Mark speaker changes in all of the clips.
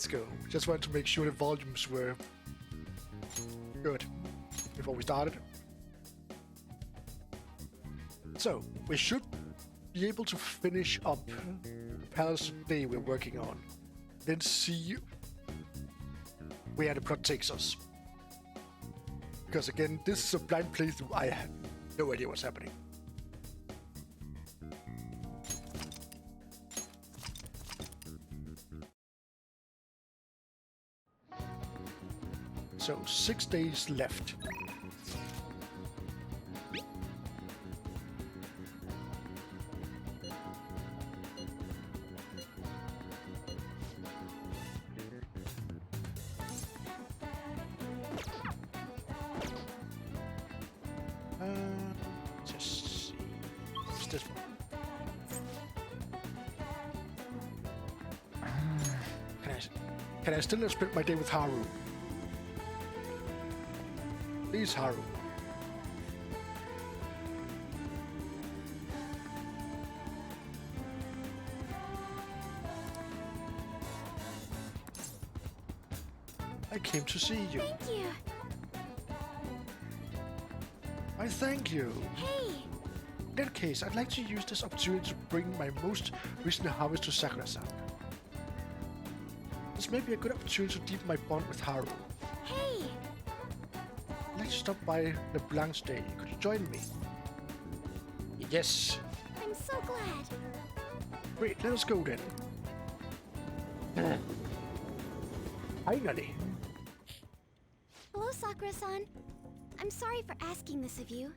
Speaker 1: Let's go. Just wanted to make sure the volumes were good before we started. So, we should be able to finish up the palace today we're working on, then see where the plot takes us. Because again, this is a blind playthrough. I have no idea what's happening. So 6 days left. Just see. What's this one? Can I still spend my day with Haru? Please, Haru. I came to see you.
Speaker 2: Thank you.
Speaker 1: I thank you.
Speaker 2: Hey,
Speaker 1: In that case, I'd like to use this opportunity to bring my most recent harvest to Sakura-san. This may be a good opportunity to deepen my bond with Haru.
Speaker 2: hey.
Speaker 1: I'd like to stop by the Blanche Day. Could you join me? Yes.
Speaker 2: I'm so glad.
Speaker 1: Great, let us go then. Finally.
Speaker 2: Hello, Sakura-san. I'm sorry for asking this of you.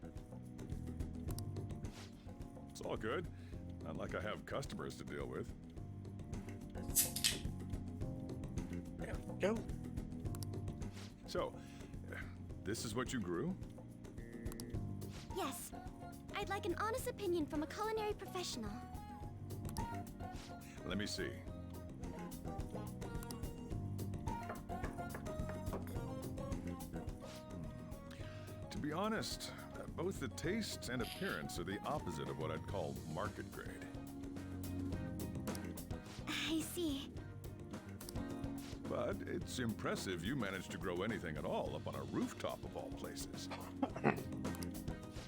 Speaker 3: It's all good. Not like I have customers to deal with.
Speaker 1: There we go.
Speaker 3: So, this is what you grew?
Speaker 2: Yes. I'd like an honest opinion from a culinary professional.
Speaker 3: Let me see. To be honest, both the taste and appearance are the opposite of what I'd call market grade.
Speaker 2: I see.
Speaker 3: But it's impressive you managed to grow anything at all up on a rooftop of all places.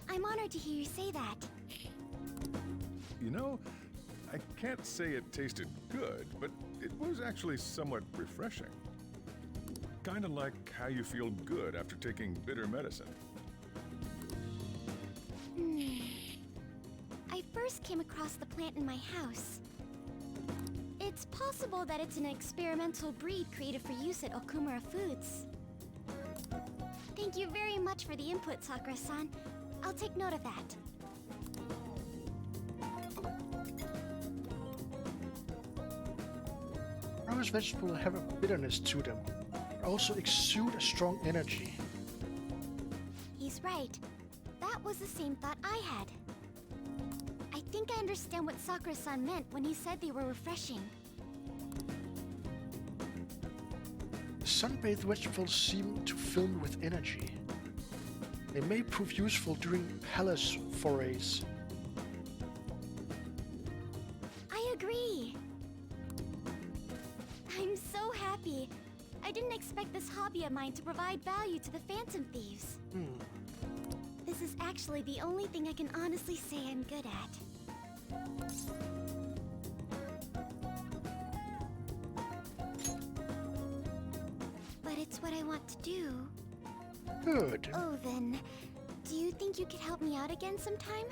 Speaker 2: I'm honored to hear you say that.
Speaker 3: You know, I can't say it tasted good, but it was actually somewhat refreshing. Kind of like how you feel good after taking bitter medicine.
Speaker 2: I first came across the plant in my house. It's possible that it's an experimental breed created for use at Okumura Foods. Thank you very much for the input, Sakura-san. I'll take note of that.
Speaker 1: Harvest vegetables have a bitterness to them, but also exude a strong energy.
Speaker 2: He's right. That was the same thought I had. I think I understand what Sakura-san meant when he said they were refreshing.
Speaker 1: Sun-bathed vegetables seem to fill me with energy. They may prove useful during palace forays.
Speaker 2: I agree. I'm so happy. I didn't expect this hobby of mine to provide value to the Phantom Thieves. This is actually the only thing I can honestly say I'm good at. But it's what I want to do.
Speaker 1: Good.
Speaker 2: Oh, then, do you think you could help me out again sometime?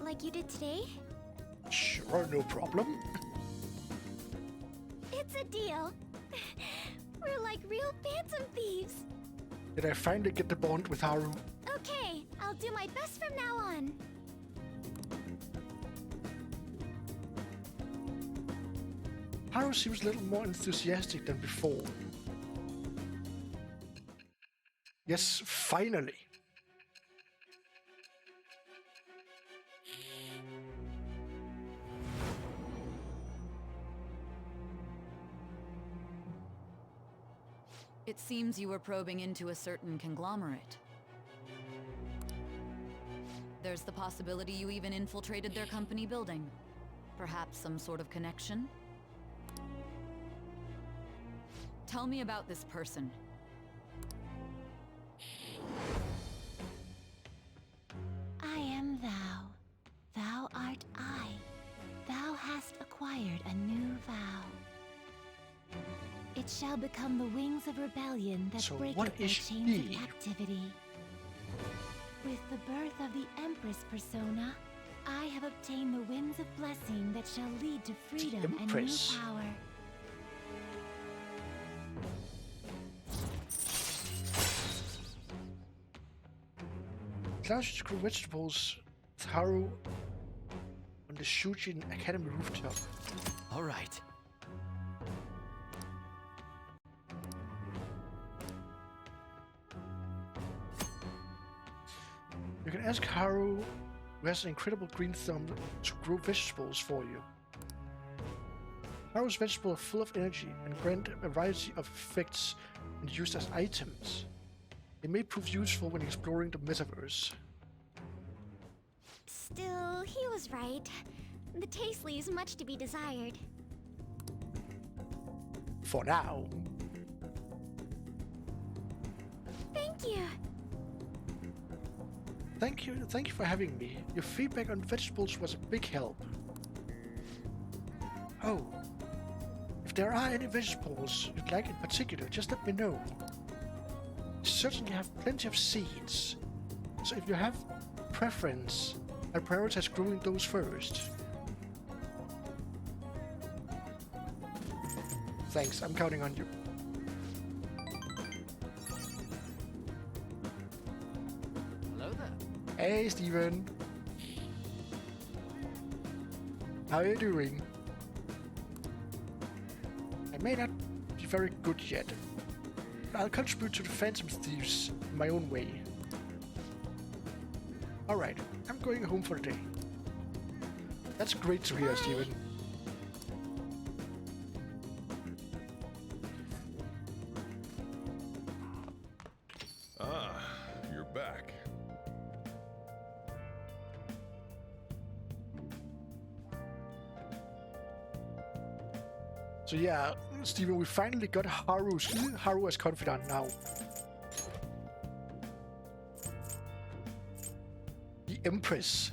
Speaker 2: Like you did today?
Speaker 1: Sure, no problem.
Speaker 2: It's a deal. We're like real Phantom Thieves.
Speaker 1: Did I finally get the bond with Haru?
Speaker 2: Okay, I'll do my best from now on.
Speaker 1: Haru seems a little more enthusiastic than before. Yes, finally.
Speaker 4: It seems you were probing into a certain conglomerate. There's the possibility you even infiltrated their company building. Perhaps some sort of connection? Tell me about this person.
Speaker 2: I am thou. Thou art I. Thou hast acquired a new vow. It shall become the wings of rebellion that
Speaker 1: So
Speaker 2: break
Speaker 1: what
Speaker 2: up their
Speaker 1: is
Speaker 2: chains
Speaker 1: he?
Speaker 2: of captivity. With the birth of the Empress persona, I have obtained the winds of blessing that shall lead to freedom and new
Speaker 1: Empress.
Speaker 2: power.
Speaker 1: allows you to grow vegetables with Haru on the Shujin Academy rooftop.
Speaker 5: All right.
Speaker 1: You can ask Haru, who has an incredible green thumb, to grow vegetables for you. Haru's vegetables are full of energy and grant a variety of effects when used as items. They may prove useful when exploring the metaverse.
Speaker 2: Still, he was right. The taste leaves much to be desired.
Speaker 1: For now.
Speaker 2: Thank you.
Speaker 1: Thank you for having me. Your feedback on vegetables was a big help. Oh, if there are any vegetables you'd like in particular, just let me know. You certainly have plenty of seeds, so if you have preference, I'll prioritize growing those first. Thanks, I'm counting on you.
Speaker 5: Hello there.
Speaker 1: Hey, Steven. How are you doing? I may not be very good yet, but I'll contribute to the Phantom Thieves in my own way. Alright, I'm going home for the day. That's great to hear, Steven.
Speaker 3: Ah, you're back.
Speaker 1: So yeah, Steven, we finally got Haru as confidant now. The Empress.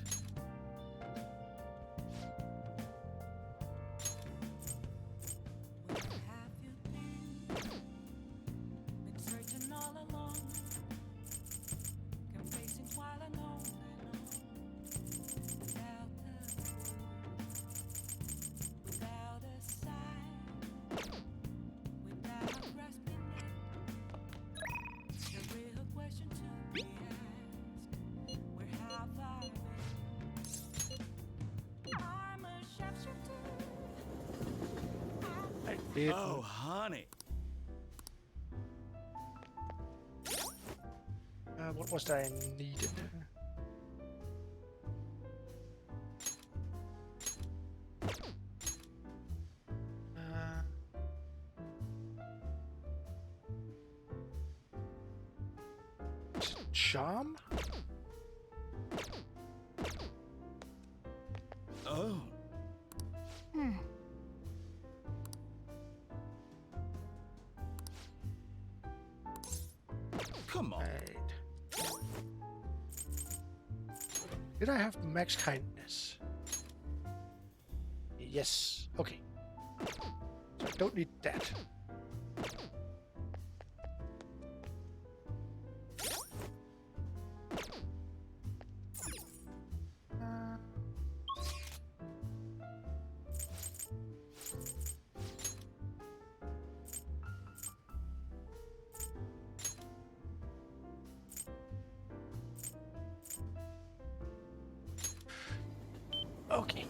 Speaker 5: Oh, honey.
Speaker 1: What was that I needed? Charm?
Speaker 5: Oh. Come on.
Speaker 1: Right. Did I have max kindness? Yes. Okay. So I don't need that. Okay.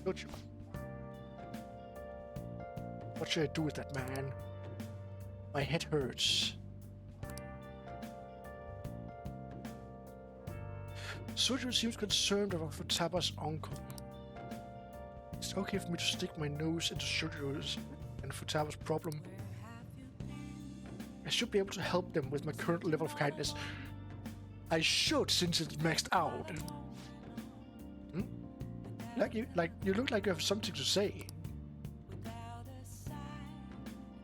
Speaker 1: Don't you? What should I do with that man? My head hurts. Soju seems concerned about Futaba's uncle. It's okay for me to stick my nose into Soju's and Futaba's problem. I should be able to help them with my current level of kindness. I should, since it's maxed out. Hmm? You look like you have something to say. I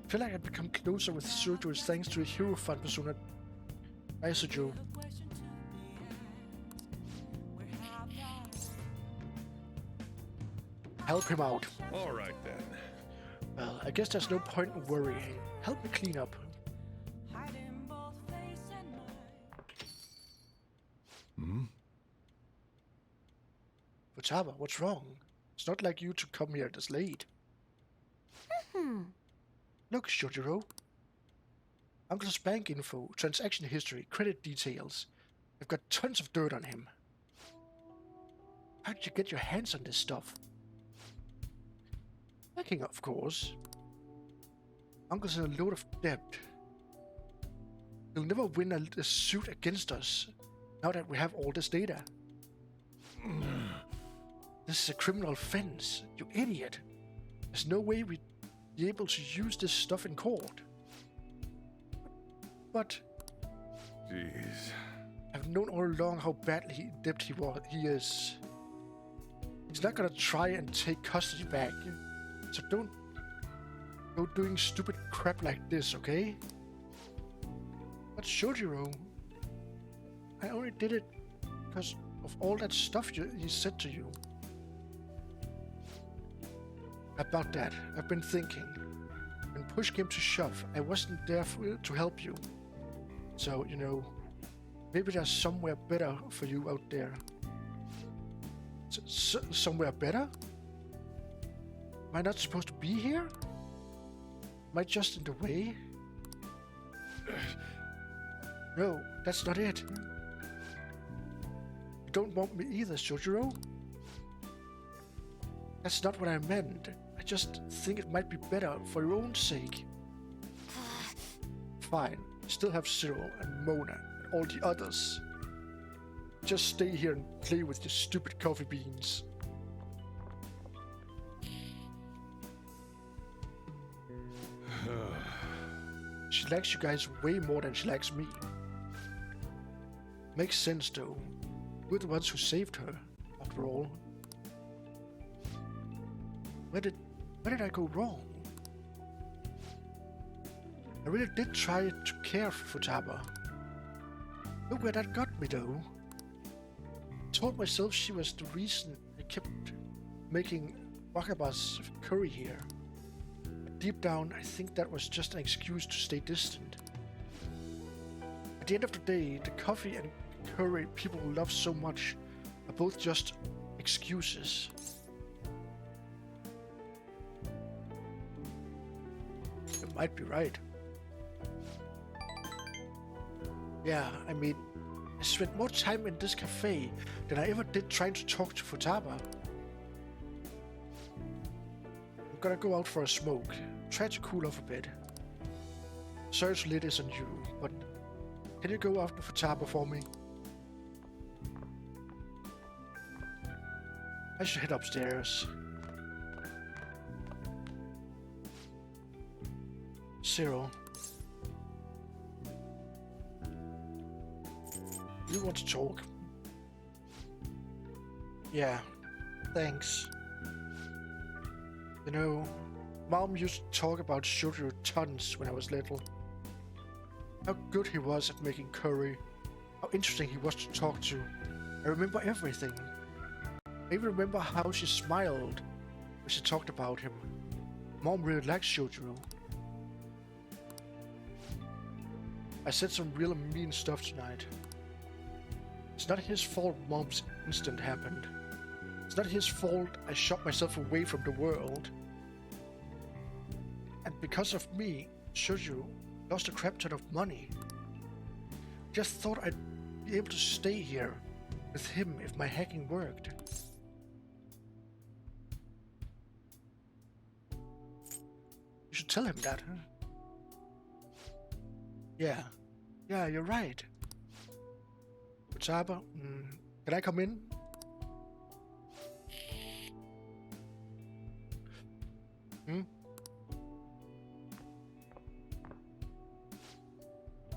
Speaker 1: feel like I've become closer with Soju thanks to a hero fan persona. Bye, Soju. Help him out.
Speaker 3: All right then.
Speaker 1: Well, I guess there's no point in worrying. Help me clean up. Futaba, what's wrong? It's not like you to come here this late. Look, Shojiro. Uncle's bank info, transaction history, credit details. I've got tons of dirt on him. How did you get your hands on this stuff? Hacking, of course. Uncle's in a load of debt. He'll never win a suit against us now that we have all this data. This is a criminal offense, you idiot. There's no way we'd be able to use this stuff in court. But
Speaker 3: Jeez.
Speaker 1: I've known all along how badly in debt he is. He's not gonna try and take custody back. So don't go doing stupid crap like this, okay? But Shojiro, I only did it because of all that stuff he said to you. About that, I've been thinking. When push came to shove, I wasn't there to help you. So, you know, maybe there's somewhere better for you out there. Somewhere better? Am I not supposed to be here? Am I just in the way? No, that's not it. You don't want me either, Shojiro. That's not what I meant. I just think it might be better for your own sake. Fine. Still have Cyril and Mona and all the others. Just stay here and play with your stupid coffee beans. She likes you guys way more than she likes me. Makes sense though. We're the ones who saved her, after all. Where did I go wrong? I really did try to care for Futaba. Look where that got me though. I told myself she was the reason I kept making Wakaba's curry here. But deep down, I think that was just an excuse to stay distant. At the end of the day, the coffee and curry people love so much are both just excuses. You might be right. Yeah, I mean, I spent more time in this cafe than I ever did trying to talk to Futaba. I'm gonna go out for a smoke, try to cool off a bit. Sorry to lay this on you, but can you go after Futaba for me? I should head upstairs. Cyril. You want to talk? Yeah, thanks. You know, Mom used to talk about Shojiro tons when I was little. How good he was at making curry. How interesting he was to talk to. I remember everything. I even remember how she smiled when she talked about him. Mom really likes Shojiro. I said some real mean stuff tonight. It's not his fault Mom's incident happened. It's not his fault I shot myself away from the world. And because of me, Shojiro lost a crap ton of money. Just thought I'd be able to stay here with him if my hacking worked. You should tell him that, huh? Yeah, you're right. Futaba, can I come in?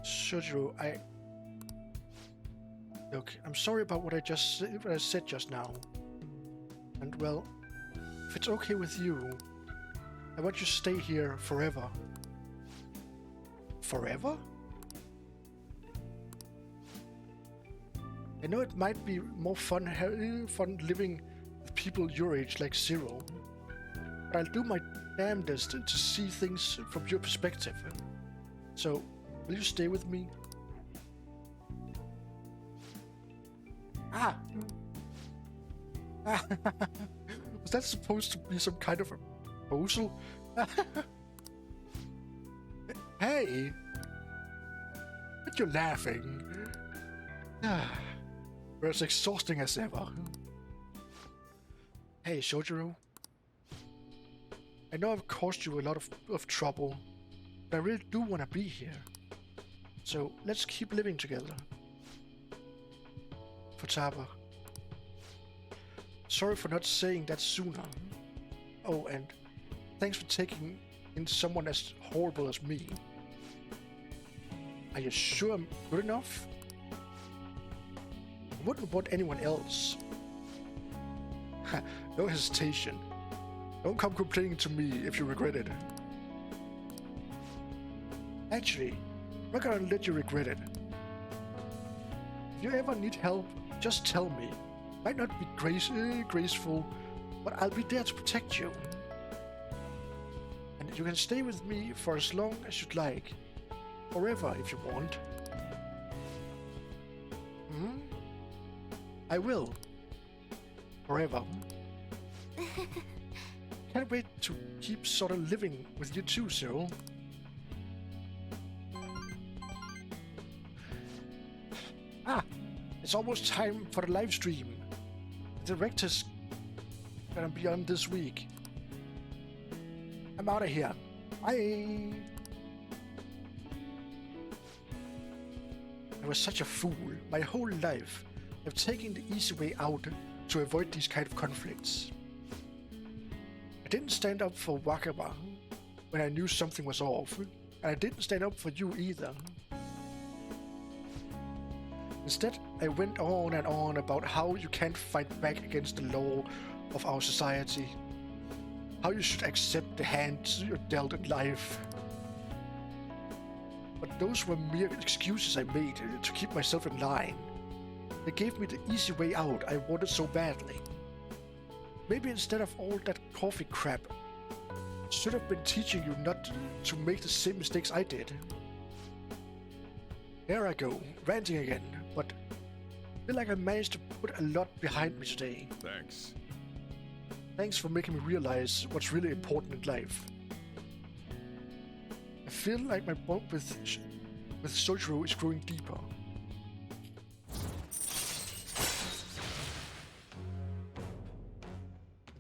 Speaker 1: Shojiro, look, I'm sorry about what I said just now. And well, if it's okay with you, I want you to stay here forever. Forever? I know it might be more fun living with people your age like Cyril, but I'll do my damnedest to see things from your perspective. So, will you stay with me? Was that supposed to be some kind of a proposal? Hey! But you're laughing. We're as exhausting as ever. Hey, Shojiro. I know I've caused you a lot of trouble, but I really do want to be here. So let's keep living together. Futaba. Sorry for not saying that sooner. Oh, and thanks for taking in someone as horrible as me. Are you sure I'm good enough? I wouldn't want anyone else. No hesitation. Don't come complaining to me if you regret it. Actually, I'm not gonna let you regret it. If you ever need help, just tell me. Might not be graceful, but I'll be there to protect you. And you can stay with me for as long as you'd like. Forever, if you want. I will. Forever. Can't wait to keep sort of living with you too, Cyril. It's almost time for the live stream. The director's gonna be on this week. I'm out of here. Bye. I was such a fool. My whole life, I've taken the easy way out to avoid these kind of conflicts. I didn't stand up for Wakaba when I knew something was off, and I didn't stand up for you either. Instead, I went on and on about how you can't fight back against the law of our society, how you should accept the hands you're dealt in life. But those were mere excuses I made to keep myself in line. They gave me the easy way out I wanted so badly. Maybe instead of all that coffee crap, I should have been teaching you not to make the same mistakes I did. There I go, ranting again, but I feel like I managed to put a lot behind me today.
Speaker 3: Thanks.
Speaker 1: Thanks for making me realize what's really important in life. I feel like my bond with Sojiro is growing deeper.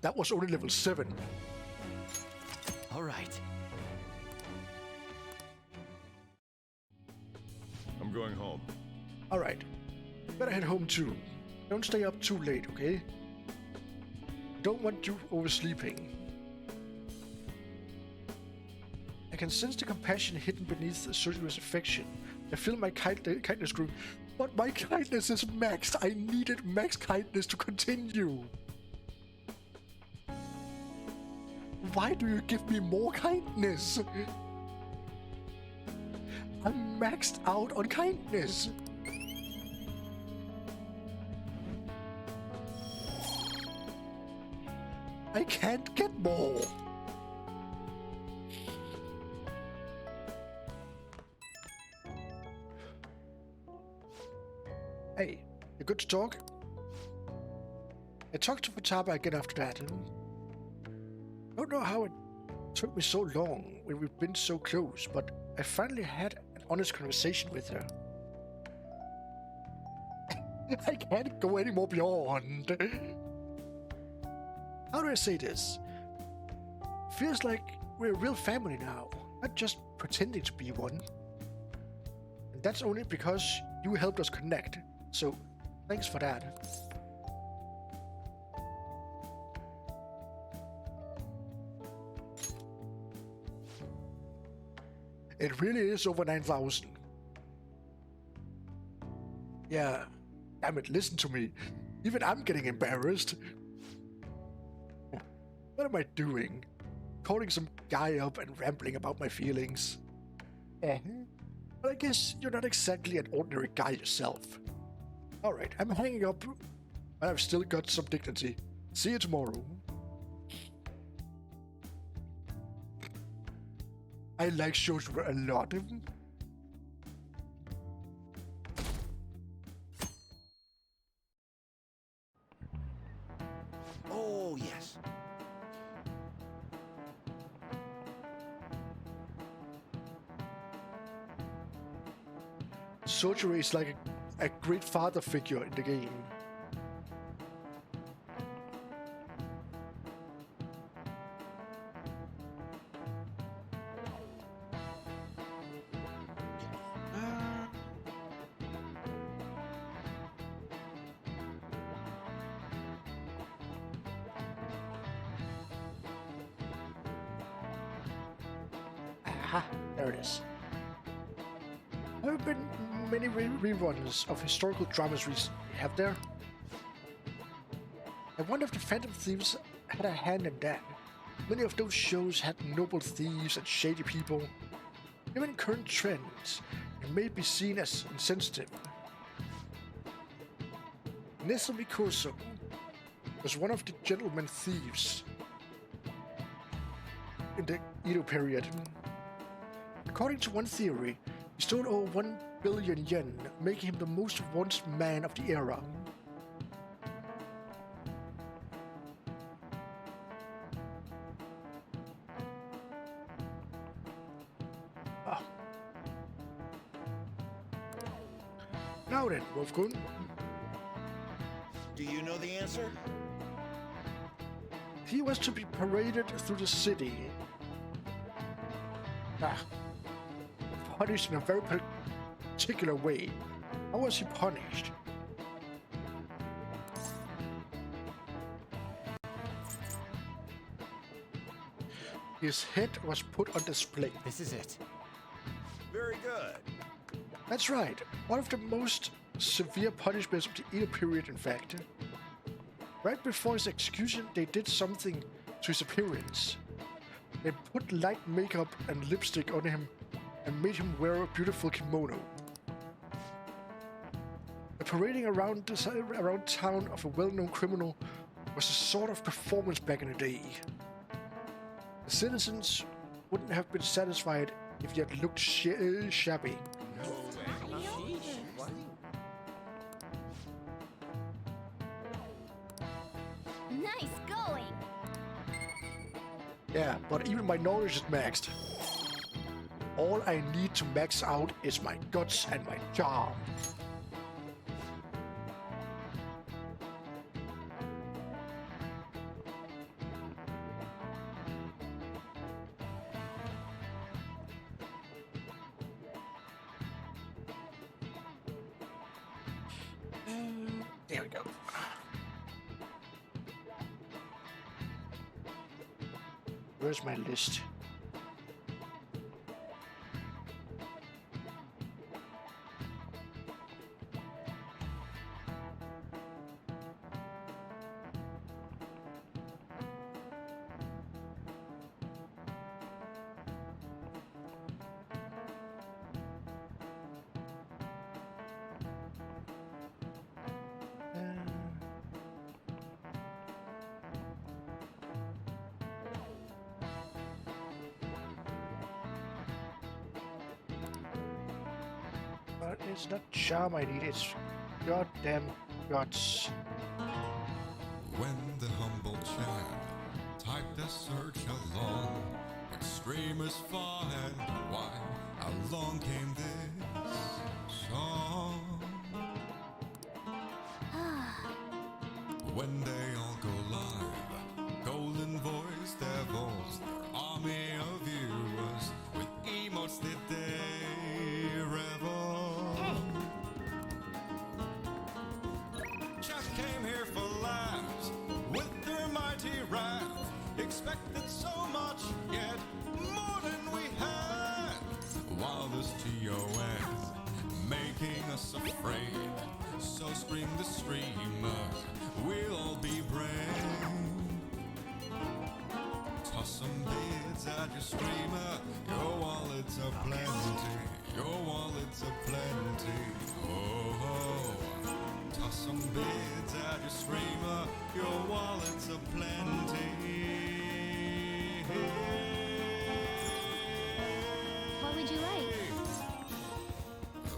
Speaker 1: That was only level 7.
Speaker 5: All right.
Speaker 3: I'm going home.
Speaker 1: Alright. Better head home too. Don't stay up too late, okay? Don't want you oversleeping. I can sense the compassion hidden beneath Sojiro's affection. I feel my kindness growing. But my kindness is maxed. I needed max kindness to continue. Why do you give me more kindness? I'm maxed out on kindness. I can't get more. Hey, you good to talk? I talked to Futaba again after that. I don't know how it took me so long when we've been so close, but I finally had an honest conversation with her. I can't go any more beyond. How do I say this? Feels like we're a real family now, not just pretending to be one. And that's only because you helped us connect, so thanks for that. It really is over 9,000. Yeah, damn it, listen to me. Even I'm getting embarrassed. What am I doing? Calling some guy up and rambling about my feelings. But I guess you're not exactly an ordinary guy yourself. Alright, I'm hanging up, but I've still got some dignity. See you tomorrow. I like Shojiro a lot.
Speaker 5: Oh, yes.
Speaker 1: Sojiro is like a great father figure in the game. Aha, there it is. There have been many reruns of historical dramas recently, have there? I wonder if the Phantom Thieves had a hand in that. Many of those shows had noble thieves and shady people. Given current trends, it may be seen as insensitive. Nesumi Koso was one of the gentleman thieves in the Edo period. According to one theory, he stole over 1 billion yen, making him the most wanted man of the era. Ah. Now then, Wolfgun.
Speaker 6: Do you know the answer?
Speaker 1: He was to be paraded through the city. Punished in a very particular way. How was he punished? His head was put on display.
Speaker 5: This is it.
Speaker 6: Very good.
Speaker 1: That's right. One of the most severe punishments of the Edo period, in fact. Right before his execution, they did something to his appearance. They put light makeup and lipstick on him and made him wear a beautiful kimono. The parading around town of a well-known criminal was a sort of performance back in the day. The citizens wouldn't have been satisfied if he had looked shabby.
Speaker 2: Nice going!
Speaker 1: Yeah, but even my knowledge is maxed. All I need to max out is my guts and my charm. There we go. Where's my list? But it's not charm I need, it's goddamn guts.
Speaker 7: When the humble Chad typed a search along, extreme is far and wide, along came this song. When they all go live, golden voice devils, their army of viewers, with emotes did they revel. Chad came here for laughs, with their mighty wrath, expected so much, yet more than we had. While this TOS making us afraid, so scream the streamers, we'll all be brave. Toss some bids at your streamer, your wallets are plenty, your wallets are plenty. Oh, oh. Toss some bids at your streamer, your wallets are plenty.
Speaker 2: What would you like?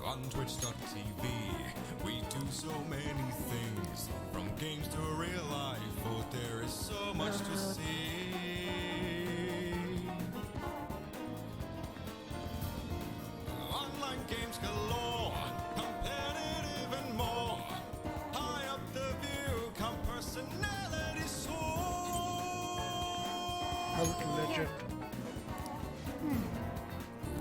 Speaker 7: On Twitch.tv, we do so many things, from games to real life. Oh, there is so much to see. Online games galore,
Speaker 1: Urban legend.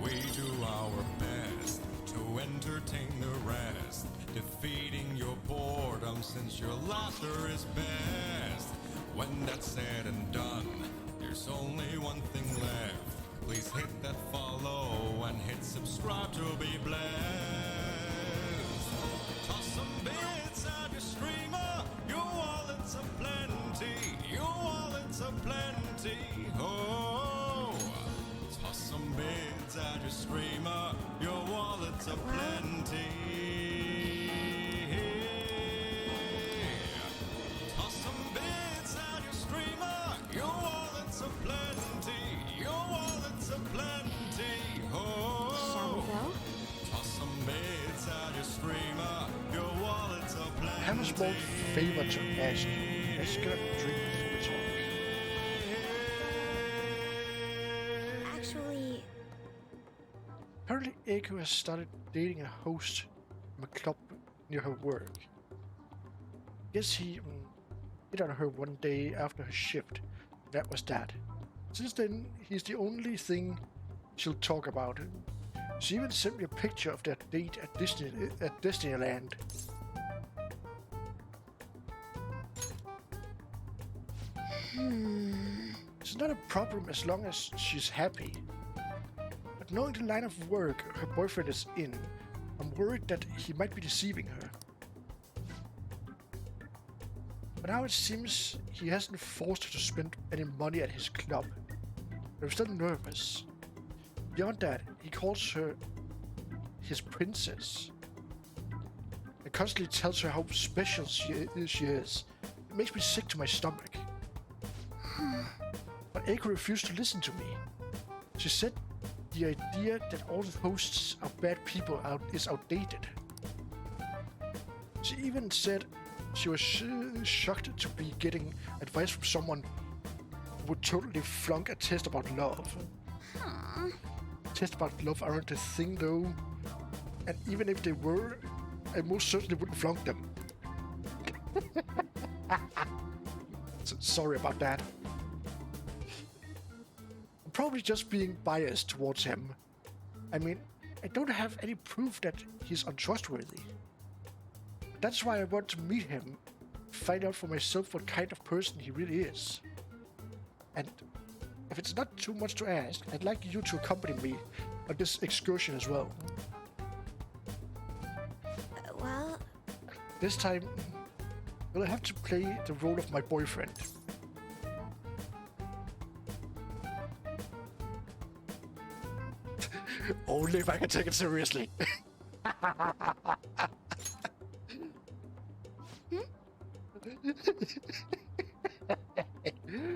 Speaker 7: We do our best to entertain the rest, defeating your boredom since your laughter is best. When that's said and done, there's only one thing left. Please hit that follow and hit subscribe to be blessed. Toss some bits at your streamer, your wallets are plenty, your wallets are plenty. Oh, toss some bits at your streamer, your wallets are plenty. Toss some bits at your streamer, your wallets are plenty, your wallets are plenty.
Speaker 2: Shall we
Speaker 7: Oh,
Speaker 2: go?
Speaker 7: toss some bits at your streamer, your wallets are plenty.
Speaker 1: Have a small favor to ask you. Let's get a drink before we talk.
Speaker 2: Actually,
Speaker 1: Apparently, Eiko has started dating a host from a club near her work. Guess he hit on her one day after her shift. That was that. Since then, he's the only thing she'll talk about. She even sent me a picture of their date at Disneyland. It's not a problem as long as she's happy. But knowing the line of work her boyfriend is in, I'm worried that he might be deceiving her. But now it seems he hasn't forced her to spend any money at his club. But I'm still nervous. Beyond that, he calls her his princess. And constantly tells her how special she is. It makes me sick to my stomach. But Eiko refused to listen to me. She said the idea that all the hosts are bad people is outdated. She even said she was shocked to be getting advice from someone who would totally flunk a test about love. Tests about love aren't a thing though, and even if they were, I most certainly wouldn't flunk them. Sorry about that. I'm probably just being biased towards him. I mean, I don't have any proof that he's untrustworthy. That's why I want to meet him, find out for myself what kind of person he really is. And if it's not too much to ask, I'd like you to accompany me on this excursion as well.
Speaker 2: well,
Speaker 1: This time, you'll have to play the role of my boyfriend. Only if I can take it seriously.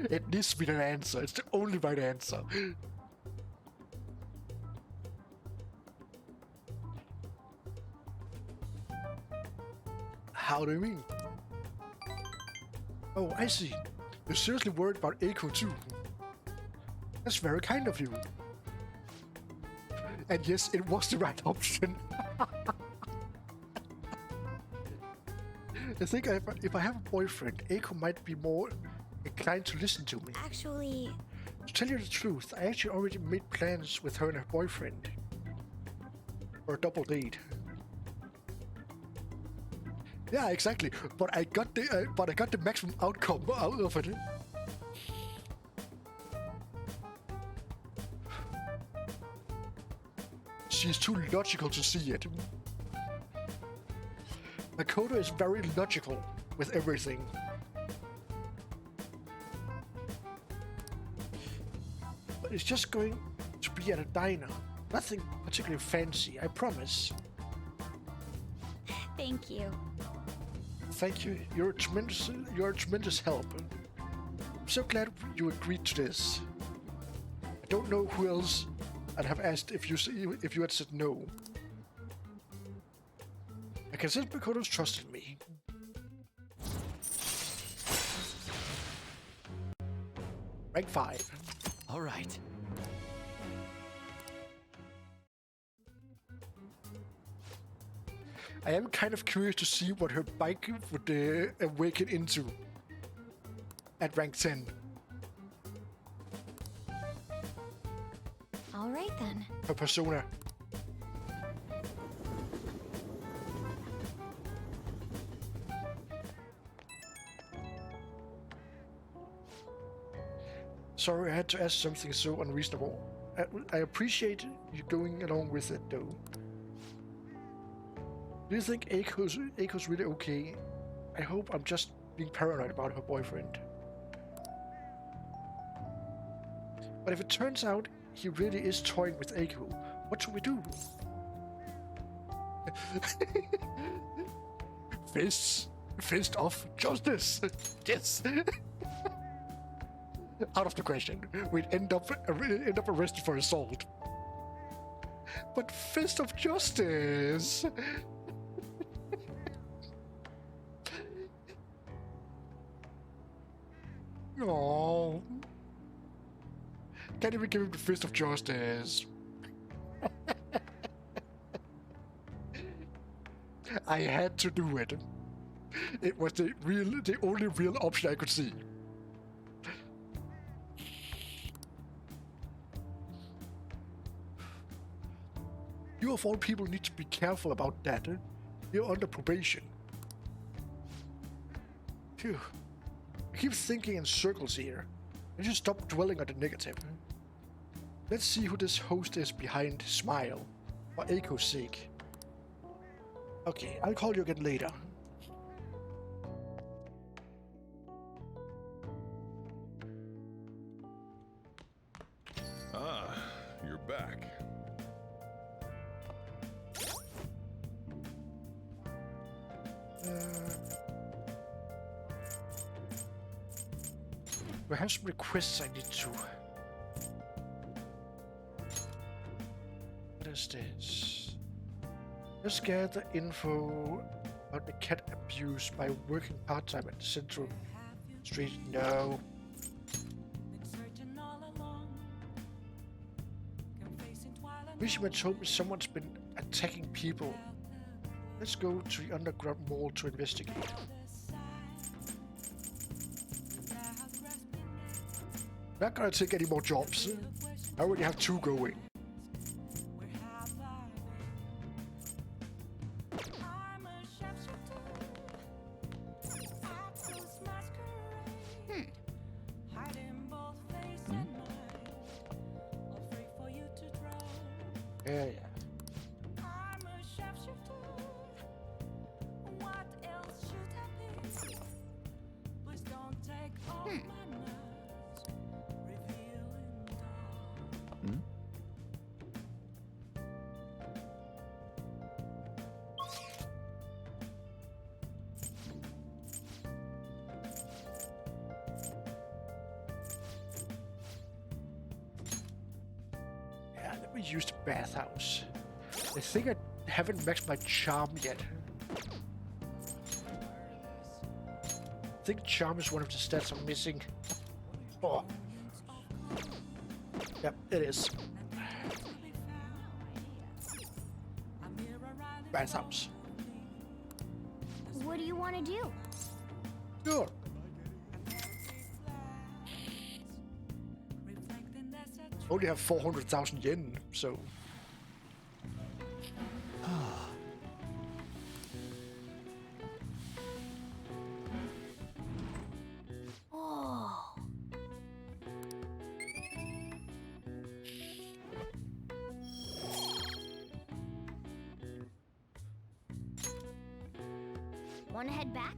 Speaker 1: It needs to be an answer. It's the only right answer. How do you mean? Oh, I see. You're seriously worried about Eiko too. That's very kind of you. And yes, it was the right option. I think if I have a boyfriend, Eiko might be more inclined to listen to me.
Speaker 2: actually,
Speaker 1: To tell you the truth, I actually already made plans with her and her boyfriend. For a double date. Yeah, exactly. But I got the maximum outcome out of it. She's too logical to see it. Makoto is very logical with everything. But it's just going to be at a diner. Nothing particularly fancy, I promise.
Speaker 2: thank you.
Speaker 1: Thank you. You're a tremendous help. I'm so glad you agreed to this. I don't know who else I'd have asked if you had said no. I can sense Makoto's trusted me. Rank 5.
Speaker 5: All right.
Speaker 1: I am kind of curious to see what her bike would awaken into at rank 10.
Speaker 2: All right then.
Speaker 1: Her persona. Sorry, I had to ask something so unreasonable. I appreciate you going along with it, though. Do you think Aiko's really okay? I hope I'm just being paranoid about her boyfriend. But if it turns out he really is toying with Eiko, what should we do? Fist of justice. Yes. Out of the question. We'd end up arrested for assault. But fist of justice. Oh. Can't even give him the fist of justice. I had to do it. It was the only real option I could see. You of all people need to be careful about that. You're under probation. Phew. I keep thinking in circles here. I should stop dwelling on the negative. Let's see who this host is behind Smile, for Eiko's sake. Okay, I'll call you again later.
Speaker 3: Ah, you're back.
Speaker 1: We have some requests I need to. What is this? Let's gather info about the cat abuse by working part-time at Central Street. No. Mishima told me someone's been attacking people. Let's go to the underground mall to investigate. Not gonna take any more jobs. I already have 2 going. Yeah. Let me use the bathhouse. I think I haven't maxed my charm yet. I think charm is one of the stats I'm missing. Oh. Yep, it is. Bathhouse.
Speaker 2: What do you want to do?
Speaker 1: Sure. Only have 400,000 yen, so.
Speaker 2: Oh. Want to head back?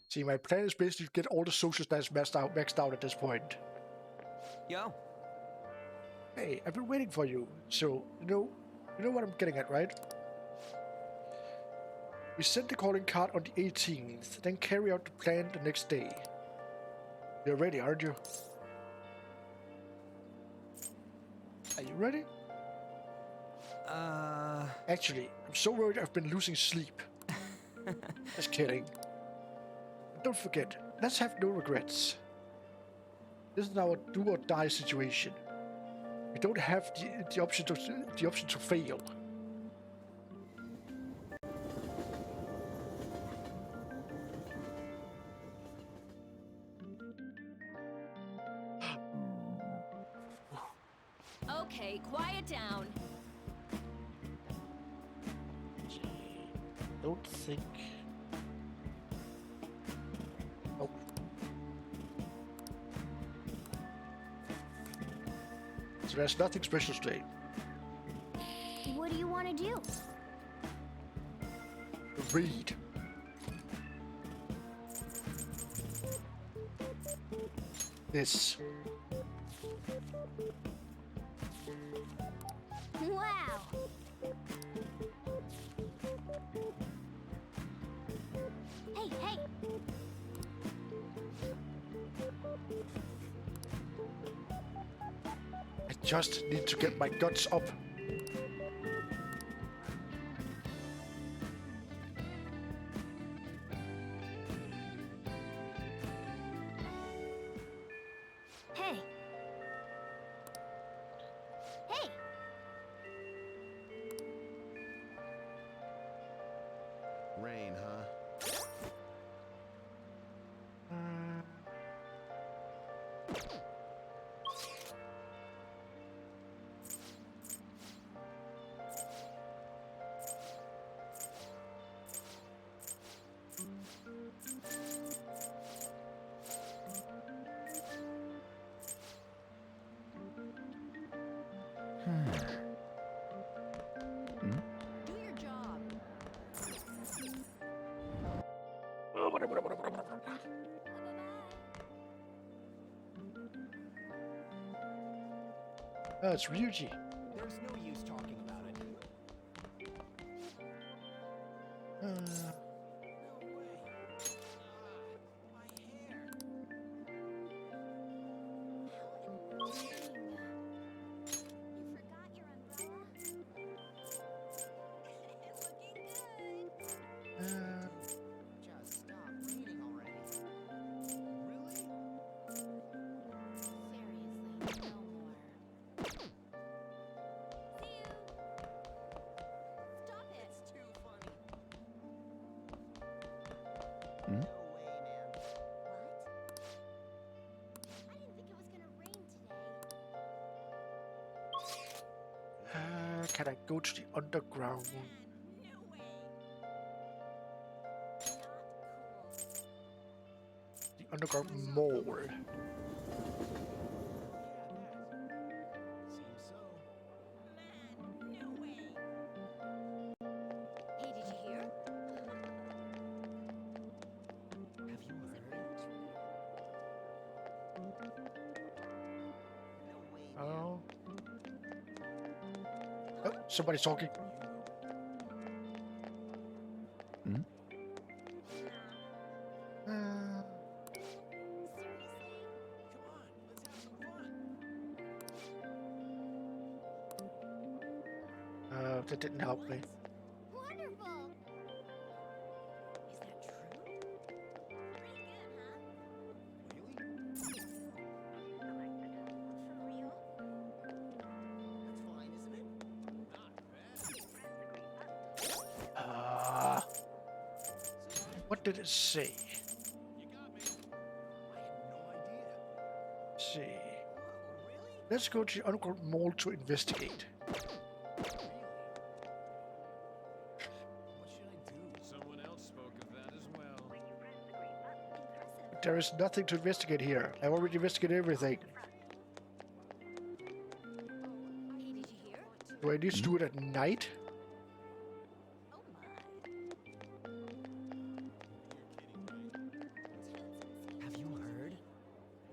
Speaker 1: See, my plan is basically to get all the social stats maxed out at this point.
Speaker 5: Yo.
Speaker 1: Hey, I've been waiting for you. So, you know what I'm getting at, right? We sent the calling card on the 18th, then carry out the plan the next day. You're ready, aren't you? Are you ready? Actually, I'm so worried I've been losing sleep. Just kidding. But don't forget, let's have no regrets. This is our do or die situation. We don't have the option to fail.
Speaker 2: down.
Speaker 1: Don't think. Nope. So there's nothing special today.
Speaker 2: What do you want to do?
Speaker 1: Read. This.
Speaker 2: Wow. Hey, hey.
Speaker 1: I just need to get my guts up.
Speaker 2: Hey. Hey.
Speaker 6: Rain, huh?
Speaker 4: Do your job.
Speaker 1: Oh, it's Ryuji.
Speaker 5: There's no use talking about it.
Speaker 1: Uh,
Speaker 2: You forgot your umbrella? Looking good.
Speaker 5: Just stop reading already.
Speaker 2: Seriously, no more. See you. Stop it.
Speaker 5: It's too funny.
Speaker 6: Hmm?
Speaker 5: No way, man.
Speaker 2: What? I didn't think it was gonna rain today.
Speaker 1: can I go to the underground?
Speaker 2: No way. Not cool.
Speaker 1: The underground mall.
Speaker 5: Seems so.
Speaker 2: Man, no way. Hey, did you hear?
Speaker 5: Have you heard? No way, man.
Speaker 1: Oh. Oh, somebody's talking.
Speaker 3: Hmm?
Speaker 1: Uh,
Speaker 2: Seriously?
Speaker 5: Come on, let's have some fun.
Speaker 1: that didn't help me.
Speaker 2: Wonderful. Is that true? Pretty good, huh?
Speaker 5: Really?
Speaker 2: For real?
Speaker 5: That's fine, isn't it? Not bad.
Speaker 1: What did it say?
Speaker 5: You got me. I had no idea.
Speaker 1: See.
Speaker 5: Whoa, really?
Speaker 1: Let's go to the underground mall to investigate.
Speaker 5: Really? What should I do?
Speaker 7: Someone else spoke of that as well.
Speaker 2: Impressive.
Speaker 1: There is nothing to investigate here. I already investigated everything.
Speaker 2: Hey, did you hear?
Speaker 1: Do I need to do it at night?
Speaker 2: Oh my.
Speaker 5: Have you heard?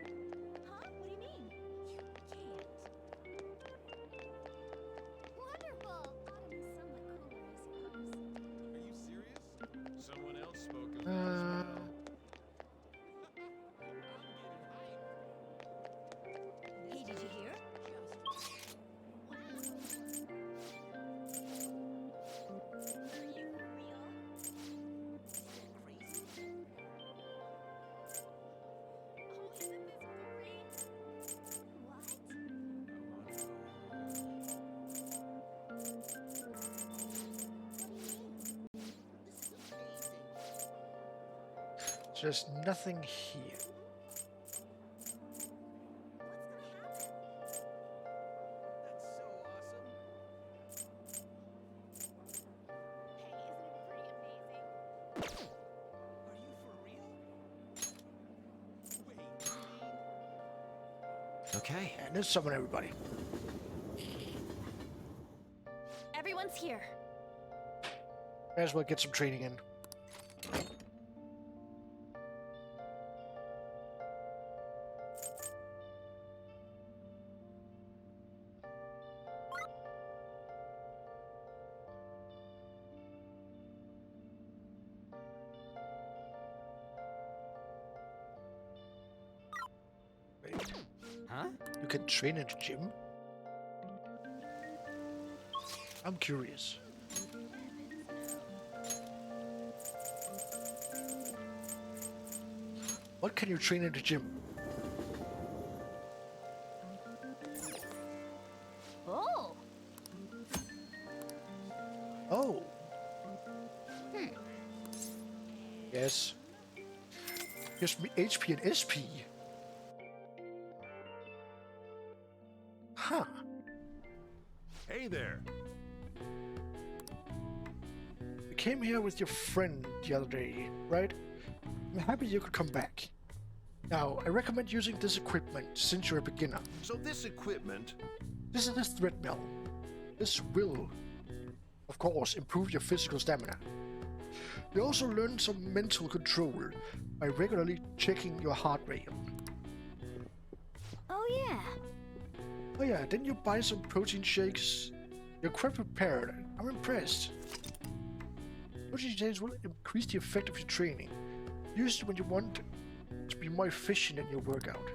Speaker 2: Huh? What do you mean? You can't. Wonderful. Autumn is somewhat cooler, I suppose.
Speaker 7: Are you serious? Someone else spoke of
Speaker 1: Uh,
Speaker 7: that as well.
Speaker 2: Hey, did you hear? Are you for real?
Speaker 5: Crazy.
Speaker 2: Oh, isn't this great? What?
Speaker 1: there's nothing here.
Speaker 2: What's gonna happen?
Speaker 5: That's so awesome.
Speaker 6: Okay.
Speaker 1: And let's summon everybody.
Speaker 2: Everyone's here.
Speaker 1: May as well get some training in. Wait,
Speaker 6: Huh?
Speaker 1: you can train in the gym? I'm curious. What can you train in the gym?
Speaker 2: Oh.
Speaker 1: Oh. Yes. Gives me HP and SP. Huh.
Speaker 3: Hey there.
Speaker 1: You came here with your friend the other day, right? I'm happy you could come back. Now, I recommend using this equipment since you're a beginner.
Speaker 6: So this equipment.
Speaker 1: This is the treadmill. This will, of course, improve your physical stamina. You also learn some mental control by regularly checking your heart rate.
Speaker 2: Oh yeah.
Speaker 1: Oh yeah, didn't you buy some protein shakes? You're quite prepared. I'm impressed. Protein shakes will increase the effect of your training. Use it when you want to be more efficient in your workout.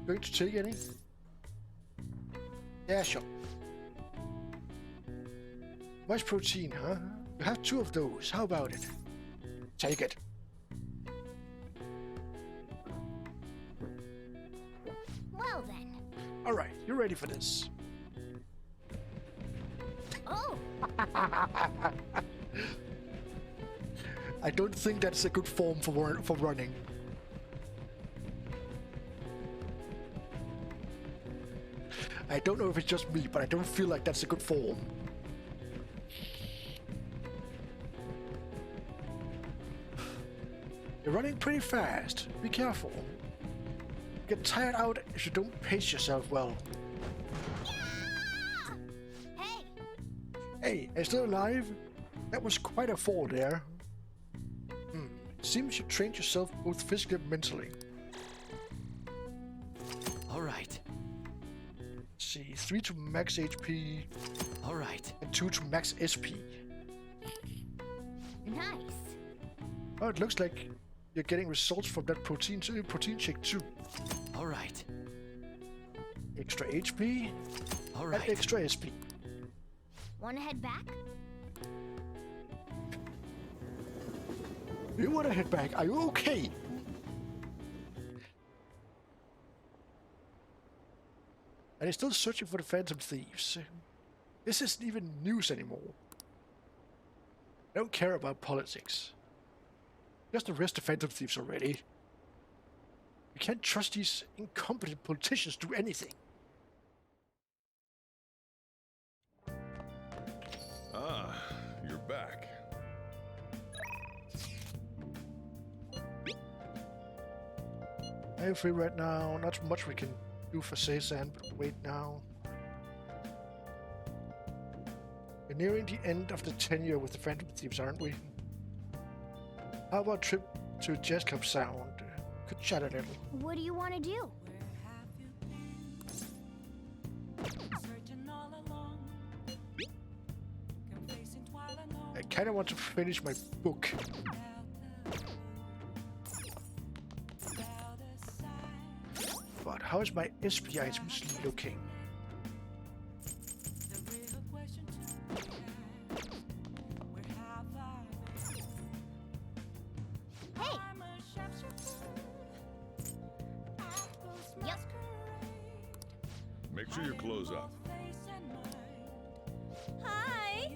Speaker 1: Going to take any? Yeah, sure. Much protein, huh? You have 2 of those. How about it? Take it.
Speaker 2: Well then.
Speaker 1: Alright, you're ready for this.
Speaker 2: Oh.
Speaker 1: I don't think that's a good form for running. I don't know if it's just me, but I don't feel like that's a good form. You're running pretty fast. Be careful. You get tired out if you don't pace yourself well.
Speaker 2: Yeah! Hey.
Speaker 1: Hey, are you still alive? That was quite a fall there. It seems you trained yourself both physically and mentally.
Speaker 6: All right.
Speaker 1: Let's see, 3 to max HP
Speaker 6: All right.
Speaker 1: and 2 to max SP.
Speaker 2: Nice.
Speaker 1: Oh, it looks like you're getting results from that protein shake too.
Speaker 6: All right.
Speaker 1: Extra HP
Speaker 6: All
Speaker 1: and
Speaker 6: right.
Speaker 1: extra SP.
Speaker 2: Wanna head back?
Speaker 1: You wanna head back? Are you okay? And you're still searching for the Phantom Thieves. This isn't even news anymore. I don't care about politics. Just arrest the Phantom Thieves already. You can't trust these incompetent politicians to do anything.
Speaker 3: Ah, you're back.
Speaker 1: I'm free right now. Not much we can do for Cezanne, but wait now. We're nearing the end of the tenure with the Phantom Thieves, aren't we? How about a trip to Jazz Club Sound? Could chat a little.
Speaker 2: What do you want to do?
Speaker 1: I kinda want to finish my book. But how is my SP items looking?
Speaker 2: Hey. Yep.
Speaker 3: Make sure you close up.
Speaker 2: Hi.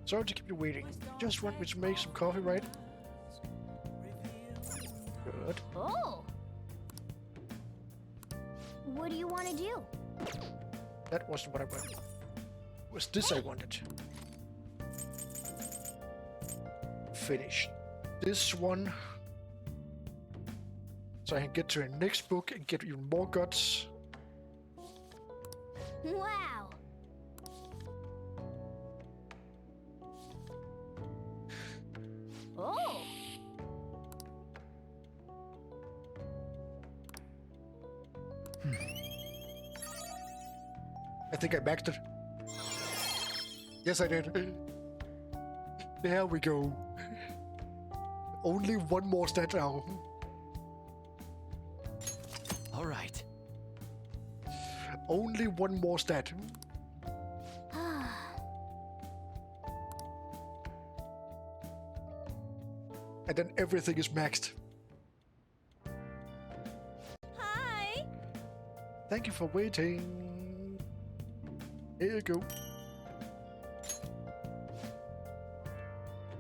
Speaker 1: Sorry to keep you waiting. Just want me to make some coffee, right? Good.
Speaker 2: Oh. What do you want to do?
Speaker 1: That wasn't what I wanted. It was this I wanted. finish this one, so I can get to the next book and get even more guts.
Speaker 2: Wow. Oh.
Speaker 1: I think I maxed it. Yes, I did. There we go. Only one more stat now.
Speaker 6: All right.
Speaker 1: Only one more stat. And then everything is maxed.
Speaker 2: Hi.
Speaker 1: Thank you for waiting. Here you go.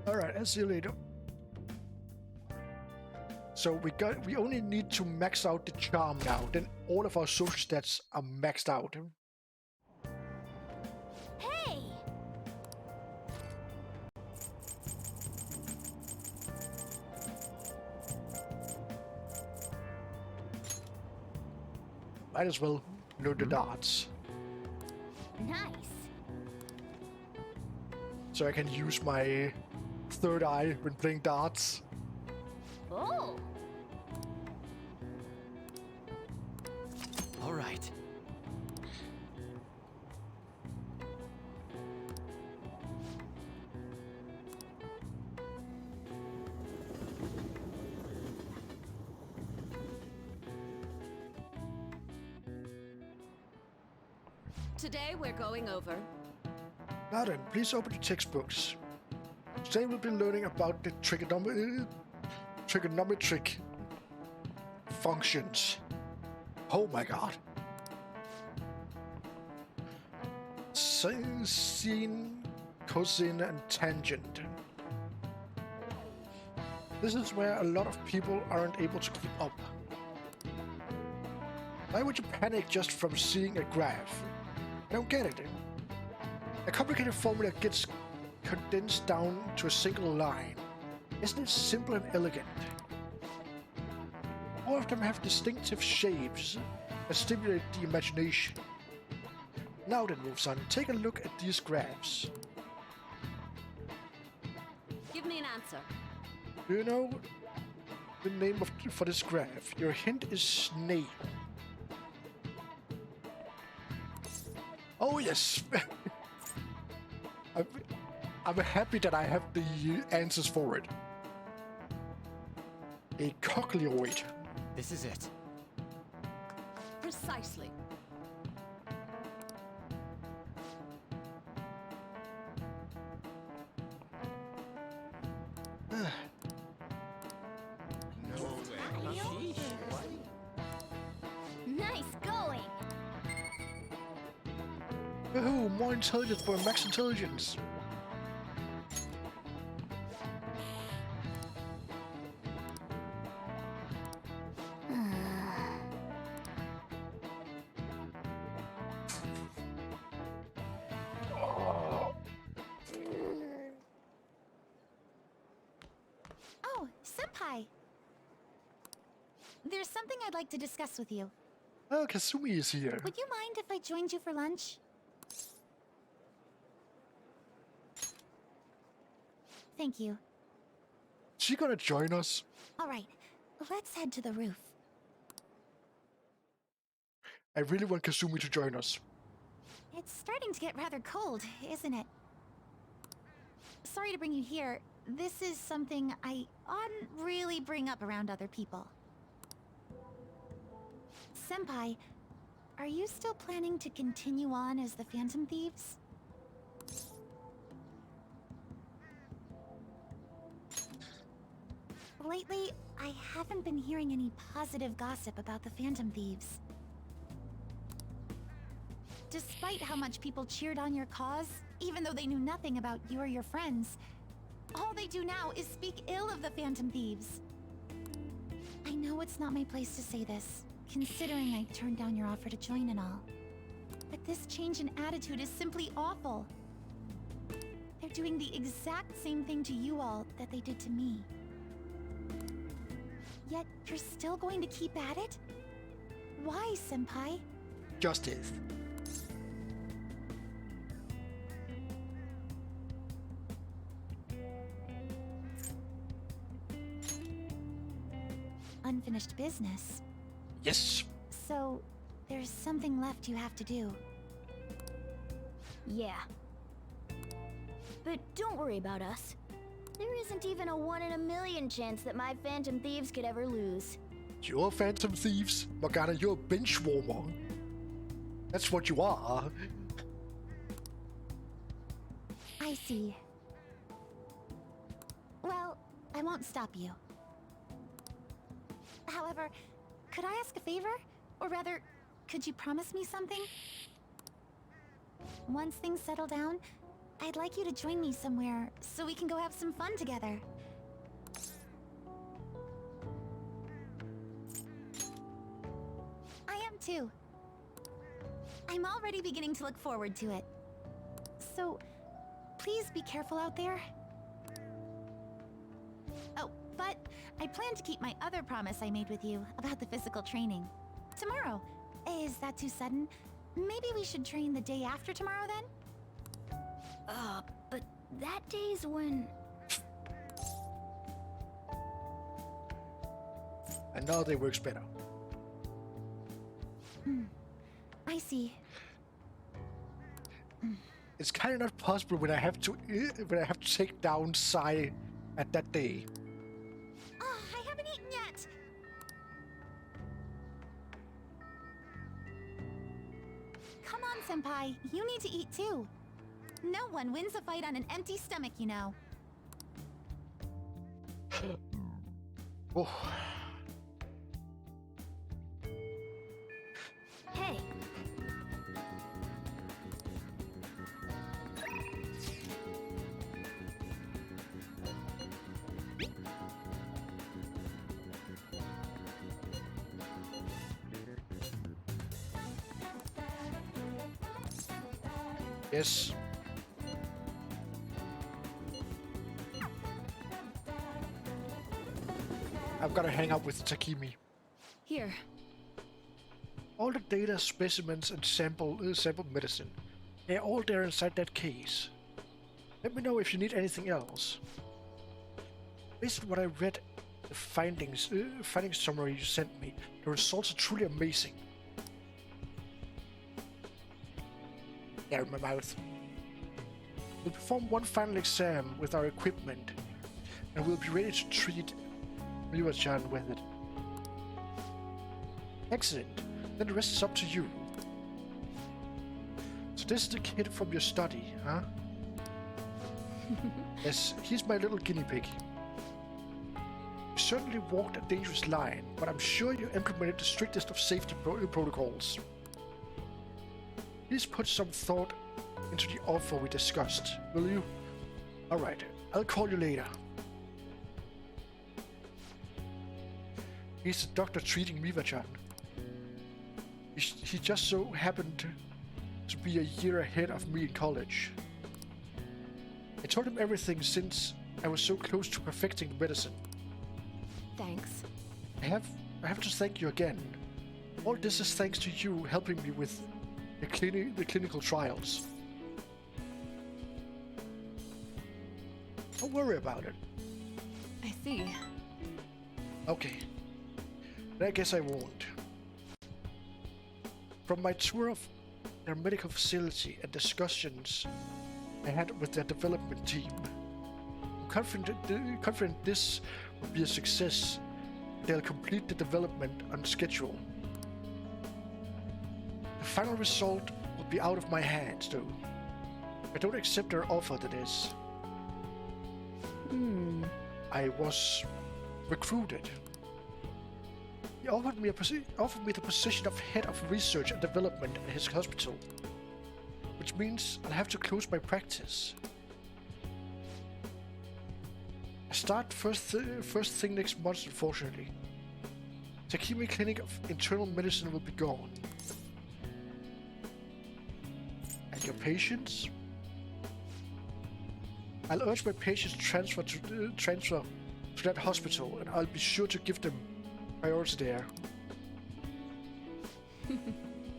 Speaker 1: Alright, I'll see you later. So we only need to max out the charm now. Then all of our social stats are maxed out.
Speaker 2: Hey.
Speaker 1: Might as well load the darts.
Speaker 2: Nice.
Speaker 1: So I can use my third eye when playing darts.
Speaker 2: Oh.
Speaker 6: All right.
Speaker 4: Today we're going over.
Speaker 1: Now then, please open the textbooks. Today we'll be learning about the trigonometric functions. Oh my god. Sine, cosine, and tangent. This is where a lot of people aren't able to keep up. Why would you panic just from seeing a graph? I don't get it. A complicated formula gets condensed down to a single line. Isn't it simple and elegant? All of them have distinctive shapes that stimulate the imagination. Now then, Wolfson, take a look at these graphs.
Speaker 4: Give me an answer.
Speaker 1: Do you know the name for this graph? Your hint is snail. Oh yes! I'm happy that I have the answers for it. A cochleoid.
Speaker 6: This is it.
Speaker 4: Precisely.
Speaker 2: Nice going.
Speaker 1: Woohoo! More intelligence for max intelligence.
Speaker 2: Oh, Senpai. There's something I'd like to discuss with you.
Speaker 1: Oh, Kasumi is here.
Speaker 2: Would you mind if I joined you for lunch? Thank you.
Speaker 1: She gonna join us?
Speaker 2: All right, let's head to the roof.
Speaker 1: I really want Kasumi to join us.
Speaker 2: It's starting to get rather cold, isn't it? Sorry to bring you here. This is something I oughtn't really bring up around other people. Senpai, are you still planning to continue on as the Phantom Thieves? Lately, I haven't been hearing any positive gossip about the Phantom Thieves. Despite how much people cheered on your cause, even though they knew nothing about you or your friends, all they do now is speak ill of the Phantom Thieves. I know it's not my place to say this, considering I turned down your offer to join and all. But this change in attitude is simply awful.
Speaker 8: they're doing the exact same thing to you all that they did to me. Yet you're still going to keep at it? Why, Senpai?
Speaker 1: Justice.
Speaker 8: Unfinished business.
Speaker 1: Yes.
Speaker 8: So, there's something left you have to do.
Speaker 2: Yeah. But don't worry about us. There isn't even a 1 in a million chance that my Phantom Thieves could ever lose.
Speaker 1: You're Phantom Thieves. Morgana, you're a bench warmer. That's what you are.
Speaker 8: I see. Well, I won't stop you. However, could I ask a favor? Or rather, could you promise me something? Once things settle down, I'd like you to join me somewhere so we can go have some fun together. I am too. I'm already beginning to look forward to it. So, please be careful out there. Oh, but I plan to keep my other promise I made with you about the physical training. Tomorrow. Is that too sudden? Maybe we should train the day after tomorrow then?
Speaker 2: But that day's when...
Speaker 1: Another day works better.
Speaker 8: I see.
Speaker 1: It's kind of not possible when I have to take down Sai at that day.
Speaker 8: Oh, I haven't eaten yet! Come on, Senpai. You need to eat too. No one wins a fight on an empty stomach, you know.
Speaker 1: Oh,
Speaker 2: Hey,
Speaker 1: yes. I've got to hang out with Takimi.
Speaker 4: Here.
Speaker 1: All the data, specimens, and sample medicine. They're all there inside that case. Let me know if you need anything else. Based on what I read, the findings summary you sent me, the results are truly amazing. Yeah, in my mouth. We'll perform one final exam with our equipment, and we'll be ready to treat Miwa-chan with it. Excellent. Then the rest is up to you. So this is the kid from your study, huh? Yes, he's my little guinea pig. You certainly walked a dangerous line, but I'm sure you implemented the strictest of safety protocols. Please put some thought into the offer we discussed, will you? Alright, I'll call you later. He's the doctor treating Miwa-chan. He just so happened to be a year ahead of me in college. I told him everything since I was so close to perfecting the medicine.
Speaker 4: Thanks.
Speaker 1: I have to thank you again. All this is thanks to you helping me with the clinical trials. Don't worry about it.
Speaker 4: I see.
Speaker 1: Okay. Then I guess I won't. From my tour of their medical facility and discussions I had with their development team, I'm confident this will be a success. They'll complete the development on schedule. The final result will be out of my hands, though. I don't accept their offer, that is. I was recruited. He offered me the position of head of research and development at his hospital, which means I'll have to close my practice. I start first thing next month, unfortunately. Takimi Clinic of Internal Medicine will be gone. And your patients? I'll urge my patients transfer to that hospital, and I'll be sure to give them priority there.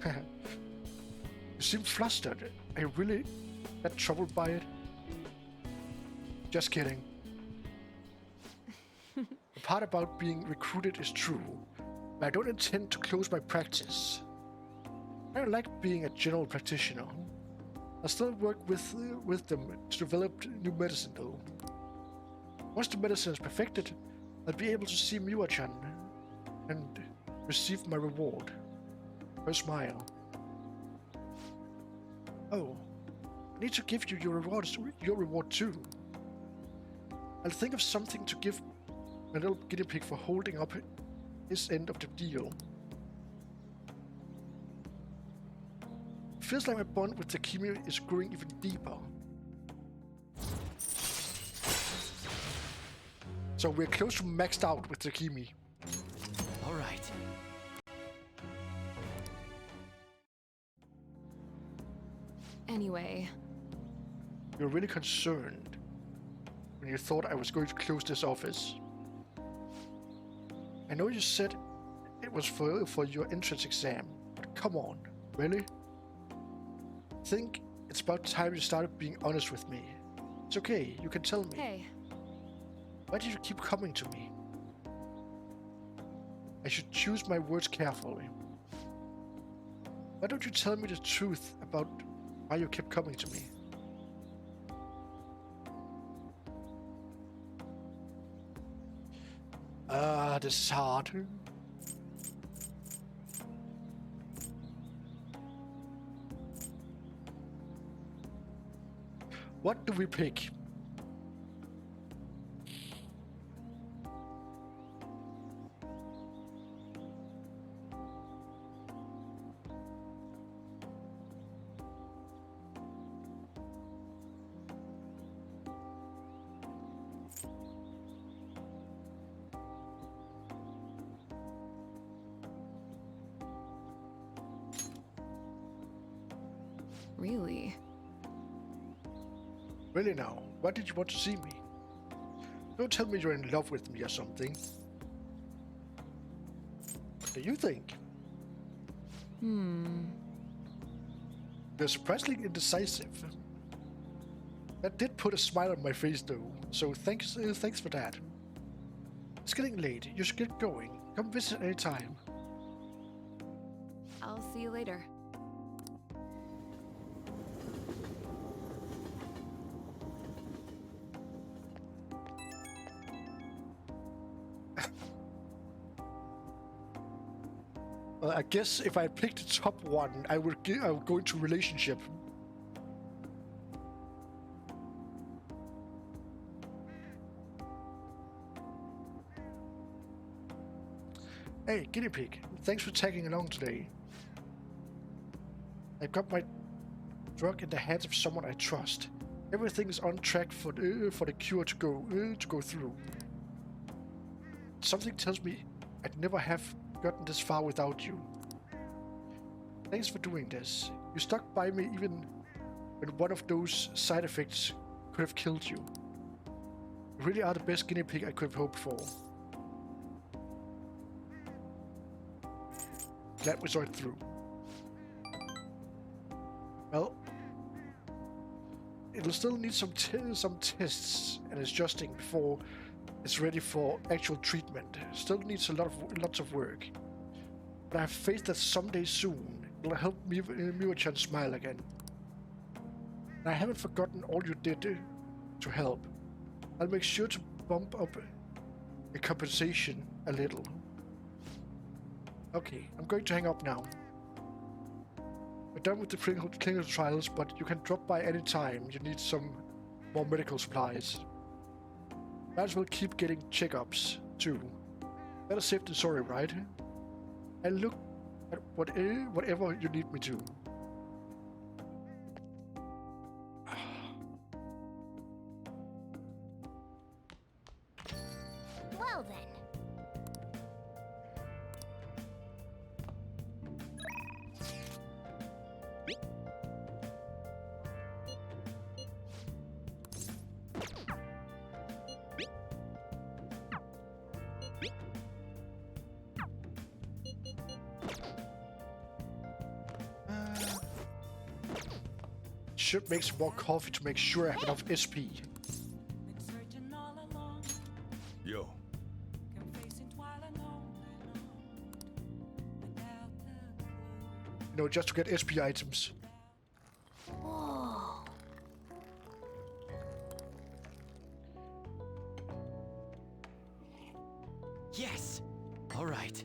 Speaker 1: You seem flustered. Are you really that troubled by it? Just kidding. The part about being recruited is true, but I don't intend to close my practice. I don't like being a general practitioner. I still work with them to develop new medicine, though. Once the medicine is perfected, I'll be able to see Miwa-chan and receive my reward. Her smile. Oh, I need to give you your reward too. I'll think of something to give my little guinea pig for holding up his end of the deal. Feels like my bond with Takemi is growing even deeper. So we're close to maxed out with Takemi.
Speaker 6: All right.
Speaker 9: Anyway,
Speaker 1: You're really concerned when you thought I was going to close this office. I know you said it was for your entrance exam, but come on, really? I think it's about time you started being honest with me. It's okay, you can tell me.
Speaker 9: hey,
Speaker 1: Why do you keep coming to me? I should choose my words carefully. Why don't you tell me the truth about why you kept coming to me? This is hard. What do we pick?
Speaker 9: really?
Speaker 1: Really now, why did you want to see me? Don't tell me you're in love with me or something. What do you think? You're surprisingly indecisive. That did put a smile on my face though, so thanks for that. It's getting late, you should get going. Come visit anytime.
Speaker 9: I'll see you later.
Speaker 1: I guess if I picked the top one, I would go into relationship. Hey, guinea pig, thanks for tagging along today. I've got my drug in the hands of someone I trust. Everything is on track for the cure to go through. Something tells me I'd never have gotten this far without you. Thanks for doing this. You stuck by me even when one of those side effects could have killed you. You really are the best guinea pig I could have hoped for. Glad we saw it through. Well, it'll still need some tests and adjusting before it's ready for actual treatment. Still needs lots of work. But I have faith that someday soon it'll help Miwa-chan smile again. And I haven't forgotten all you did to help. I'll make sure to bump up the compensation a little. Okay, I'm going to hang up now. We're done with the clinical trials, but you can drop by any time you need some more medical supplies. Might as well keep getting checkups, too. Better safe than sorry, right? And look at whatever you need me to.
Speaker 2: Well then.
Speaker 1: should make some more coffee to make sure I have enough SP.
Speaker 3: Yo.
Speaker 1: You know, just to get SP items.
Speaker 8: Whoa.
Speaker 6: Yes! All right.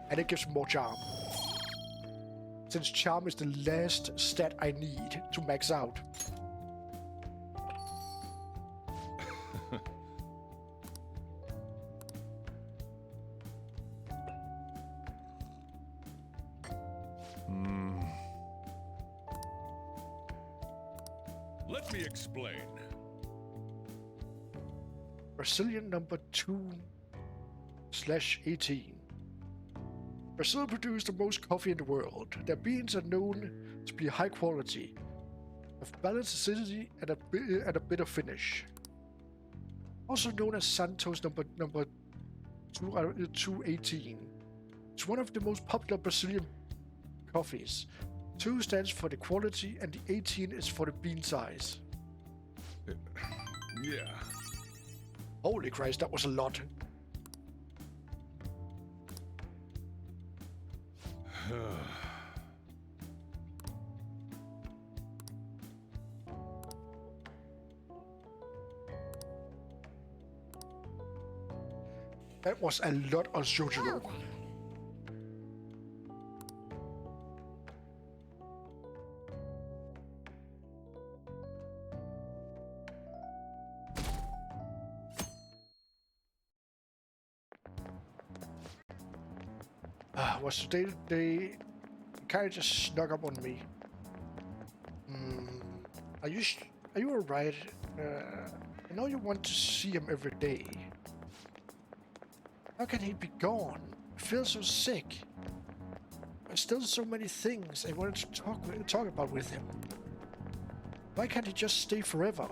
Speaker 1: And it gives more charm. Since charm is the last stat I need to max out.
Speaker 3: Let me explain.
Speaker 1: Brazilian number 2/18. Brazil produces the most coffee in the world. Their beans are known to be high quality, of balanced acidity and a bit of finish. Also known as Santos number 218. It's one of the most popular Brazilian coffees. 2 stands for the quality and the 18 is for the bean size.
Speaker 3: Yeah.
Speaker 1: Holy Christ, that was a lot. That was a lot on Shojiro. Was today they kind of just snuck up on me. Are you alright? I know you want to see him every day. How can he be gone? I feel so sick. There's still so many things I wanted to talk about with him. Why can't he just stay forever?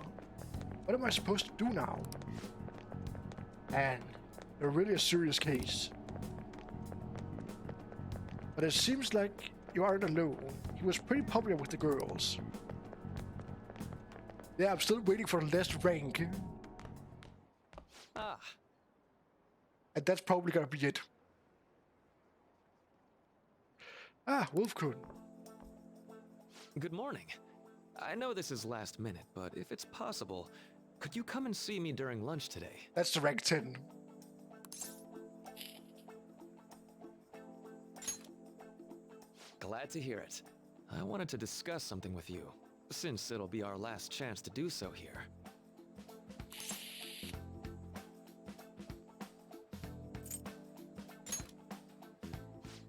Speaker 1: What am I supposed to do now? And you're really a serious case. But it seems like you aren't alone. He was pretty popular with the girls. Yeah, I'm still waiting for the last rank.
Speaker 6: Ah,
Speaker 1: And that's probably gonna be it. Ah, Wolf-kun.
Speaker 6: good morning. I know this is last minute, but if it's possible, could you come and see me during lunch today?
Speaker 1: That's the rank 10.
Speaker 6: Glad to hear it. I wanted to discuss something with you, since it'll be our last chance to do so here.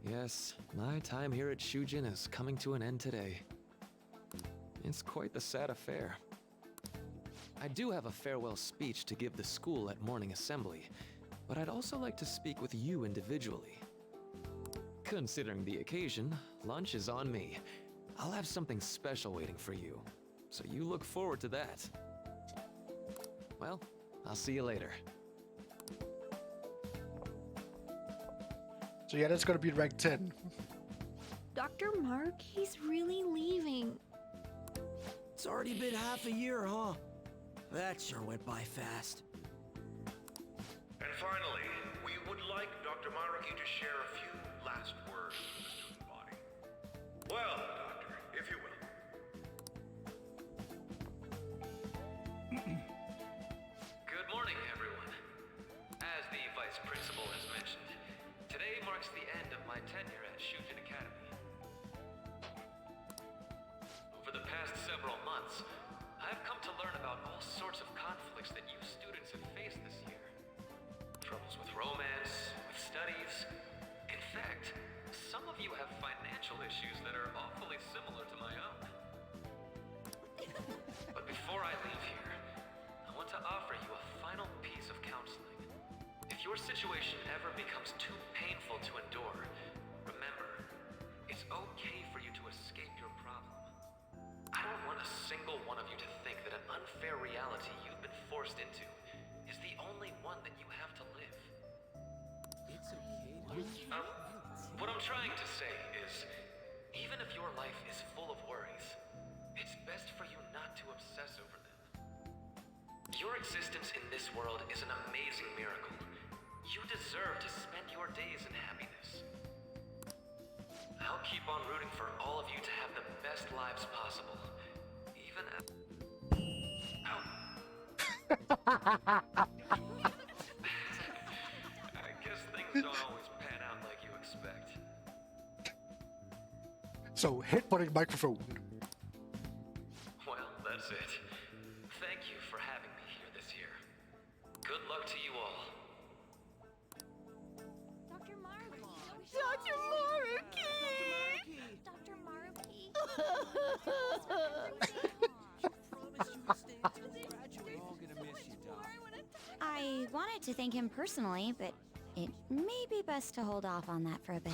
Speaker 6: Yes, my time here at Shujin is coming to an end today. It's quite the sad affair. I do have a farewell speech to give the school at morning assembly, but I'd also like to speak with you individually. Considering the occasion, lunch is on me. I'll have something special waiting for you, so you look forward to that. Well, I'll see you later.
Speaker 1: So yeah, that's gonna be rank 10.
Speaker 9: Dr. Mark, he's really leaving.
Speaker 10: It's already been half a year, huh? That sure went by fast.
Speaker 5: And finally, we would like Dr. Maruki to share a few last words with the student body. Well, Doctor, if you will.
Speaker 11: Good morning, everyone. As the Vice Principal has mentioned, today marks the end of my tenure at Shujin Academy. Over the past several months, I've come to learn about all sorts of conflicts that you students have faced this year. Troubles with romance, with studies. In fact, some of you have financial issues that are awfully similar to my own. But before I leave here, I want to offer you a final piece of counseling. If your situation ever becomes too painful to endure, remember, it's okay for you to escape your problem. I don't want a single one of you to think that an unfair reality you've been forced into is the only one that you have to live.
Speaker 10: It's
Speaker 11: What I'm trying to say is, even if your life is full of worries, it's best for you not to obsess over them. Your existence in this world is an amazing miracle. You deserve to spend your days in happiness. I'll keep on rooting for all of you to have the best lives possible, even as... I guess things don't always pan out like you expect.
Speaker 1: So, headbutting microphone.
Speaker 11: Well, that's it. Thank you for having me here this year. Good luck to you all.
Speaker 2: Dr. Maruki!
Speaker 8: Dr. Maruki!
Speaker 2: Dr. Maruki! I wanted to thank him personally, but it may be best to hold off on that for a bit.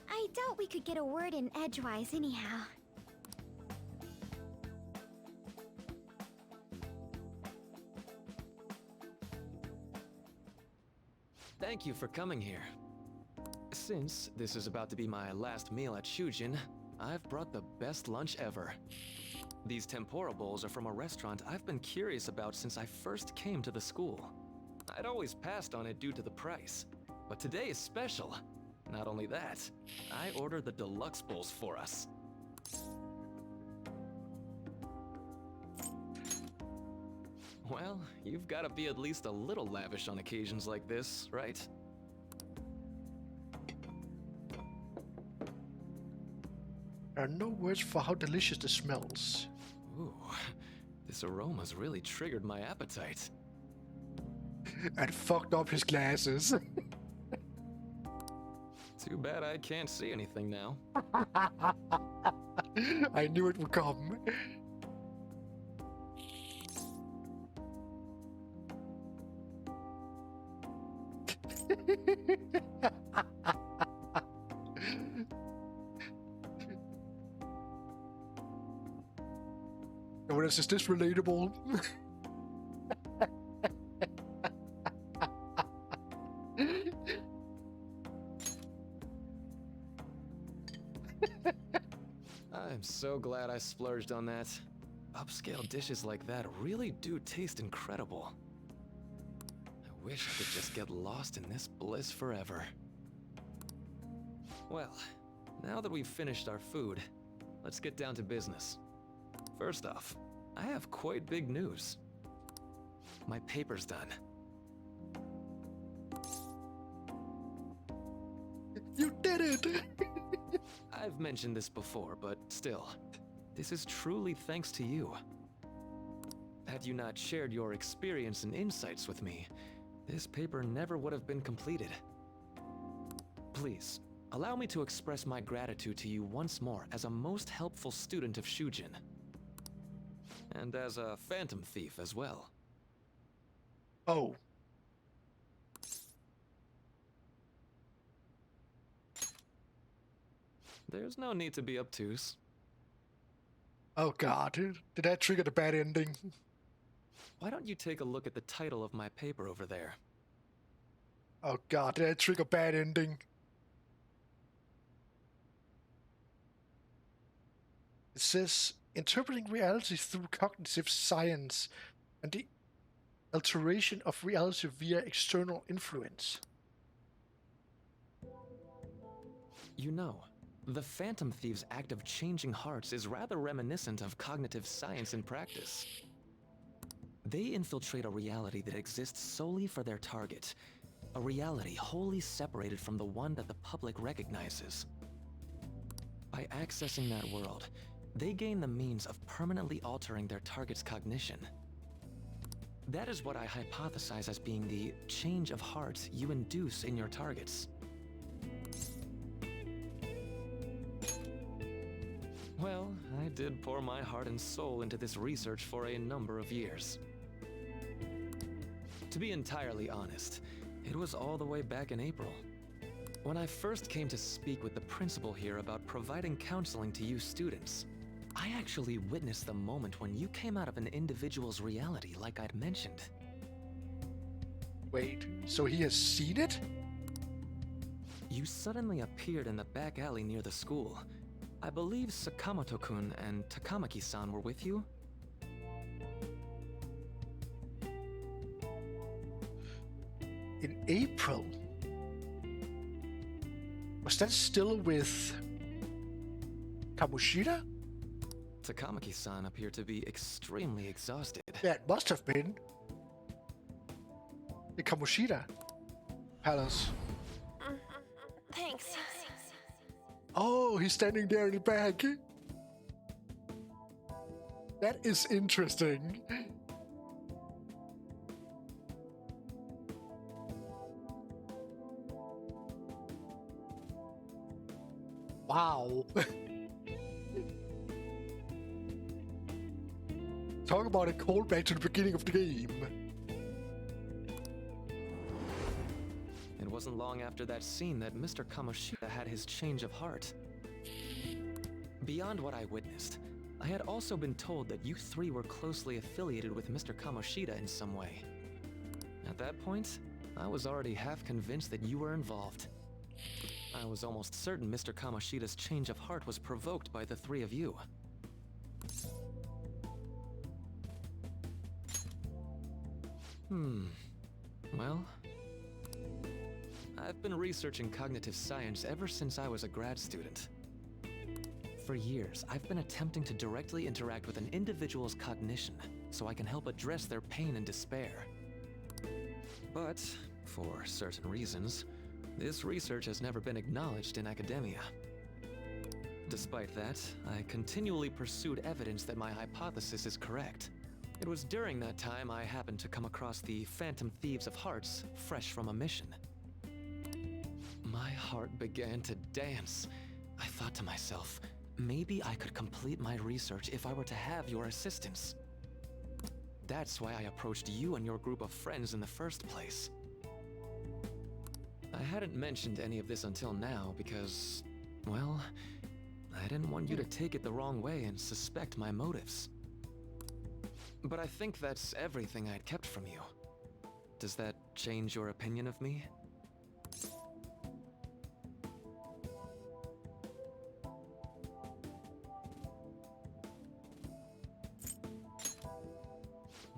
Speaker 2: I doubt we could get a word in edgewise anyhow.
Speaker 6: Thank you for coming here. Since this is about to be my last meal at Shujin, I've brought the best lunch ever. These tempura bowls are from a restaurant I've been curious about since I first came to the school. I'd always passed on it due to the price, but today is special. Not only that, I ordered the deluxe bowls for us. Well, you've got to be at least a little lavish on occasions like this, right?
Speaker 1: There are no words for how delicious this smells.
Speaker 6: Ooh, this aroma's really triggered my appetite.
Speaker 1: And fucked up his glasses.
Speaker 6: Too bad I can't see anything now.
Speaker 1: I knew it would come. Oh, is this relatable?
Speaker 6: I'm so glad I splurged on that. Upscale dishes like that really do taste incredible. I wish I could just get lost in this bliss forever. Well, now that we've finished our food, let's get down to business. First off, I have quite big news. My paper's done.
Speaker 1: You did it!
Speaker 6: I've mentioned this before, but still, this is truly thanks to you. Had you not shared your experience and insights with me, this paper never would have been completed. Please, allow me to express my gratitude to you once more as a most helpful student of Shujin. And as a phantom thief as well.
Speaker 1: Oh.
Speaker 6: There's no need to be obtuse.
Speaker 1: Oh god, did that trigger the bad ending?
Speaker 6: Why don't you take a look at the title of my paper over there?
Speaker 1: Oh god, did that trigger bad ending? It says, interpreting reality through cognitive science and the alteration of reality via external influence.
Speaker 6: You know, the Phantom Thieves' act of changing hearts is rather reminiscent of cognitive science in practice. They infiltrate a reality that exists solely for their target, a reality wholly separated from the one that the public recognizes. By accessing that world, they gain the means of permanently altering their target's cognition. That is what I hypothesize as being the change of heart you induce in your targets. Well, I did pour my heart and soul into this research for a number of years. To be entirely honest, it was all the way back in April. When I first came to speak with the principal here about providing counseling to you students, I actually witnessed the moment when you came out of an individual's reality like I'd mentioned.
Speaker 1: Wait, so he has seen it?
Speaker 6: You suddenly appeared in the back alley near the school. I believe Sakamoto-kun and Takamaki-san were with you?
Speaker 1: In April? Was that still with Kamoshida?
Speaker 6: Takamaki-san appeared to be extremely exhausted.
Speaker 1: Yeah, it must have been. The Kamoshida Palace.
Speaker 9: Thanks.
Speaker 1: Oh, he's standing there in the back. That is interesting. Wow. Talk about a callback to the beginning of the game.
Speaker 6: It wasn't long after that scene that Mr. Kamoshida had his change of heart. Beyond what I witnessed, I had also been told that you three were closely affiliated with Mr. Kamoshida in some way. At that point, I was already half convinced that you were involved. I was almost certain Mr. Kamoshida's change of heart was provoked by the three of you. Well, I've been researching cognitive science ever since I was a grad student. For years, I've been attempting to directly interact with an individual's cognition so I can help address their pain and despair. But, for certain reasons, this research has never been acknowledged in academia. Despite that, I continually pursued evidence that my hypothesis is correct. It was during that time I happened to come across the Phantom Thieves of Hearts, fresh from a mission. My heart began to dance. I thought to myself, maybe I could complete my research if I were to have your assistance. That's why I approached you and your group of friends in the first place. I hadn't mentioned any of this until now because, well, I didn't want you to take it the wrong way and suspect my motives. But I think that's everything I'd kept from you. Does that change your opinion of me?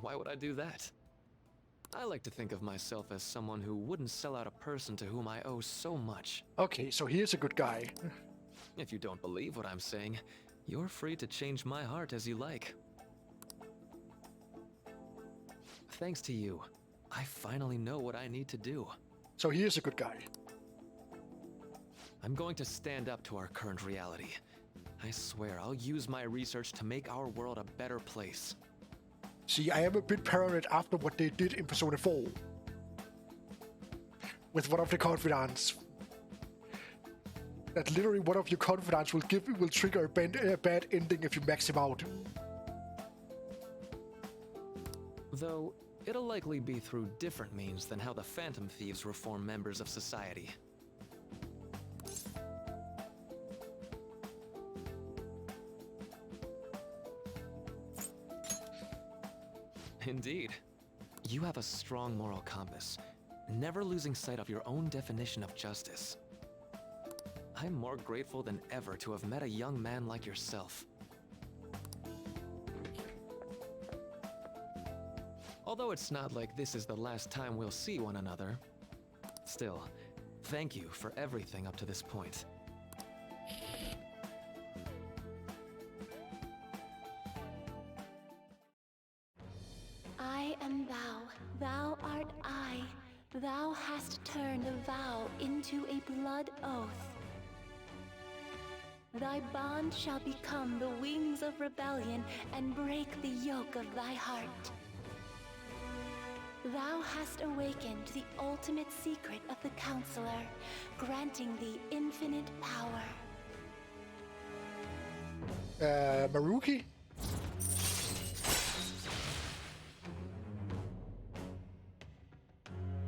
Speaker 6: Why would I do that? I like to think of myself as someone who wouldn't sell out a person to whom I owe so much.
Speaker 1: Okay, so he is a good guy.
Speaker 6: If you don't believe what I'm saying, you're free to change my heart as you like. Thanks to you, I finally know what I need to do.
Speaker 1: So he is a good guy.
Speaker 6: I'm going to stand up to our current reality. I swear I'll use my research to make our world a better place.
Speaker 1: See, I am a bit paranoid after what they did in Persona 4. With one of the confidants. That literally one of your confidants will trigger a bad ending if you max him out.
Speaker 6: Though, it'll likely be through different means than how the Phantom Thieves reform members of society. Indeed. You have a strong moral compass, never losing sight of your own definition of justice. I'm more grateful than ever to have met a young man like yourself. Although it's not like this is the last time we'll see one another. Still, thank you for everything up to this point.
Speaker 2: I am thou, thou art I. Thou hast turned a vow into a blood oath. Thy bond shall become the wings of rebellion and break the yoke of thy heart. Thou hast awakened the ultimate secret of the Counselor, granting thee infinite power.
Speaker 1: Maruki?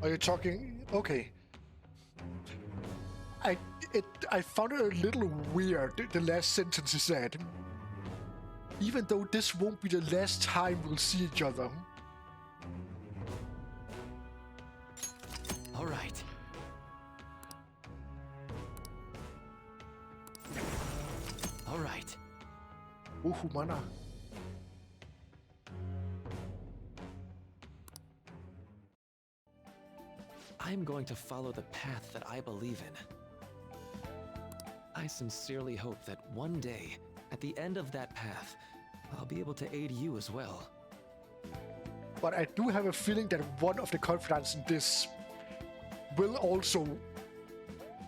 Speaker 1: Are you talking? Okay. I found it a little weird, the last sentence he said. Even though this won't be the last time we'll see each other.
Speaker 10: right.
Speaker 1: Uhumana.
Speaker 6: I'm going to follow the path that I believe in. I sincerely hope that one day, at the end of that path, I'll be able to aid you as well.
Speaker 1: But I do have a feeling that one of the confidants in this will also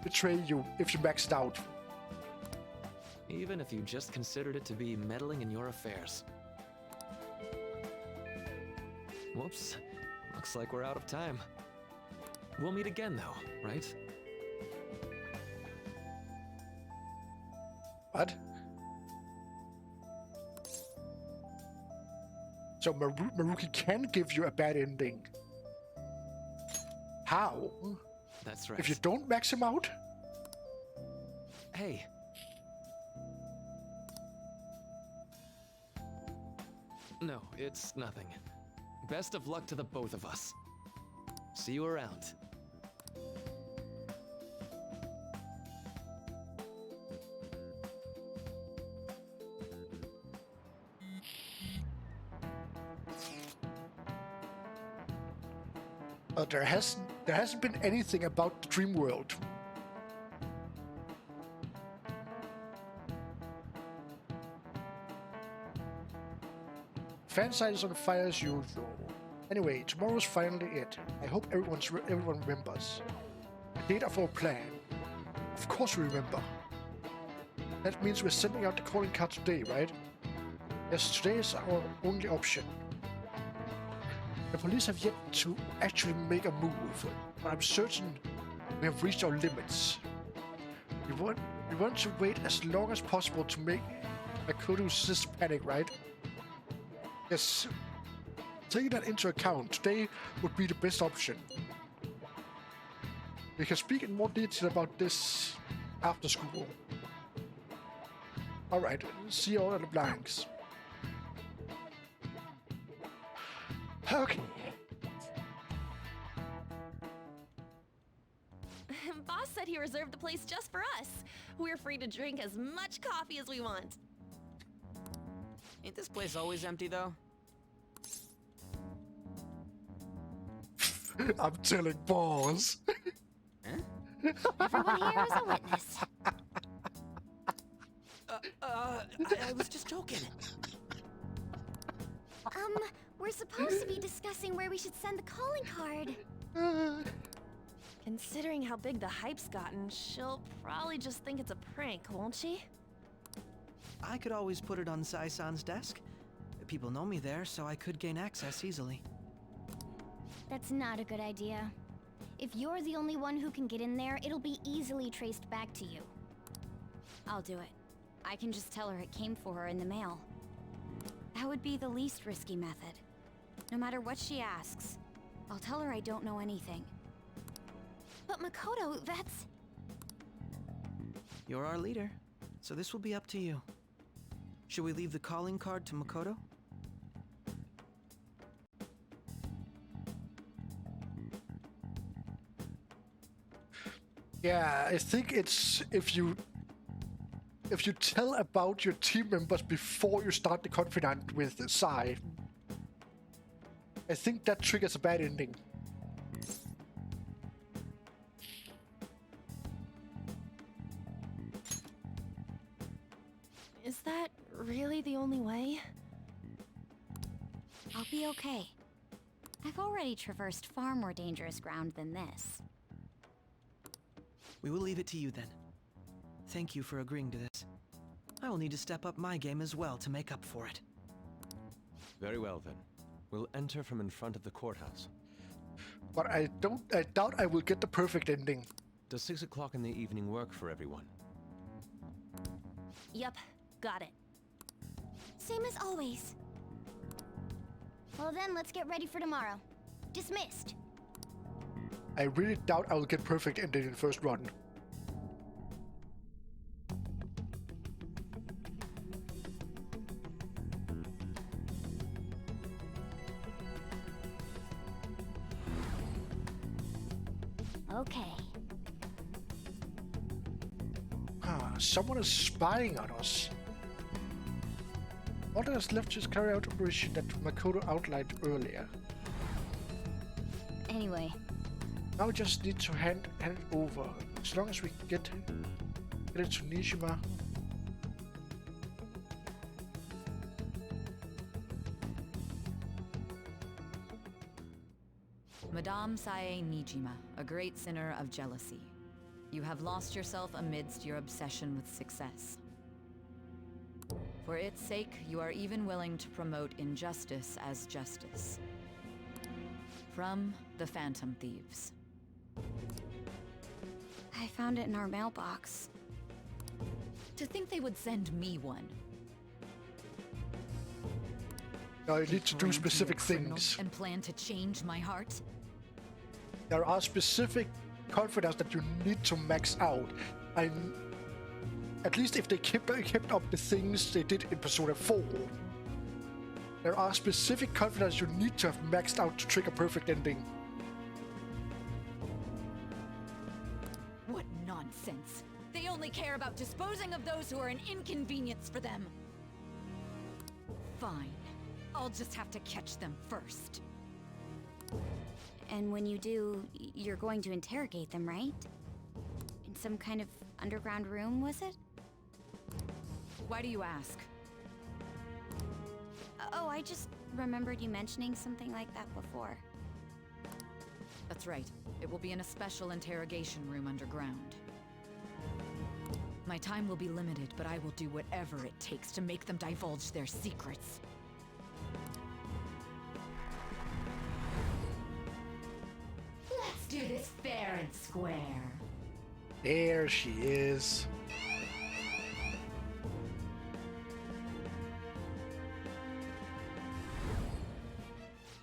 Speaker 1: betray you if you max it out.
Speaker 6: Even if you just considered it to be meddling in your affairs. Whoops. Looks like we're out of time. We'll meet again though, right?
Speaker 1: What? So Maruki can give you a bad ending. How?
Speaker 6: That's right.
Speaker 1: If you don't max him out?
Speaker 6: Hey. No, it's nothing. Best of luck to the both of us. See you around.
Speaker 1: There hasn't been anything about the dream world. Fansite is on fire as usual. Anyway, tomorrow's finally it. I hope everyone remembers. The date of our plan. Of course we remember. That means we're sending out the calling card today, right? Yes, today is our only option. The police have yet to actually make a move, but I'm certain we have reached our limits. We want to wait as long as possible to make Makoto's sister panic, right? Yes. Taking that into account, today would be the best option. We can speak in more detail about this after school. Alright, see you all at the blanks. Okay.
Speaker 9: Boss said he reserved the place just for us. We're free to drink as much coffee as we want.
Speaker 10: Ain't this place always empty, though?
Speaker 1: I'm telling boss.
Speaker 2: Everyone here is a witness.
Speaker 10: I was just joking.
Speaker 2: We're supposed to be discussing where we should send the calling card.
Speaker 9: Considering how big the hype's gotten, she'll probably just think it's a prank, won't she?
Speaker 10: I could always put it on Sai-san's desk. People know me there, so I could gain access easily.
Speaker 2: That's not a good idea. If you're the only one who can get in there, it'll be easily traced back to you.
Speaker 4: I'll do it. I can just tell her it came for her in the mail. That would be the least risky method. No matter what she asks, I'll tell her I don't know anything.
Speaker 9: But Makoto, that's...
Speaker 10: You're our leader, so this will be up to you. Should we leave the calling card to Makoto?
Speaker 1: Yeah, I think it's if you tell about your team members before you start the confidant with Sai, I think that triggers a bad ending.
Speaker 9: Is that really the only way?
Speaker 4: I'll be okay. I've already traversed far more dangerous ground than this.
Speaker 10: We will leave it to you then. Thank you for agreeing to this. I will need to step up my game as well to make up for it.
Speaker 12: Very well then. We'll enter from in front of the courthouse.
Speaker 1: But I doubt I will get the perfect ending.
Speaker 12: Does 6 o'clock in the evening work for everyone?
Speaker 9: Yep, got it.
Speaker 2: Same as always. Well then, let's get ready for tomorrow. Dismissed.
Speaker 1: I really doubt I will get perfect ending in the first run.
Speaker 2: Okay.
Speaker 1: Someone is spying on us. all that is left is carry out operation that Makoto outlined earlier.
Speaker 4: Anyway,
Speaker 1: Now we just need to hand it over. As long as we get it to Nijima.
Speaker 13: Madame Sae Nijima, a great sinner of jealousy. You have lost yourself amidst your obsession with success. For its sake, you are even willing to promote injustice as justice. From the Phantom Thieves.
Speaker 4: I found it in our mailbox.
Speaker 13: To think they would send me one.
Speaker 1: Now you need to do
Speaker 13: Brand
Speaker 1: specific
Speaker 13: new criminal
Speaker 1: things.
Speaker 13: and plan to change my heart?
Speaker 1: There are specific confidence that you need to max out. And at least if they kept up the things they did in Persona 4, there are specific confidence you need to have maxed out to trigger perfect ending.
Speaker 13: What nonsense! They only care about disposing of those who are an inconvenience for them. Fine. I'll just have to catch them first.
Speaker 4: And when you do, you're going to interrogate them, right? In some kind of underground room, was it?
Speaker 13: Why do you ask?
Speaker 4: Oh, I just remembered you mentioning something like that before.
Speaker 13: That's right. It will be in a special interrogation room underground. My time will be limited, but I will do whatever it takes to make them divulge their secrets.
Speaker 8: Let's do this fair and square.
Speaker 1: There she is.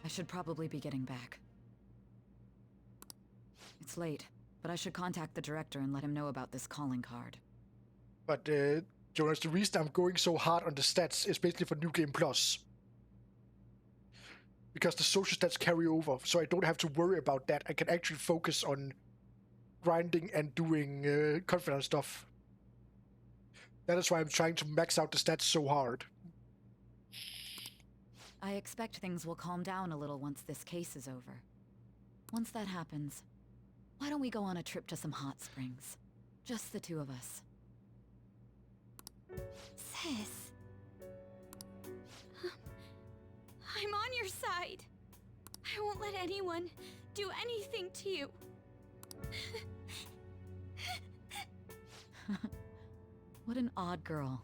Speaker 13: I should probably be getting back. It's late, but I should contact the director and let him know about this calling card.
Speaker 1: But Jonas, the reason I'm going so hard on the stats is basically for New Game Plus. Because the social stats carry over, so I don't have to worry about that. I can actually focus on grinding and doing confidence stuff. That is why I'm trying to max out the stats so hard.
Speaker 13: I expect things will calm down a little once this case is over. Once that happens, why don't we go on a trip to some hot springs? Just the two of us.
Speaker 4: Sis. I'm on your side. I won't let anyone do anything to you.
Speaker 13: What an odd girl.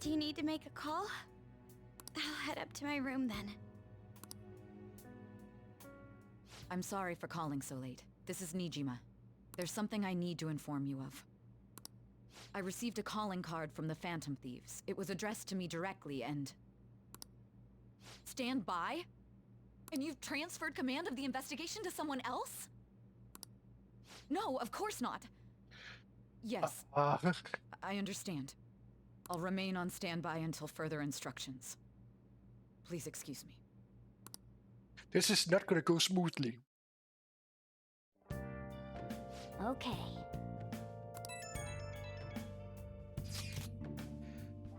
Speaker 4: Do you need to make a call? I'll head up to my room then.
Speaker 13: I'm sorry for calling so late. This is Nijima. There's something I need to inform you of. I received a calling card from the Phantom Thieves. It was addressed to me directly and... Stand by? And you've transferred command of the investigation to someone else? No, of course not. Yes, I understand. I'll remain on standby until further instructions. Please excuse me.
Speaker 1: This is not gonna go smoothly.
Speaker 2: Okay.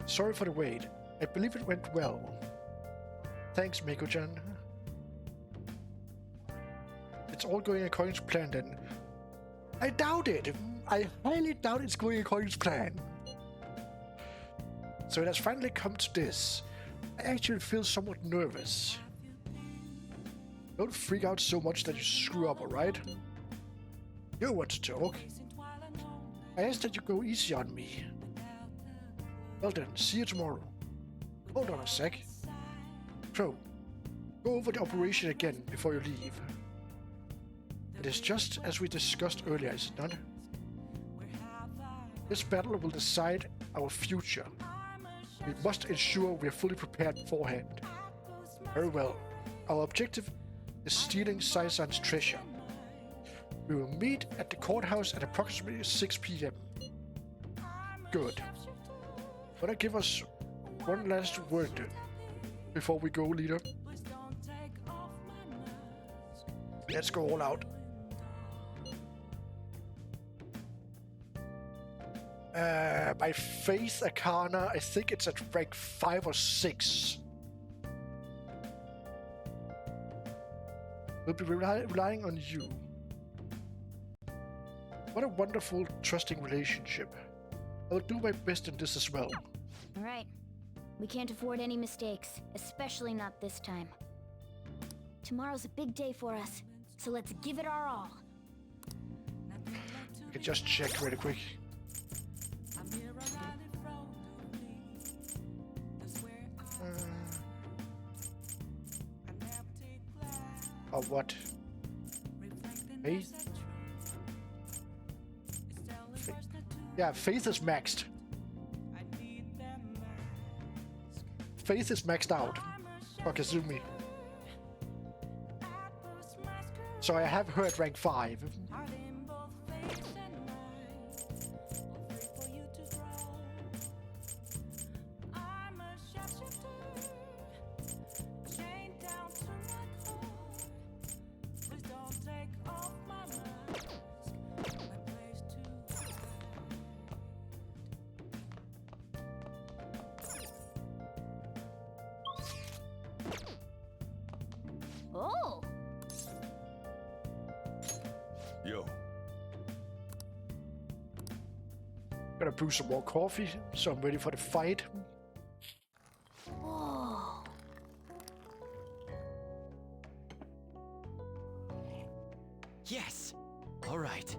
Speaker 1: Sorry for the wait. I believe it went well. Thanks, Miko-chan. It's all going according to plan then. I doubt it. I highly doubt it's going according to plan. So it has finally come to this. I actually feel somewhat nervous. Don't freak out so much that you screw up, alright? You want to talk. I asked that you go easy on me. Well then, see you tomorrow. Hold on a sec. Crow, go over the operation again before you leave. It is just as we discussed earlier, is it not? This battle will decide our future. We must ensure we are fully prepared beforehand. Very well. Our objective is stealing Sai-san's treasure. We will meet at the courthouse at approximately 6 p.m. Good. Wanna give us one last word before we go, leader? Let's go all out. My Faith Arcana, I think it's at rank 5 or 6. We'll be relying on you. What a wonderful, trusting relationship. I will do my best in this as well.
Speaker 2: All right. We can't afford any mistakes, especially not this time. Tomorrow's a big day for us, so let's give it our all.
Speaker 1: I can just check really quick. Or what? Faith? Yeah, Faith is maxed. Faith is maxed out for Kazumi. So I have her at rank 5.
Speaker 2: Oh!
Speaker 3: Yo.
Speaker 1: Gonna brew some more coffee, so I'm ready for the fight.
Speaker 2: Whoa!
Speaker 10: Yes! All right.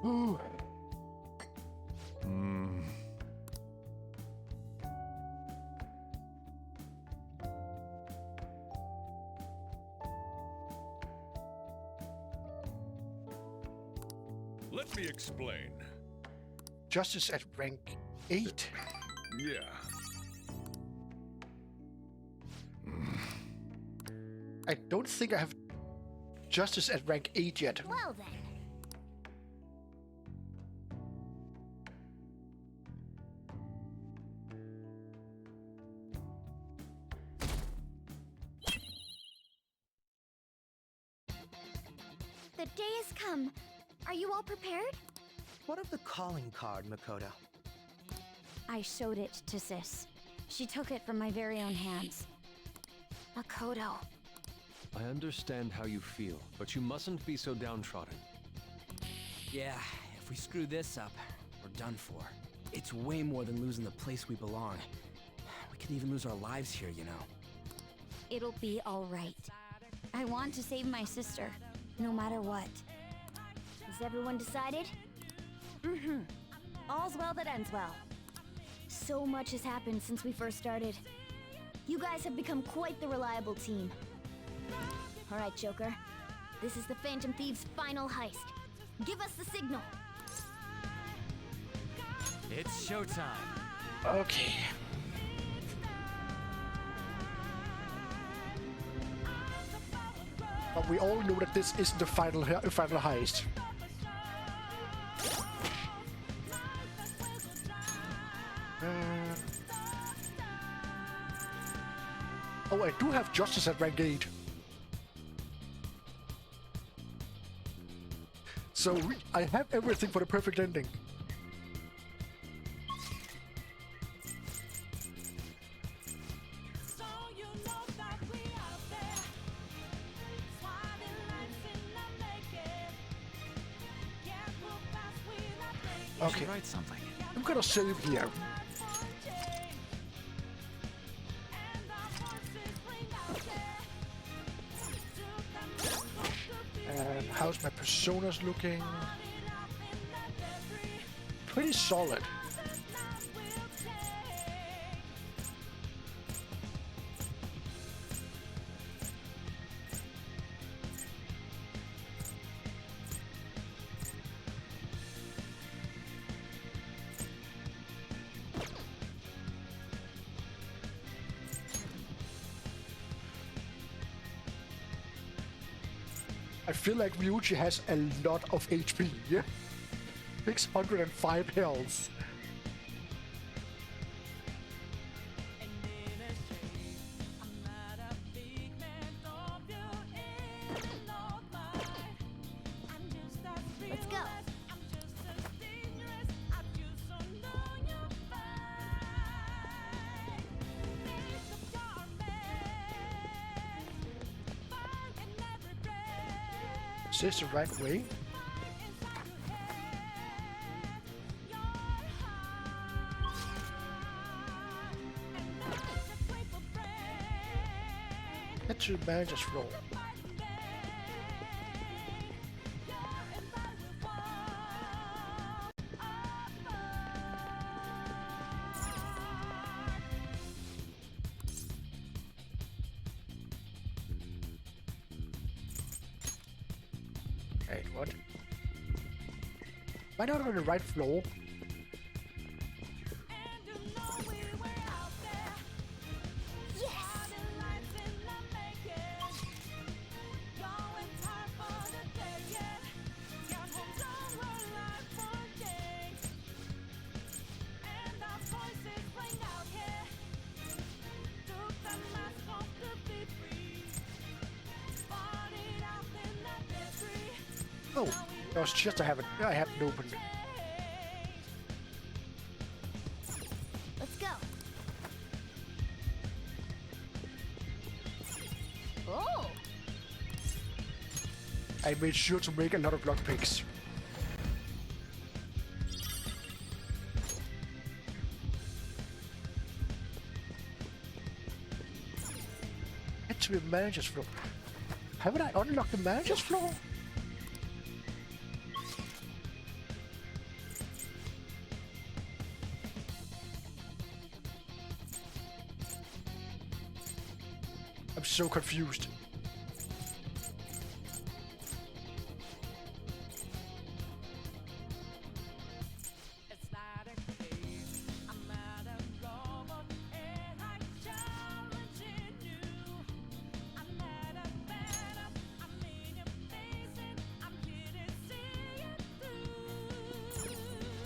Speaker 1: Ooh.
Speaker 3: Let me explain.
Speaker 1: Justice at rank 8.
Speaker 3: Yeah.
Speaker 1: I don't think I have Justice at rank 8 yet.
Speaker 2: Well then. The day has come. Are you all prepared?
Speaker 10: What of the calling card, Makoto?
Speaker 4: I showed it to Sis. She took it from my very own hands.
Speaker 2: Makoto.
Speaker 12: I understand how you feel, but you mustn't be so downtrodden.
Speaker 14: Yeah, if we screw this up, we're done for. It's way more than losing the place we belong. We could even lose our lives here, you know.
Speaker 4: It'll be all right. I want to save my sister, no matter what.
Speaker 2: Has everyone decided?
Speaker 4: Mm-hmm. All's well that ends well.
Speaker 2: So much has happened since we first started. You guys have become quite the reliable team. Alright, Joker. This is the Phantom Thieves' final heist. Give us the signal.
Speaker 14: It's showtime.
Speaker 1: Okay. But we all know that this isn't the final heist. Oh, I do have Justice at rank 8. So I have everything for the perfect ending. Okay,
Speaker 14: Write something.
Speaker 1: I'm gonna save here. And how's my personas looking? Pretty solid. I feel like Ryuji has a lot of HP. Yeah? 605 health.
Speaker 2: Let's go.
Speaker 1: Is this the right way? Get to the manager's floor. Hey, what? Why not on the right floor? Oh, that was just I hadn't opened it.
Speaker 2: Let's go. Oh.
Speaker 1: I made sure to make a lot of lockpicks. Get to the manager's floor. Haven't I unlocked the manager's floor? I'm so confused.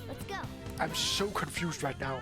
Speaker 2: Let's go.
Speaker 1: I'm so confused right now.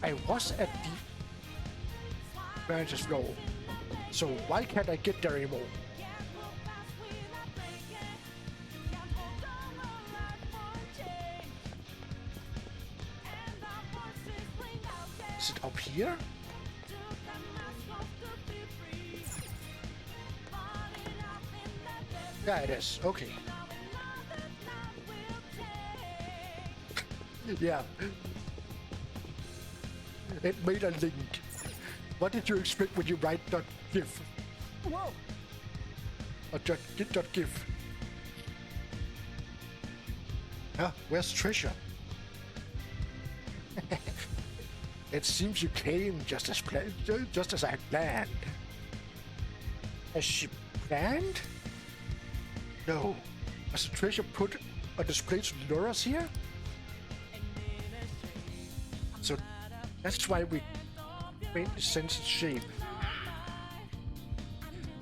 Speaker 1: I was at the manager's floor, so why can't I get there anymore? Is it up here? Yeah, it is. Okay. Yeah. It made a link. What did you expect when you write .gif?
Speaker 2: Whoa.
Speaker 1: Or .gif? Huh? Where's Trisha? It seems you came just as I had planned. Has she planned? No. Has Trisha put a display to lure us here? So that's why we made the sentence shape.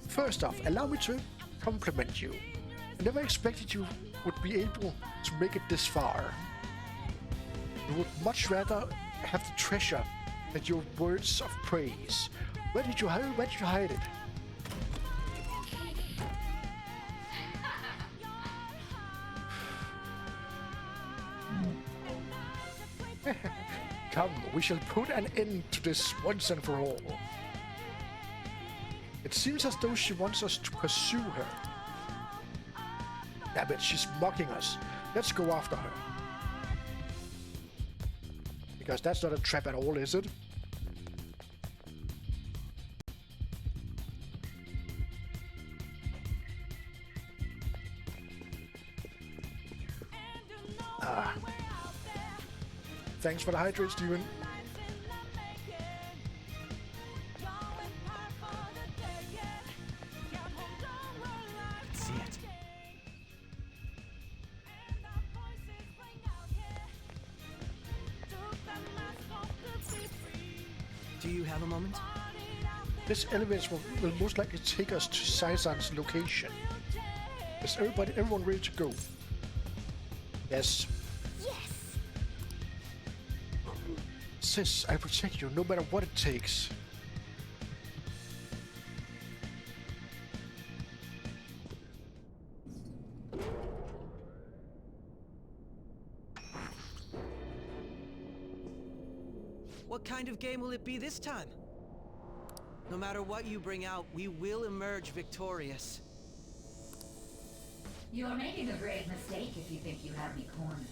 Speaker 1: First off, allow me to compliment you. I never expected you would be able to make it this far. I would much rather have the treasure than your words of praise. Where did you hide it? Come, we shall put an end to this once and for all. It seems as though she wants us to pursue her. Damn it, she's mocking us. Let's go after her. Because that's not a trap at all, is it? Ah. Thanks for the hydrate, Steven.
Speaker 10: See it. Do you have a moment?
Speaker 1: This elevator will most likely take us to Saizan's location. Is everyone ready to go? Yes.
Speaker 2: Yes!
Speaker 1: Sis, I protect you no matter what it takes.
Speaker 10: What kind of game will it be this time? No matter what you bring out, we will emerge victorious.
Speaker 13: You are making a grave mistake if you think you have me cornered.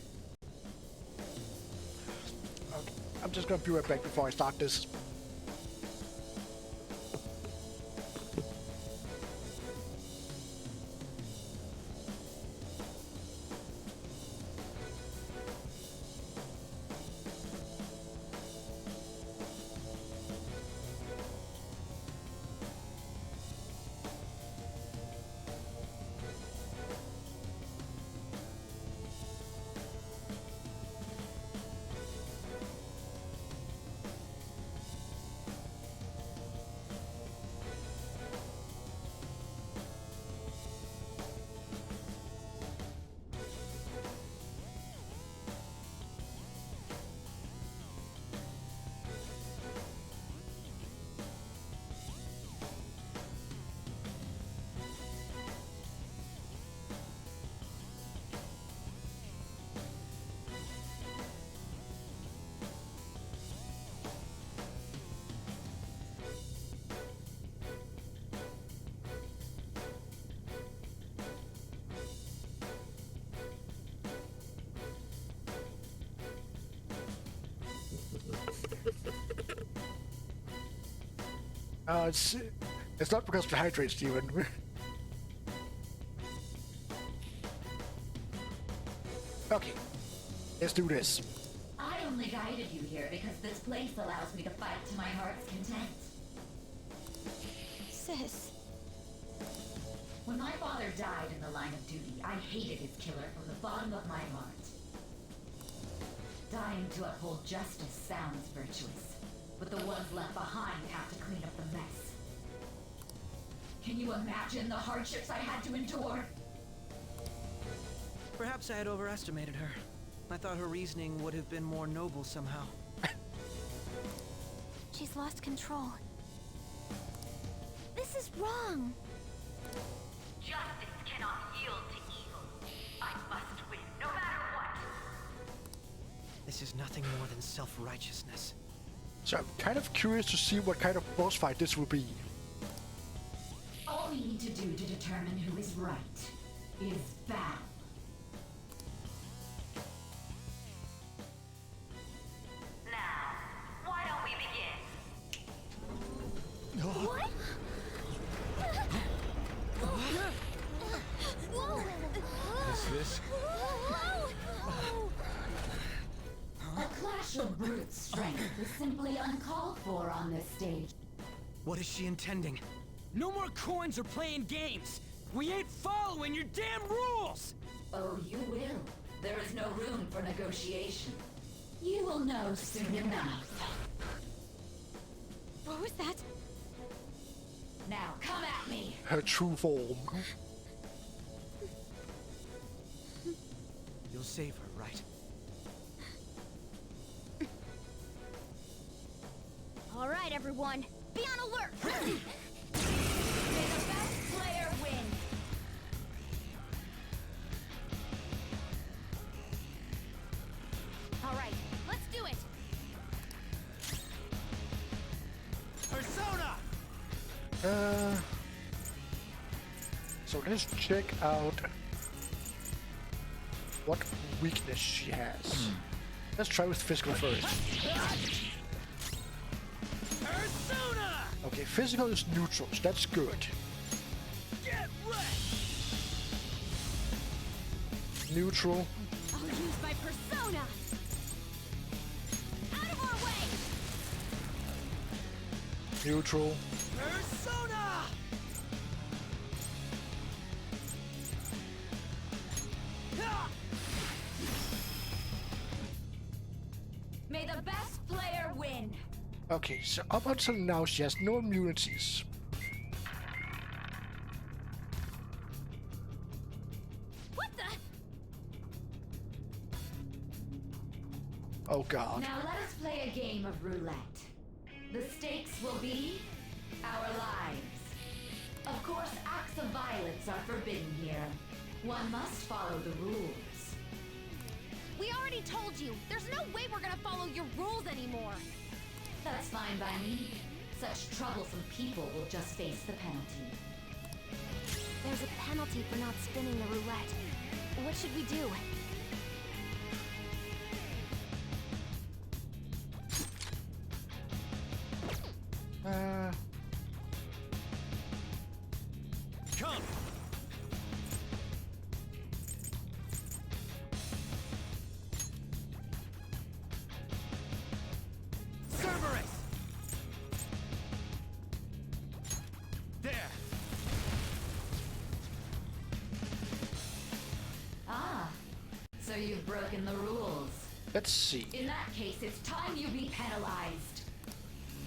Speaker 1: Okay. I'm just gonna be right back before I start this. It's not because of the hydrate, Steven. Okay, let's do this.
Speaker 13: I only guided you here because this place allows me to fight to my heart's content.
Speaker 2: Sis.
Speaker 13: When my father died in the line of duty, I hated his killer from the bottom of my heart. Dying to uphold justice sounds virtuous, but the ones left behind have to clean up the mess. Can you imagine the hardships I had to endure?
Speaker 10: Perhaps I had overestimated her. I thought her reasoning would have been more noble somehow.
Speaker 2: She's lost control. This is wrong.
Speaker 13: Justice cannot yield to evil. I must win, no matter what.
Speaker 10: This is nothing more than self-righteousness.
Speaker 1: So I'm kind of curious to see what kind of boss fight this will be.
Speaker 13: All we need to do to determine who is right is battle. Now, why don't we begin?
Speaker 2: What?
Speaker 12: Is this?
Speaker 13: A clash of brute strength is simply uncalled for on this stage.
Speaker 10: What is she intending?
Speaker 14: No more coins or playing games! We ain't following your damn rules!
Speaker 13: Oh, you will. There is no room for negotiation. You will know soon enough.
Speaker 2: What was that?
Speaker 13: Now, come at me!
Speaker 1: Her true form.
Speaker 10: You'll save her, right?
Speaker 2: All right, everyone. Be on alert.
Speaker 13: May the best player win!
Speaker 2: All right, let's do it.
Speaker 14: Persona!
Speaker 1: So let's check out what weakness she has. Let's try with physical first. Okay, physical is neutral, so that's good. Neutral.
Speaker 2: I'll use my persona. Out of our way.
Speaker 1: Neutral.
Speaker 10: Persona!
Speaker 13: May the best player win.
Speaker 1: Okay, so up until now she has no immunities.
Speaker 2: What the?
Speaker 1: Oh god.
Speaker 13: Now let us play a game of roulette. The stakes will be our lives. Of course, acts of violence are forbidden here. One must follow the rules.
Speaker 2: We already told you. There's no way we're gonna follow your rules anymore.
Speaker 13: That's fine by me. Such troublesome people will just face the penalty.
Speaker 2: There's a penalty for not spinning the roulette. What should we do?
Speaker 7: Come! Cerberus! There!
Speaker 13: Ah, so you've broken the rules.
Speaker 1: Let's see.
Speaker 13: In that case, it's time you be penalized.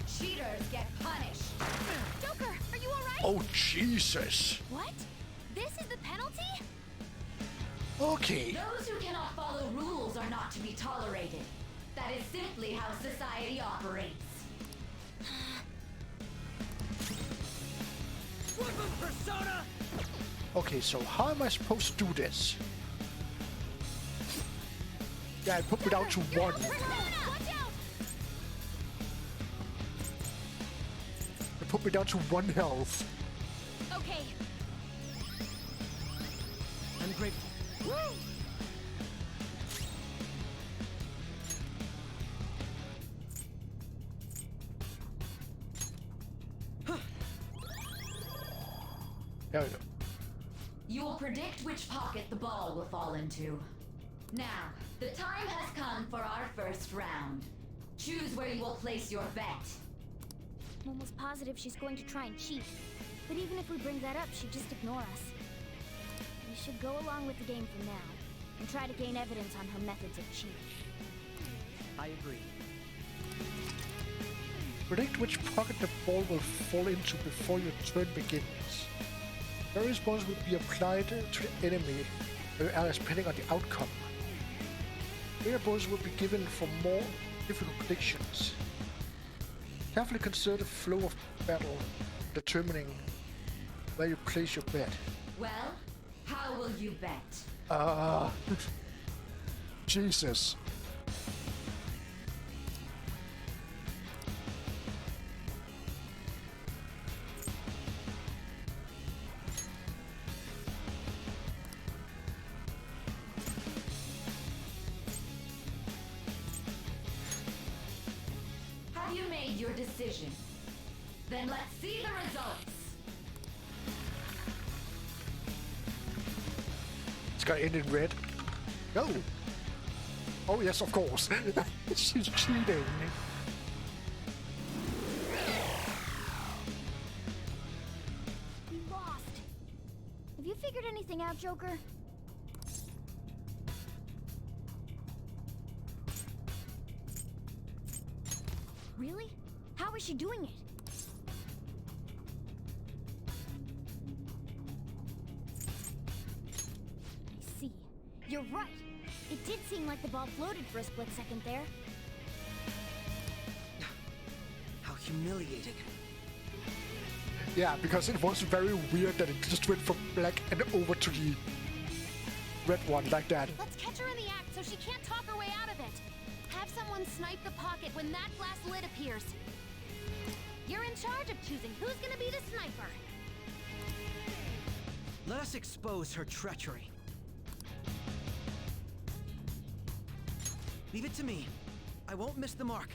Speaker 13: Cheaters get punished.
Speaker 2: Joker, are you alright?
Speaker 1: Oh Jesus.
Speaker 2: What? This is the penalty?
Speaker 1: Okay.
Speaker 13: Those who cannot follow rules are not to be tolerated. That is simply how society operates.
Speaker 10: Weapon persona!
Speaker 1: Okay, so how am I supposed to do this? Yeah, I put me down to one.
Speaker 2: Watch out!
Speaker 1: It put me down to 1 health.
Speaker 2: Okay.
Speaker 10: I'm grateful.
Speaker 2: Woo!
Speaker 1: There we go.
Speaker 13: You will predict which pocket the ball will fall into. Now, the time has come for our first round. Choose where you will place your bet.
Speaker 2: I'm almost positive she's going to try and cheat. But even if we bring that up, she'd just ignore us. We should go along with the game for now, and try to gain evidence on her methods of cheating.
Speaker 10: I agree.
Speaker 1: Predict which pocket the ball will fall into before your turn begins. Various bonus will be applied to the enemy depending on the outcome. Greater bonus will be given for more difficult predictions. Carefully consider the flow of battle, determining where you place your bet.
Speaker 13: Well, how will you bet?
Speaker 1: Jesus.
Speaker 13: Have you made your decision? Then let's see the results.
Speaker 1: It's gonna end in red. Go! Oh yes, of course. She's cheating.
Speaker 2: We lost. Have you figured anything out, Joker? Really? How is she doing it? I see. You're right. It did seem like the ball floated for a split second there.
Speaker 10: How humiliating.
Speaker 1: Yeah, because it was very weird that it just went from black and over to the red one like that.
Speaker 2: Let's catch her in the act so she can't talk her way out of it. Have someone snipe the pocket when that glass lid appears. You're in charge of choosing who's gonna be the sniper.
Speaker 10: Let us expose her treachery. Leave it to me. I won't miss the mark.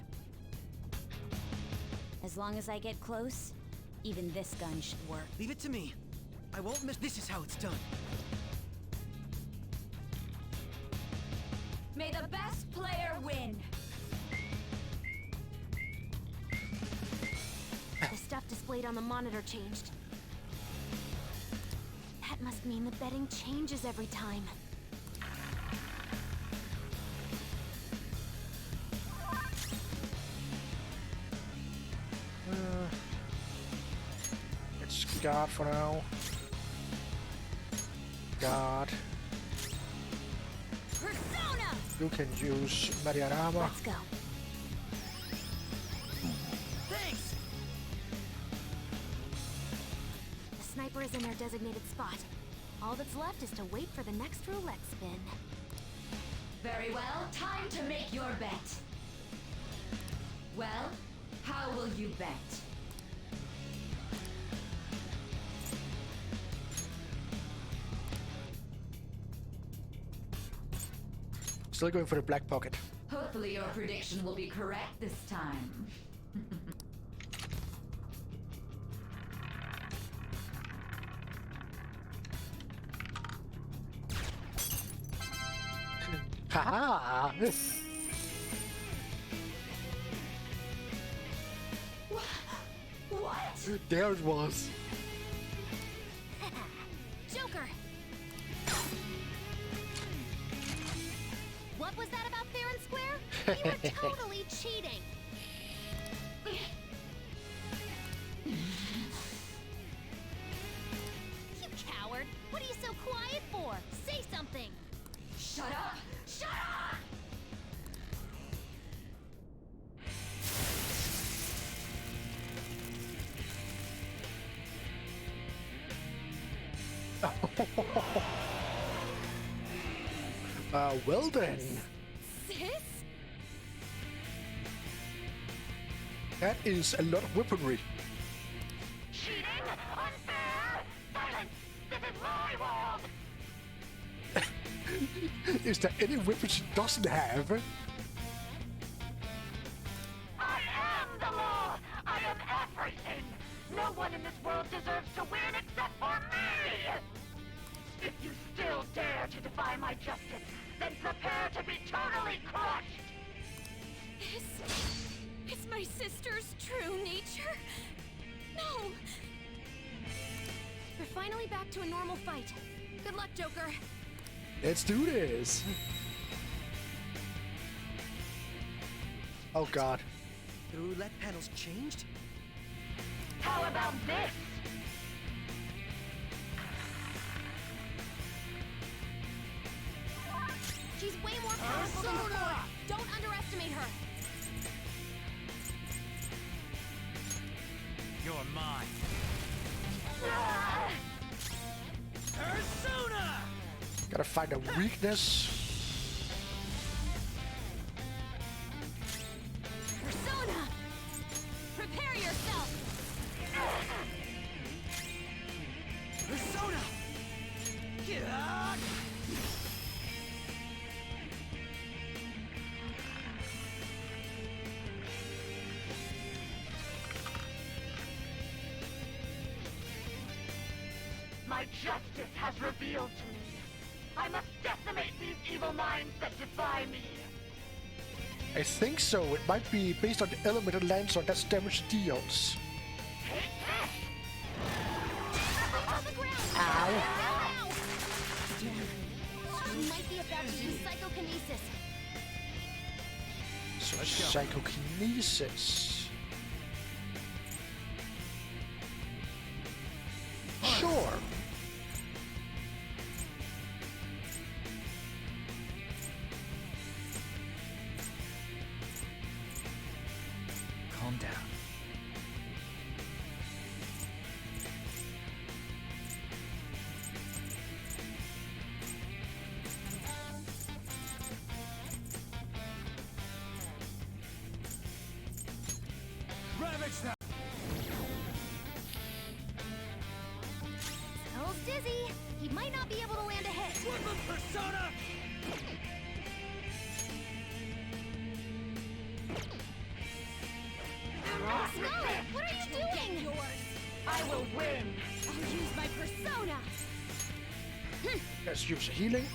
Speaker 4: As long as I get close, even this gun should work.
Speaker 10: Leave it to me. I won't miss. This is how it's done.
Speaker 4: May the best player win!
Speaker 2: The stuff displayed on the monitor changed. That must mean the betting changes every time.
Speaker 1: It's guard for now. Guard.
Speaker 2: Persona!
Speaker 1: You can use Mariarama.
Speaker 2: Let's go.
Speaker 10: Thanks!
Speaker 2: The sniper is in their designated spot. All that's left is to wait for the next roulette spin.
Speaker 13: Very well, time to make your bet. Well, how will you bet?
Speaker 1: Still going for the black pocket.
Speaker 13: Hopefully your prediction will be correct this time.
Speaker 1: Haha!
Speaker 13: What?
Speaker 1: There it was.
Speaker 2: Joker! What was that about fair and square? You were totally cheating! You coward! What are you so quiet for? Say something!
Speaker 13: Shut up! Shut up!
Speaker 1: Well then.
Speaker 2: Sis?
Speaker 1: That is a lot of weaponry.
Speaker 2: Cheating? Unfair! Silence! This is my world!
Speaker 1: Is there any weapon she doesn't have?
Speaker 2: I am the law! I am everything! No one in this world deserves to win except for me! If you still dare to defy my justice, then prepare to be totally crushed!
Speaker 9: Is my sister's true nature? No!
Speaker 2: We're finally back to a normal fight. Good luck, Joker.
Speaker 1: Let's do this. Oh god.
Speaker 10: The roulette panel's changed?
Speaker 2: How about this? She's way more powerful than before. Don't underestimate her.
Speaker 14: You're mine.
Speaker 10: Persona!
Speaker 1: Gotta find a weakness.
Speaker 2: Persona! Prepare yourself!
Speaker 10: Persona! Get out!
Speaker 2: My justice has revealed to me. I must decimate these evil minds that defy me.
Speaker 1: I think so. It might be based on the element it lands on. That's damage it deals. Ow.
Speaker 2: She might be about to use psychokinesis.
Speaker 1: So psychokinesis. Sure.
Speaker 14: Calm down.
Speaker 7: Ravage them!
Speaker 2: Smells dizzy. He might not be able to land a hit.
Speaker 7: Woodland Persona!
Speaker 2: Skull, what are you doing?
Speaker 9: Yours. I will win. I'll use my persona.
Speaker 1: Let's use healing.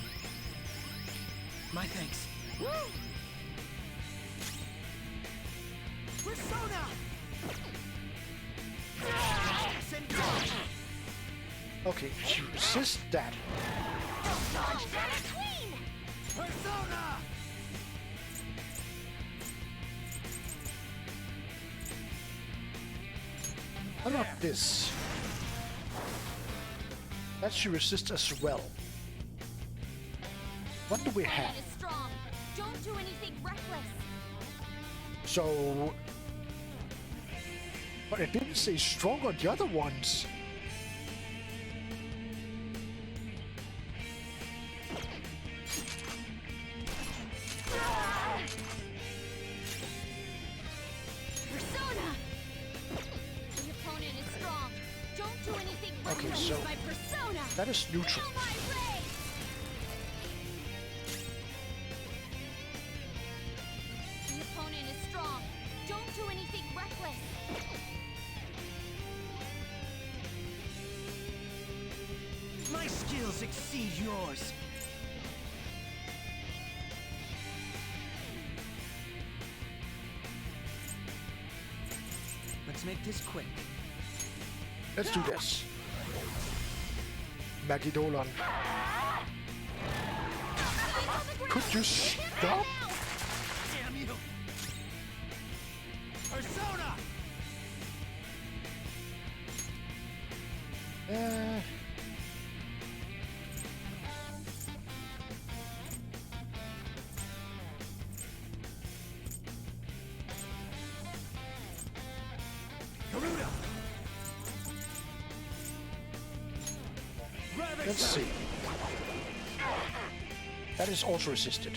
Speaker 10: My thanks.
Speaker 9: Woo!
Speaker 10: Persona!
Speaker 1: Okay, she resists that.
Speaker 9: Queen!
Speaker 10: Persona!
Speaker 1: How about this? That she resists as well. What do we have?
Speaker 2: Plan is strong. Don't do anything reckless.
Speaker 1: So... But it didn't say strong on the other ones.
Speaker 2: Persona! The opponent is strong. Don't do anything
Speaker 1: Okay,
Speaker 2: reckless.
Speaker 1: so
Speaker 2: My persona!
Speaker 1: that is neutral.
Speaker 2: Feel my ray! The opponent is strong. Don't do anything reckless.
Speaker 10: My skills exceed yours. Let's make this quick.
Speaker 1: Let's do this. Maggie Dolan. Could you stop?
Speaker 10: Damn you! Persona! Garuda!
Speaker 1: Let's see. That is also resisted.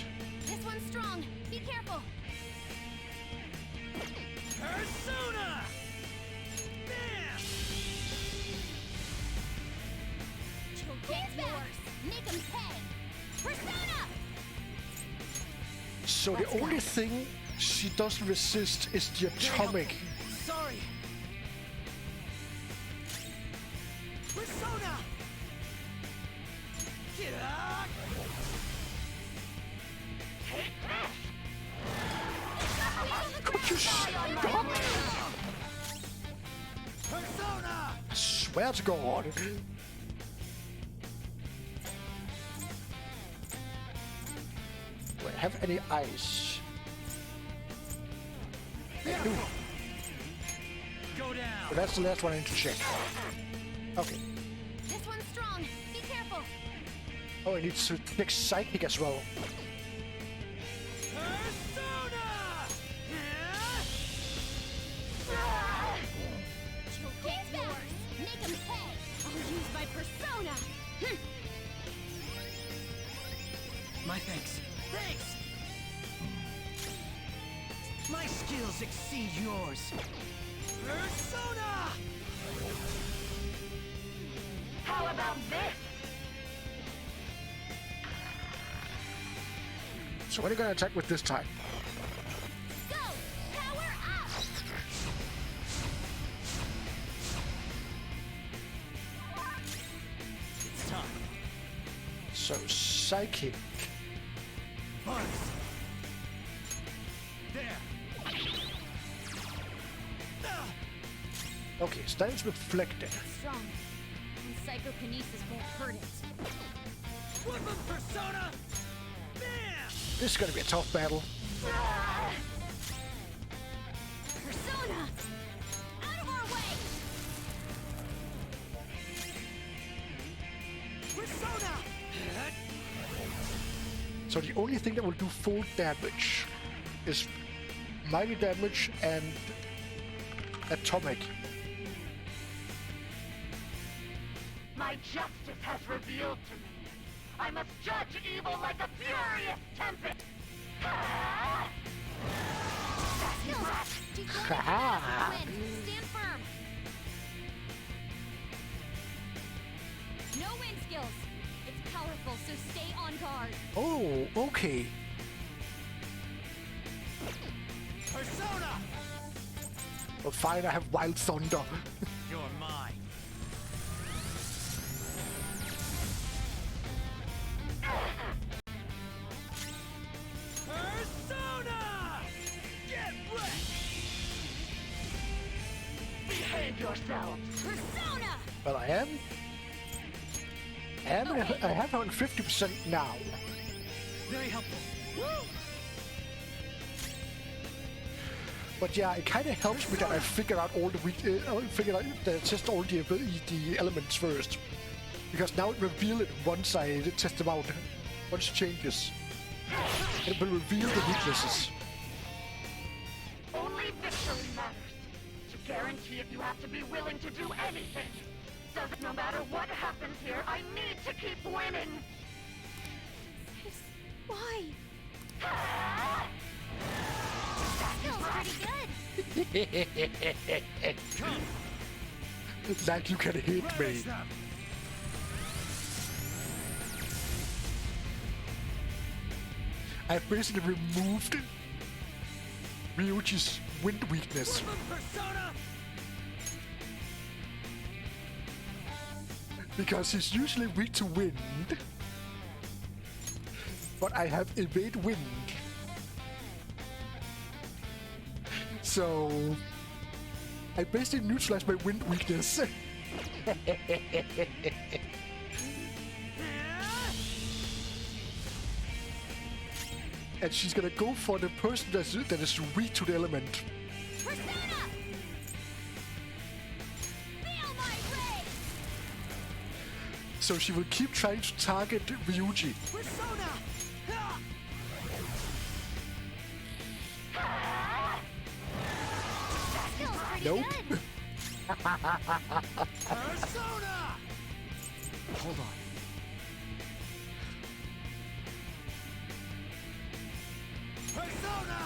Speaker 2: This one's strong. Be careful.
Speaker 10: Persona! Bam!
Speaker 2: Get yours. Make him pay. Persona!
Speaker 1: So the only thing she doesn't resist is the atomic.
Speaker 10: Sorry. Persona! Yeah!
Speaker 1: Could you stop?
Speaker 10: Persona!
Speaker 1: I swear to God. Do I have any ice? I do.
Speaker 10: Go down!
Speaker 1: But that's the last one I need to check. Okay.
Speaker 2: This one's strong. Be careful.
Speaker 1: Oh, I need to check psychic as well.
Speaker 10: Persona!
Speaker 2: Get yours. Make him pay. I'll use my persona.
Speaker 10: My thanks. Thanks! My skills exceed yours. Persona!
Speaker 9: How about this?
Speaker 1: So what are you gonna attack with this time?
Speaker 2: Go. Power up.
Speaker 10: It's time.
Speaker 1: So psychic.
Speaker 10: Buzz. There.
Speaker 1: Okay, stands reflected.
Speaker 2: Strong. And psychokinesis won't hurt it.
Speaker 10: Woodland Persona! Bam!
Speaker 1: This is gonna be a tough battle.
Speaker 2: Persona! Out of our way!
Speaker 10: Persona!
Speaker 1: So the only thing that will do full damage is mighty damage and atomic.
Speaker 9: My justice has revealed to me. I must judge evil like a furious tempest.
Speaker 1: Haha.
Speaker 2: Stand firm. No wind skills. It's powerful, so stay on guard.
Speaker 1: Oh, okay.
Speaker 10: Persona!
Speaker 1: Well, fine, I have Wild Thunder.
Speaker 15: You're mine.
Speaker 9: Persona! Get wrecked! Behave yourselves!
Speaker 2: Persona!
Speaker 1: Well, I am. I have her on 50% now.
Speaker 14: Very helpful.
Speaker 1: But yeah, it kind of helps me that I figure out all the test all the elements first, because now it reveals it once I test them out. Once it changes, it will reveal the weaknesses.
Speaker 9: Only victory matters. To guarantee it, you have to be willing to do anything. No matter what happens here, I need to keep winning.
Speaker 2: Why?
Speaker 9: Ah!
Speaker 2: Feels pretty good.
Speaker 1: Like you can hit me. I basically removed Ryuji's wind weakness. Because he's usually weak to wind. But I have evade wind. So I basically neutralize my wind weakness. And she's gonna go for the person that is weak to the element.
Speaker 2: Persona! Feel my ray!
Speaker 1: So she will keep trying to target Ryuji.
Speaker 9: Persona!
Speaker 1: Nope.
Speaker 9: Persona!
Speaker 14: Hold on.
Speaker 9: Persona!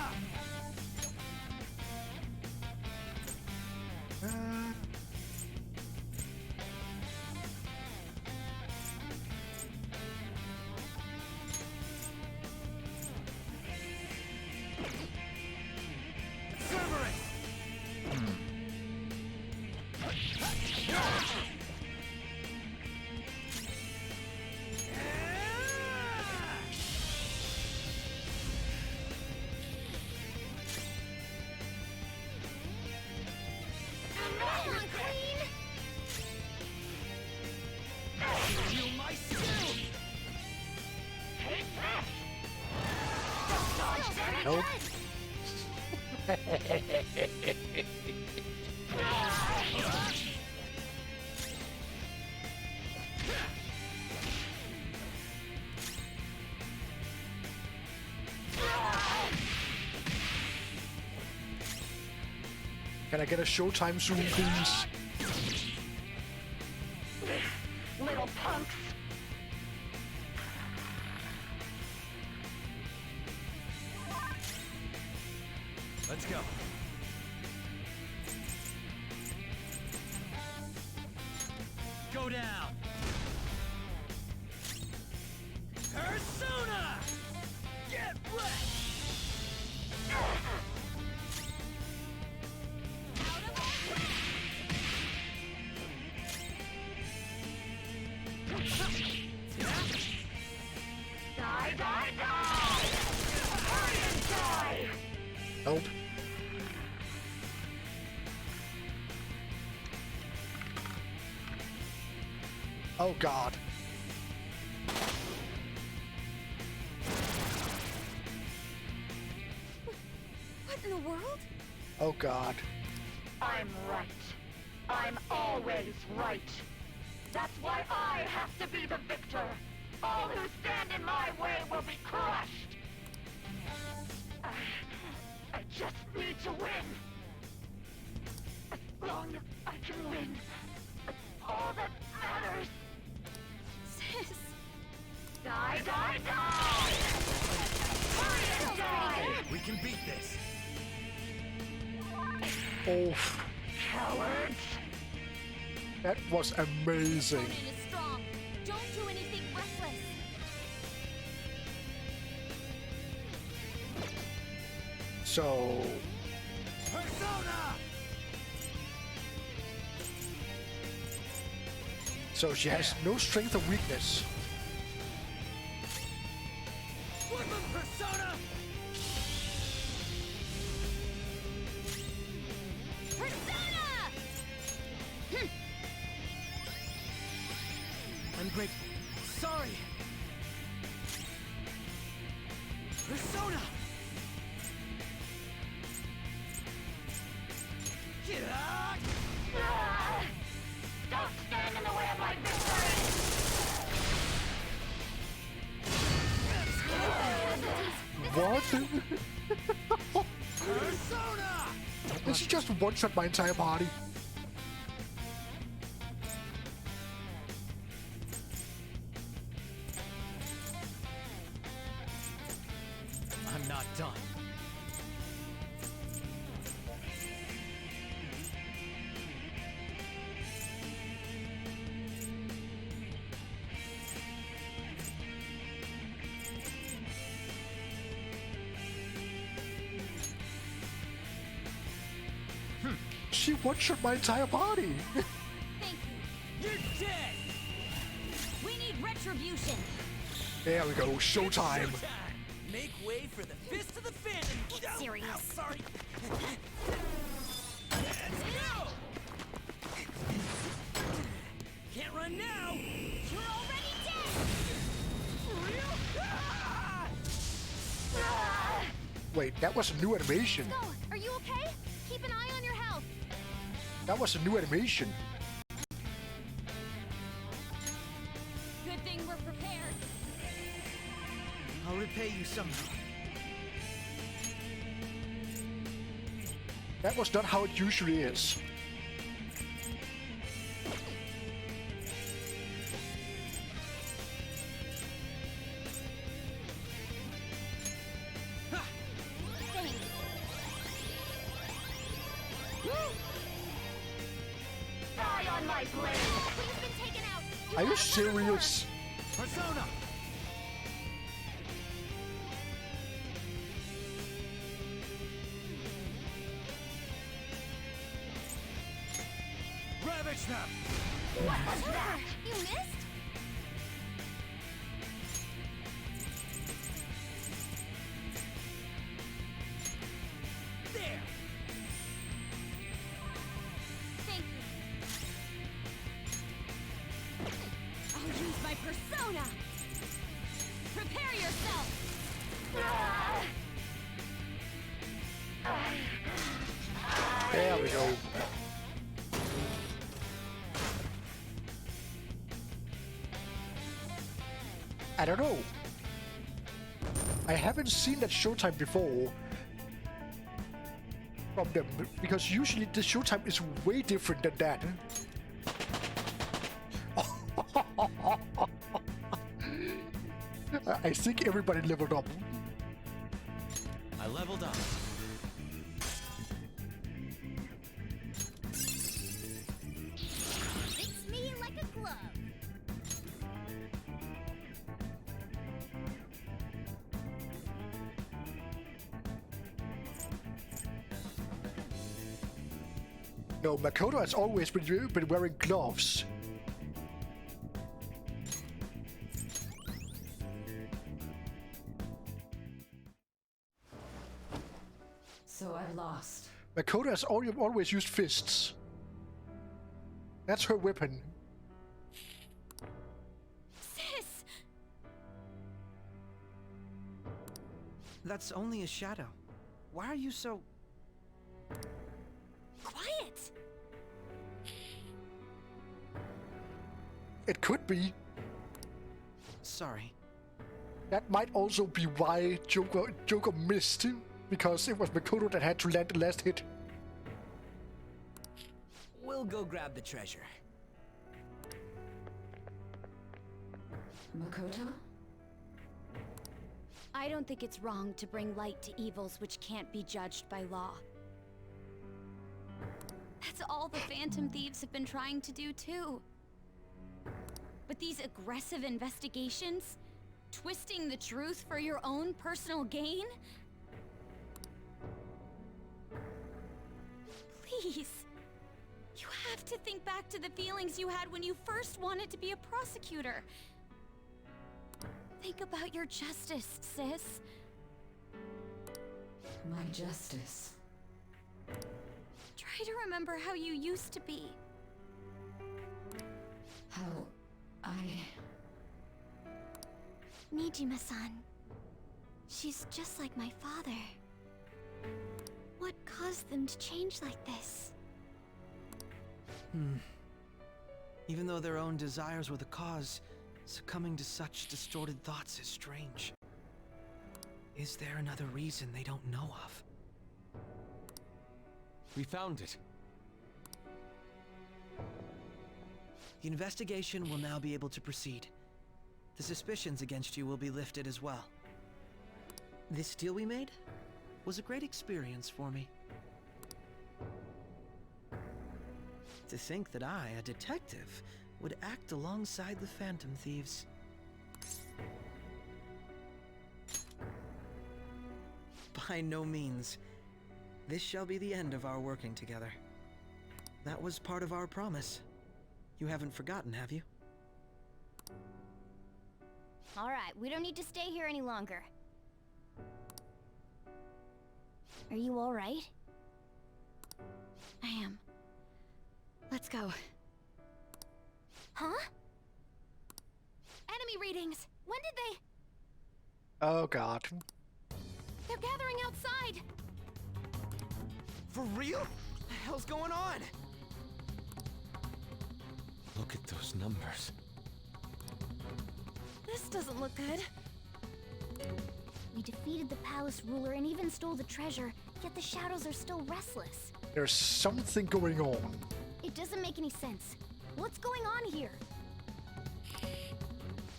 Speaker 1: Nope. Can I get a showtime soon, please?
Speaker 9: Little punks!
Speaker 14: Let's go.
Speaker 15: Go down. Persona! Get wrecked!
Speaker 9: Die, die, die! Hurry and die!
Speaker 1: Nope. Oh god.
Speaker 2: What in the world?
Speaker 1: Oh god.
Speaker 9: I'm right. I'm always right. That's why I have to be the victor. All who stand in my way will be crushed. I just need to win. As long as I can win, that's all that matters.
Speaker 2: Sis.
Speaker 9: Die, die, die! Hurry and die!
Speaker 15: We can beat this.
Speaker 1: Oh,
Speaker 9: Cowards!
Speaker 1: that was amazing.
Speaker 2: Conan is strong. Don't do anything reckless.
Speaker 1: So,
Speaker 9: Persona!
Speaker 1: So she has no strength or weakness.
Speaker 15: Woodland Persona!
Speaker 2: Persona!
Speaker 10: I'm grateful. Sorry. Persona!
Speaker 9: Ah! Don't stand in the way of my victory!
Speaker 1: What?
Speaker 15: Persona!
Speaker 1: Did she just one-shot my entire party?
Speaker 15: I'm not done.
Speaker 1: She one-shot my entire party.
Speaker 2: Thank you.
Speaker 15: You're dead!
Speaker 4: We need retribution!
Speaker 1: There we go, showtime.
Speaker 15: Make way for the Fist of the Phantom!
Speaker 2: Get serious.
Speaker 15: Ow, sorry! Can't run now!
Speaker 2: You're already dead!
Speaker 15: For real? Ah!
Speaker 1: Wait, that was a new animation.
Speaker 2: Go! Are you okay? Keep an eye on your health.
Speaker 1: That was a new animation.
Speaker 4: Good thing we're prepared.
Speaker 10: I'll repay you somehow.
Speaker 1: That was not how it usually is.
Speaker 2: Thanks.
Speaker 9: Die on my blade!
Speaker 2: Queen's been taken out.
Speaker 1: Are you
Speaker 2: have
Speaker 1: serious?
Speaker 15: Persona! Ravage them!
Speaker 2: What was that? You missed?
Speaker 15: There!
Speaker 2: Thank you.
Speaker 4: I'll use my persona! Prepare yourself!
Speaker 1: There we go. I don't know. I haven't seen that showtime before from them, because usually the showtime is way different than that. I think everybody leveled up.
Speaker 12: I leveled up.
Speaker 2: Fits me like a glove.
Speaker 1: No, Makoto has always been wearing gloves.
Speaker 13: So I've lost.
Speaker 1: Makoto has always used fists. That's her weapon.
Speaker 2: Sis!
Speaker 10: That's only a shadow. Why are you so...
Speaker 2: Quiet!
Speaker 1: It could be.
Speaker 10: Sorry.
Speaker 1: That might also be why Joker missed him, because it was Makoto that had to land the last hit.
Speaker 14: We'll go grab the treasure.
Speaker 13: Makoto?
Speaker 4: I don't think it's wrong to bring light to evils which can't be judged by law. That's all the Phantom Thieves have been trying to do too. But these aggressive investigations, twisting the truth for your own personal gain? Please, you have to think back to the feelings you had when you first wanted to be a prosecutor. Think about your justice, sis.
Speaker 13: My justice.
Speaker 4: Try to remember how you used to be.
Speaker 13: How I...
Speaker 2: Nijima-san. She's just like my father. What caused them to change like this?
Speaker 10: Even though their own desires were the cause, succumbing to such distorted thoughts is strange. Is there another reason they don't know of?
Speaker 12: We found it.
Speaker 10: The investigation will now be able to proceed. The suspicions against you will be lifted as well. This deal we made was a great experience for me. To think that I, a detective, would act alongside the Phantom Thieves. By no means. This shall be the end of our working together. That was part of our promise. You haven't forgotten, have you?
Speaker 2: Alright, we don't need to stay here any longer. Are you alright?
Speaker 4: I am. Let's go.
Speaker 2: Huh? Enemy readings! When did they...
Speaker 1: Oh god.
Speaker 4: They're gathering outside!
Speaker 14: For real? What the hell's going on?
Speaker 12: Look at those numbers.
Speaker 4: This doesn't look good.
Speaker 2: We defeated the palace ruler and even stole the treasure, yet the shadows are still restless.
Speaker 1: There's something going on.
Speaker 2: It doesn't make any sense. What's going on here?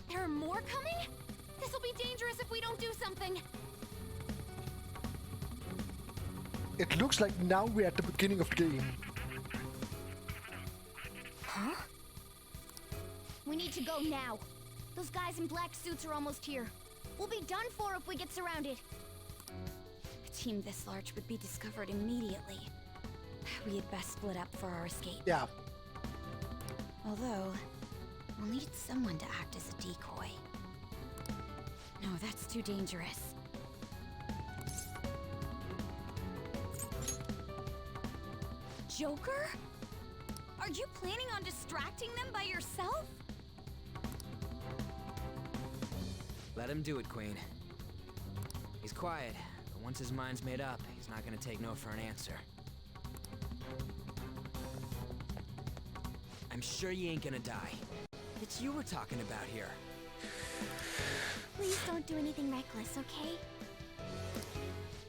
Speaker 4: There are more coming? This'll be dangerous if we don't do something.
Speaker 1: It looks like now we're at the beginning of the game.
Speaker 2: Huh? We need to go now. Those guys in black suits are almost here. We'll be done for if we get surrounded.
Speaker 4: A team this large would be discovered immediately. We had best split up for our escape.
Speaker 1: Yeah.
Speaker 4: Although, we'll need someone to act as a decoy. No, that's too dangerous. Joker? Are you planning on distracting them by yourself?
Speaker 14: Let him do it, Queen. He's quiet, but once his mind's made up, he's not gonna take no for an answer. I'm sure you ain't gonna die. It's you we're talking about here.
Speaker 2: Please don't do anything reckless, okay?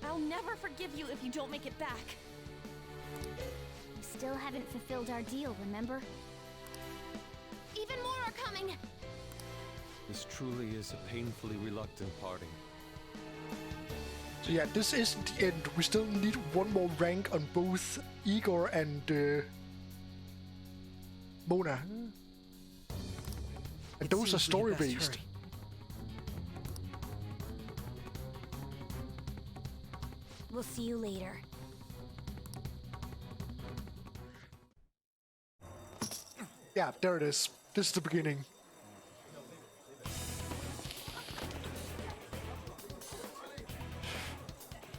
Speaker 4: I'll never forgive you if you don't make it back.
Speaker 2: We still haven't fulfilled our deal, remember?
Speaker 4: Even more are coming!
Speaker 12: This truly is a painfully reluctant parting.
Speaker 1: So yeah, this isn't the end. We still need one more rank on both Igor and Mona. And those are story-based.
Speaker 2: We'll see you later.
Speaker 1: Yeah, there it is. This is the beginning.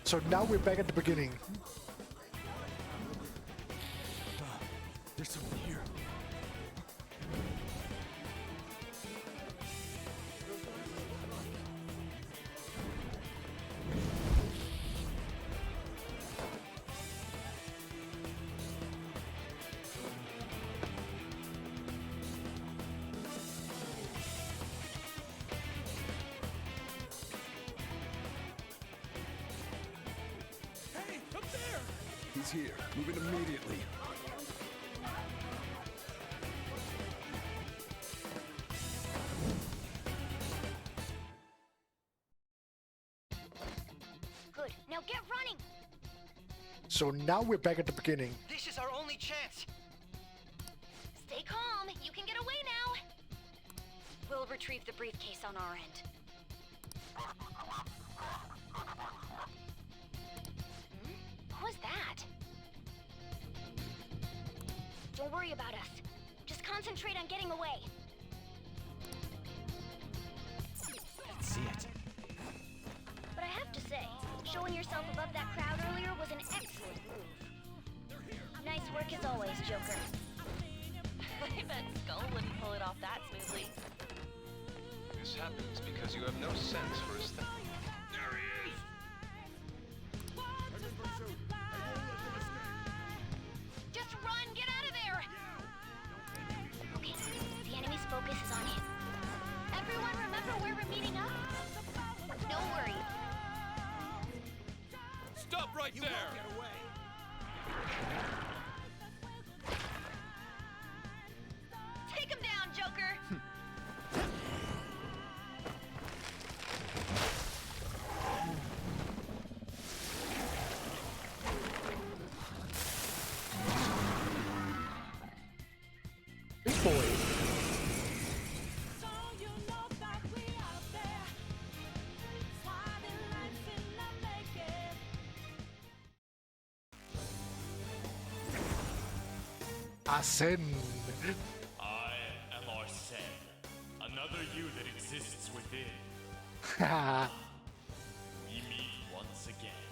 Speaker 1: So now we're back at the beginning.
Speaker 15: There's something here.
Speaker 3: He's here. Move it immediately.
Speaker 2: Good. Now get running!
Speaker 1: So now we're back at the beginning.
Speaker 10: This is our only chance!
Speaker 2: Stay calm. You can get away now.
Speaker 4: We'll retrieve the briefcase on our end.
Speaker 2: What was that? Don't worry about us. Just concentrate on getting away.
Speaker 14: Let's see it.
Speaker 2: But I have to say, showing yourself above that crowd earlier was an excellent move. Nice work as always, Joker.
Speaker 16: I bet Skull wouldn't pull it off that smoothly.
Speaker 11: This happens because you have no sense for aesthetics. There he is!
Speaker 2: Just run! Get out of there! Okay, the enemy's focus is on him. Everyone remember where we're meeting up? Don't worry.
Speaker 15: Stop right there! Get away!
Speaker 2: Take him down, Joker!
Speaker 1: Big boy. Arsene.
Speaker 17: I am Arsene, another you that exists within. We meet once again.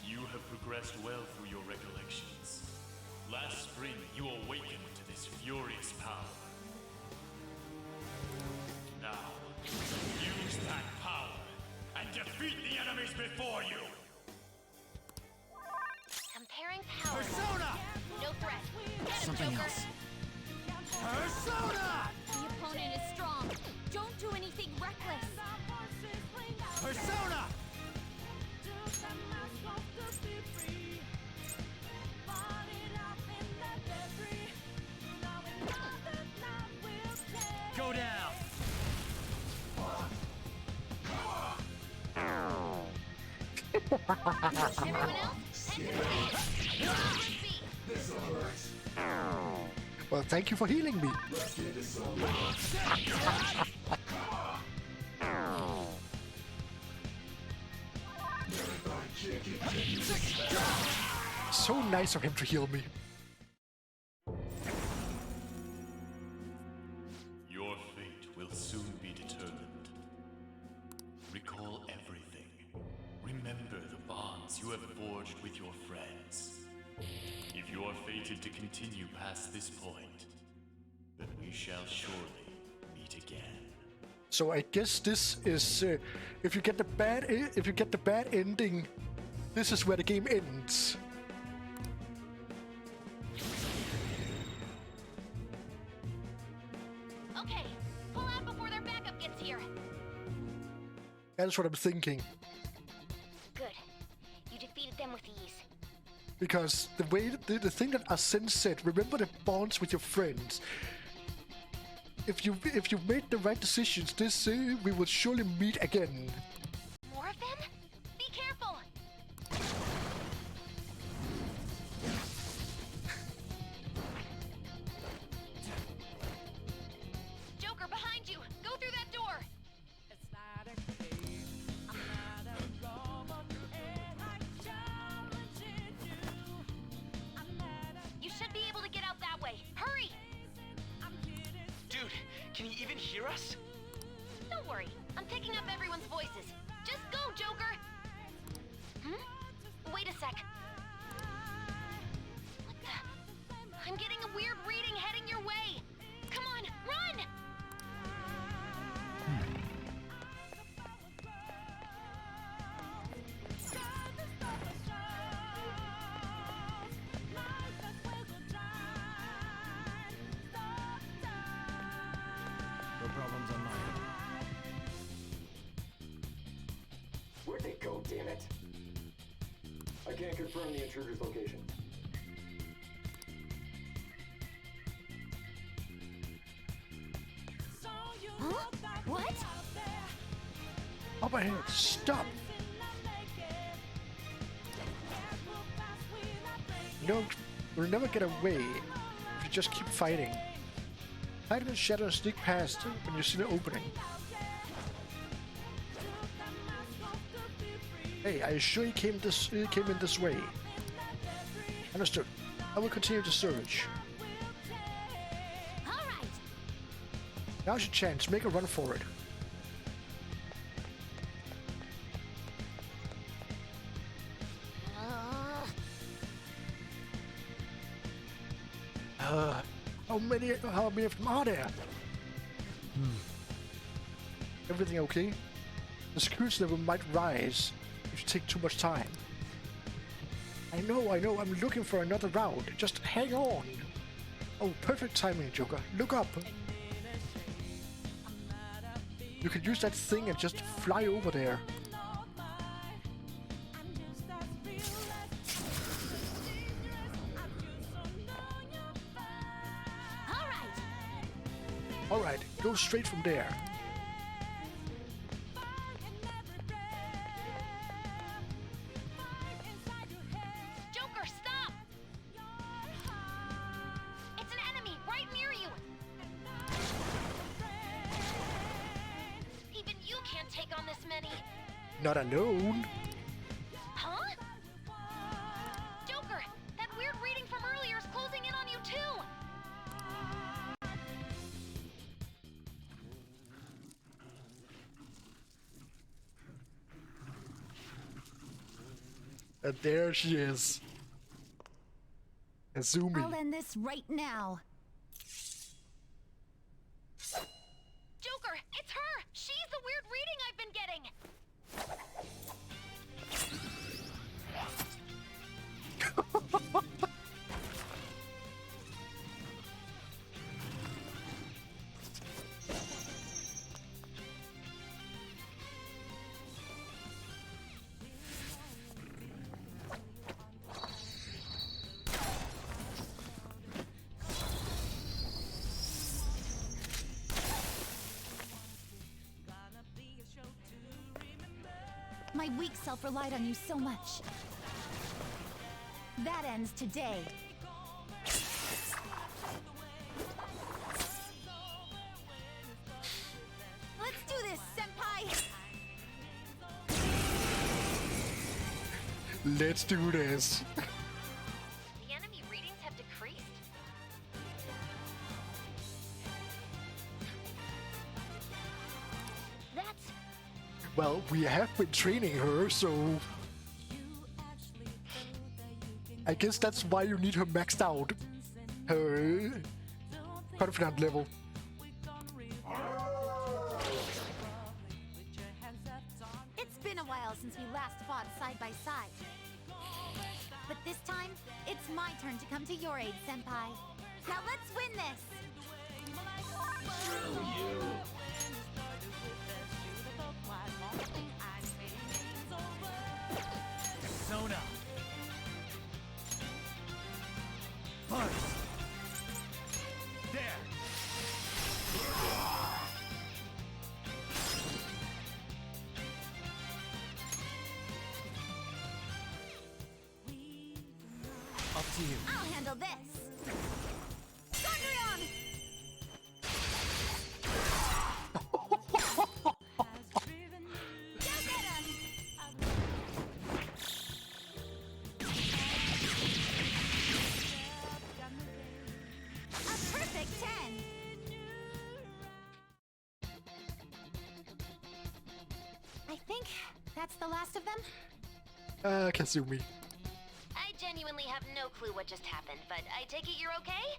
Speaker 17: You have progressed well through your recollections. Last spring, you awakened to this furious power. Now, use that power and defeat the enemies before you!
Speaker 2: Comparing power.
Speaker 15: Persona!
Speaker 2: No threat. Get him,
Speaker 14: Something
Speaker 2: Joker.
Speaker 14: else.
Speaker 15: Persona!
Speaker 4: The opponent is strong. Don't do anything reckless.
Speaker 15: Persona! Go down!
Speaker 2: Everyone else, head to the stage.
Speaker 1: Well, thank you for healing me. So nice of him to heal me.
Speaker 17: Your fate will soon be determined. Recall everything. Remember the bonds you have forged with your friends. If you are fated to continue past this point, then we shall surely meet again.
Speaker 1: So I guess this is if you get the bad ending, this is where the game ends.
Speaker 2: Okay, pull out before their backup gets here.
Speaker 1: That's what I'm thinking.
Speaker 2: Good. You defeated them with ease.
Speaker 1: Because the way the thing that Arsene said, remember the bonds with your friends. If you made the right decisions, this we will surely meet again.
Speaker 2: More of them? Be careful! Joker, behind you! Go through that door! You should be able to get out that way. Hurry!
Speaker 14: Dude, can you even hear us?
Speaker 2: Don't worry, I'm picking up everyone's voices. Just go, Joker! Wait a sec. What the? I'm getting a weird reading heading your way. Come on, run!
Speaker 15: No problems on my end.
Speaker 18: Where'd they go, damn it? I can't confirm the intruder's location.
Speaker 2: Huh? What?
Speaker 1: Up ahead, stop! No, you'll never get away if you just keep fighting. Hide in the shadow and sneak past when you see the opening. Hey, are you sure he came in this way? Understood. I will continue to search.
Speaker 2: All right.
Speaker 1: Now's your chance. Make a run for it. How many of them are there? Everything okay? The security level might rise if you take too much time. I know, I'm looking for another route. Just hang on. Oh, perfect timing, Joker. Look up. You can use that thing and just fly over there. Alright, go straight from there.
Speaker 2: Joker, stop! It's an enemy right near you! Even you can't take on this many.
Speaker 1: Not alone.
Speaker 2: Huh? Joker, that weird reading from earlier is closing in on you too!
Speaker 1: And there she is. Azumi.
Speaker 8: I'll end this right now.
Speaker 2: Joker, it's her! She's the weird reading I've been getting!
Speaker 8: My weak self relied on you so much. That ends today. Let's do this, Senpai!
Speaker 1: Let's do this.
Speaker 2: The enemy readings have decreased? That's...
Speaker 1: Well, we have been training her, so... I guess that's why you need her maxed out. Her... confidence level.
Speaker 8: It's been a while since we last fought side by side. But this time, it's my turn to come to your aid, Senpai. Now let's win this!
Speaker 15: Screw you! Persona! First! There!
Speaker 14: Up to you.
Speaker 8: I'll handle this! Thunderion! A perfect 10! I think that's the last of them.
Speaker 1: Kazumi.
Speaker 2: I genuinely have no clue what just happened, but I take it you're okay?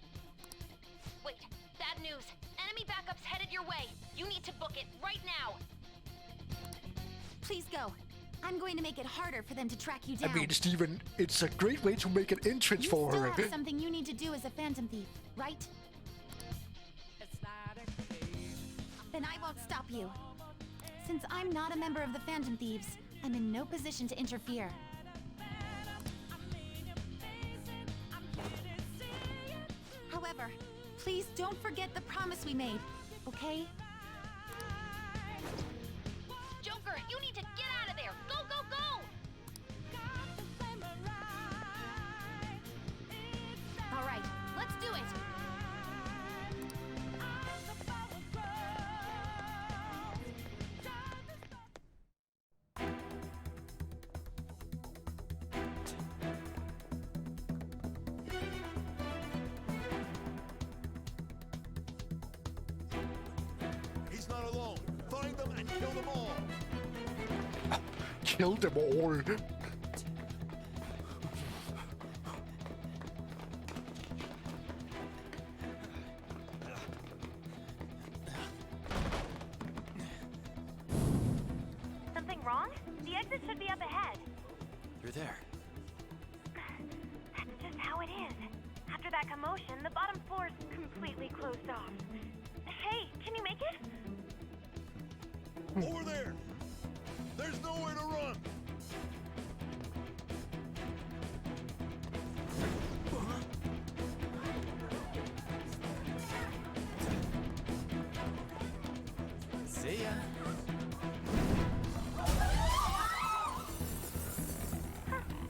Speaker 2: Wait, bad news. Enemy backup's headed your way. You need to book it right now.
Speaker 8: Please go. I'm going to make it harder for them to track you down.
Speaker 1: I mean, Steven, it's a great way to make an entrance
Speaker 8: You
Speaker 1: for
Speaker 8: still
Speaker 1: her.
Speaker 8: have something you need to do as a Phantom Thief, right? Then I won't stop you. Since I'm not a member of the Phantom Thieves, I'm in no position to interfere. However, please don't forget the promise we made, okay?
Speaker 2: Joker, you need to get out of there. Go, go, go!
Speaker 8: All right, let's do it.
Speaker 19: Find them and kill them all.
Speaker 1: Kill them all.
Speaker 20: Something wrong? The exit should be up ahead.
Speaker 6: You're there.
Speaker 20: That's just how it is. After that commotion, the bottom floor's completely closed off. Hey, can you make it?
Speaker 19: Over there! There's nowhere to run!
Speaker 6: See ya.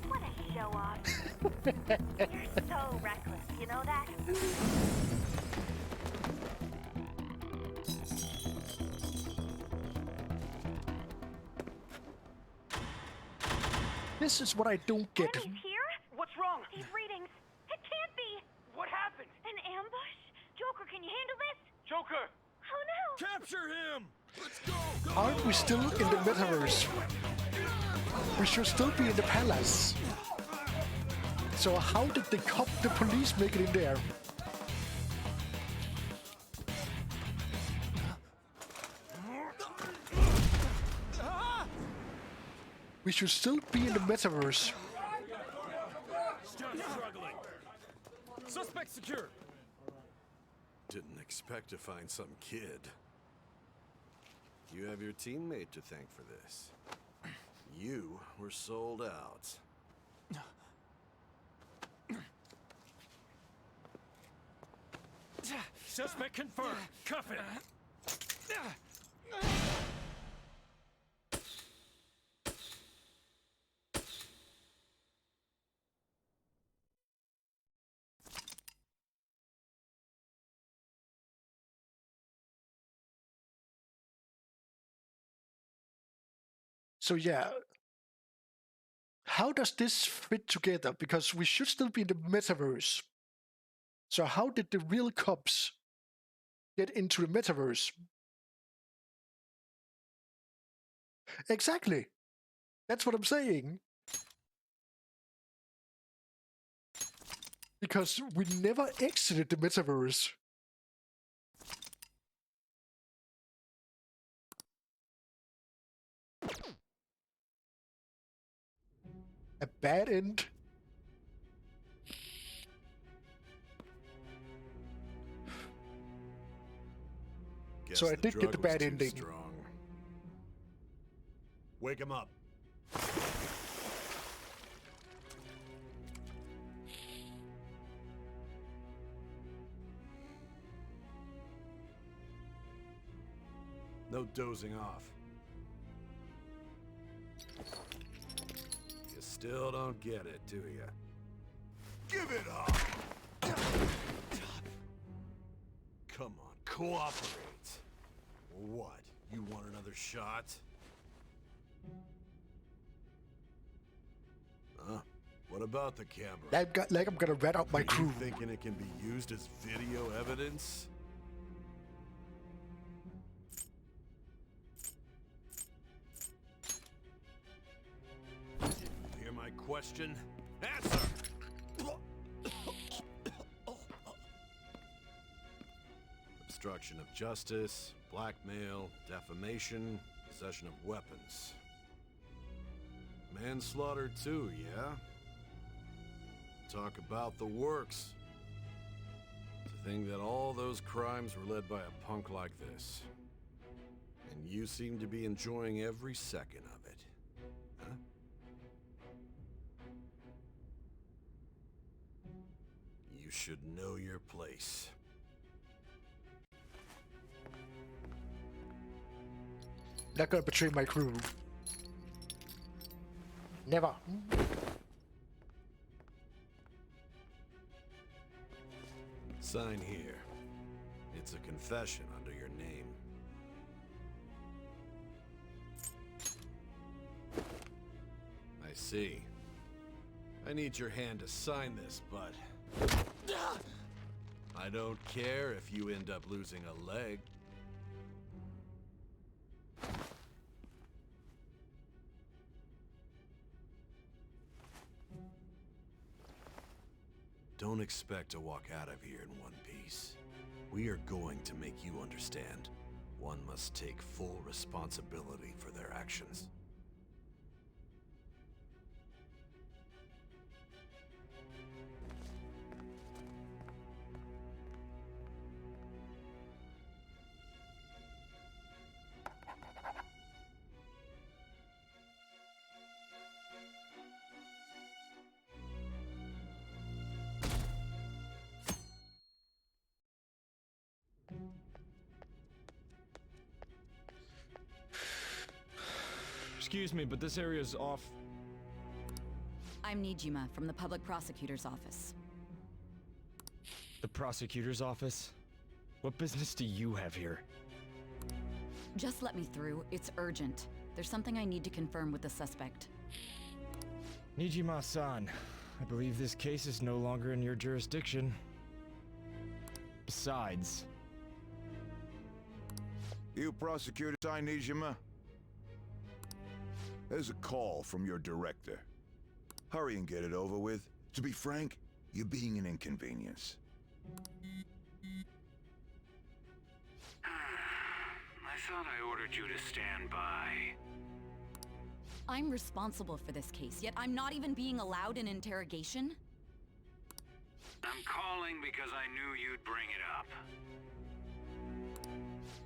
Speaker 20: What a show off. You're so reckless, you know that?
Speaker 1: This is what I don't get.
Speaker 20: He's here?
Speaker 9: What's wrong?
Speaker 20: These readings. It can't be.
Speaker 9: What happened?
Speaker 20: An ambush? Joker, can you handle this?
Speaker 9: Joker!
Speaker 20: Oh no!
Speaker 19: Capture him! Let's go!
Speaker 1: Aren't we still in the metaverse? We should still be in the palace. So how did the police make it in there? We should still be in the metaverse.
Speaker 19: Stop struggling!
Speaker 14: Suspect secure.
Speaker 19: Didn't expect to find some kid. You have your teammate to thank for this. You were sold out.
Speaker 14: Suspect confirmed. Cuff it.
Speaker 1: So yeah, how does this fit together? Because we should still be in the metaverse. So how did the real cops get into the metaverse? Exactly. That's what I'm saying. Because we never exited the metaverse. A bad end?
Speaker 19: Guess
Speaker 1: So I
Speaker 19: the
Speaker 1: did get
Speaker 19: drug
Speaker 1: the
Speaker 19: was
Speaker 1: bad
Speaker 19: too
Speaker 1: ending.
Speaker 19: Strong. Wake him up. No dozing off. You still don't get it, do you? Give it up! Come on, cooperate. What? You want another shot? Huh? What about the camera?
Speaker 1: Like I'm gonna rat out my
Speaker 19: Are you
Speaker 1: crew.
Speaker 19: thinking it can be used as video evidence? Did you hear my question? Answer! Obstruction of justice, blackmail, defamation, possession of weapons. Manslaughter too, yeah? Talk about the works. To think that all those crimes were led by a punk like this. And you seem to be enjoying every second of it. Huh? You should know your place.
Speaker 1: Not gonna betray my crew. Never.
Speaker 19: Sign here. It's a confession under your name. I see. I need your hand to sign this, but... I don't care if you end up losing a leg. Don't expect to walk out of here in one piece. We are going to make you understand. One must take full responsibility for their actions.
Speaker 21: Excuse me, but this area's off.
Speaker 13: I'm Nijima from the Public Prosecutor's Office.
Speaker 21: The prosecutor's office? What business do you have here?
Speaker 13: Just let me through. It's urgent. There's something I need to confirm with the suspect.
Speaker 21: Nijima-san, I believe this case is no longer in your jurisdiction. Besides...
Speaker 22: You prosecutor, I Nijima? There's a call from your director. Hurry and get it over with. To be frank, you're being an inconvenience.
Speaker 23: I thought I ordered you to stand by.
Speaker 13: I'm responsible for this case, yet I'm not even being allowed an interrogation?
Speaker 23: I'm calling because I knew you'd bring it up.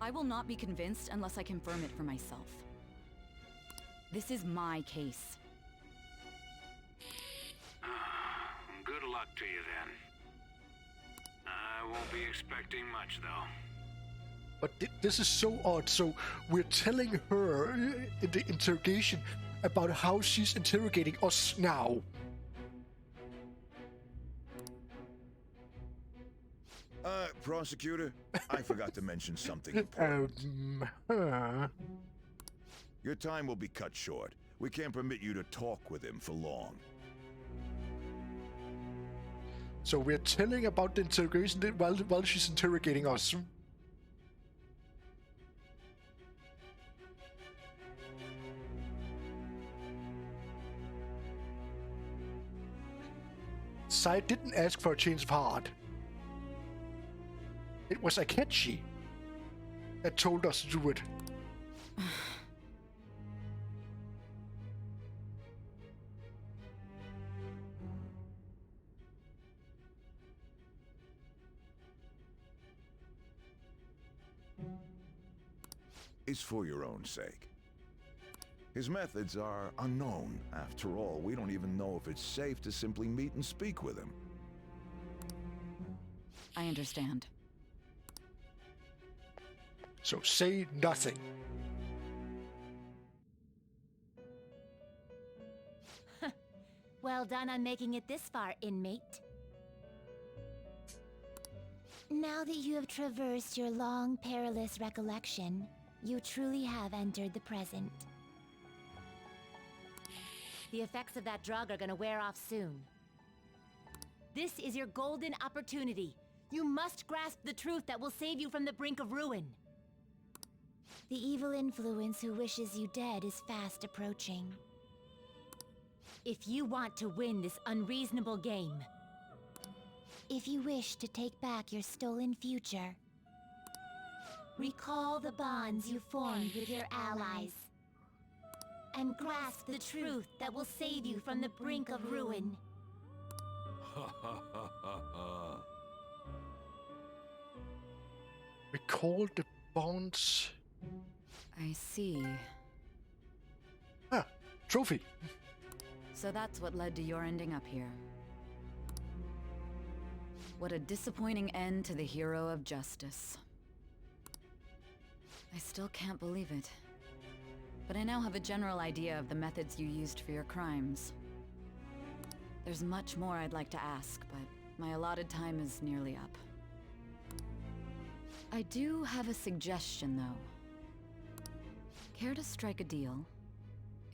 Speaker 13: I will not be convinced unless I confirm it for myself. This is my case.
Speaker 23: Good luck to you then. I won't be expecting much though.
Speaker 1: But this is so odd. So we're telling her in the interrogation about how she's interrogating us now.
Speaker 22: Prosecutor, I forgot to mention something important. Your time will be cut short. We can't permit you to talk with him for long.
Speaker 1: So we're telling about the interrogation while she's interrogating us. Sai didn't ask for a change of heart. It was Akechi that told us to do it.
Speaker 22: It's for your own sake. His methods are unknown. After all, we don't even know if it's safe to simply meet and speak with him.
Speaker 13: I understand.
Speaker 1: So say nothing.
Speaker 24: Well done on making it this far, inmate.
Speaker 2: Now that you have traversed your long, perilous recollection, you truly have entered the present.
Speaker 24: The effects of that drug are gonna wear off soon. This is your golden opportunity. You must grasp the truth that will save you from the brink of ruin.
Speaker 2: The evil influence who wishes you dead is fast approaching.
Speaker 24: If you want to win this unreasonable game,
Speaker 2: if you wish to take back your stolen future, recall the bonds you formed with your allies, and grasp the truth that will save you from the brink of ruin.
Speaker 1: Recall the bonds.
Speaker 13: I see.
Speaker 1: Ah, trophy.
Speaker 13: So that's what led to your ending up here. What a disappointing end to the hero of justice. I still can't believe it. But I now have a general idea of the methods you used for your crimes. There's much more I'd like to ask, but my allotted time is nearly up. I do have a suggestion, though. Care to strike a deal?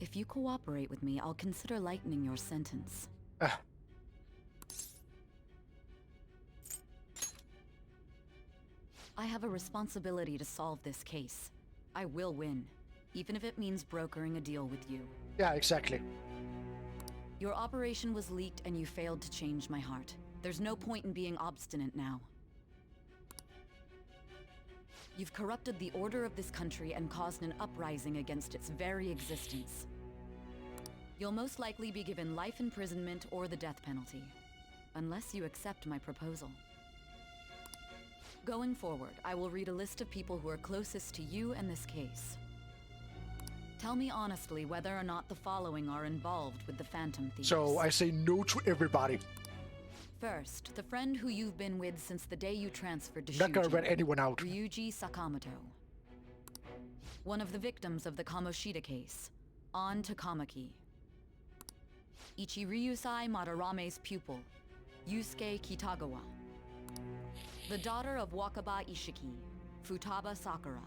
Speaker 13: If you cooperate with me, I'll consider lightening your sentence. I have a responsibility to solve this case. I will win, even if it means brokering a deal with you.
Speaker 1: Yeah, exactly.
Speaker 13: Your operation was leaked and you failed to change my heart. There's no point in being obstinate now. You've corrupted the order of this country and caused an uprising against its very existence. You'll most likely be given life imprisonment or the death penalty, unless you accept my proposal. Going forward, I will read a list of people who are closest to you in this case. Tell me honestly whether or not the following are involved with the Phantom Thieves.
Speaker 1: So I say no to everybody.
Speaker 13: First, the friend who you've been with since the day you transferred to
Speaker 1: Not gonna
Speaker 13: Shuji,
Speaker 1: rat anyone out.
Speaker 13: Ryuji Sakamoto. One of the victims of the Kamoshida case, An Takamaki. Ichiryusai Madarame's pupil, Yusuke Kitagawa. The daughter of Wakaba Ishiki, Futaba Sakura.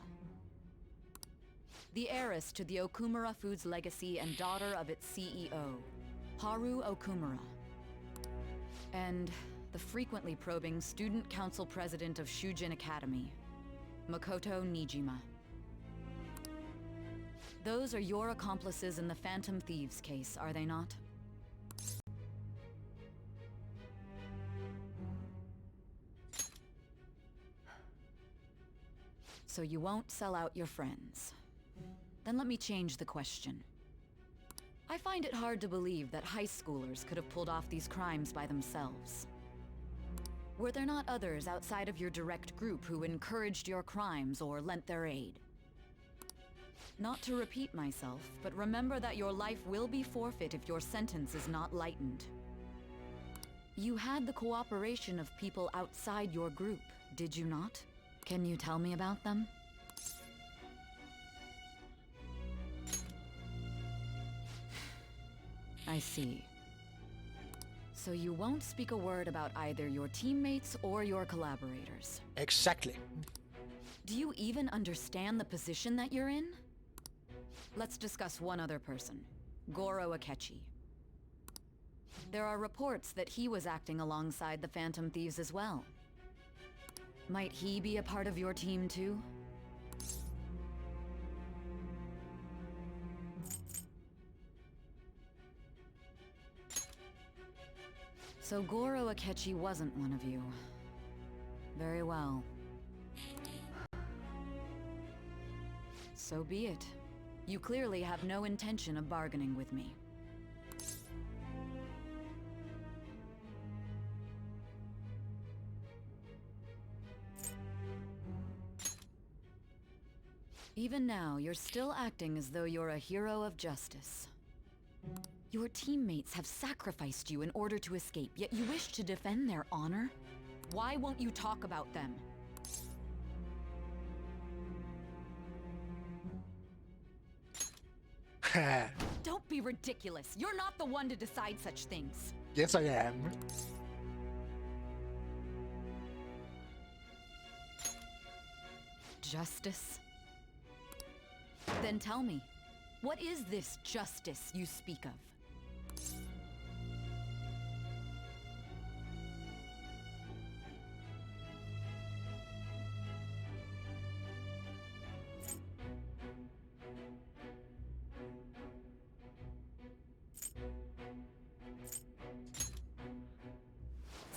Speaker 13: The heiress to the Okumura Foods legacy and daughter of its CEO, Haru Okumura. And the frequently probing student council president of Shujin Academy, Makoto Nijima. Those are your accomplices in the Phantom Thieves case, are they not? So you won't sell out your friends. Then let me change the question. I find it hard to believe that high schoolers could have pulled off these crimes by themselves. Were there not others outside of your direct group who encouraged your crimes or lent their aid? Not to repeat myself, but remember that your life will be forfeit if your sentence is not lightened. You had the cooperation of people outside your group, did you not? Can you tell me about them? I see. So you won't speak a word about either your teammates or your collaborators.
Speaker 1: Exactly.
Speaker 13: Do you even understand the position that you're in? Let's discuss one other person, Goro Akechi. There are reports that he was acting alongside the Phantom Thieves as well. Might he be a part of your team too? So Goro Akechi wasn't one of you. Very well. So be it. You clearly have no intention of bargaining with me. Even now, you're still acting as though you're a hero of justice. Your teammates have sacrificed you in order to escape, yet you wish to defend their honor? Why won't you talk about them? Don't be ridiculous. You're not the one to decide such things.
Speaker 1: Yes, I am.
Speaker 13: Justice? Then tell me, what is this justice you speak of?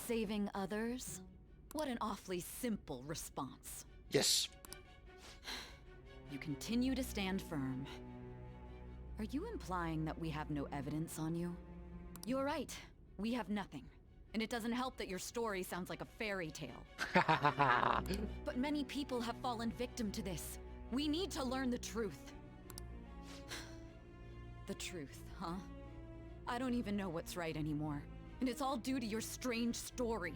Speaker 13: Saving others? What an awfully simple response.
Speaker 1: Yes.
Speaker 13: You continue to stand firm. Are you implying that we have no evidence on you? You're right. We have nothing. And it doesn't help that your story sounds like a fairy tale. But many people have fallen victim to this. We need to learn the truth. The truth, huh? I don't even know what's right anymore. And it's all due to your strange story.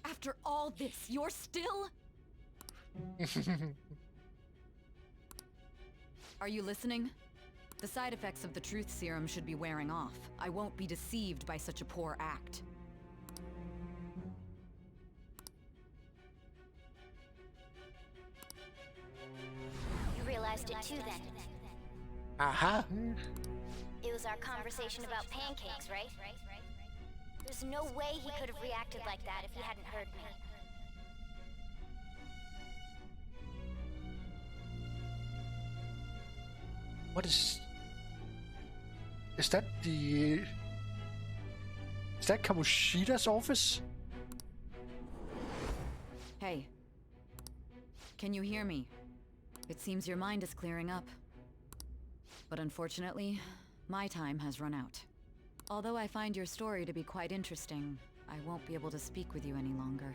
Speaker 13: After all this, you're still... Are you listening? The side effects of the truth serum should be wearing off. I won't be deceived by such a poor act.
Speaker 2: You realized it too then.
Speaker 1: Aha.
Speaker 2: It was our conversation about pancakes, right? There's no way he could have reacted like that if he hadn't heard me.
Speaker 1: What is... Is that the... Is that Kamoshida's office?
Speaker 13: Hey. Can you hear me? It seems your mind is clearing up. But unfortunately, my time has run out. Although I find your story to be quite interesting, I won't be able to speak with you any longer.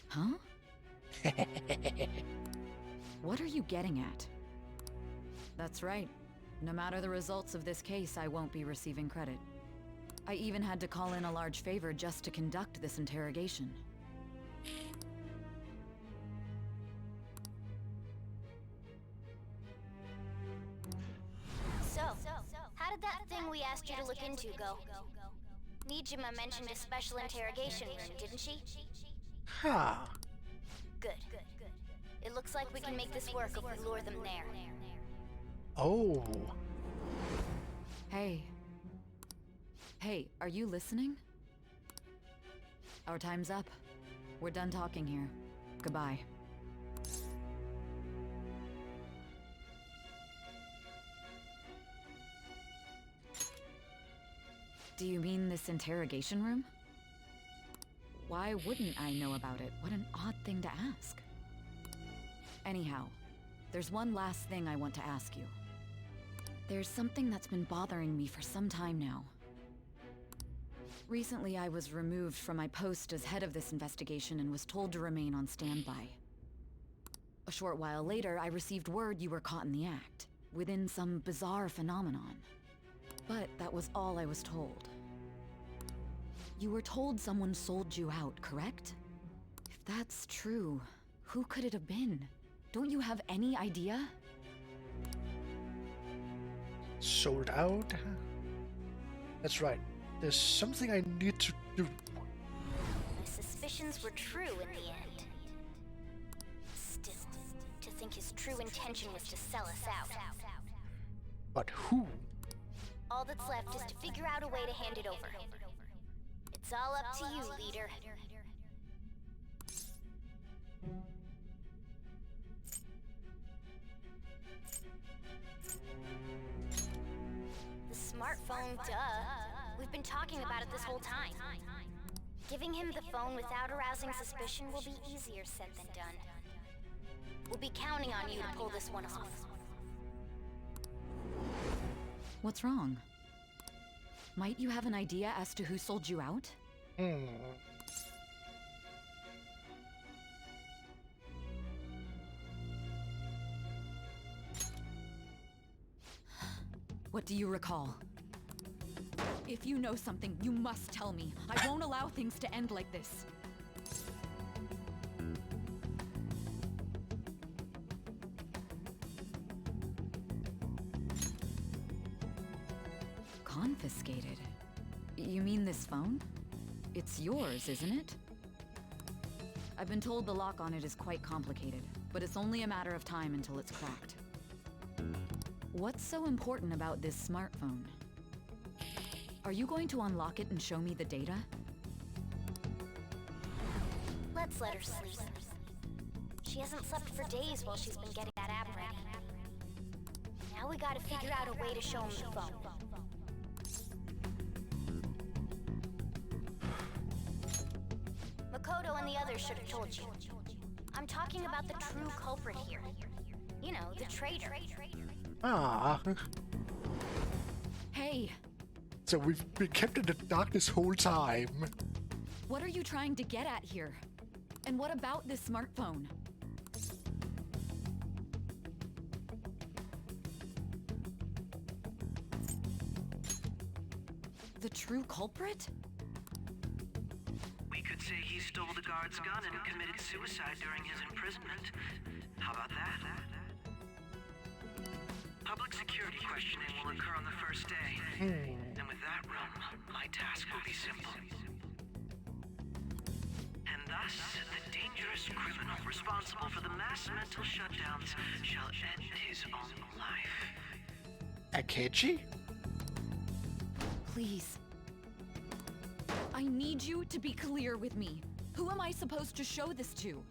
Speaker 13: Huh? What are you getting at? That's right. No matter the results of this case, I won't be receiving credit. I even had to call in a large favor just to conduct this interrogation.
Speaker 2: So, how did that thing we asked you to look into go? Nijima mentioned a special interrogation room, didn't she?
Speaker 1: Huh.
Speaker 2: Good. It looks like we can make this work if we lure them there.
Speaker 1: Oh.
Speaker 13: Hey. Hey, are you listening? Our time's up. We're done talking here. Goodbye. Do you mean this interrogation room? Why wouldn't I know about it? What an odd thing to ask. Anyhow, there's one last thing I want to ask you. There's something that's been bothering me for some time now. Recently, I was removed from my post as head of this investigation and was told to remain on standby. A short while later, I received word you were caught in the act, within some bizarre phenomenon. But that was all I was told. You were told someone sold you out, correct? If that's true, who could it have been? Don't you have any idea?
Speaker 1: Sold out? That's right. There's something I need to do.
Speaker 2: My suspicions were true in the end. Still, to think his true intention was to sell us out.
Speaker 1: But who?
Speaker 2: All that's left is to figure out a way to hand it over. It's all up to you, leader. The smartphone, duh. We've been talking about it this whole time. Giving him the phone without arousing suspicion will be easier said than done. We'll be counting on you to pull this one off.
Speaker 13: What's wrong? Might you have an idea as to who sold you out? What do you recall? If you know something, you must tell me. I won't allow things to end like this. Confiscated? You mean this phone? It's yours, isn't it? I've been told the lock on it is quite complicated, but it's only a matter of time until it's cracked. What's so important about this smartphone? Are you going to unlock it and show me the data?
Speaker 2: Let's let her sleep. She hasn't slept for days while she's been getting that app ready. Now we gotta figure out a way to show him the phone. Makoto and the others should have told you. I'm talking about the true culprit here. You know, the traitor.
Speaker 1: Ah.
Speaker 13: Hey!
Speaker 1: So we've been kept in the dark this whole time.
Speaker 13: What are you trying to get at here? And what about this smartphone? The true culprit?
Speaker 14: We could say he stole the guard's gun and committed suicide during his imprisonment. How about that? Public security questioning will occur on the first day. And with that room, my task will be simple. And thus, the dangerous criminal responsible for the mass mental shutdowns shall end his own life.
Speaker 1: Akechi?
Speaker 13: Please. I need you to be clear with me. Who am I supposed to show this to?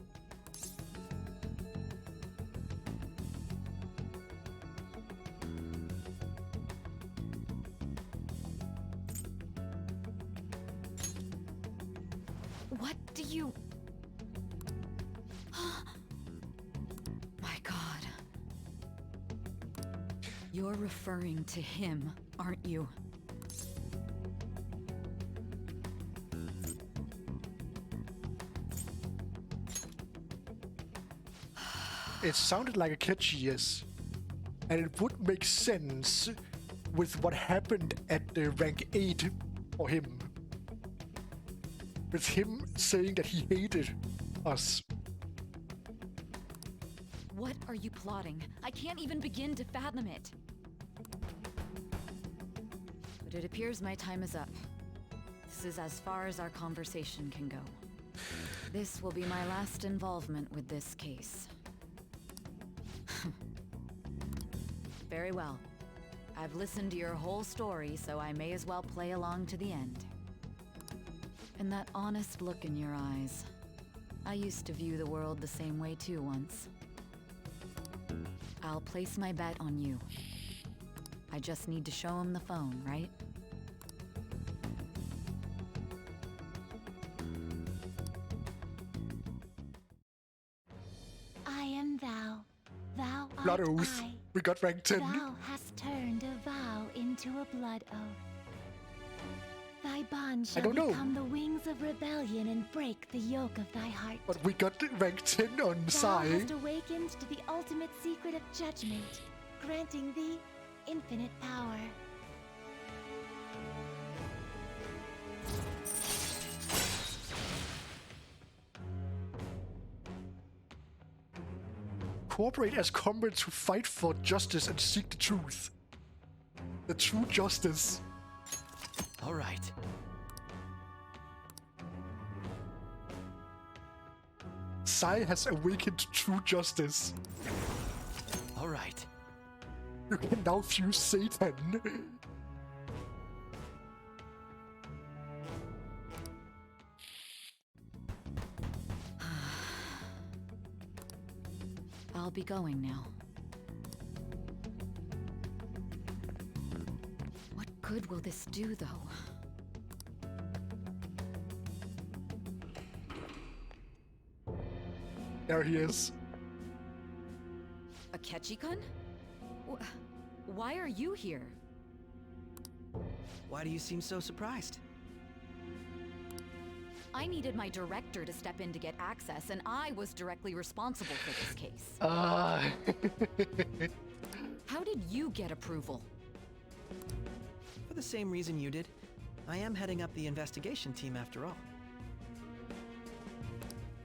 Speaker 13: What do you... My God. You're referring to him, aren't you?
Speaker 1: It sounded like a catchy yes. And it would make sense with what happened at the rank 8 for him. With him saying that he hated us.
Speaker 13: What are you plotting? I can't even begin to fathom it. But it appears my time is up. This is as far as our conversation can go. This will be my last involvement with this case. Very well. I've listened to your whole story, so I may as well play along to the end. And that honest look in your eyes. I used to view the world the same way too once. I'll place my bet on you. I just need to show him the phone, right?
Speaker 24: I am thou. Thou
Speaker 1: Blood
Speaker 24: art
Speaker 1: oath.
Speaker 24: I.
Speaker 1: We got rank 10.
Speaker 24: Thou hast turned a vow into a blood oath. Thy bond
Speaker 1: I
Speaker 24: shall
Speaker 1: don't know.
Speaker 24: become the wings of rebellion and break the yoke of thy heart.
Speaker 1: But we got rank 10 on
Speaker 24: Thou
Speaker 1: Sai.
Speaker 24: hast awakened to the ultimate secret of judgment, granting thee infinite power.
Speaker 1: Cooperate as comrades who fight for justice and seek the truth. The true justice.
Speaker 10: All right.
Speaker 1: Sai has awakened true justice.
Speaker 10: All right.
Speaker 1: You can now fuse Satan.
Speaker 13: I'll be going now. What good will this do, though?
Speaker 1: There he is.
Speaker 13: Akechi-kun? Why are you here?
Speaker 10: Why do you seem so surprised?
Speaker 13: I needed my director to step in to get access, and I was directly responsible for this case. How did you get approval?
Speaker 10: For the same reason you did. I am heading up the investigation team after all.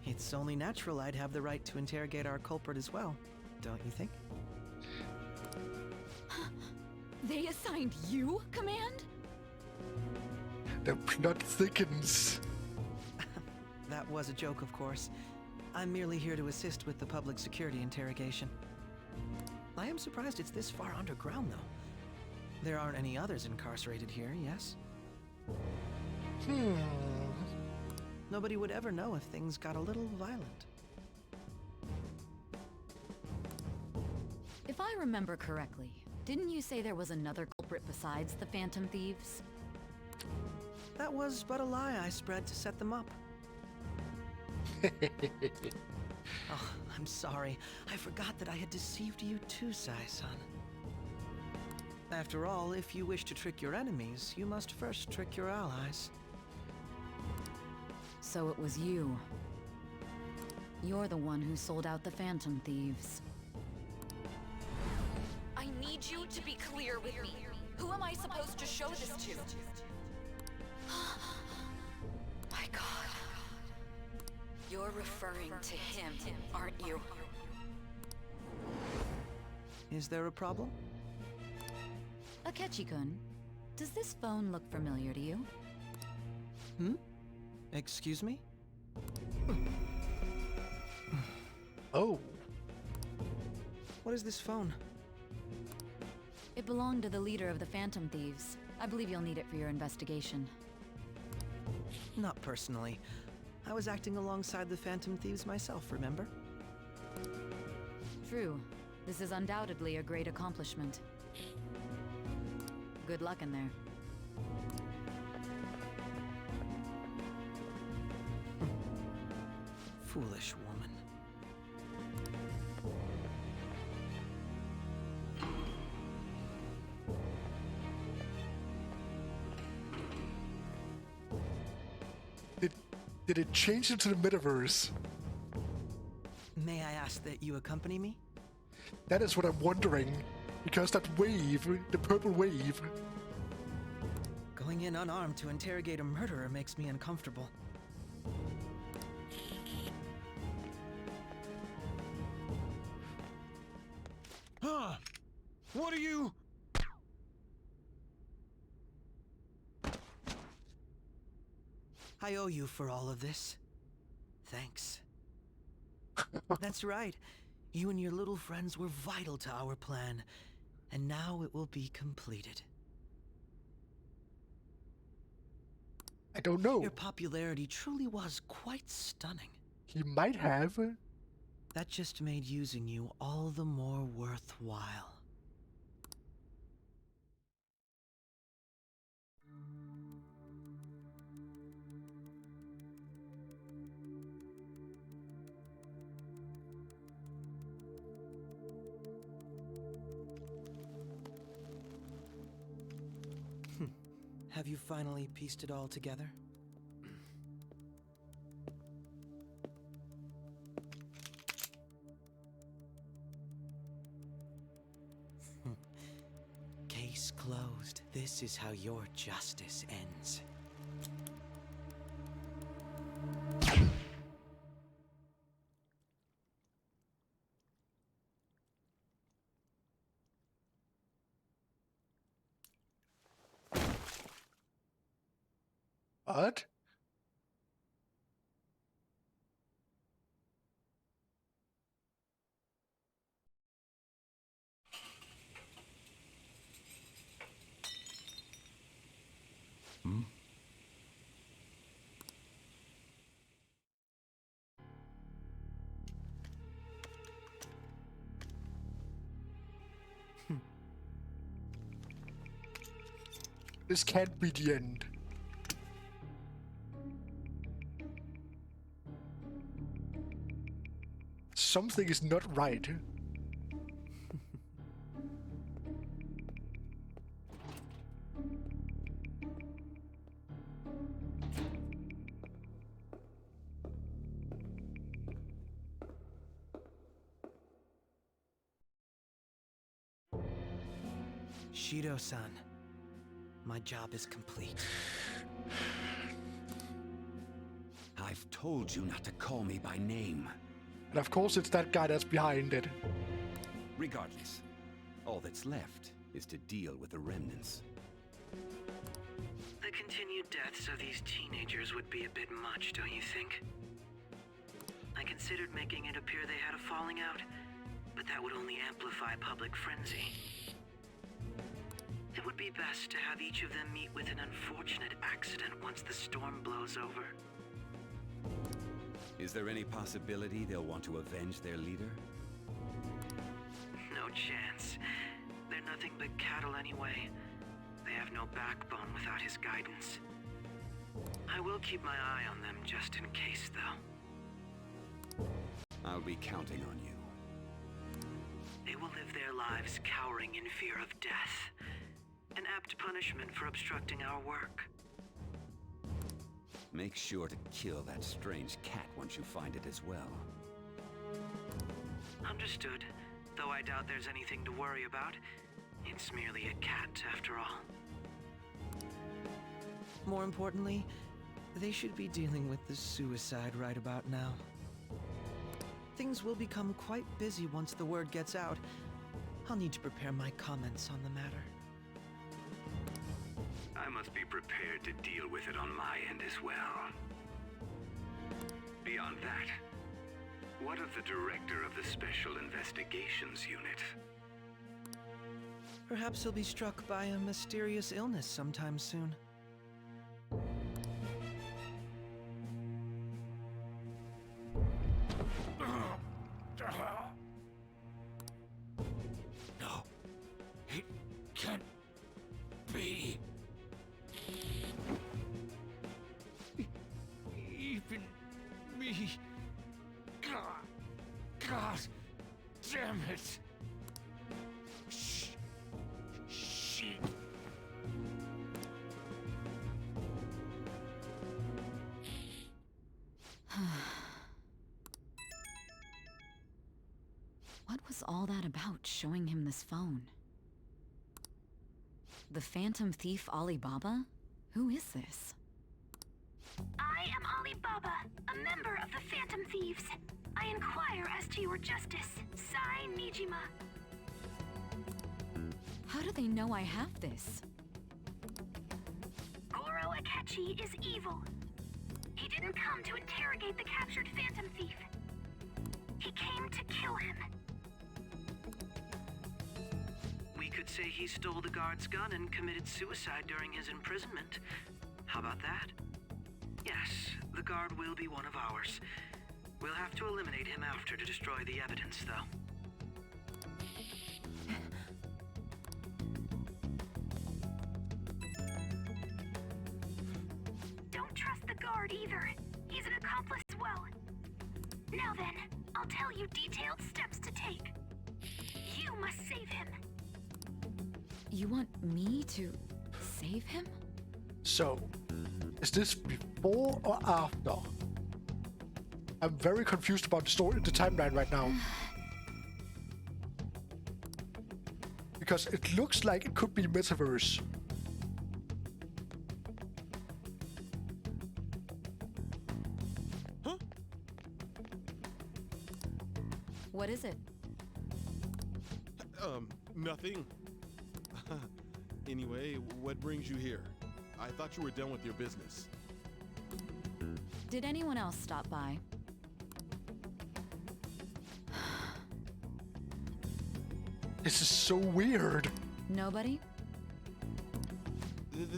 Speaker 10: It's only natural I'd have the right to interrogate our culprit as well, don't you think?
Speaker 13: They assigned you command?
Speaker 1: The plot thickens.
Speaker 10: That was a joke, of course. I'm merely here to assist with the public security interrogation. I am surprised it's this far underground, though. There aren't any others incarcerated here, yes? Nobody would ever know if things got a little violent.
Speaker 13: If I remember correctly, didn't you say there was another culprit besides the Phantom Thieves?
Speaker 10: That was but a lie I spread to set them up. Oh, I'm sorry. I forgot that I had deceived you too, Sai-san. After all, if you wish to trick your enemies, you must first trick your allies.
Speaker 13: So it was you. You're the one who sold out the Phantom Thieves. I need you to be clear with me. Who am I supposed to show this to? My God. You're referring to him, aren't you?
Speaker 10: Is there a problem?
Speaker 13: Akechi-kun, does this phone look familiar to you?
Speaker 10: Excuse me?
Speaker 1: Oh.
Speaker 10: What is this phone?
Speaker 13: It belonged to the leader of the Phantom Thieves. I believe you'll need it for your investigation.
Speaker 10: Not personally. I was acting alongside the Phantom Thieves myself, remember?
Speaker 13: True. This is undoubtedly a great accomplishment. Good luck in there.
Speaker 10: Foolish woman.
Speaker 1: Did it change into the metaverse?
Speaker 10: May I ask that you accompany me?
Speaker 1: That is what I'm wondering. Because that wave, the purple wave.
Speaker 10: Going in unarmed to interrogate a murderer makes me uncomfortable.
Speaker 21: Huh? What are you?
Speaker 10: I owe you for all of this. Thanks. That's right. You and your little friends were vital to our plan, and now it will be completed.
Speaker 1: I don't know.
Speaker 10: Your popularity truly was quite stunning.
Speaker 1: He might have.
Speaker 10: That just made using you all the more worthwhile. Have you finally pieced it all together? Case closed. This is how your justice ends.
Speaker 1: What?
Speaker 19: Hmm?
Speaker 1: This can't be the end. Something is not right.
Speaker 10: Shido-san, my job is complete.
Speaker 14: I've told you not to call me by name.
Speaker 1: And of course it's that guy that's behind it.
Speaker 14: Regardless, all that's left is to deal with the remnants.
Speaker 3: The continued deaths of these teenagers would be a bit much, don't you think? I considered making it appear they had a falling out, but that would only amplify public frenzy. It would be best to have each of them meet with an unfortunate accident once the storm blows over.
Speaker 14: Is there any possibility they'll want to avenge their leader?
Speaker 3: No chance. They're nothing but cattle anyway. They have no backbone without his guidance. I will keep my eye on them just in case, though.
Speaker 14: I'll be counting on you.
Speaker 3: They will live their lives cowering in fear of death. An apt punishment for obstructing our work.
Speaker 14: Make sure to kill that strange cat once you find it as well.
Speaker 3: Understood. Though I doubt there's anything to worry about. It's merely a cat, after all.
Speaker 10: More importantly, they should be dealing with the suicide right about now. Things will become quite busy once the word gets out. I'll need to prepare my comments on the matter.
Speaker 23: I must be prepared to deal with it on my end as well. Beyond that, what of the director of the Special Investigations Unit?
Speaker 10: Perhaps he'll be struck by a mysterious illness sometime soon.
Speaker 21: Damn it! Shh. Shit.
Speaker 13: What was all that about, showing him this phone? The Phantom Thief Alibaba? Who is this?
Speaker 20: I am Alibaba, a member of the Phantom Thieves. I inquire as to your justice, Sai Nijima.
Speaker 13: How do they know I have this?
Speaker 20: Goro Akechi is evil. He didn't come to interrogate the captured Phantom Thief. He came to kill him.
Speaker 3: We could say he stole the guard's gun and committed suicide during his imprisonment. How about that? Yes, the guard will be one of ours. We'll have to eliminate him after to destroy the evidence, though.
Speaker 20: Don't trust the guard either. He's an accomplice as well. Now then, I'll tell you detailed steps to take. You must save him.
Speaker 13: You want me to save him?
Speaker 1: So, is this before or after? I'm very confused about the story, the timeline right now. Because it looks like it could be Metaverse.
Speaker 21: Huh?
Speaker 13: What is it?
Speaker 5: Nothing. Anyway, what brings you here? I thought you were done with your business.
Speaker 13: Did anyone else stop by?
Speaker 1: This is so weird.
Speaker 13: Nobody?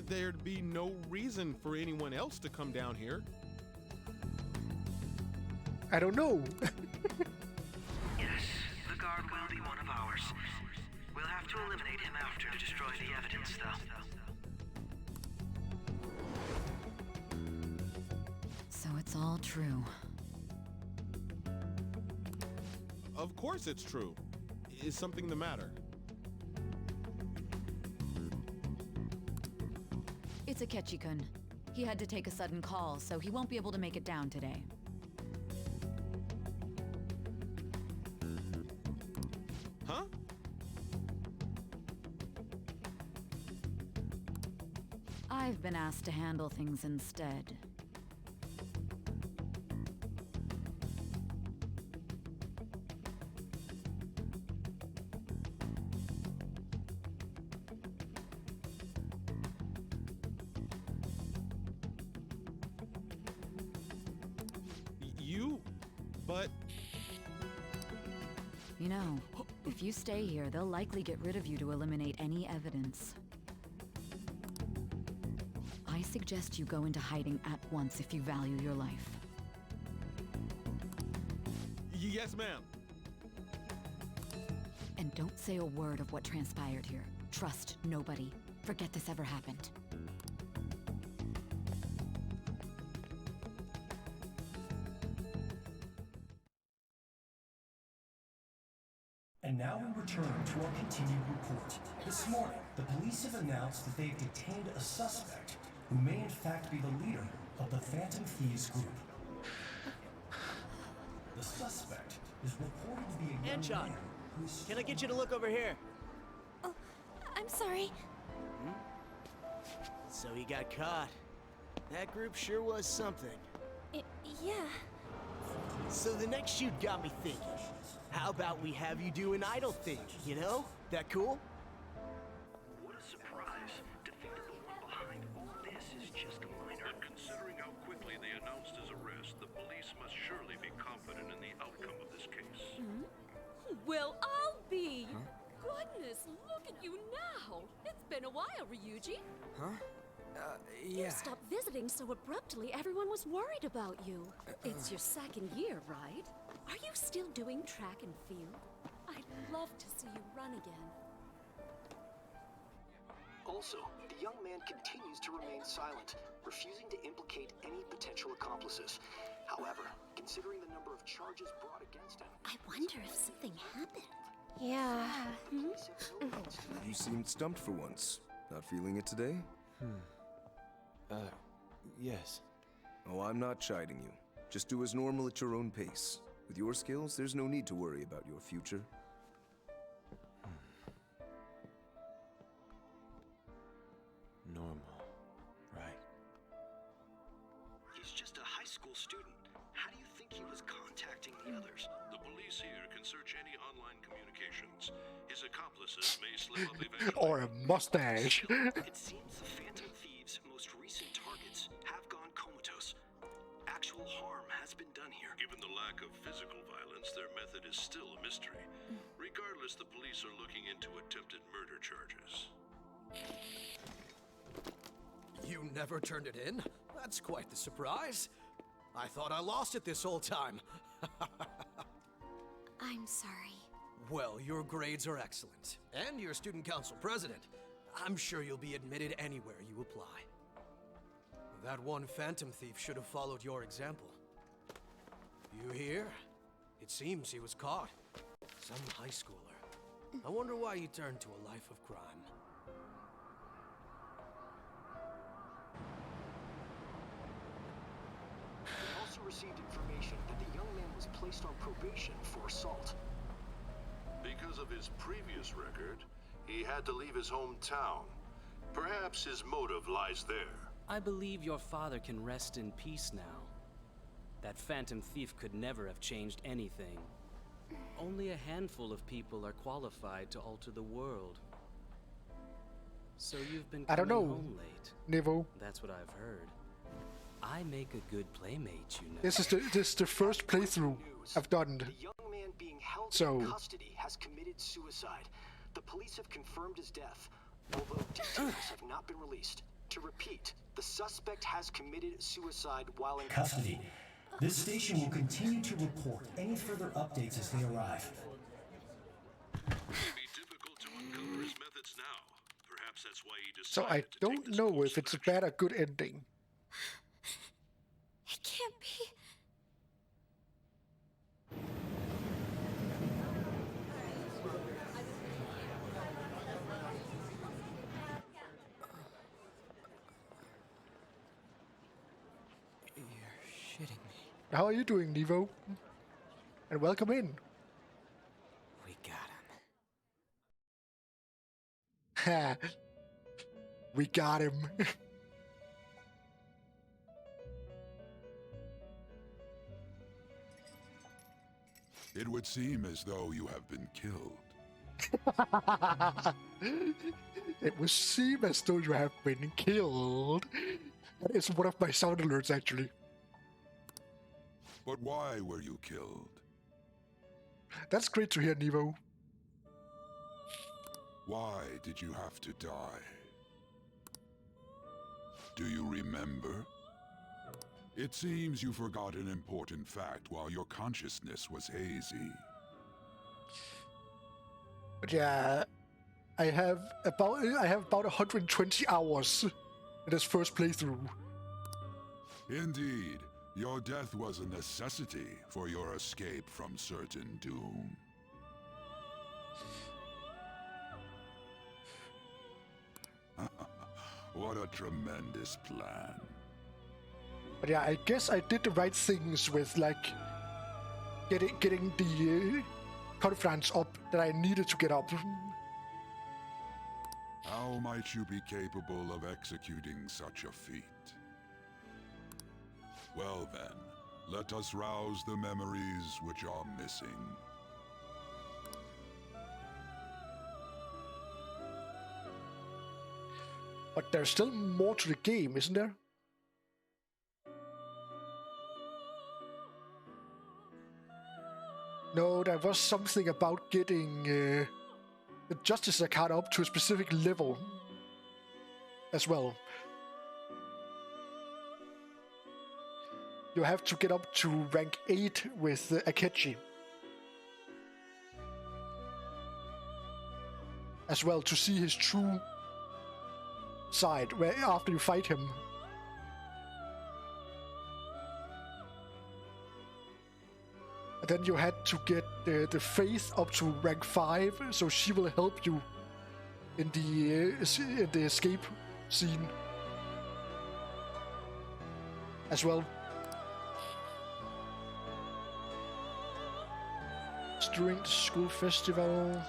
Speaker 5: There'd be no reason for anyone else to come down here.
Speaker 1: I don't know.
Speaker 3: Yes, the guard will be one of ours. We'll have to eliminate him after to destroy the evidence, though.
Speaker 13: So it's all true.
Speaker 5: Of course it's true. Is something the matter?
Speaker 13: It's Akechi-kun. He had to take a sudden call, so he won't be able to make it down today.
Speaker 5: Huh?
Speaker 13: I've been asked to handle things instead.
Speaker 5: But...
Speaker 13: You know, if you stay here, they'll likely get rid of you to eliminate any evidence. I suggest you go into hiding at once if you value your life.
Speaker 5: Yes, ma'am.
Speaker 13: And don't say a word of what transpired here. Trust nobody. Forget this ever happened.
Speaker 7: And now we return to our continued report. This morning, the police have announced that they've detained a suspect who may in fact be the leader of the Phantom Thieves group. The suspect is reported to be a young
Speaker 12: Anchon,
Speaker 7: man who's...
Speaker 12: can I get you to look over here?
Speaker 2: Oh, I'm sorry.
Speaker 12: So he got caught. That group sure was something.
Speaker 2: Yeah.
Speaker 12: So the next shoot got me thinking. How about we have you do an idle thing, you know? That cool?
Speaker 3: What a surprise. To think that the one behind all this is just a minor.
Speaker 16: But considering how quickly they announced his arrest, the police must surely be confident in the outcome of this case.
Speaker 25: Well, I'll be. Goodness, look at you now. It's been a while, Ryuji.
Speaker 14: Huh?
Speaker 25: You
Speaker 14: Yeah.
Speaker 25: stopped visiting so abruptly, everyone was worried about you. It's your second year, right? Are you still doing track and field? I'd love to see you run again.
Speaker 26: Also, the young man continues to remain silent, refusing to implicate any potential accomplices.
Speaker 4: However, considering the number of charges brought against him...
Speaker 25: I wonder if something happened.
Speaker 2: Yeah.
Speaker 11: You seemed stumped for once. Not feeling it today?
Speaker 21: Yes.
Speaker 11: Oh, I'm not chiding you. Just do as normal at your own pace. With your skills, there's no need to worry about your future.
Speaker 21: Normal, right?
Speaker 4: He's just a high school student. How do you think he was contacting the others?
Speaker 16: The police here can search any online communications. His accomplices may slip up eventually.
Speaker 1: Or a mustache.
Speaker 4: It seems the Phantom Thieves' most recent targets have gone comatose. Actual harm has been done here.
Speaker 16: Given the lack of physical violence, their method is still a mystery. Regardless, the police are looking into attempted murder charges.
Speaker 4: You never turned it in? That's quite the surprise. I thought I lost it this whole time.
Speaker 25: I'm sorry.
Speaker 4: Well, your grades are excellent. And you're student council president. I'm sure you'll be admitted anywhere you apply. That one Phantom Thief should have followed your example. You hear? It seems he was caught. Some high schooler. I wonder why he turned to a life of crime. We also received information that the young man was placed on probation for assault.
Speaker 16: Because of his previous record, he had to leave his hometown. Perhaps his motive lies there.
Speaker 14: I believe your father can rest in peace now. That Phantom Thief could never have changed anything. Only a handful of people are qualified to alter the world. So you've been
Speaker 1: I don't
Speaker 14: coming
Speaker 1: know,
Speaker 14: home late.
Speaker 1: Nevo.
Speaker 14: That's what I've heard. I make a good playmate, you know.
Speaker 1: This is the first playthrough I've done.
Speaker 4: The young man being held
Speaker 1: So
Speaker 4: in custody has committed suicide. The police have confirmed his death, although details have not been released. To repeat, the suspect has committed suicide while in
Speaker 7: Custody. This station will continue to report any further updates as they arrive.
Speaker 16: It may be difficult to uncover his methods now. Perhaps that's why he
Speaker 1: So
Speaker 16: decided
Speaker 1: I don't know if it's a bad or good ending.
Speaker 25: It can't be.
Speaker 14: You're shitting me.
Speaker 1: How are you doing, Nevo? And welcome in.
Speaker 14: We got
Speaker 1: Ha! We got him.
Speaker 15: It would seem as though you have been killed.
Speaker 1: It would seem as though you have been killed. That is one of my sound alerts, actually.
Speaker 15: But why were you killed?
Speaker 1: That's great to hear, Nevo.
Speaker 15: Why did you have to die? Do you remember? It seems you forgot an important fact while your consciousness was hazy.
Speaker 1: But yeah, I have about 120 hours in this first playthrough.
Speaker 15: Indeed, your death was a necessity for your escape from certain doom. What a tremendous plan.
Speaker 1: But yeah, I guess I did the right things with like getting the conference up that I needed to get up.
Speaker 15: How might you be capable of executing such a feat? Well then, let us rouse the memories which are missing.
Speaker 1: But there's still more to the game, isn't there? No, there was something about getting the Justice account up to a specific level as well. You have to get up to rank 8 with Akechi as well to see his true side where after you fight him. then you had to get the Faith up to rank 5, so she will help you in the escape scene as well. It's during the school festival.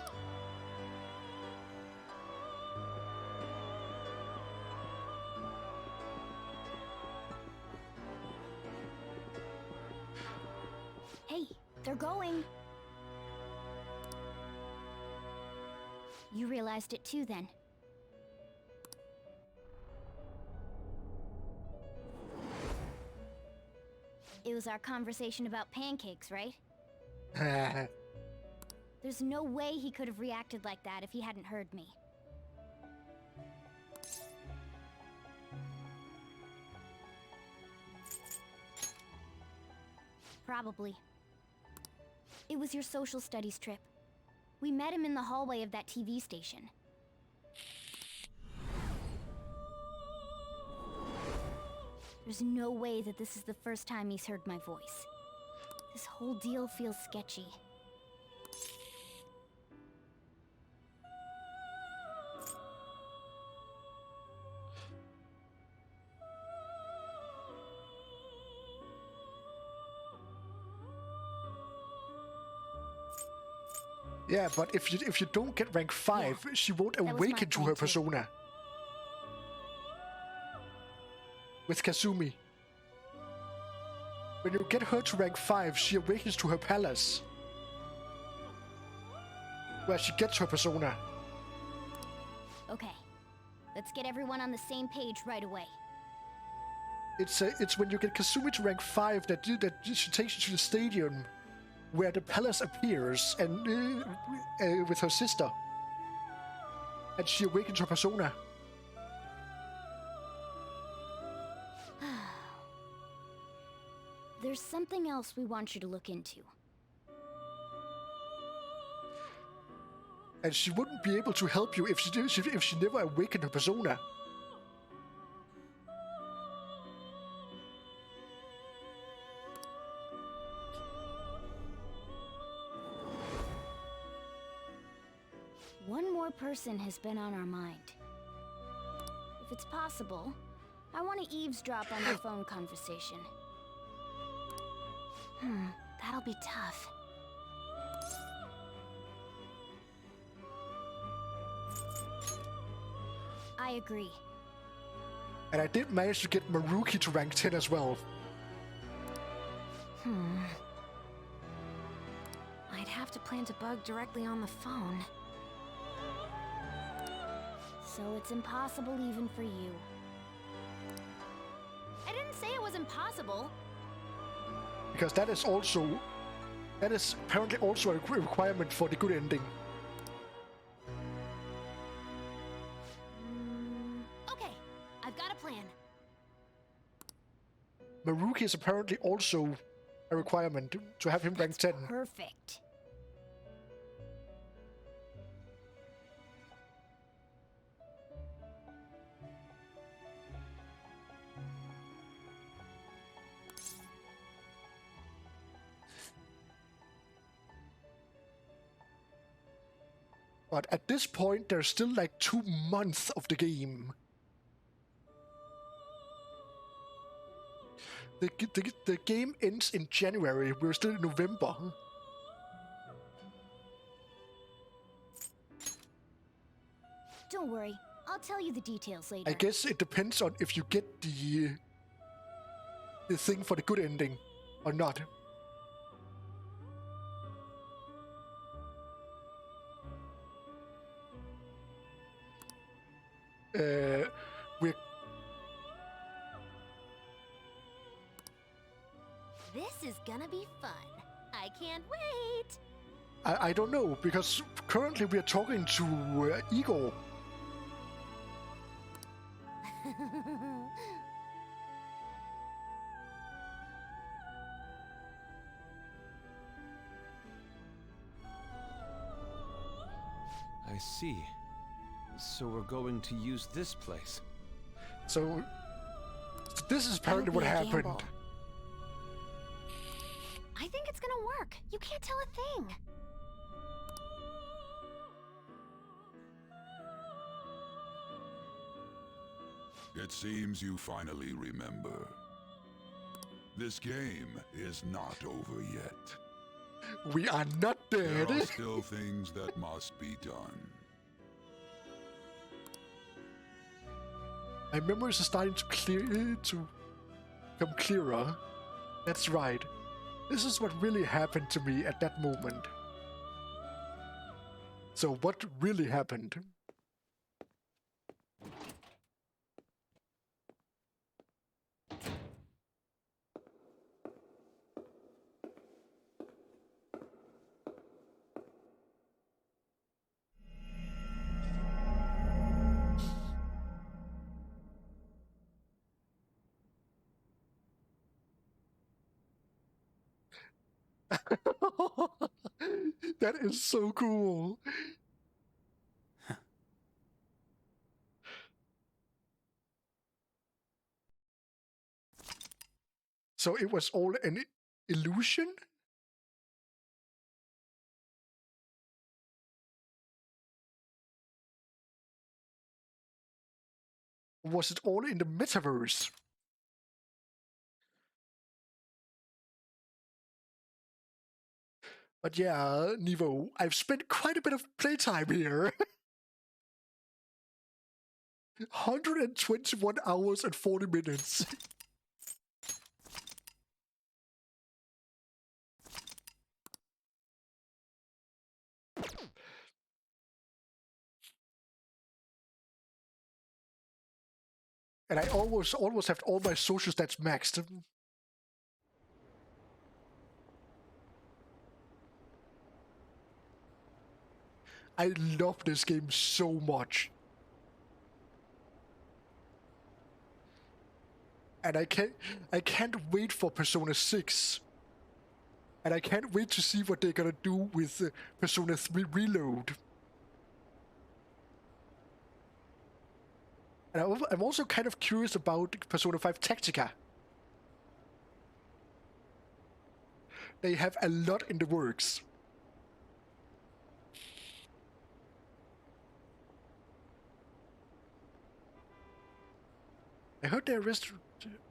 Speaker 2: Hey, they're going. You realized it too, then. It was our conversation about pancakes, right? There's no way he could have reacted like that if he hadn't heard me. Probably. It was your social studies trip. We met him in the hallway of that TV station. There's no way that this is the first time he's heard my voice. This whole deal feels sketchy.
Speaker 1: Yeah, but if you don't get rank 5, she won't awaken to her persona. With Kasumi. When you get her to rank 5, she awakens to her palace, where she gets her persona.
Speaker 2: Okay, let's get everyone on the same page right away.
Speaker 1: It's when you get Kasumi to rank 5 that she takes you to the stadium, where the palace appears and with her sister, and she awakens her persona.
Speaker 2: There's something else we want you to look into.
Speaker 1: And she wouldn't be able to help you if she never awakened her persona.
Speaker 2: One more person has been on our mind. If it's possible, I want to eavesdrop on your phone conversation. That'll be tough. I agree.
Speaker 1: And I did manage to get Maruki to rank 10 as well.
Speaker 25: I'd have to plant a bug directly on the phone.
Speaker 2: So it's impossible even for you. I didn't say it was impossible.
Speaker 1: Because that is apparently also a requirement for the good ending.
Speaker 2: Okay, I've got a plan.
Speaker 1: Maruki is apparently also a requirement to have him rank 10.
Speaker 2: Perfect.
Speaker 1: But at this point, there's still like 2 months of the game. The game ends in January. We're still in November.
Speaker 2: Don't worry, I'll tell you the details later.
Speaker 1: I guess it depends on if you get the thing for the good ending or not.
Speaker 24: This is gonna be fun. I can't wait.
Speaker 1: I don't know, because currently we are talking to Igor.
Speaker 21: I see. So we're going to use this place.
Speaker 1: So this is apparently what happened.
Speaker 24: I think it's gonna
Speaker 20: dark. You can't tell a thing.
Speaker 15: It seems you finally remember. This game is not over yet.
Speaker 1: We are not dead.
Speaker 15: There are still things that must be done.
Speaker 1: My memories are starting to become clearer. That's right. This is what really happened to me at that moment. So what really happened? That is so cool. So it was all an illusion? Was it all in the metaverse? But yeah, Nevo, I've spent quite a bit of playtime here. 121 hours and 40 minutes. And I almost have all my social stats maxed. I love this game so much. And I can't wait for Persona 6. And I can't wait to see what they're gonna do with Persona 3 Reload. And I'm also kind of curious about Persona 5 Tactica. They have a lot in the works. I heard they arrested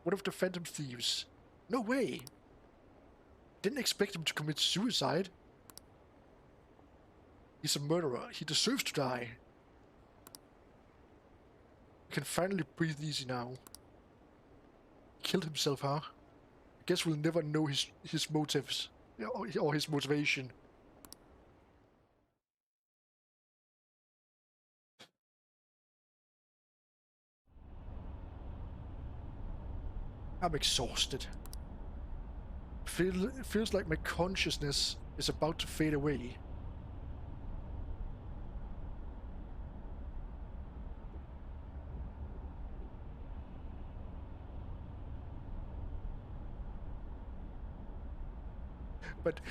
Speaker 1: one of the Phantom Thieves. No way! Didn't expect him to commit suicide. He's a murderer. He deserves to die. He can finally breathe easy now. Killed himself, huh? I guess we'll never know his motives or his motivation. I'm exhausted. Feels like my consciousness is about to fade away. But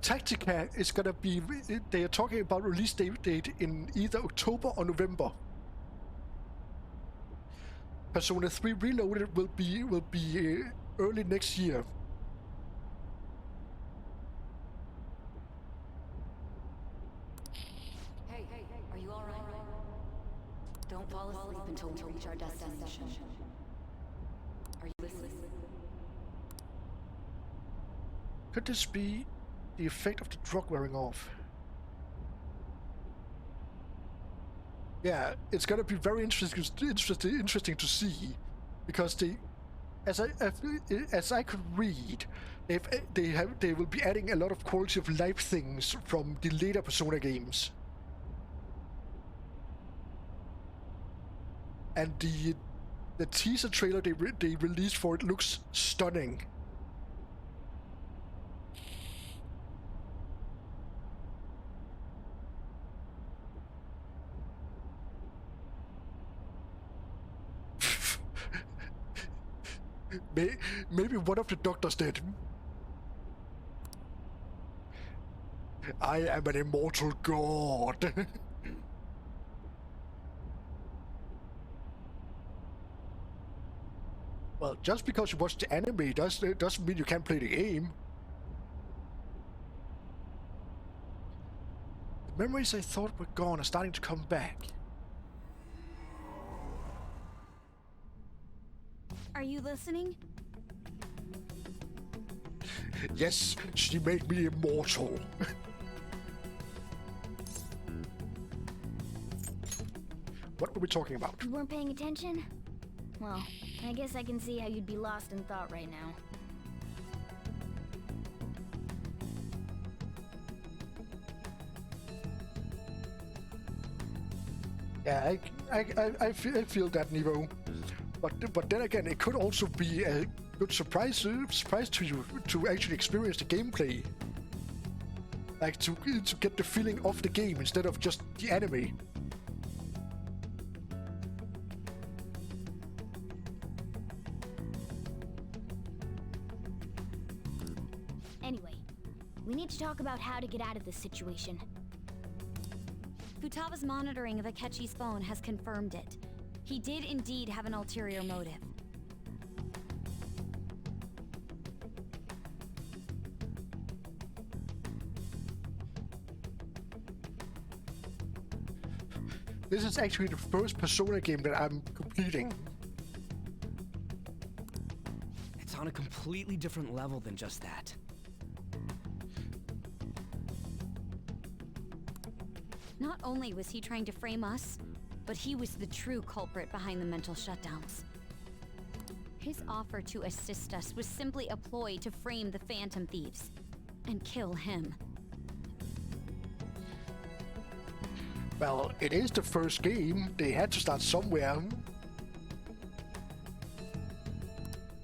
Speaker 1: Tactica is gonna be, they are talking about release date in either October or November. Persona 3 Reloaded will be early next year.
Speaker 13: Hey, are you alright? Don't fall asleep until we reach our destination. Are you listening?
Speaker 1: Could this be the effect of the drug wearing off? Yeah, it's gonna be very interesting to see, because as I could read, they will be adding a lot of quality of life things from the later Persona games, and the teaser trailer they released for it looks stunning. Maybe one of the doctors did. I am an immortal god. Well, just because you watch the anime doesn't mean you can't play the game. Memories I thought were gone are starting to come back.
Speaker 2: Are you listening?
Speaker 1: Yes, she made me immortal. What were we talking about?
Speaker 2: You weren't paying attention? Well, I guess I can see how you'd be lost in thought right now.
Speaker 1: Yeah, I feel that, Nevo. But then again, it could also be a good surprise to you to actually experience the gameplay. Like to get the feeling of the game instead of just the anime.
Speaker 2: Anyway, we need to talk about how to get out of this situation. Futaba's monitoring of Akechi's phone has confirmed it. He did indeed have an ulterior motive.
Speaker 1: This is actually the first Persona game that I'm completing.
Speaker 10: It's on a completely different level than just that.
Speaker 2: Not only was he trying to frame us, but he was the true culprit behind the mental shutdowns. His offer to assist us was simply a ploy to frame the Phantom Thieves and kill him.
Speaker 1: Well, it is the first game. They had to start somewhere.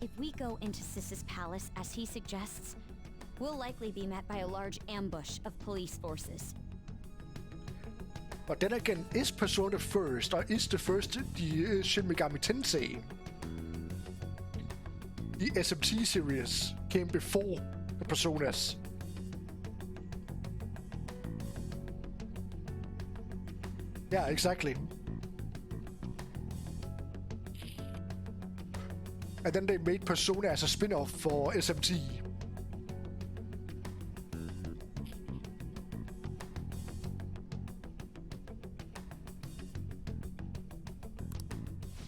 Speaker 2: If we go into Sis's palace as he suggests, we'll likely be met by a large ambush of police forces.
Speaker 1: But then again, is Persona first, or is the first the Shin Megami Tensei? The SMT series came before the Personas. Yeah, exactly. And then they made Persona as a spin-off for SMT.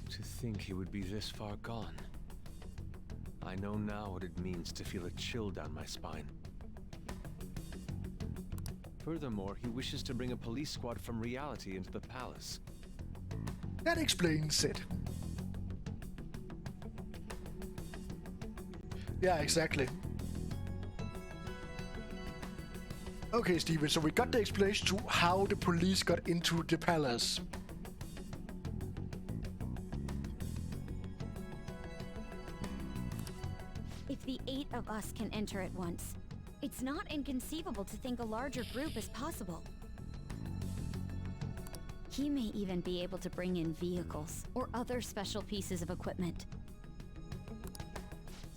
Speaker 21: To think he would be this far gone. I know now what it means to feel a chill down my spine. Furthermore, he wishes to bring a police squad from reality into the palace.
Speaker 1: That explains it. Yeah, exactly. Okay, Steven, so we got the explanation to how the police got into the palace.
Speaker 2: If the 8 of us can enter at once, it's not inconceivable to think a larger group is possible. He may even be able to bring in vehicles or other special pieces of equipment.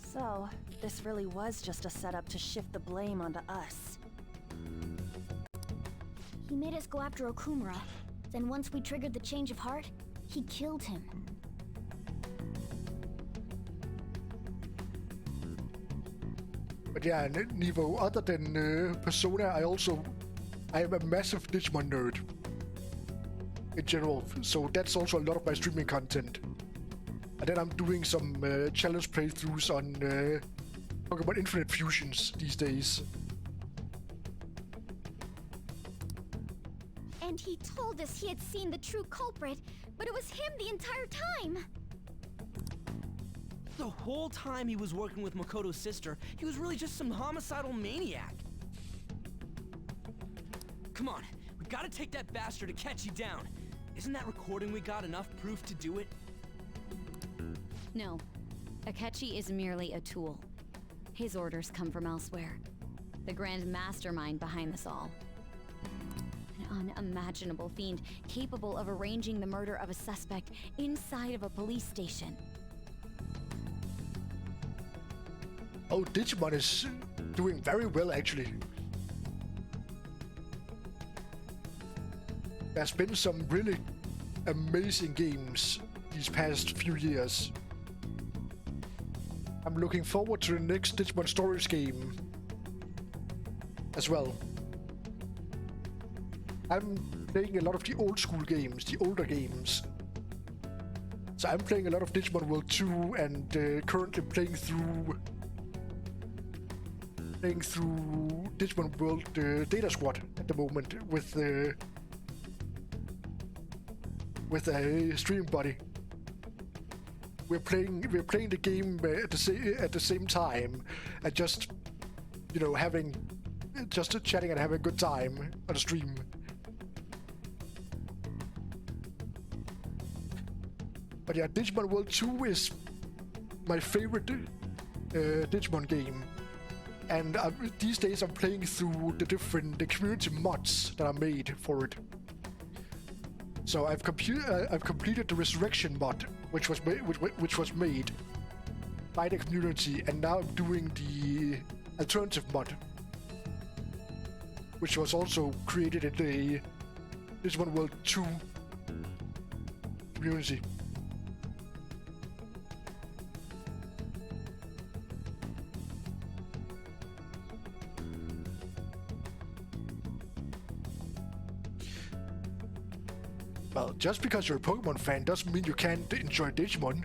Speaker 6: So, this really was just a setup to shift the blame onto us.
Speaker 2: He made us go after Okumura. Then once we triggered the change of heart, he killed him.
Speaker 1: But yeah, Nevo, other than Persona, I am a massive Digimon nerd. In general, so that's also a lot of my streaming content. And then I'm doing some challenge playthroughs on Pokemon Infinite Fusions these days.
Speaker 2: And he told us he had seen the true culprit, but it was him the entire time!
Speaker 10: The whole time he was working with Makoto's sister, he was really just some homicidal maniac. Come on, we gotta take that bastard Akechi down. Isn't that recording we got enough proof to do it?
Speaker 2: No. Akechi is merely a tool. His orders come from elsewhere. The grand mastermind behind this all. An unimaginable fiend capable of arranging the murder of a suspect inside of a police station.
Speaker 1: Oh, Digimon is doing very well, actually. There's been some really amazing games these past few years. I'm looking forward to the next Digimon Stories game as well. I'm playing a lot of the old school games, the older games. So I'm playing a lot of Digimon World 2 and currently playing through Digimon World Data Squad at the moment with a stream buddy. We're playing the game at the same time, and just chatting and having a good time on the stream. But yeah, Digimon World 2 is my favorite Digimon game, and these days I'm playing through the community mods that are made for it. So I've completed the Resurrection mod, which was made by the community, and now I'm doing the alternative mod, which was also created in the Digimon World 2 community. Well, just because you're a Pokemon fan doesn't mean you can't enjoy Digimon.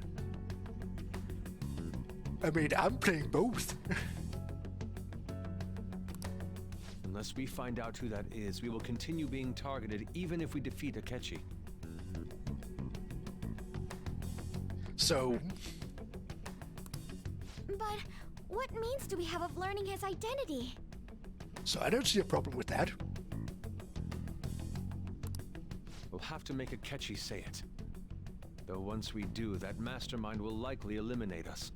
Speaker 1: I mean, I'm playing both.
Speaker 21: Unless we find out who that is, we will continue being targeted even if we defeat Akechi.
Speaker 1: So...
Speaker 2: But what means do we have of learning his identity?
Speaker 1: So I don't see a problem with that.
Speaker 21: We'll have to make Akechi say it. Though once we do, that mastermind will likely eliminate us.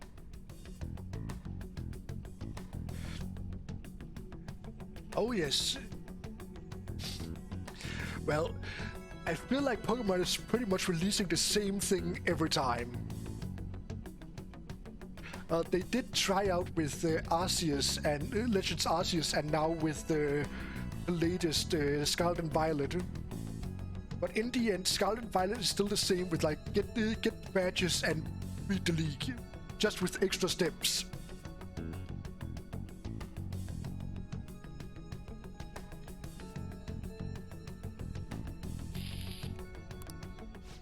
Speaker 1: Oh yes. Well, I feel like Pokemon is pretty much releasing the same thing every time. They did try out with Arceus and Legends Arceus, and now with the latest Scarlet and Violet. But in the end, Scarlet and Violet is still the same with like get badges and beat the league, just with extra steps.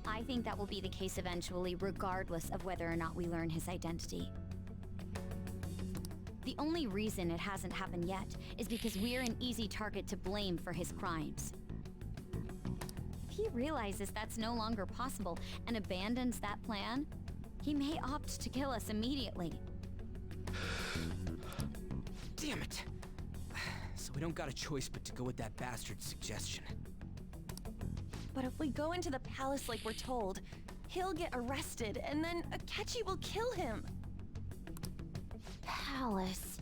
Speaker 2: I think that will be the case eventually, regardless of whether or not we learn his identity. The only reason it hasn't happened yet is because we're an easy target to blame for his crimes. If he realizes that's no longer possible and abandons that plan, he may opt to kill us immediately.
Speaker 8: Damn it! So we don't got a choice but to go with that bastard's suggestion.
Speaker 6: But if we go into the palace like we're told, he'll get arrested, and then Akechi will kill him.
Speaker 2: Palace.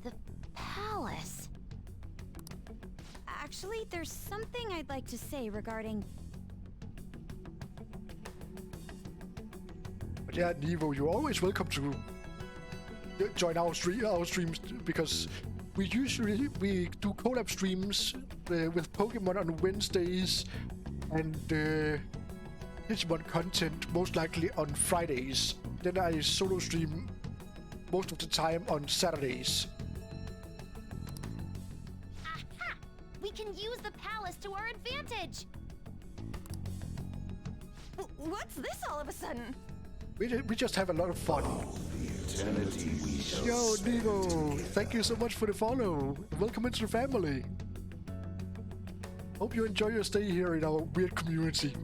Speaker 2: The palace. Actually, there's something I'd like to say regarding...
Speaker 1: But yeah, Nevo, you're always welcome to join our streams, because we do collab streams with Pokemon on Wednesdays and Digimon content most likely on Fridays. Then I solo stream most of the time on Saturdays.
Speaker 2: Aha! We can use the palace to our advantage!
Speaker 6: What's this all of a sudden?
Speaker 1: We just have a lot of fun. Yo, Nevo, thank you so much for the follow. Welcome into the family. Hope you enjoy your stay here in our weird community.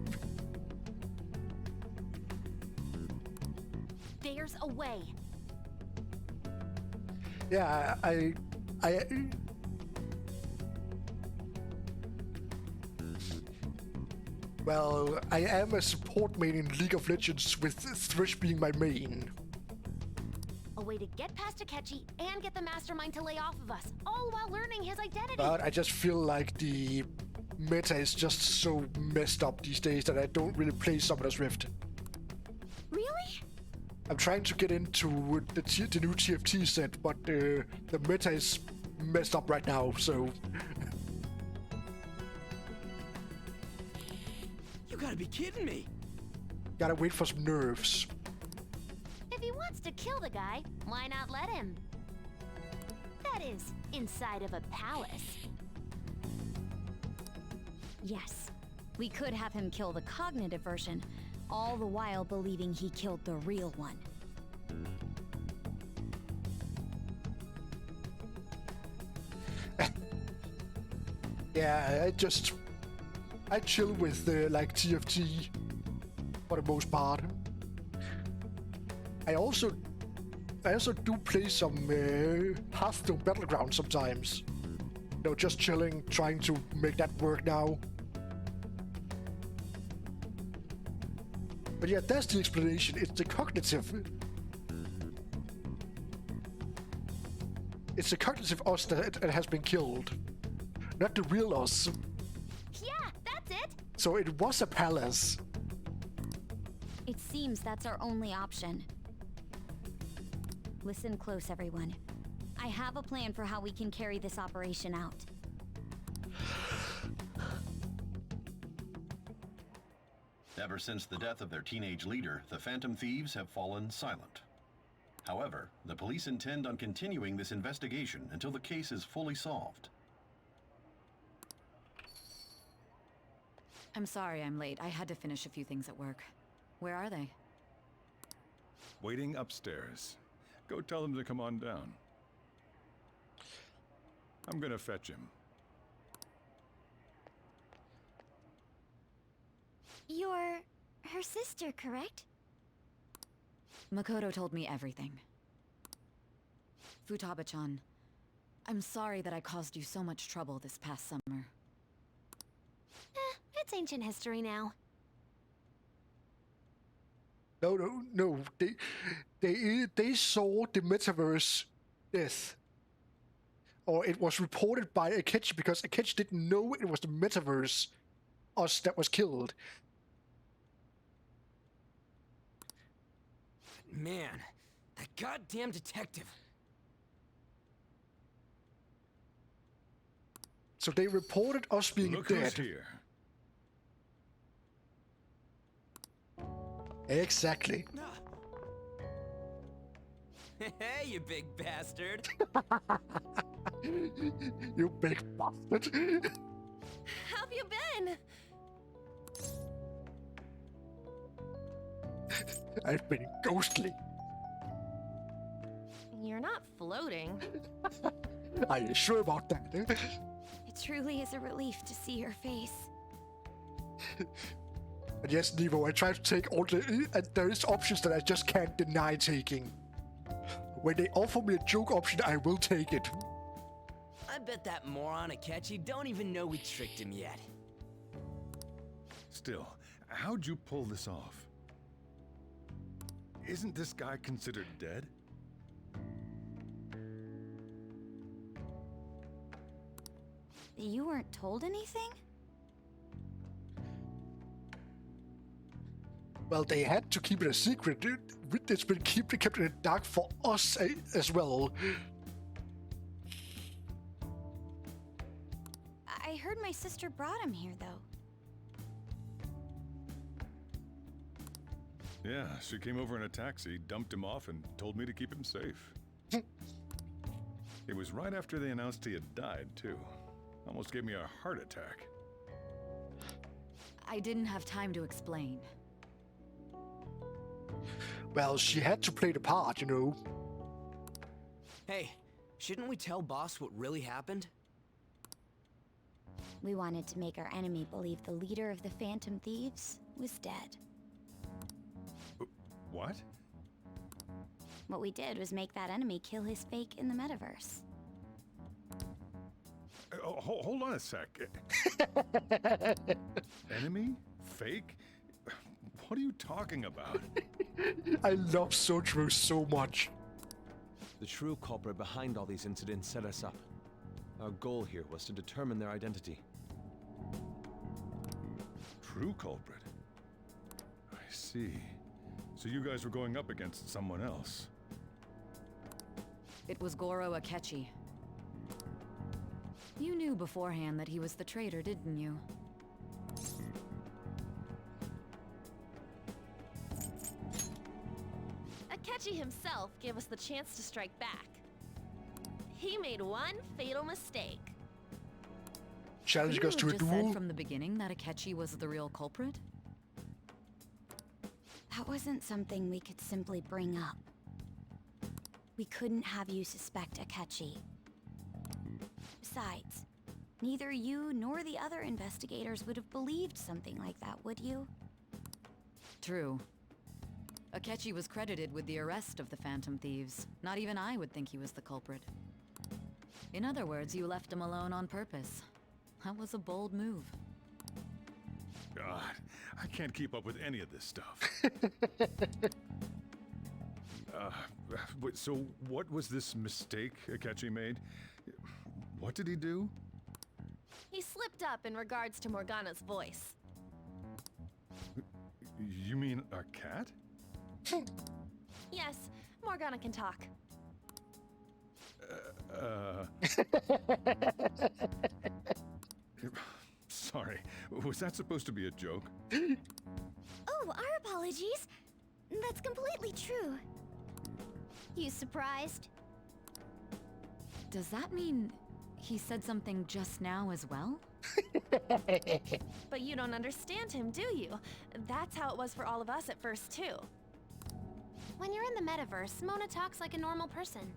Speaker 24: There's a way.
Speaker 1: Yeah, well, I am a support main in League of Legends, with Thresh being my main.
Speaker 24: A way to get past Akechi and get the mastermind to lay off of us, all while learning his identity.
Speaker 1: But I just feel like the meta is just so messed up these days that I don't really play Summoner's Rift.
Speaker 2: Really?
Speaker 1: I'm trying to get into the new TFT set, but the meta is messed up right now, so...
Speaker 8: You gotta be kidding me!
Speaker 1: Gotta wait for some nerfs.
Speaker 24: If he wants to kill the guy, why not let him? That is, inside of a palace.
Speaker 2: Yes. We could have him kill the cognitive version, all the while believing he killed the real one.
Speaker 1: Yeah, I chill with like TFT for the most part. I also do play some Hearthstone Battleground sometimes. You know, just chilling, trying to make that work now. But yeah, that's the explanation. It's the cognitive. It's the cognitive us that has been killed, not the real us.
Speaker 2: Yeah, that's it!
Speaker 1: So it was a palace.
Speaker 2: It seems that's our only option. Listen close, everyone. I have a plan for how we can carry this operation out.
Speaker 9: Ever since the death of their teenage leader, the Phantom Thieves have fallen silent. However, the police intend on continuing this investigation until the case is fully solved.
Speaker 13: I'm sorry I'm late. I had to finish a few things at work. Where are they?
Speaker 17: Waiting upstairs. Go tell them to come on down. I'm gonna fetch him.
Speaker 2: You're her sister, correct?
Speaker 13: Makoto told me everything. Futaba-chan, I'm sorry that I caused you so much trouble this past summer.
Speaker 24: It's ancient history now.
Speaker 1: No. They saw the metaverse death. Or it was reported by Akechi because Akechi didn't know it was the metaverse us that was killed.
Speaker 8: Man, that goddamn detective.
Speaker 1: So they reported us being
Speaker 17: Look
Speaker 1: dead.
Speaker 17: who's here.
Speaker 1: Exactly.
Speaker 8: Hey, you big bastard.
Speaker 1: You big bastard.
Speaker 6: How have you been?
Speaker 1: I've been ghostly.
Speaker 6: You're not floating.
Speaker 1: Are you sure about that?
Speaker 2: It truly is a relief to see her face.
Speaker 1: And yes, Nevo, I try to take all the... And there is options that I just can't deny taking. When they offer me a joke option, I will take it.
Speaker 8: I bet that moron Akechi don't even know we tricked him yet.
Speaker 17: Still, how'd you pull this off? Isn't this guy considered dead?
Speaker 2: You weren't told anything?
Speaker 1: Well, they had to keep it a secret. It's been kept in the dark for us as well.
Speaker 2: I heard my sister brought him here, though.
Speaker 17: Yeah, she came over in a taxi, dumped him off, and told me to keep him safe. It was right after they announced he had died, too. Almost gave me a heart attack.
Speaker 13: I didn't have time to explain.
Speaker 1: Well, she had to play the part, you know.
Speaker 8: Hey, shouldn't we tell Boss what really happened?
Speaker 2: We wanted to make our enemy believe the leader of the Phantom Thieves was dead.
Speaker 17: What?
Speaker 2: What we did was make that enemy kill his fake in the metaverse.
Speaker 17: Hold on a sec. Enemy? Fake? What are you talking about?
Speaker 1: I love Sotro so much.
Speaker 21: The true culprit behind all these incidents set us up. Our goal here was to determine their identity.
Speaker 17: True culprit? I see. So you guys were going up against someone else.
Speaker 13: It was Goro Akechi. You knew beforehand that he was the traitor, didn't you?
Speaker 6: Akechi himself gave us the chance to strike back. He made one fatal mistake.
Speaker 1: challenging us to a
Speaker 13: Couldn't you have just
Speaker 1: duel.
Speaker 13: said from the beginning that Akechi was the real culprit?
Speaker 2: That wasn't something we could simply bring up. We couldn't have you suspect Akechi. Besides, neither you nor the other investigators would have believed something like that, would you?
Speaker 13: True. Akechi was credited with the arrest of the Phantom Thieves. Not even I would think he was the culprit. In other words, you left him alone on purpose. That was a bold move.
Speaker 17: God, I can't keep up with any of this stuff. So what was this mistake Akechi made? What did he do?
Speaker 6: He slipped up in regards to Morgana's voice.
Speaker 17: You mean a cat?
Speaker 6: Yes, Morgana can talk.
Speaker 17: Sorry, was that supposed to be a joke?
Speaker 2: Oh, our apologies. That's completely true. You surprised?
Speaker 13: Does that mean he said something just now as well?
Speaker 6: But you don't understand him, do you? That's how it was for all of us at first, too.
Speaker 24: When you're in the metaverse, Mona talks like a normal person.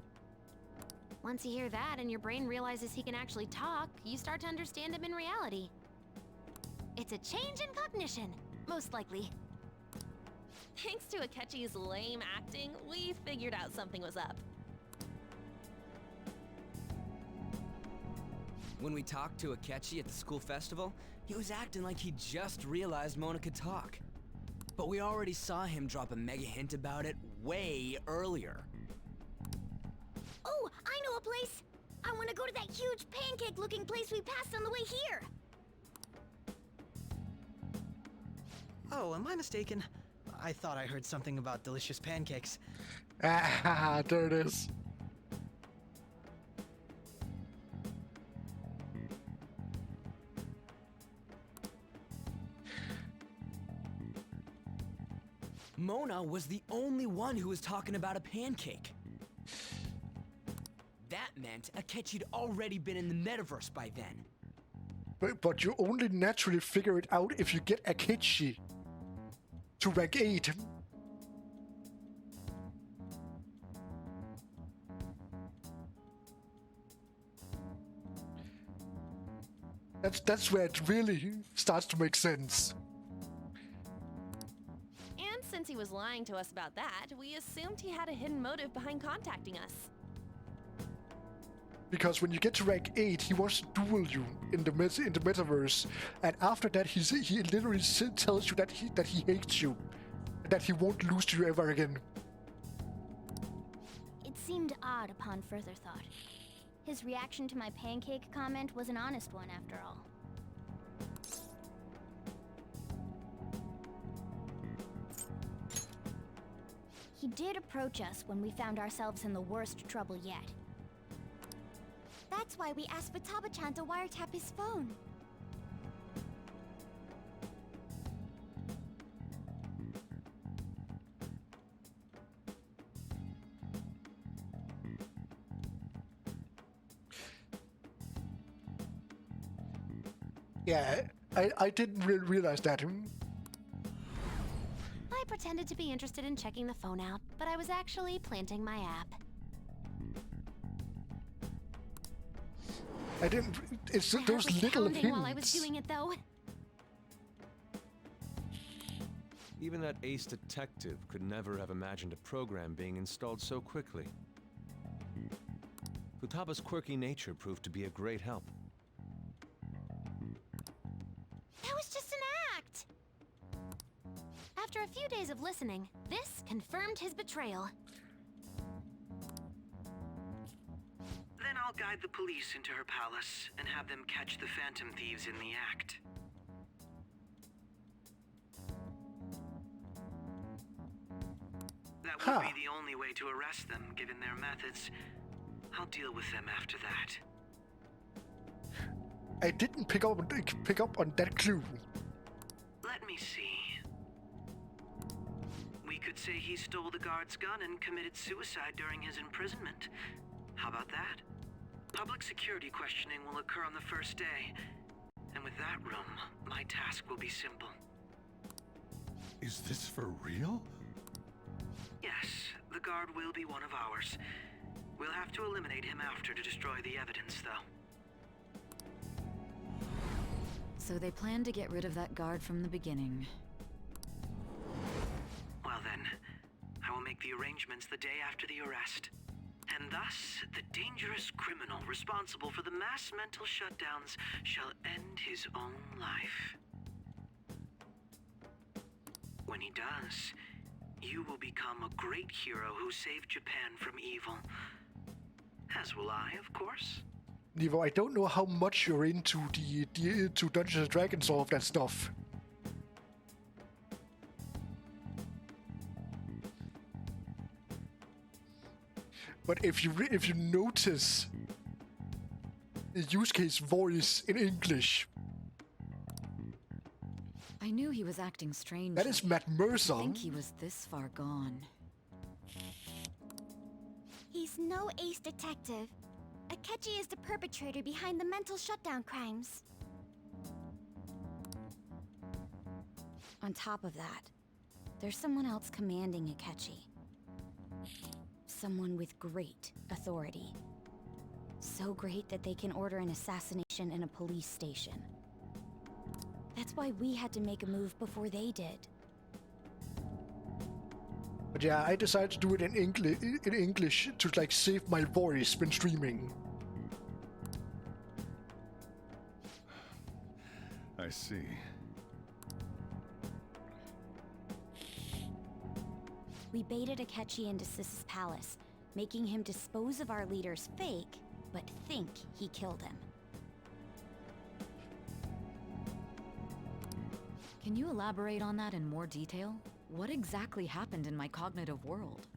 Speaker 24: Once you hear that and your brain realizes he can actually talk, you start to understand him in reality. It's a change in cognition, most likely.
Speaker 6: Thanks to Akechi's lame acting, we figured out something was up.
Speaker 8: When we talked to Akechi at the school festival, he was acting like he just realized Mona could talk. But we already saw him drop a mega hint about it way earlier.
Speaker 2: Oh, I know a place! I want to go to that huge pancake-looking place we passed on the way here!
Speaker 10: Oh, am I mistaken? I thought I heard something about delicious pancakes.
Speaker 1: Ah, there it is.
Speaker 8: Mona was the only one who was talking about a pancake. That meant Akechi'd already been in the metaverse by then.
Speaker 1: But you only naturally figure it out if you get Akechi to rank 8. That's where it really starts to make sense.
Speaker 6: And since he was lying to us about that, we assumed he had a hidden motive behind contacting us.
Speaker 1: Because when you get to rank 8, he wants to duel you in the metaverse, and after that, he literally tells you that he hates you, that he won't lose to you ever again.
Speaker 2: It seemed odd upon further thought. His reaction to my pancake comment was an honest one, after all. He did approach us when we found ourselves in the worst trouble yet. That's why we asked Futaba-chan to wiretap his phone.
Speaker 1: Yeah, I didn't really realize that.
Speaker 24: I pretended to be interested in checking the phone out, but I was actually planting my app.
Speaker 1: I didn't. It's those little hints.
Speaker 24: While I was doing it, though.
Speaker 21: Even that ace detective could never have imagined a program being installed so quickly. Futaba's quirky nature proved to be a great help.
Speaker 24: That was just an act! After a few days of listening, this confirmed his betrayal.
Speaker 3: Then I'll guide the police into her palace and have them catch the Phantom Thieves in the act. That would be the only way to arrest them, given their methods. I'll deal with them after that.
Speaker 1: I didn't pick up on that clue.
Speaker 3: Let me see. We could say he stole the guard's gun and committed suicide during his imprisonment. How about that? Public security questioning will occur on the first day. And with that room, my task will be simple.
Speaker 15: Is this for real?
Speaker 3: Yes, the guard will be one of ours. We'll have to eliminate him after to destroy the evidence, though.
Speaker 13: So they plan to get rid of that guard from the beginning.
Speaker 3: Well then, I will make the arrangements the day after the arrest. And thus, the dangerous criminal responsible for the mass mental shutdowns shall end his own life. When he does, you will become a great hero who saved Japan from evil. As will I, of course.
Speaker 1: Nevo, I don't know how much you're into to Dungeons and Dragons, all of that stuff. But if you notice the use case voice in English,
Speaker 13: I knew he was acting strange.
Speaker 1: that is Matt Mercer.
Speaker 13: I think he was this far gone.
Speaker 2: He's no ace detective. Akechi is the perpetrator behind the mental shutdown crimes.
Speaker 13: On top of that, there's someone else commanding Akechi. Someone with great authority. So great that they can order an assassination in a police station. That's why we had to make a move before they did.
Speaker 1: But yeah, I decided to do it in English to like save my voice when streaming.
Speaker 17: I see.
Speaker 2: We baited Akechi into Sis's palace, making him dispose of our leader's fake, but think he killed him.
Speaker 13: Can you elaborate on that in more detail? What exactly happened in my cognitive world?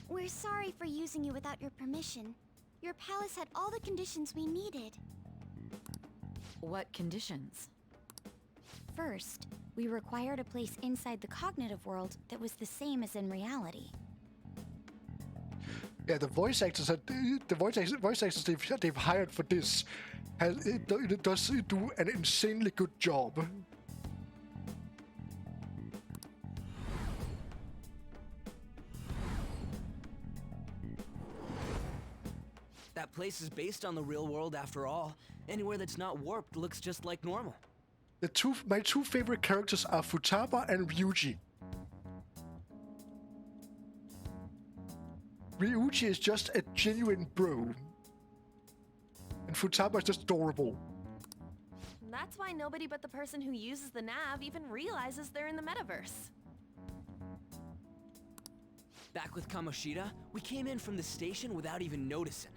Speaker 2: We're sorry for using you without your permission. Your palace had all the conditions we needed.
Speaker 13: What conditions?
Speaker 2: First, we required a place inside the cognitive world that was the same as in reality.
Speaker 1: Yeah, the voice actors they've hired for this it does do an insanely good job.
Speaker 8: That place is based on the real world after all. Anywhere that's not warped looks just like normal.
Speaker 1: My two favorite characters are Futaba and Ryuji. Ryuji is just a genuine bro. And Futaba is just adorable.
Speaker 6: That's why nobody but the person who uses the nav even realizes they're in the metaverse.
Speaker 8: Back with Kamoshida, we came in from the station without even noticing.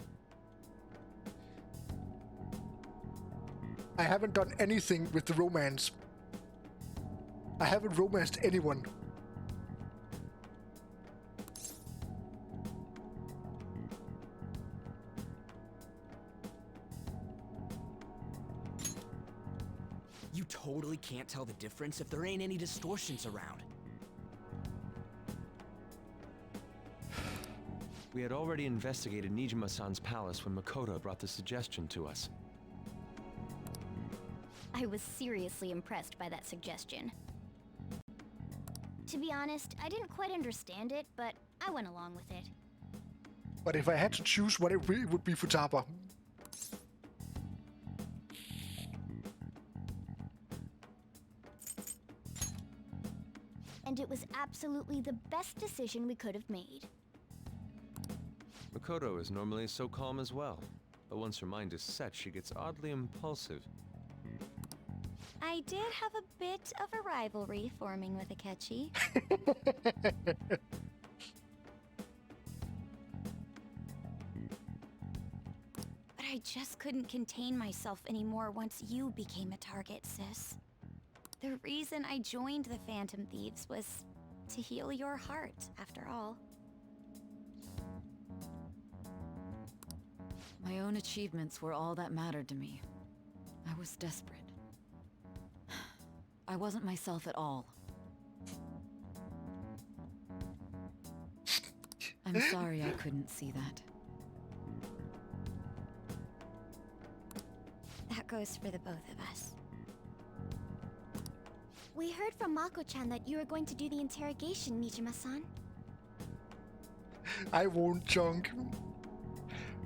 Speaker 1: I haven't done anything with the romance. I haven't romanced anyone.
Speaker 8: You totally can't tell the difference if there ain't any distortions around.
Speaker 21: We had already investigated Nijima-san's palace when Makoto brought the suggestion to us.
Speaker 2: I was seriously impressed by that suggestion. To be honest, I didn't quite understand it, but I went along with it.
Speaker 1: But if I had to choose one, it would be Futaba.
Speaker 2: And it was absolutely the best decision we could have made.
Speaker 21: Makoto is normally so calm as well, but once her mind is set, she gets oddly impulsive.
Speaker 2: I did have a bit of a rivalry forming with Akechi. But I just couldn't contain myself anymore once you became a target, sis. The reason I joined the Phantom Thieves was to heal your heart, after all.
Speaker 13: My own achievements were all that mattered to me. I was desperate. I wasn't myself at all. I'm sorry I couldn't see that.
Speaker 2: goes for the both of us. We heard from Mako-chan that you were going to do the interrogation, Nijima-san.
Speaker 1: I won't, Chunk.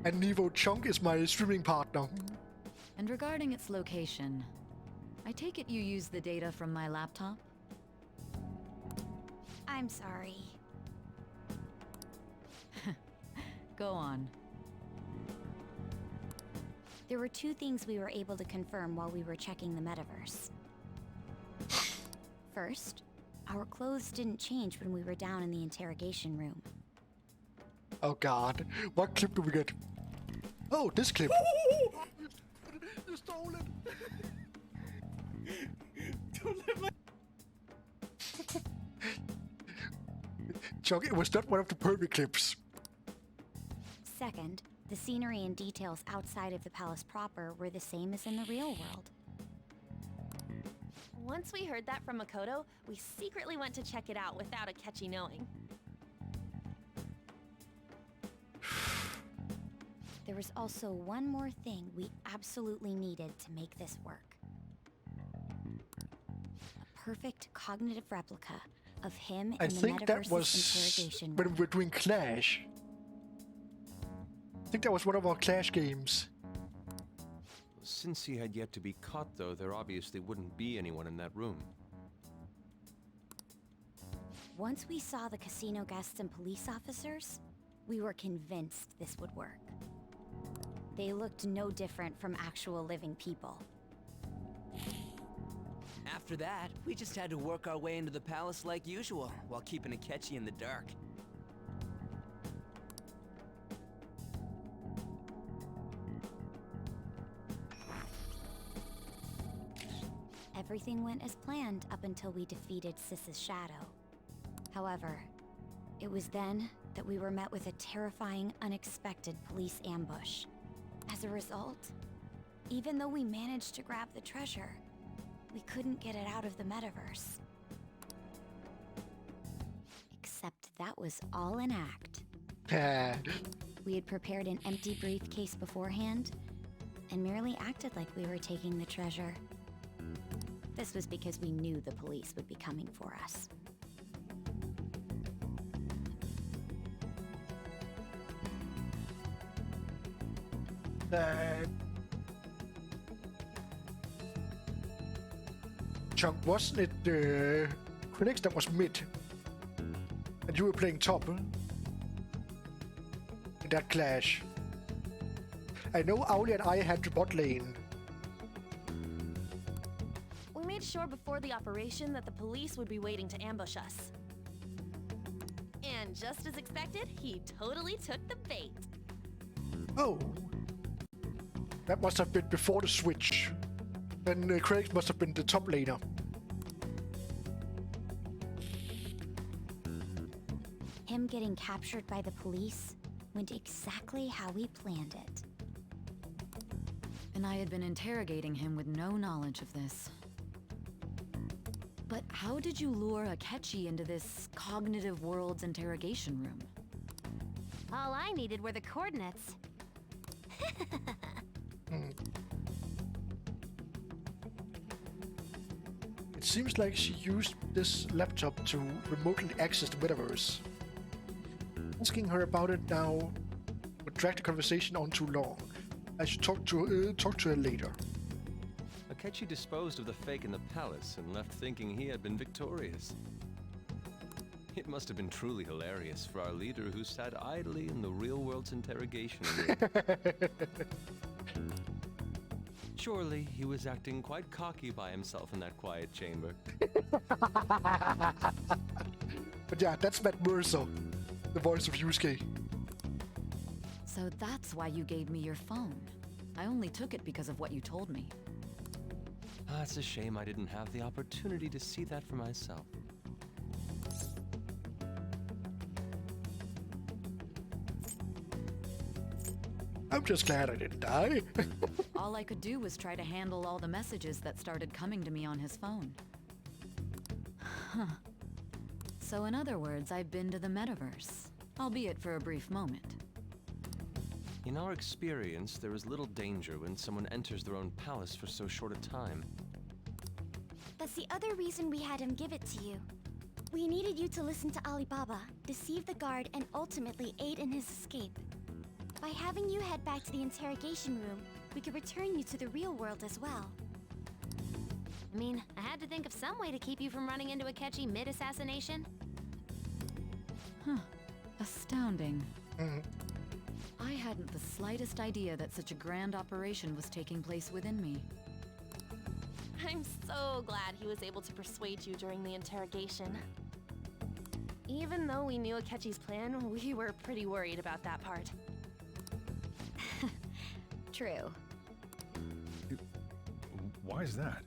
Speaker 1: And Nevo Chunk is my streaming partner.
Speaker 13: And regarding its location, I take it you use the data from my laptop?
Speaker 2: I'm sorry.
Speaker 13: Go on.
Speaker 2: There were two things we were able to confirm while we were checking the metaverse. First, our clothes didn't change when we were down in the interrogation room.
Speaker 1: Oh god, what clip do we get? Oh, this clip. You stole it.
Speaker 12: Don't let my...
Speaker 1: Chuck, it was not one of the perfect clips.
Speaker 2: Second, the scenery and details outside of the palace proper were the same as in the real world.
Speaker 6: Once we heard that from Makoto, we secretly went to check it out without Akechi knowing.
Speaker 2: There was also one more thing we absolutely needed to make this work. A perfect cognitive replica of him
Speaker 1: I
Speaker 2: in the
Speaker 1: think that
Speaker 2: metaverse's
Speaker 1: was
Speaker 2: interrogation
Speaker 1: when
Speaker 2: room.
Speaker 1: we were doing Clash. I think that was one of our Clash games.
Speaker 21: Since he had yet to be caught, though, there obviously wouldn't be anyone in that room.
Speaker 2: Once we saw the casino guests and police officers, we were convinced this would work. They looked no different from actual living people.
Speaker 8: After that, we just had to work our way into the palace like usual, while keeping Akechi in the dark.
Speaker 2: Everything went as planned up until we defeated Sis's shadow. However, it was then that we were met with a terrifying, unexpected police ambush. As a result, even though we managed to grab the treasure, we couldn't get it out of the metaverse. Except that was all an act. We had prepared an empty briefcase beforehand, and merely acted like we were taking the treasure. This was because we knew the police would be coming for us.
Speaker 1: Chunk, wasn't it Quinix that was mid? And you were playing top, huh? In that clash. I know Auli and I had the bot lane.
Speaker 6: We made sure before the operation that the police would be waiting to ambush us. And just as expected, he totally took the bait.
Speaker 1: Oh. That must have been before the switch. Then Craig must have been the top laner.
Speaker 2: Him getting captured by the police went exactly how we planned it.
Speaker 13: And I had been interrogating him with no knowledge of this. But how did you lure Akechi into this cognitive world's interrogation room?
Speaker 24: All I needed were the coordinates.
Speaker 1: It seems like she used this laptop to remotely access the metaverse. Asking her about it now would drag the conversation on too long. I should talk to her later.
Speaker 21: Akechi disposed of the fake in the palace and left thinking he had been victorious. It must have been truly hilarious for our leader who sat idly in the real world's interrogation room. Surely he was acting quite cocky by himself in that quiet chamber.
Speaker 1: But yeah, that's Matt Mercer, the voice of Yusuke.
Speaker 13: So that's why you gave me your phone. I only took it because of what you told me.
Speaker 21: It's a shame I didn't have the opportunity to see that for myself.
Speaker 1: I'm just glad I didn't die.
Speaker 13: All I could do was try to handle all the messages that started coming to me on his phone. Huh. So in other words, I've been to the metaverse, albeit for a brief moment.
Speaker 21: In our experience, there is little danger when someone enters their own palace for so short a time.
Speaker 2: That's the other reason we had him give it to you. We needed you to listen to Alibaba, deceive the guard, and ultimately aid in his escape. By having you head back to the interrogation room, we could return you to the real world as well.
Speaker 24: I mean, I had to think of some way to keep you from running into Akechi mid-assassination.
Speaker 13: Huh. Astounding. I hadn't the slightest idea that such a grand operation was taking place within me.
Speaker 6: I'm so glad he was able to persuade you during the interrogation. Even though we knew Akechi's plan, we were pretty worried about that part.
Speaker 2: True.
Speaker 17: Why is that?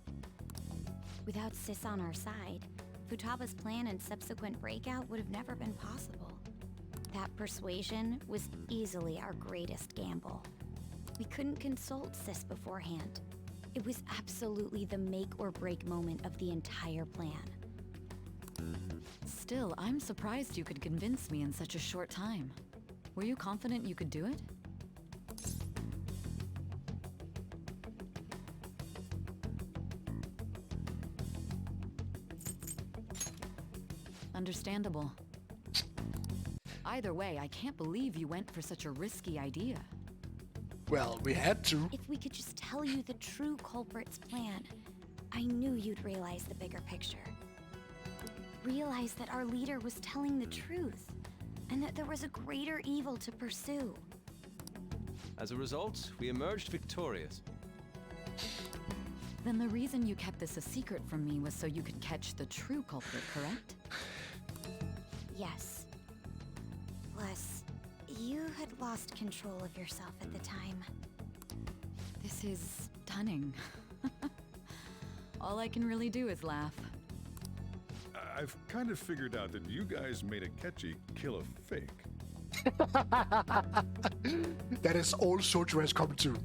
Speaker 2: Without Sis on our side, Futaba's plan and subsequent breakout would have never been possible. That persuasion was easily our greatest gamble. We couldn't consult Sis beforehand. It was absolutely the make or break moment of the entire plan.
Speaker 13: Still, I'm surprised you could convince me in such a short time. Were you confident you could do it? Understandable. Either way, I can't believe you went for such a risky idea.
Speaker 1: Well, we had to.
Speaker 2: If we could just tell you the true culprit's plan, I knew you'd realize the bigger picture. Realize that our leader was telling the truth, and that there was a greater evil to pursue.
Speaker 21: As a result, we emerged victorious.
Speaker 13: Then the reason you kept this a secret from me was so you could catch the true culprit, correct?
Speaker 2: Yes. Plus, you had lost control of yourself at the time.
Speaker 13: This is stunning. All I can really do is laugh.
Speaker 17: I've kind of figured out that you guys made Akechi kill a fake.
Speaker 1: That is all Sojo has come to.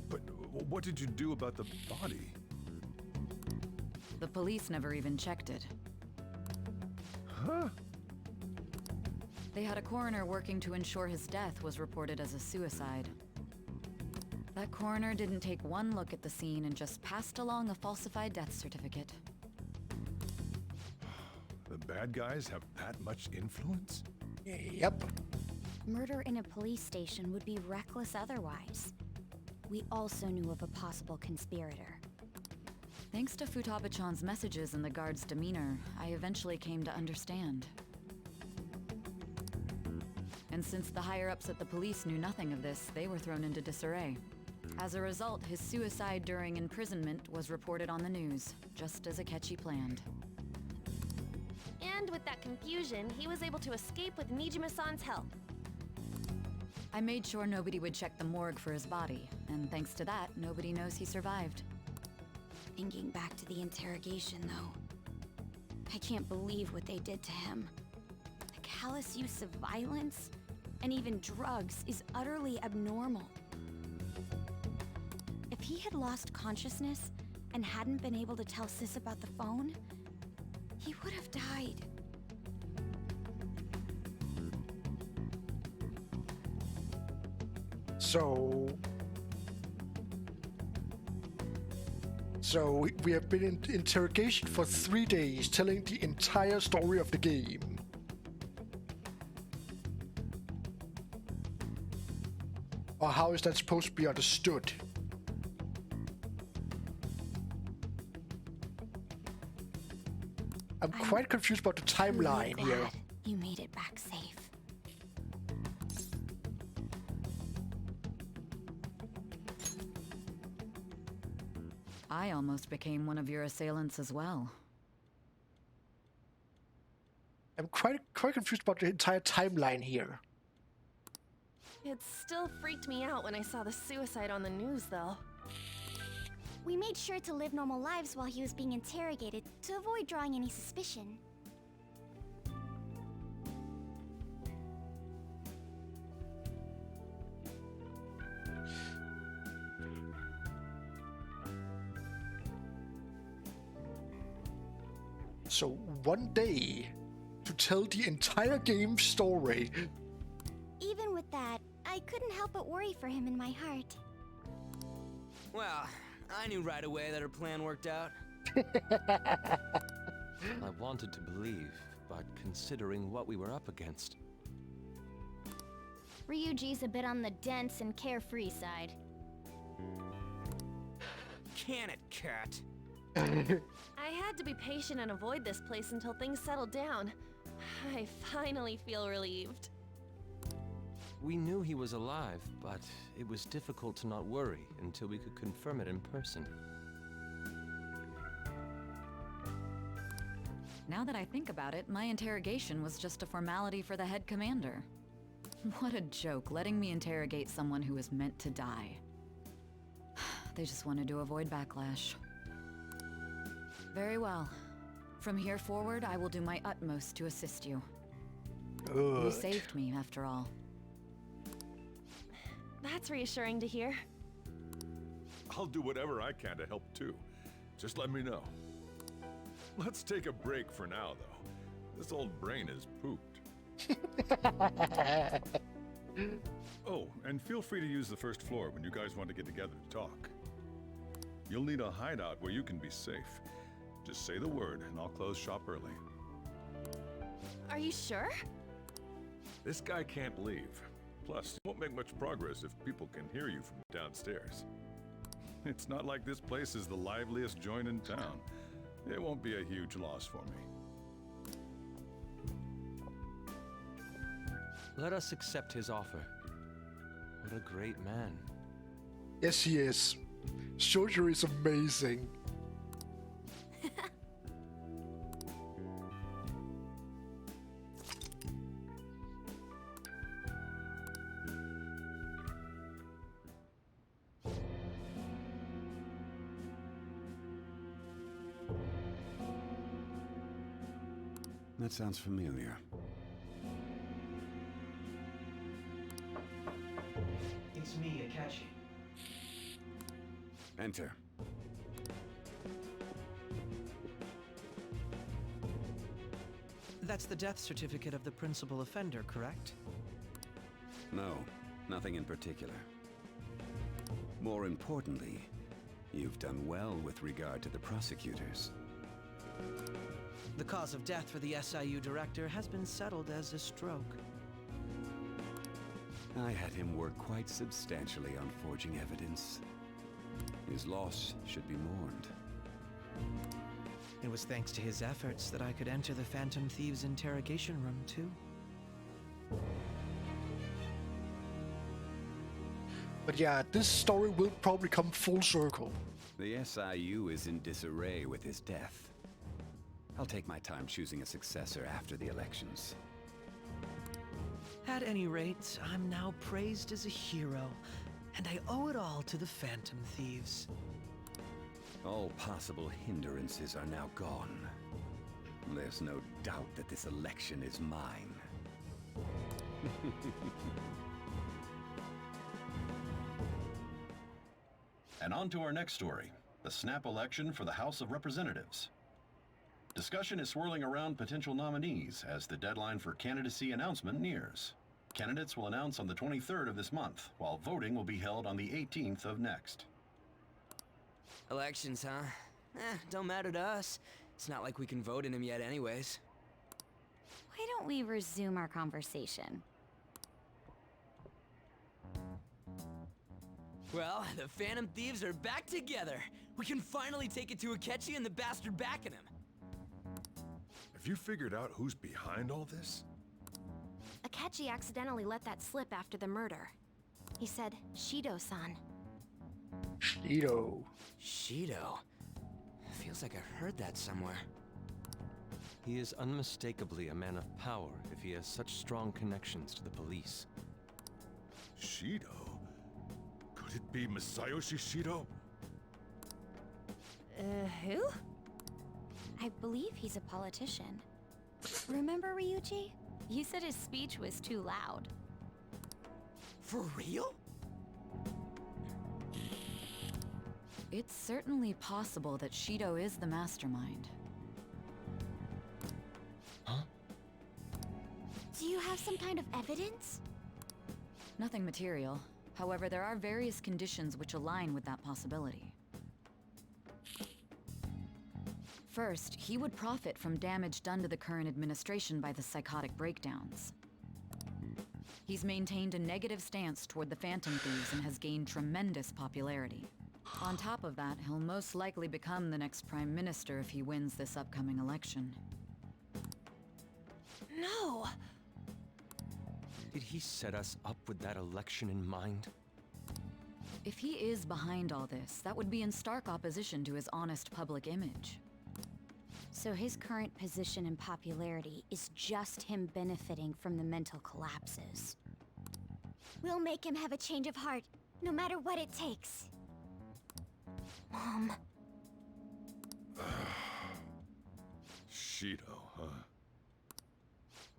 Speaker 17: But what did you do about the body?
Speaker 13: The police never even checked it.
Speaker 17: Huh?
Speaker 13: They had a coroner working to ensure his death was reported as a suicide. That coroner didn't take one look at the scene and just passed along a falsified death certificate.
Speaker 17: The bad guys have that much influence?
Speaker 1: Yep.
Speaker 2: Murder in a police station would be reckless otherwise. We also knew of a possible conspirator.
Speaker 13: Thanks to Futaba-chan's messages and the guard's demeanor, I eventually came to understand. And since the higher-ups at the police knew nothing of this, they were thrown into disarray. As a result, his suicide during imprisonment was reported on the news, just as Akechi planned.
Speaker 6: And with that confusion, he was able to escape with Nijima-san's help.
Speaker 13: I made sure nobody would check the morgue for his body, and thanks to that, nobody knows he survived.
Speaker 2: Thinking back to the interrogation, though, I can't believe what they did to him. The callous use of violence, and even drugs, is utterly abnormal. If he had lost consciousness and hadn't been able to tell Sis about the phone, he would have died.
Speaker 1: So we have been in interrogation for 3 days, telling the entire story of the game. Or how is that supposed to be understood? I'm quite confused about the timeline
Speaker 2: Really
Speaker 1: here.
Speaker 2: glad you made it back safe.
Speaker 13: I almost became one of your assailants as well.
Speaker 1: I'm quite confused about the entire timeline here.
Speaker 6: It still freaked me out when I saw the suicide on the news, though.
Speaker 2: We made sure to live normal lives while he was being interrogated to avoid drawing any suspicion.
Speaker 1: So 1 day to tell the entire game story.
Speaker 2: Even with that, I couldn't help but worry for him in my heart.
Speaker 8: Well, I knew right away that her plan worked out.
Speaker 21: I wanted to believe, but considering what we were up against...
Speaker 2: Ryuji's a bit on the dense and carefree side.
Speaker 8: Can it, cat?
Speaker 6: I had to be patient and avoid this place until things settled down. I finally feel relieved.
Speaker 21: We knew he was alive, but it was difficult to not worry until we could confirm it in person.
Speaker 13: Now that I think about it, my interrogation was just a formality for the head commander. What a joke, letting me interrogate someone who was meant to die. They just wanted to avoid backlash. Very well. From here forward, I will do my utmost to assist you. You saved me, after all.
Speaker 6: That's reassuring to hear.
Speaker 17: I'll do whatever I can to help too. Just let me know. Let's take a break for now, though. This old brain is pooped. Oh, and feel free to use the first floor when you guys want to get together to talk. You'll need a hideout where you can be safe. Just say the word, and I'll close shop early.
Speaker 6: Are you sure?
Speaker 17: This guy can't leave. Plus, you won't make much progress if people can hear you from downstairs. It's not like this place is the liveliest joint in town. It won't be a huge loss for me.
Speaker 21: Let us accept his offer. What a great man.
Speaker 1: Yes, he is. Shojo is amazing.
Speaker 5: That sounds familiar.
Speaker 10: It's me, Akechi.
Speaker 5: Enter.
Speaker 10: That's the death certificate of the principal offender, correct?
Speaker 5: No, nothing in particular. More importantly, you've done well with regard to the prosecutors.
Speaker 10: The cause of death for the SIU director has been settled as a stroke.
Speaker 5: I had him work quite substantially on forging evidence. His loss should be mourned.
Speaker 10: It was thanks to his efforts that I could enter the Phantom Thieves' interrogation room, too.
Speaker 1: But yeah, this story will probably come full circle.
Speaker 5: The SIU is in disarray with his death. I'll take my time choosing a successor after the elections.
Speaker 10: At any rate, I'm now praised as a hero, and I owe it all to the Phantom Thieves.
Speaker 5: All possible hindrances are now gone. There's no doubt that this election is mine.
Speaker 9: And on to our next story, the snap election for the House of Representatives. Discussion is swirling around potential nominees as the deadline for candidacy announcement nears. Candidates will announce on the 23rd of this month, while voting will be held on the 18th of next.
Speaker 8: Elections, huh? Don't matter to us. It's not like we can vote in them yet anyways.
Speaker 2: Why don't we resume our conversation?
Speaker 8: Well, the Phantom Thieves are back together. We can finally take it to Akechi and the bastard backing him.
Speaker 17: Have you figured out who's behind all this?
Speaker 24: Akechi accidentally let that slip after the murder. He said, Shido-san.
Speaker 1: Shido.
Speaker 8: Shido? Feels like I've heard that somewhere.
Speaker 21: He is unmistakably a man of power if he has such strong connections to the police.
Speaker 17: Shido? Could it be Masayoshi Shido?
Speaker 2: Who? I believe he's a politician. Remember, Ryuji? You said his speech was too loud.
Speaker 8: For real?
Speaker 13: It's certainly possible that Shido is the mastermind.
Speaker 2: Do you have some kind of evidence?
Speaker 13: Nothing material. However, there are various conditions which align with that possibility. First, he would profit from damage done to the current administration by the psychotic breakdowns. He's maintained a negative stance toward the Phantom Thieves and has gained tremendous popularity. On top of that, he'll most likely become the next Prime Minister if he wins this upcoming election.
Speaker 6: No!
Speaker 21: Did he set us up with that election in mind?
Speaker 13: If he is behind all this, that would be in stark opposition to his honest public image.
Speaker 2: So his current position and popularity is just him benefiting from the mental collapses. We'll make him have a change of heart, no matter what it takes. Mom.
Speaker 17: Shido, huh?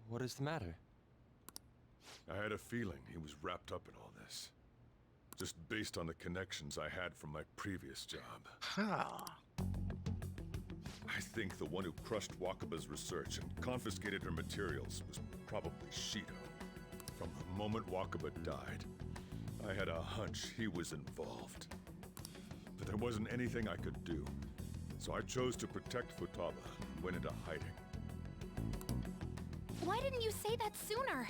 Speaker 21: What is the matter?
Speaker 17: I had a feeling he was wrapped up in all this. Just based on the connections I had from my previous job. I think the one who crushed Wakaba's research and confiscated her materials was probably Shido. From the moment Wakaba died, I had a hunch he was involved. But there wasn't anything I could do, so I chose to protect Futaba and went into hiding.
Speaker 24: Why didn't you say that sooner?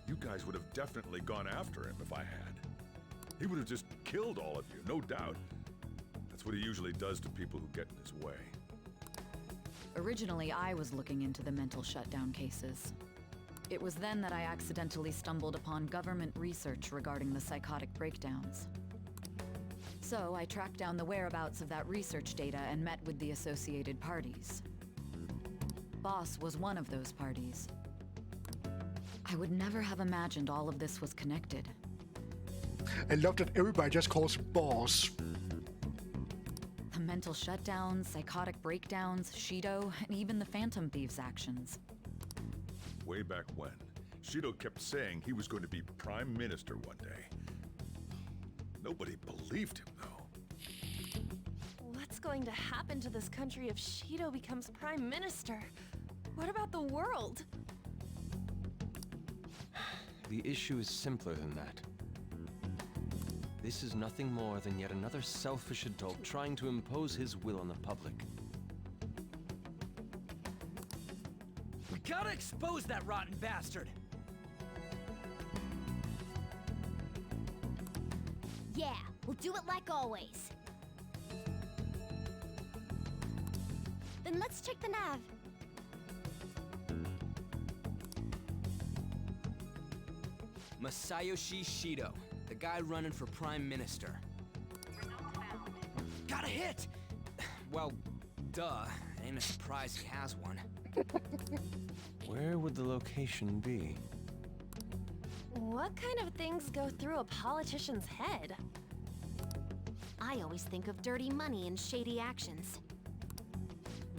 Speaker 17: You guys would have definitely gone after him if I had. He would have just killed all of you, no doubt. That's what he usually does to people who get in his way.
Speaker 13: Originally, I was looking into the mental shutdown cases. It was then that I accidentally stumbled upon government research regarding the psychotic breakdowns. So I tracked down the whereabouts of that research data and met with the associated parties. Boss was one of those parties. I would never have imagined all of this was connected.
Speaker 1: I love that everybody just calls him Boss.
Speaker 13: The mental shutdowns, psychotic breakdowns, Shido, and even the Phantom Thieves' actions.
Speaker 17: Way back when, Shido kept saying he was going to be Prime Minister one day. Nobody believed him, though.
Speaker 6: What's going to happen to this country if Shido becomes Prime Minister? What about the world?
Speaker 21: The issue is simpler than that. This is nothing more than yet another selfish adult trying to impose his will on the public.
Speaker 8: We gotta expose that rotten bastard!
Speaker 2: Yeah, we'll do it like always. Then let's check the nav.
Speaker 8: Masayoshi Shido, the guy running for Prime Minister. Got a hit! Well, duh. Ain't a surprise he has one.
Speaker 21: Where would the location be?
Speaker 6: What kind of things go through a politician's head?
Speaker 24: I always think of dirty money and shady actions.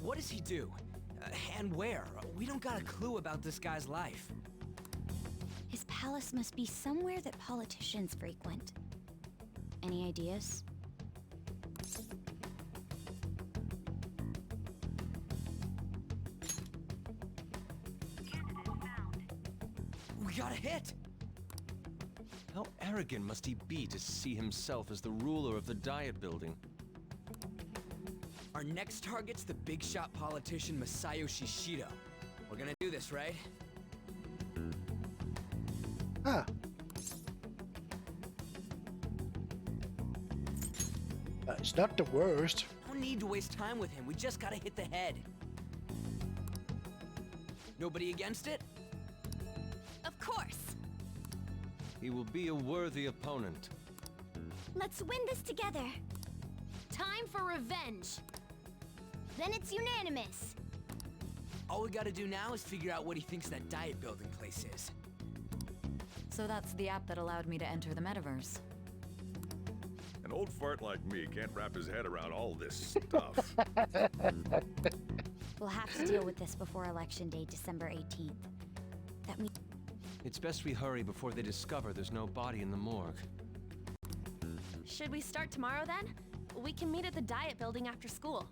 Speaker 8: What does he do? And where? We don't got a clue about this guy's life.
Speaker 2: His palace must be somewhere that politicians frequent. Any ideas?
Speaker 8: We got a hit!
Speaker 21: How arrogant must he be to see himself as the ruler of the Diet Building?
Speaker 8: Our next target's the big shot politician Masayoshi Shido. We're gonna do this, right?
Speaker 1: Ah. It's not the worst.
Speaker 8: No need to waste time with him. We just gotta hit the head. Nobody against it?
Speaker 6: Of course!
Speaker 21: He will be a worthy opponent.
Speaker 2: Let's win this together.
Speaker 24: Time for revenge.
Speaker 2: Then it's unanimous.
Speaker 8: All we gotta do now is figure out what he thinks that Diet Building place is.
Speaker 13: So that's the app that allowed me to enter the metaverse.
Speaker 17: An old fart like me can't wrap his head around all this stuff.
Speaker 2: We'll have to deal with this before Election Day, December 18th. That means...
Speaker 21: It's best we hurry before they discover there's no body in the morgue.
Speaker 6: Should we start tomorrow then? We can meet at the Diet Building after school.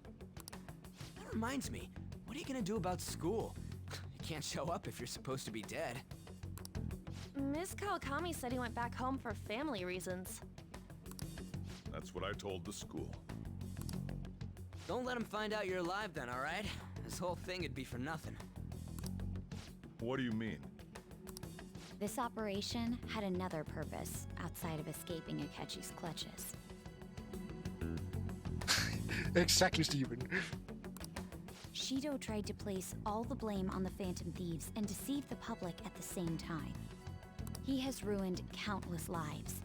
Speaker 8: That reminds me, what are you gonna do about school? You can't show up if you're supposed to be dead.
Speaker 6: Miss Kawakami said he went back home for family reasons.
Speaker 17: That's what I told the school.
Speaker 8: Don't let him find out you're alive then, alright? This whole thing would be for nothing.
Speaker 17: What do you mean?
Speaker 2: This operation had another purpose outside of escaping Akechi's clutches.
Speaker 1: Exactly, Steven.
Speaker 2: Shido tried to place all the blame on the Phantom Thieves and deceive the public at the same time. He has ruined countless lives,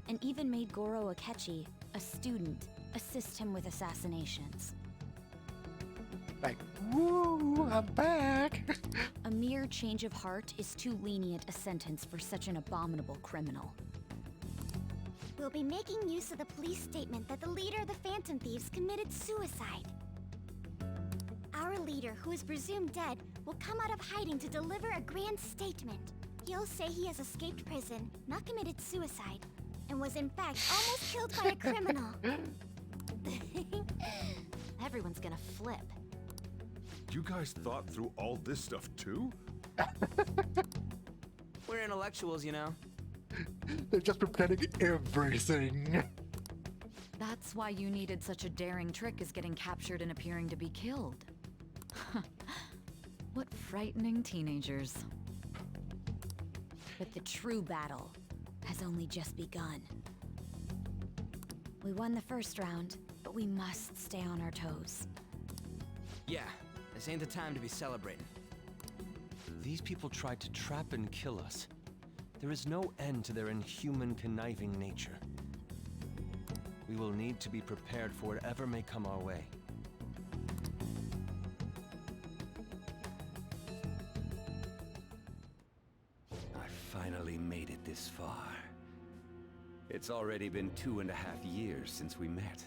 Speaker 2: and even made Goro Akechi, a student, assist him with assassinations.
Speaker 1: Like, woo, I'm back!
Speaker 2: A mere change of heart is too lenient a sentence for such an abominable criminal.
Speaker 11: We'll be making use of the police statement that the leader of the Phantom Thieves committed suicide. Our leader, who is presumed dead, will come out of hiding to deliver a grand statement. He'll say he has escaped prison, not committed suicide, and was in fact almost killed by a criminal.
Speaker 24: Everyone's gonna flip.
Speaker 17: You guys thought through all this stuff too?
Speaker 8: We're intellectuals, you know.
Speaker 1: They've just been planning everything.
Speaker 13: That's why you needed such a daring trick as getting captured and appearing to be killed. What frightening teenagers.
Speaker 2: But the true battle has only just begun. We won the first round, but we must stay on our toes.
Speaker 8: Yeah, this ain't the time to be celebrating.
Speaker 21: These people tried to trap and kill us. There is no end to their inhuman, conniving nature. We will need to be prepared for whatever may come our way.
Speaker 5: I finally made it this far. It's already been 2.5 years since we met.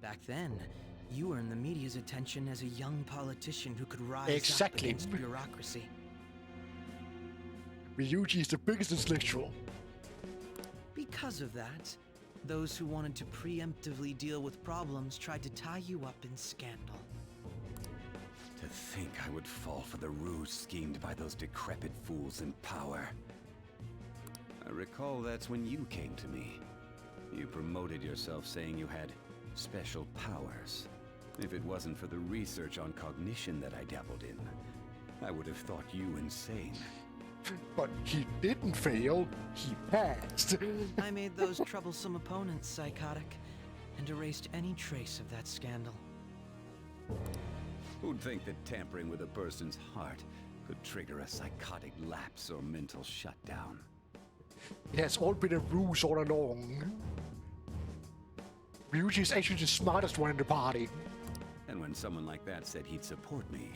Speaker 10: Back then, you earned the media's attention as a young politician who could rise up
Speaker 1: Exactly.
Speaker 10: against bureaucracy.
Speaker 1: Ryuji is the biggest intellectual.
Speaker 10: Because of that, those who wanted to preemptively deal with problems tried to tie you up in scandal.
Speaker 5: To think I would fall for the ruse schemed by those decrepit fools in power. I recall that's when you came to me. You promoted yourself saying you had special powers. If it wasn't for the research on cognition that I dabbled in, I would have thought you insane.
Speaker 1: But he didn't fail, he passed.
Speaker 10: I made those troublesome opponents psychotic and erased any trace of that scandal.
Speaker 5: Who'd think that tampering with a person's heart could trigger a psychotic lapse or mental shutdown?
Speaker 1: It has all been a ruse all along. Ryuji is actually the smartest one in the party.
Speaker 5: And when someone like that said he'd support me,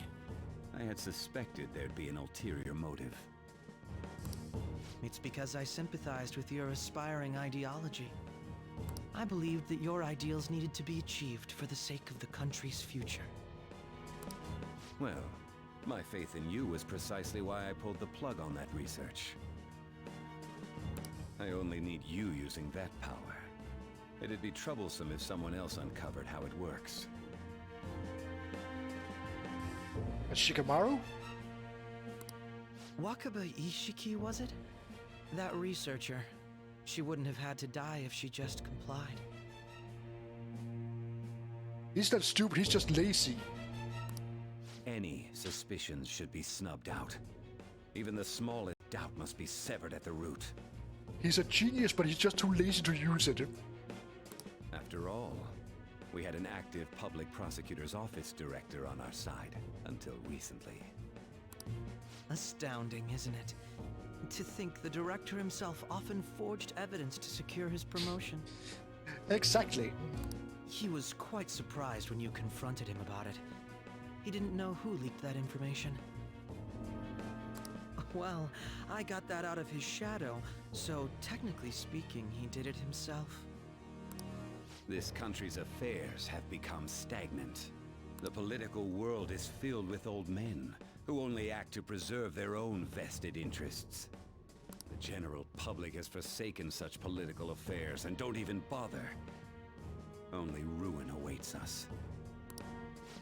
Speaker 5: I had suspected there'd be an ulterior motive.
Speaker 10: It's because I sympathized with your aspiring ideology. I believed that your ideals needed to be achieved for the sake of the country's future.
Speaker 5: Well, my faith in you was precisely why I pulled the plug on that research. I only need you using that power. It'd be troublesome if someone else uncovered how it works.
Speaker 1: And Shikamaru?
Speaker 10: Wakaba Ishiki, was it? That researcher. She wouldn't have had to die if she just complied.
Speaker 1: He's not stupid, he's just lazy.
Speaker 5: Any suspicions should be snubbed out. Even the smallest doubt must be severed at the root.
Speaker 1: He's a genius, but he's just too lazy to use it.
Speaker 5: After all, we had an active public prosecutor's office director on our side, until recently.
Speaker 10: Astounding, isn't it? To think the director himself often forged evidence to secure his promotion.
Speaker 1: Exactly.
Speaker 10: He was quite surprised when you confronted him about it. He didn't know who leaked that information. Well, I got that out of his shadow, so technically speaking, he did it himself.
Speaker 5: This country's affairs have become stagnant. The political world is filled with old men who only act to preserve their own vested interests. The general public has forsaken such political affairs and don't even bother. Only ruin awaits us.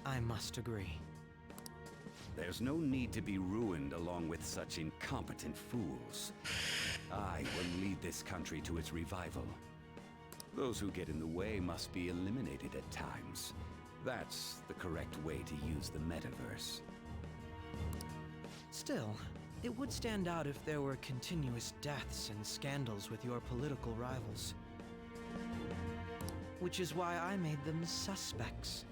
Speaker 10: I must agree.
Speaker 5: There's no need to be ruined along with such incompetent fools. I will lead this country to its revival. Those who get in the way must be eliminated at times. That's the correct way to use the metaverse.
Speaker 10: Still, it would stand out if there were continuous deaths and scandals with your political rivals. Which is why I made them suspects.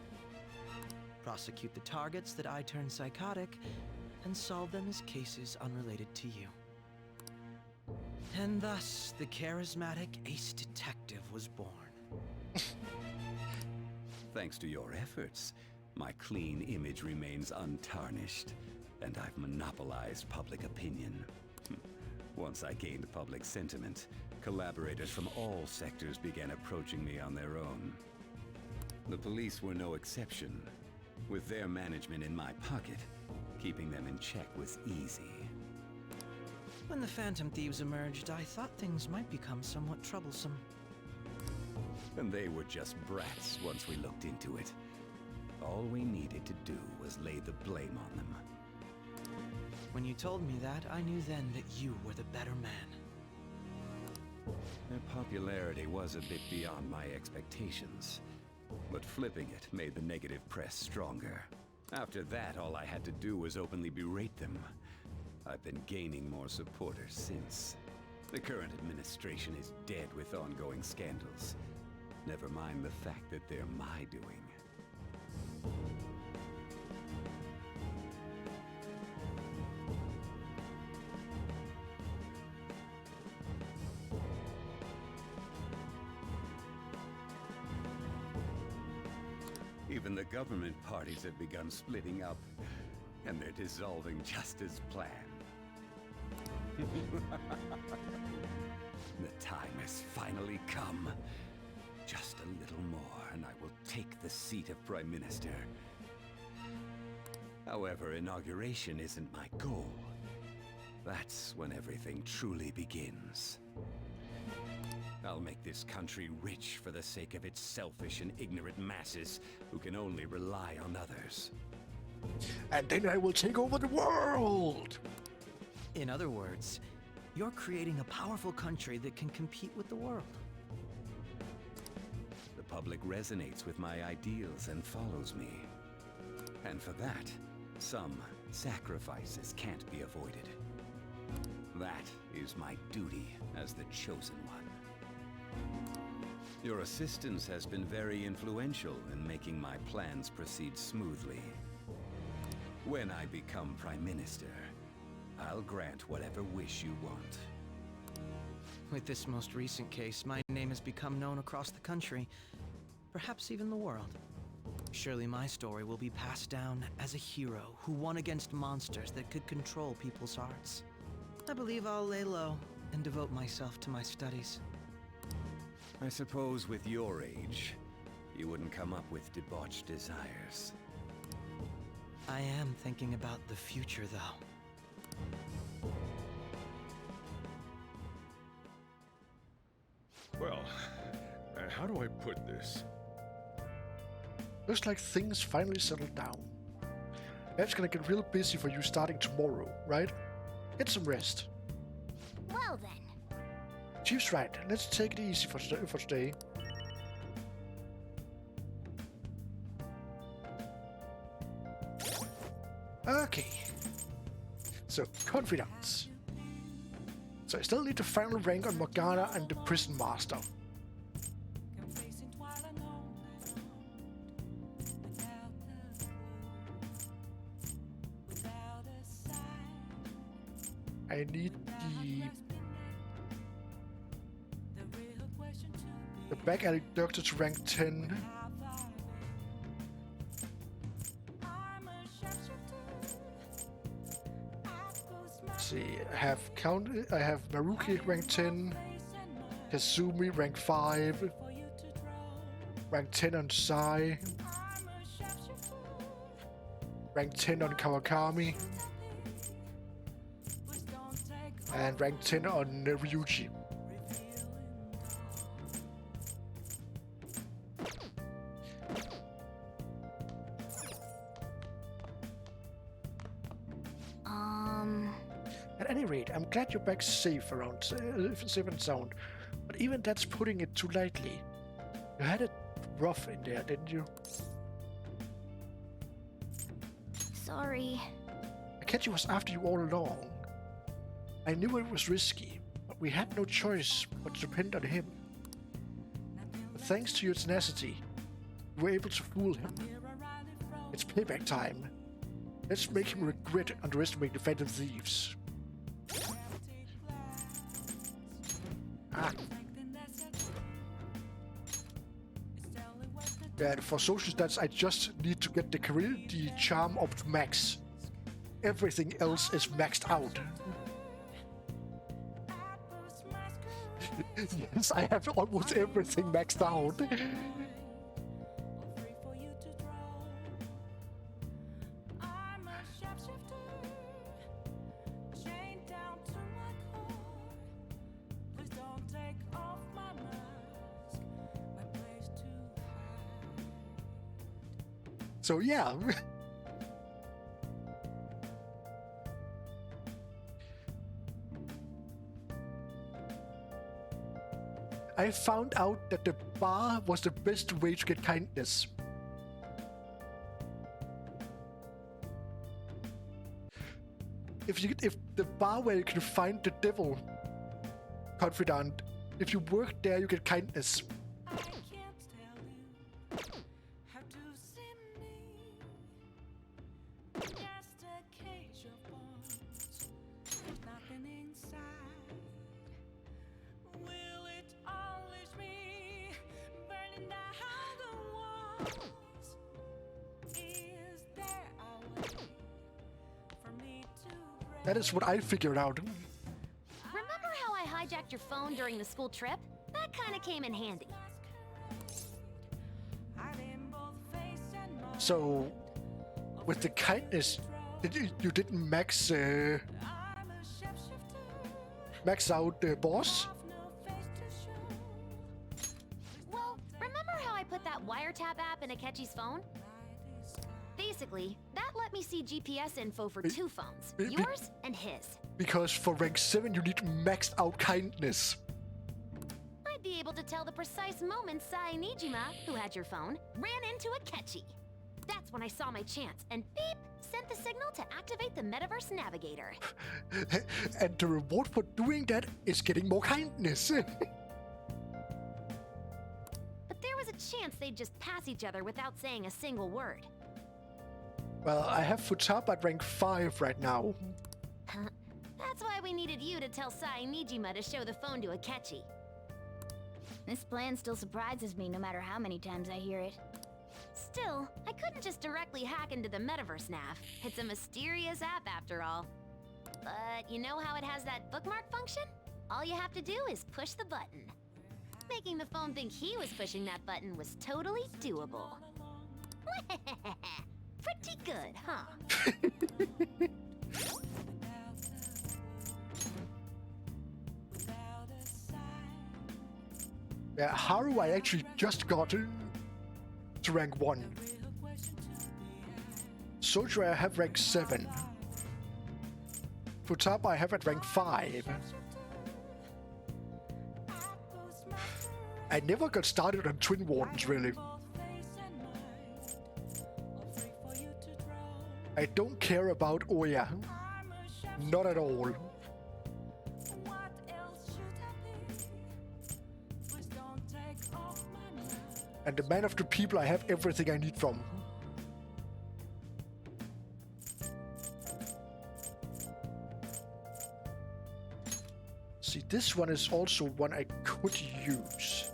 Speaker 10: Prosecute the targets that I turn psychotic, and solve them as cases unrelated to you. And thus, the charismatic ace detective was born.
Speaker 5: Thanks to your efforts, my clean image remains untarnished, and I've monopolized public opinion. Once I gained public sentiment, collaborators from all sectors began approaching me on their own. The police were no exception. With their management in my pocket, keeping them in check was easy.
Speaker 10: When the Phantom Thieves emerged, I thought things might become somewhat troublesome.
Speaker 5: And they were just brats once we looked into it. All we needed to do was lay the blame on them.
Speaker 10: When you told me that, I knew then that you were the better man.
Speaker 5: Their popularity was a bit beyond my expectations. But flipping it made the negative press stronger. After that, all I had to do was openly berate them. I've been gaining more supporters since. The current administration is dead with ongoing scandals. Never mind the fact that they're my doing. Even the government parties have begun splitting up, and they're dissolving just as planned. The time has finally come. Just a little more, and I will take the seat of Prime Minister. However, inauguration isn't my goal. That's when everything truly begins. I'll make this country rich for the sake of its selfish and ignorant masses who can only rely on others.
Speaker 1: And then I will take over the world!
Speaker 10: In other words, you're creating a powerful country that can compete with the world.
Speaker 5: The public resonates with my ideals and follows me. And for that, some sacrifices can't be avoided. That is my duty as the Chosen One. Your assistance has been very influential in making my plans proceed smoothly. When I become Prime Minister, I'll grant whatever wish you want.
Speaker 10: With this most recent case, my name has become known across the country, perhaps even the world. Surely my story will be passed down as a hero who won against monsters that could control people's hearts. I believe I'll lay low and devote myself to my studies.
Speaker 5: I suppose with your age, you wouldn't come up with debauched desires.
Speaker 10: I am thinking about the future, though.
Speaker 17: Well, how do I put this?
Speaker 1: Looks like things finally settled down. That's gonna get real busy for you starting tomorrow, right? Get some rest.
Speaker 11: Well then.
Speaker 1: Chief's right. Let's take it easy for today. Okay. So, confidence. So I still need the final rank on Morgana and the Prison Master. I need the back alley doctor to rank 10. Let's see, I have Maruki rank 10, Kazumi rank 5, rank 10 on Sai, rank 10 on Kawakami, and rank 10 on Ryuji. glad you're back safe and sound. But even that's putting it too lightly. You had it rough in there, didn't you?
Speaker 2: Sorry.
Speaker 1: Akechi was after you all along. I knew it was risky, but we had no choice but to depend on him. But thanks to your tenacity, we were able to fool him. It's payback time. Let's make him regret underestimating the Phantom Thieves. Ah. Yeah, for social stats, I just need to get the Virility charm up to max. Everything else is maxed out. Yes, I have almost everything maxed out. So yeah. I found out that the bar was the best way to get kindness. If the bar where you can find the devil confidant, if you work there, you get kindness. That is what I figured out.
Speaker 24: Remember how I hijacked your phone during the school trip? That kind of came in handy.
Speaker 1: So, with the kindness, you didn't max out the boss?
Speaker 24: Well, remember how I put that wiretap app in Akechi's phone? Basically, that let me see GPS info for two phones, yours and his.
Speaker 1: Because for rank 7 you need maxed out kindness.
Speaker 24: I'd be able to tell the precise moment Sai Nijima, who had your phone, ran into Akechi. That's when I saw my chance, and beep, sent the signal to activate the Metaverse Navigator.
Speaker 1: And the reward for doing that is getting more kindness.
Speaker 24: But there was a chance they'd just pass each other without saying a single word.
Speaker 1: Well, I have Futaba at rank 5 right now.
Speaker 24: That's why we needed you to tell Sai Nijima to show the phone to Akechi.
Speaker 2: This plan still surprises me no matter how many times I hear it.
Speaker 24: Still, I couldn't just directly hack into the Metaverse Nav. It's a mysterious app after all. But you know how it has that bookmark function? All you have to do is push the button. Making the phone think he was pushing that button was totally doable. Pretty good, huh?
Speaker 1: Yeah, Haru I actually just got to rank 1. Soldier I have rank 7. Futaba I have at rank 5. I never got started on Twin Wardens, really. I don't care about Oya. Not at all. And the man of the people, I have everything I need from. See, this one is also one I could use.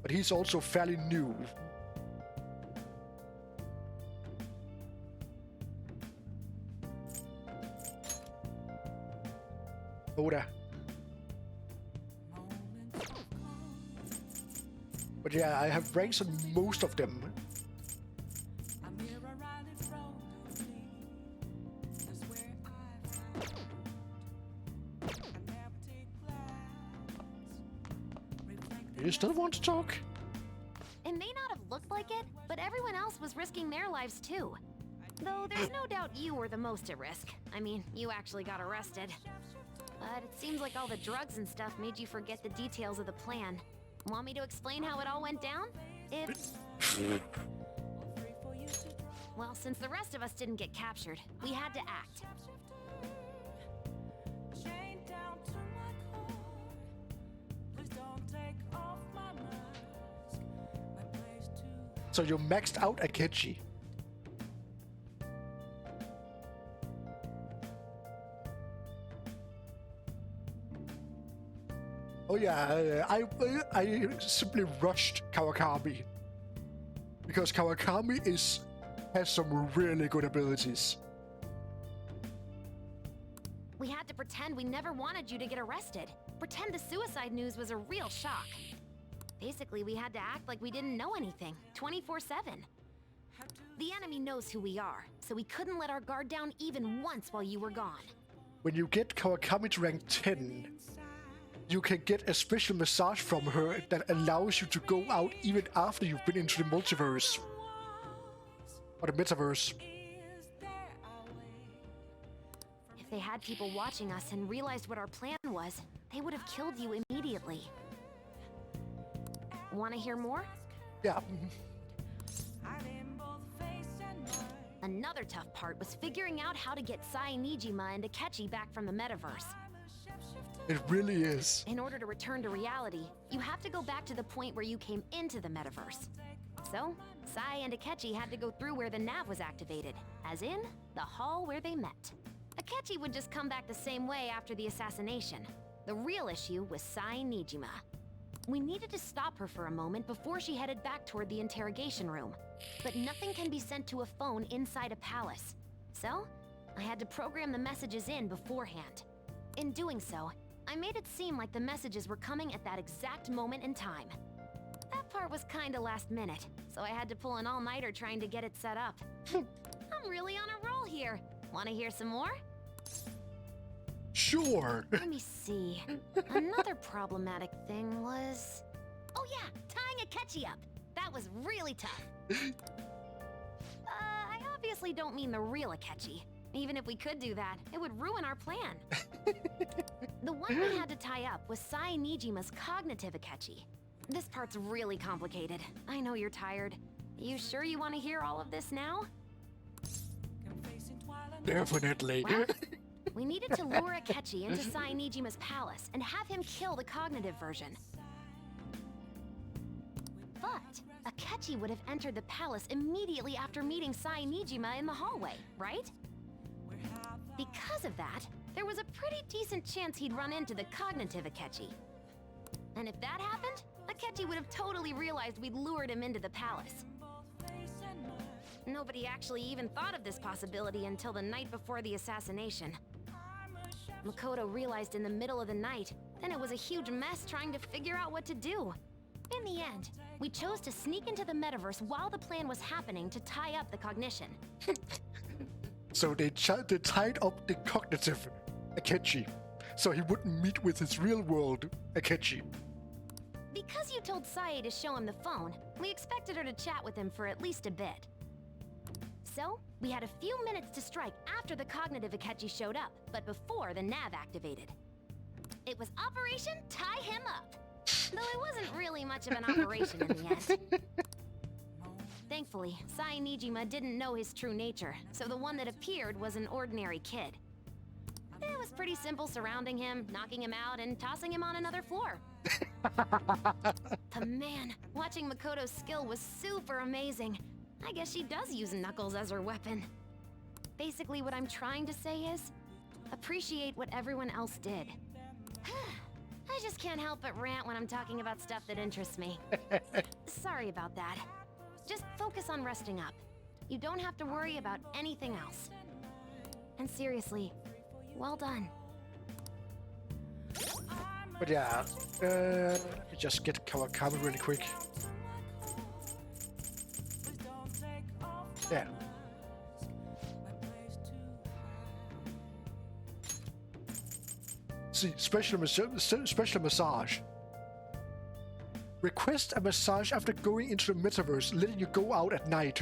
Speaker 1: But he's also fairly new. Oda. But yeah, I have ranks on most of them. You still want to talk?
Speaker 24: It may not have looked like it, but everyone else was risking their lives too. Though there's no doubt you were the most at risk. I mean, you actually got arrested. But it seems like all the drugs and stuff made you forget the details of the plan. Want me to explain how it all went down? Well, since the rest of us didn't get captured, we had to act.
Speaker 1: So you maxed out Akechi. Oh yeah, I simply rushed Kawakami because Kawakami has some really good abilities.
Speaker 24: We had to pretend we never wanted you to get arrested. Pretend the suicide news was a real shock. Basically, we had to act like we didn't know anything, 24/7. The enemy knows who we are, so we couldn't let our guard down even once while you were gone.
Speaker 1: When you get Kawakami to rank 10, you can get a special massage from her that allows you to go out even after you've been into the multiverse. Or the metaverse.
Speaker 24: If they had people watching us and realized what our plan was, they would have killed you immediately. Want to hear more?
Speaker 1: Yeah.
Speaker 24: Another tough part was figuring out how to get Sai Nijima and Akechi back from the metaverse.
Speaker 1: It really is.
Speaker 24: In order to return to reality, you have to go back to the point where you came into the metaverse. So, Sai and Akechi had to go through where the nav was activated, as in, the hall where they met. Akechi would just come back the same way after the assassination. The real issue was Sai Nijima. We needed to stop her for a moment before she headed back toward the interrogation room. But nothing can be sent to a phone inside a palace. So, I had to program the messages in beforehand. In doing so, I made it seem like the messages were coming at that exact moment in time. That part was kinda last minute, so I had to pull an all-nighter trying to get it set up. I'm really on a roll here. Wanna hear some more?
Speaker 1: Sure.
Speaker 24: Let me see. Another problematic thing was... Oh yeah, tying Akechi up. That was really tough. I obviously don't mean the real Akechi. Even if we could do that, it would ruin our plan. The one we had to tie up was Sai Nijima's cognitive Akechi. This part's really complicated. I know you're tired. You sure you want to hear all of this now?
Speaker 1: Definitely.
Speaker 24: Well, we needed to lure Akechi into Sai Nijima's palace and have him kill the cognitive version. But Akechi would have entered the palace immediately after meeting Sai Nijima in the hallway, right? Because of that, there was a pretty decent chance he'd run into the cognitive Akechi. And if that happened, Akechi would have totally realized we'd lured him into the palace. Nobody actually even thought of this possibility until the night before the assassination. Makoto realized in the middle of the night, then it was a huge mess trying to figure out what to do. In the end, we chose to sneak into the metaverse while the plan was happening to tie up the cognition.
Speaker 1: So they tied up the cognitive Akechi, so he wouldn't meet with his real-world Akechi.
Speaker 24: Because you told Sae to show him the phone, we expected her to chat with him for at least a bit. So, we had a few minutes to strike after the cognitive Akechi showed up, but before the nav activated. It was Operation Tie Him Up, though it wasn't really much of an operation in the end. Thankfully, Sai Nijima didn't know his true nature, so the one that appeared was an ordinary kid. It was pretty simple surrounding him, knocking him out, and tossing him on another floor. But man, watching Makoto's skill was super amazing. I guess she does use Knuckles as her weapon. Basically, what I'm trying to say is, appreciate what everyone else did. I just can't help but rant when I'm talking about stuff that interests me. Sorry about that. Just focus on resting up. You don't have to worry about anything else. And seriously, well done.
Speaker 1: But yeah, let me just get Kawakami really quick. Yeah. See, special massage. Request a massage after going into the metaverse, letting you go out at night.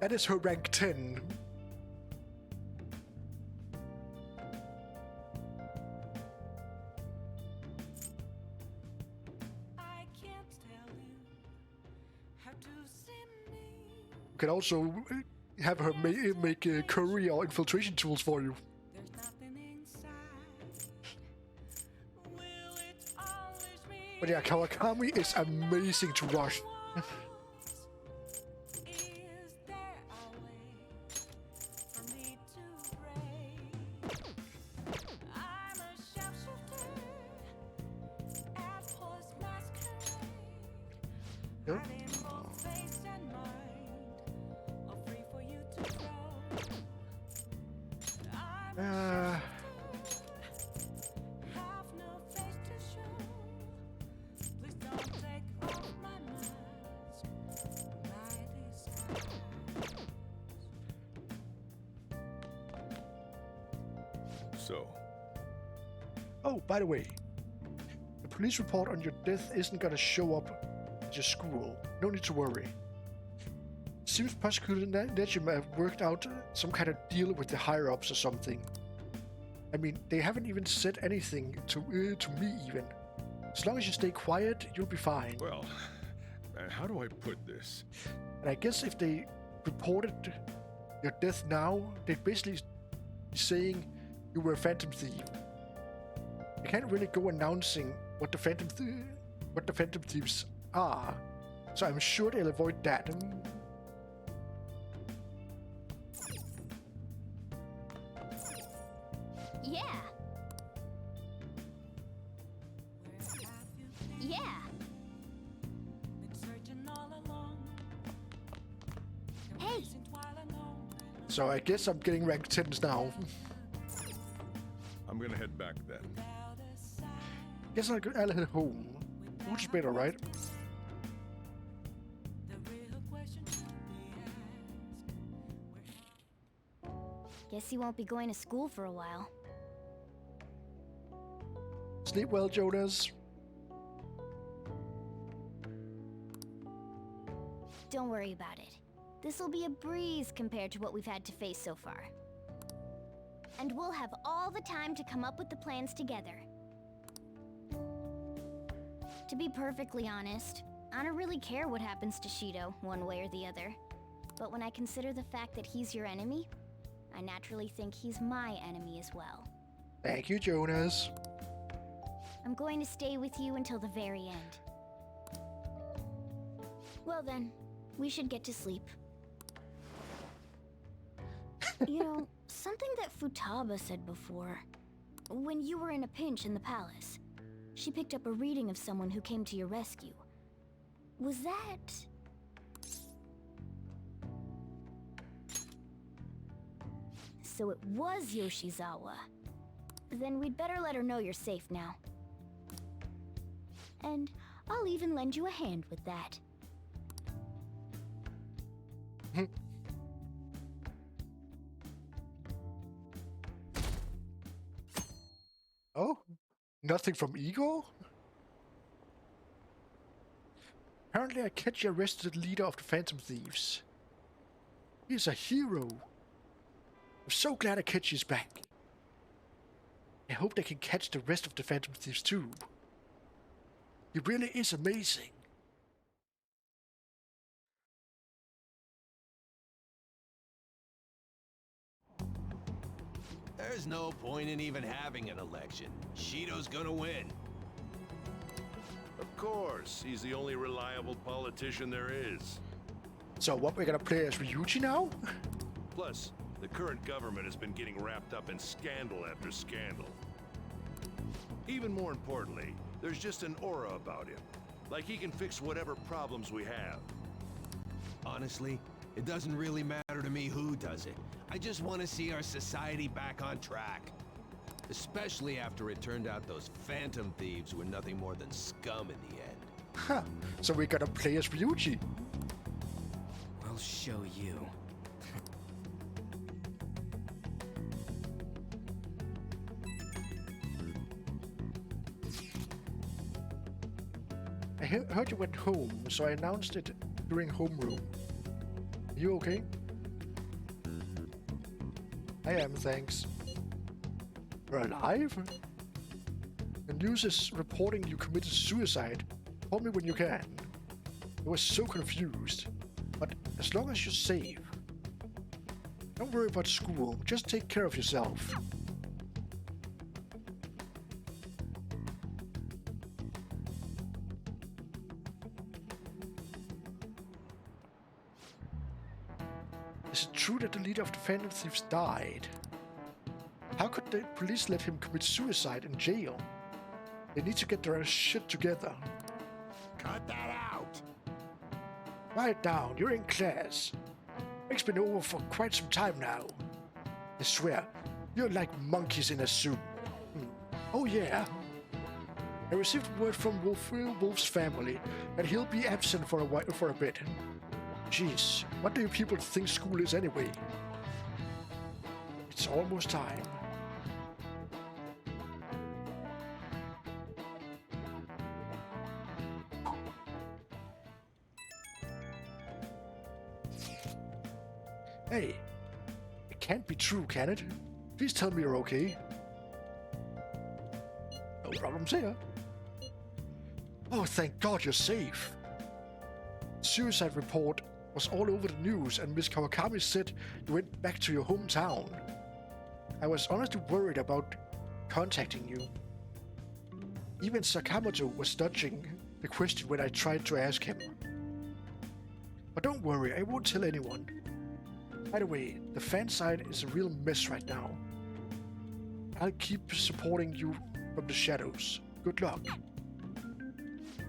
Speaker 1: That is her rank 10. You can also have her make curry or infiltration tools for you. But yeah, Kawakami is amazing to rush. Yep.
Speaker 17: So.
Speaker 1: Oh, by the way, the police report on your death isn't gonna show up at your school. No need to worry. Seems Prosecutor Nejima have worked out some kind of deal with the higher-ups or something. I mean, they haven't even said anything to me even. As long as you stay quiet, you'll be fine.
Speaker 17: Well, how do I put this?
Speaker 1: And I guess if they reported your death now, they'd basically be saying you were a Phantom Thief. You can't really go announcing what the Phantom Thieves are, so I'm sure they'll avoid that.
Speaker 2: Yeah. Yeah. Hey.
Speaker 1: So I guess I'm getting rank 10s now.
Speaker 17: I'm gonna head back then.
Speaker 1: Guess I'll head home. Which is better, right?
Speaker 2: Guess you won't be going to school for a while.
Speaker 1: Sleep well, Jonas.
Speaker 2: Don't worry about it. This'll be a breeze compared to what we've had to face so far. And we'll have all the time to come up with the plans together. To be perfectly honest, I don't really care what happens to Shido, one way or the other. But when I consider the fact that he's your enemy, I naturally think he's my enemy as well.
Speaker 1: Thank you, Jonas.
Speaker 2: I'm going to stay with you until the very end. Well then, we should get to sleep. You know, something that Futaba said before. When you were in a pinch in the palace, she picked up a reading of someone who came to your rescue. Was that... So it was Yoshizawa. Then we'd better let her know you're safe now. And I'll even lend you a hand with that.
Speaker 1: Oh? Nothing from Igor? Apparently Akechi arrested the leader of the Phantom Thieves. He's a hero. I'm so glad Akechi is back. I hope they can catch the rest of the Phantom Thieves too. He really is amazing.
Speaker 4: There's no point in even having an election. Shido's gonna win.
Speaker 16: Of course, he's the only reliable politician there is.
Speaker 1: So what, we're gonna play as Ryuji now?
Speaker 16: Plus, the current government has been getting wrapped up in scandal after scandal. Even more importantly, there's just an aura about him. Like he can fix whatever problems we have.
Speaker 4: Honestly, it doesn't really matter to me who does it. I just want to see our society back on track. Especially after it turned out those Phantom Thieves were nothing more than scum in the end.
Speaker 1: Huh. So we're gonna play as Ryuji.
Speaker 8: I'll show you.
Speaker 1: I heard you went home, so I announced it during homeroom. You okay? I am, thanks. You're alive? The news is reporting you committed suicide. Call me when you can. I was so confused. But as long as you're safe. Don't worry about school. Just take care of yourself. Is it true that the leader of the Phantom Thieves died? How could the police let him commit suicide in jail? They need to get their shit together.
Speaker 15: Cut that out!
Speaker 1: Quiet down, you're in class. Break's been over for quite some time now. I swear, you're like monkeys in a soup. Oh yeah. I received word from Wolf's family that he'll be absent for a bit. Jeez, what do you people think school is anyway? It's almost time. Hey, it can't be true, can it? Please tell me you're okay. No problems here. Oh, thank God you're safe. Suicide report was all over the news and Miss Kawakami said you went back to your hometown. I was honestly worried about contacting you. Even Sakamoto was dodging the question when I tried to ask him. But don't worry, I won't tell anyone. By the way, the fan side is a real mess right now. I'll keep supporting you from the shadows. Good luck.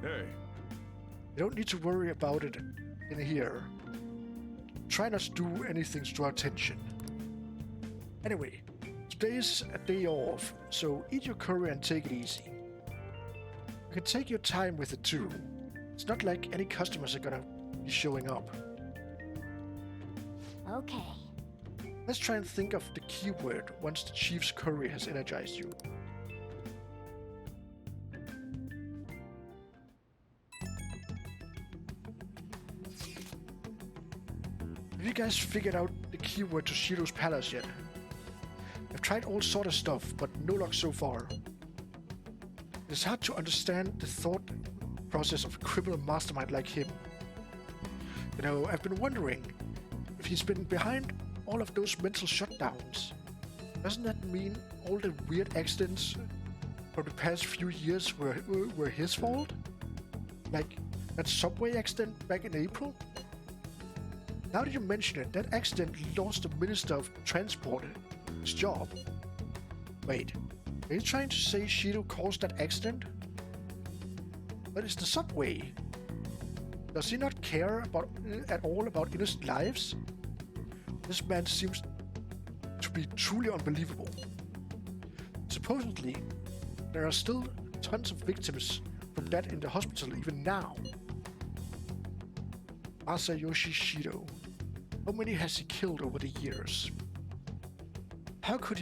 Speaker 17: Hey.
Speaker 1: You don't need to worry about it in here. Try not to do anything to draw attention. Anyway, today is a day off, so eat your curry and take it easy. You can take your time with it too. It's not like any customers are gonna be showing up.
Speaker 11: Okay.
Speaker 1: Let's try and think of the keyword once the Chief's curry has energized you. Have you guys figured out the keyword to Shido's Palace yet? I've tried all sort of stuff, but no luck so far. It's hard to understand the thought process of a criminal mastermind like him. You know, I've been wondering if he's been behind all of those mental shutdowns. Doesn't that mean all the weird accidents from the past few years were his fault? Like that subway accident back in April? Now that you mention it, that accident lost the Minister of Transport his job. Wait, are you trying to say Shido caused that accident? But it's the subway. Does he not care at all about innocent lives? This man seems to be truly unbelievable. Supposedly, there are still tons of victims from that in the hospital even now. Masayoshi Shido. How many has he killed over the years? How could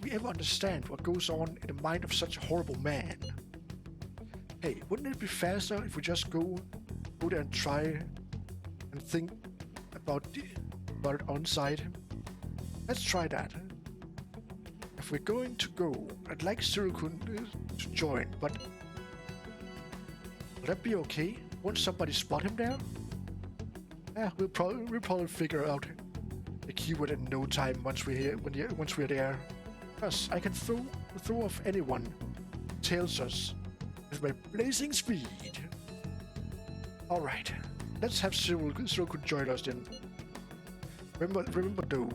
Speaker 1: we ever understand what goes on in the mind of such a horrible man? Hey, wouldn't it be faster if we just go there and try and think about it on site? Let's try that. If we're going to go, I'd like Tsuru-kun to join, but will that be okay? Won't somebody spot him there? Yeah, we'll probably figure out the keyword in no time once we're there. Plus, I can throw off anyone who tells us with my blazing speed. All right, let's have Tsuru-kun join us then. Remember though,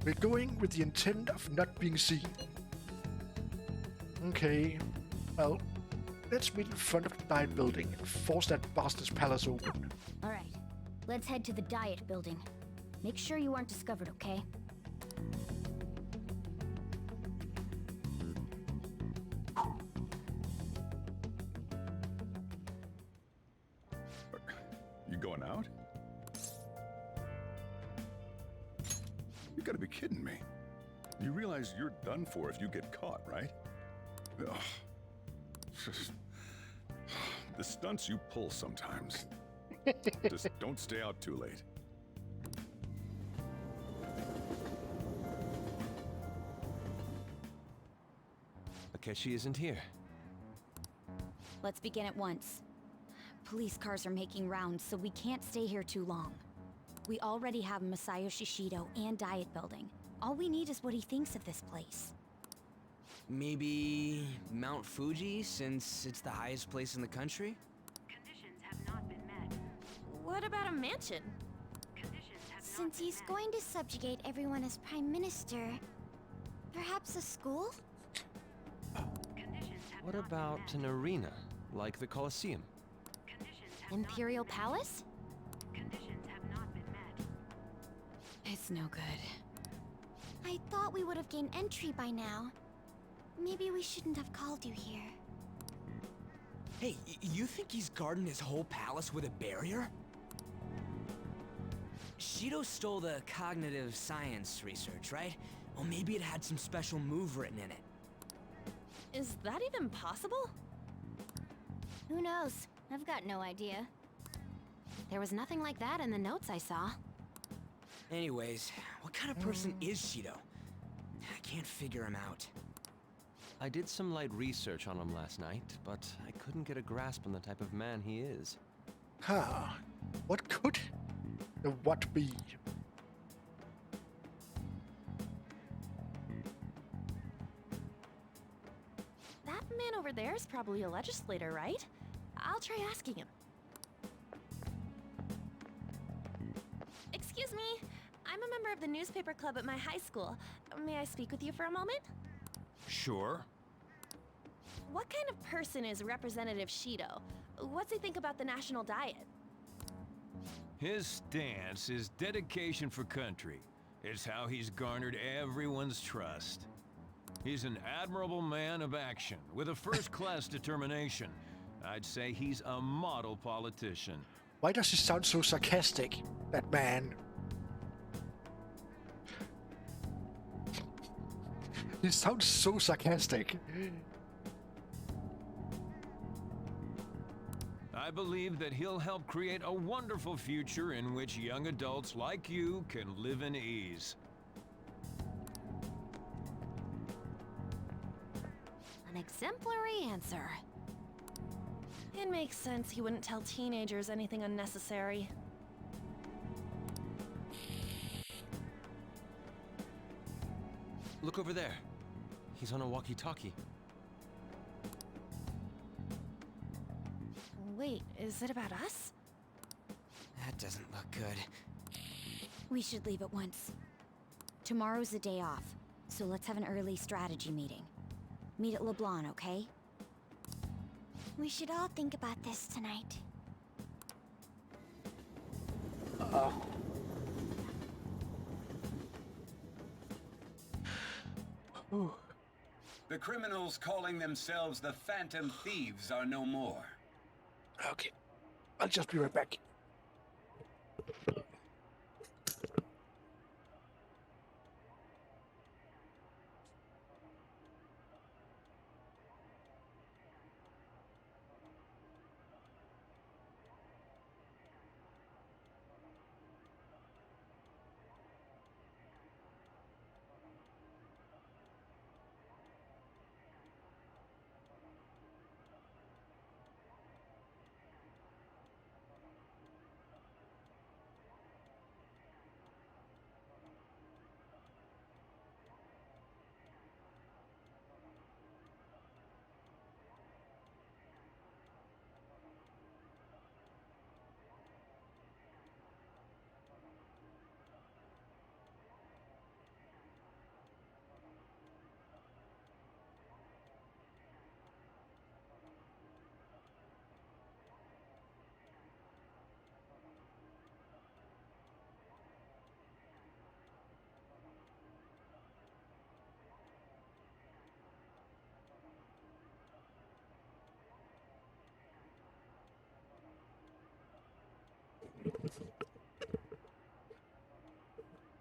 Speaker 1: we're going with the intent of not being seen. Okay, well, let's meet in front of the Diet Building and force that bastard's palace open.
Speaker 11: All right, let's head to the Diet Building. Make sure you aren't discovered, okay?
Speaker 17: You going out? You gotta be kidding me. You realize you're done for if you get caught, right? Ugh. The stunts you pull sometimes. Just don't stay out too late.
Speaker 21: Akechi isn't here.
Speaker 11: Let's begin at once. Police cars are making rounds, so we can't stay here too long. We already have Masayoshi Shido and Diet Building. All we need is what he thinks of this place.
Speaker 8: Maybe Mount Fuji, since it's the highest place in the country?
Speaker 20: Conditions have not been met.
Speaker 6: What about a mansion?
Speaker 2: Since he's going to subjugate everyone as Prime Minister, perhaps a school?
Speaker 21: What about an arena, like the Colosseum?
Speaker 11: Imperial Palace?
Speaker 20: Conditions have not been met.
Speaker 11: It's no good.
Speaker 2: I thought we would have gained entry by now. Maybe we shouldn't have called you here.
Speaker 8: Hey, you think he's guarding his whole palace with a barrier? Shido stole the cognitive science research, right? Well, maybe it had some special move written in it.
Speaker 6: Is that even possible?
Speaker 11: Who knows? I've got no idea.
Speaker 24: There was nothing like that in the notes I saw.
Speaker 8: Anyways, what kind of person is Shido? I can't figure him out.
Speaker 21: I did some light research on him last night, but I couldn't get a grasp on the type of man he is.
Speaker 1: Huh. What could the what be?
Speaker 6: That man over there is probably a legislator, right? I'll try asking him. Excuse me, I'm a member of the newspaper club at my high school. May I speak with you for a moment?
Speaker 21: Sure.
Speaker 6: What kind of person is Representative Shido? What's he think about the national diet?
Speaker 7: His stance is dedication for country. It's how he's garnered everyone's trust. He's an admirable man of action, with a first-class determination. I'd say he's a model politician.
Speaker 1: Why does he sound so sarcastic, that man? He sounds so sarcastic.
Speaker 7: I believe that he'll help create a wonderful future in which young adults like you can live in ease.
Speaker 24: An exemplary answer.
Speaker 6: It makes sense he wouldn't tell teenagers anything unnecessary.
Speaker 21: Look over there. He's on a walkie-talkie.
Speaker 6: Wait, is it about us?
Speaker 8: That doesn't look good.
Speaker 11: We should leave at once. Tomorrow's the day off, so let's have an early strategy meeting. Meet at LeBlanc, okay?
Speaker 2: We should all think about this tonight.
Speaker 5: The criminals calling themselves the Phantom Thieves are no more.
Speaker 1: Okay, I'll just be right back.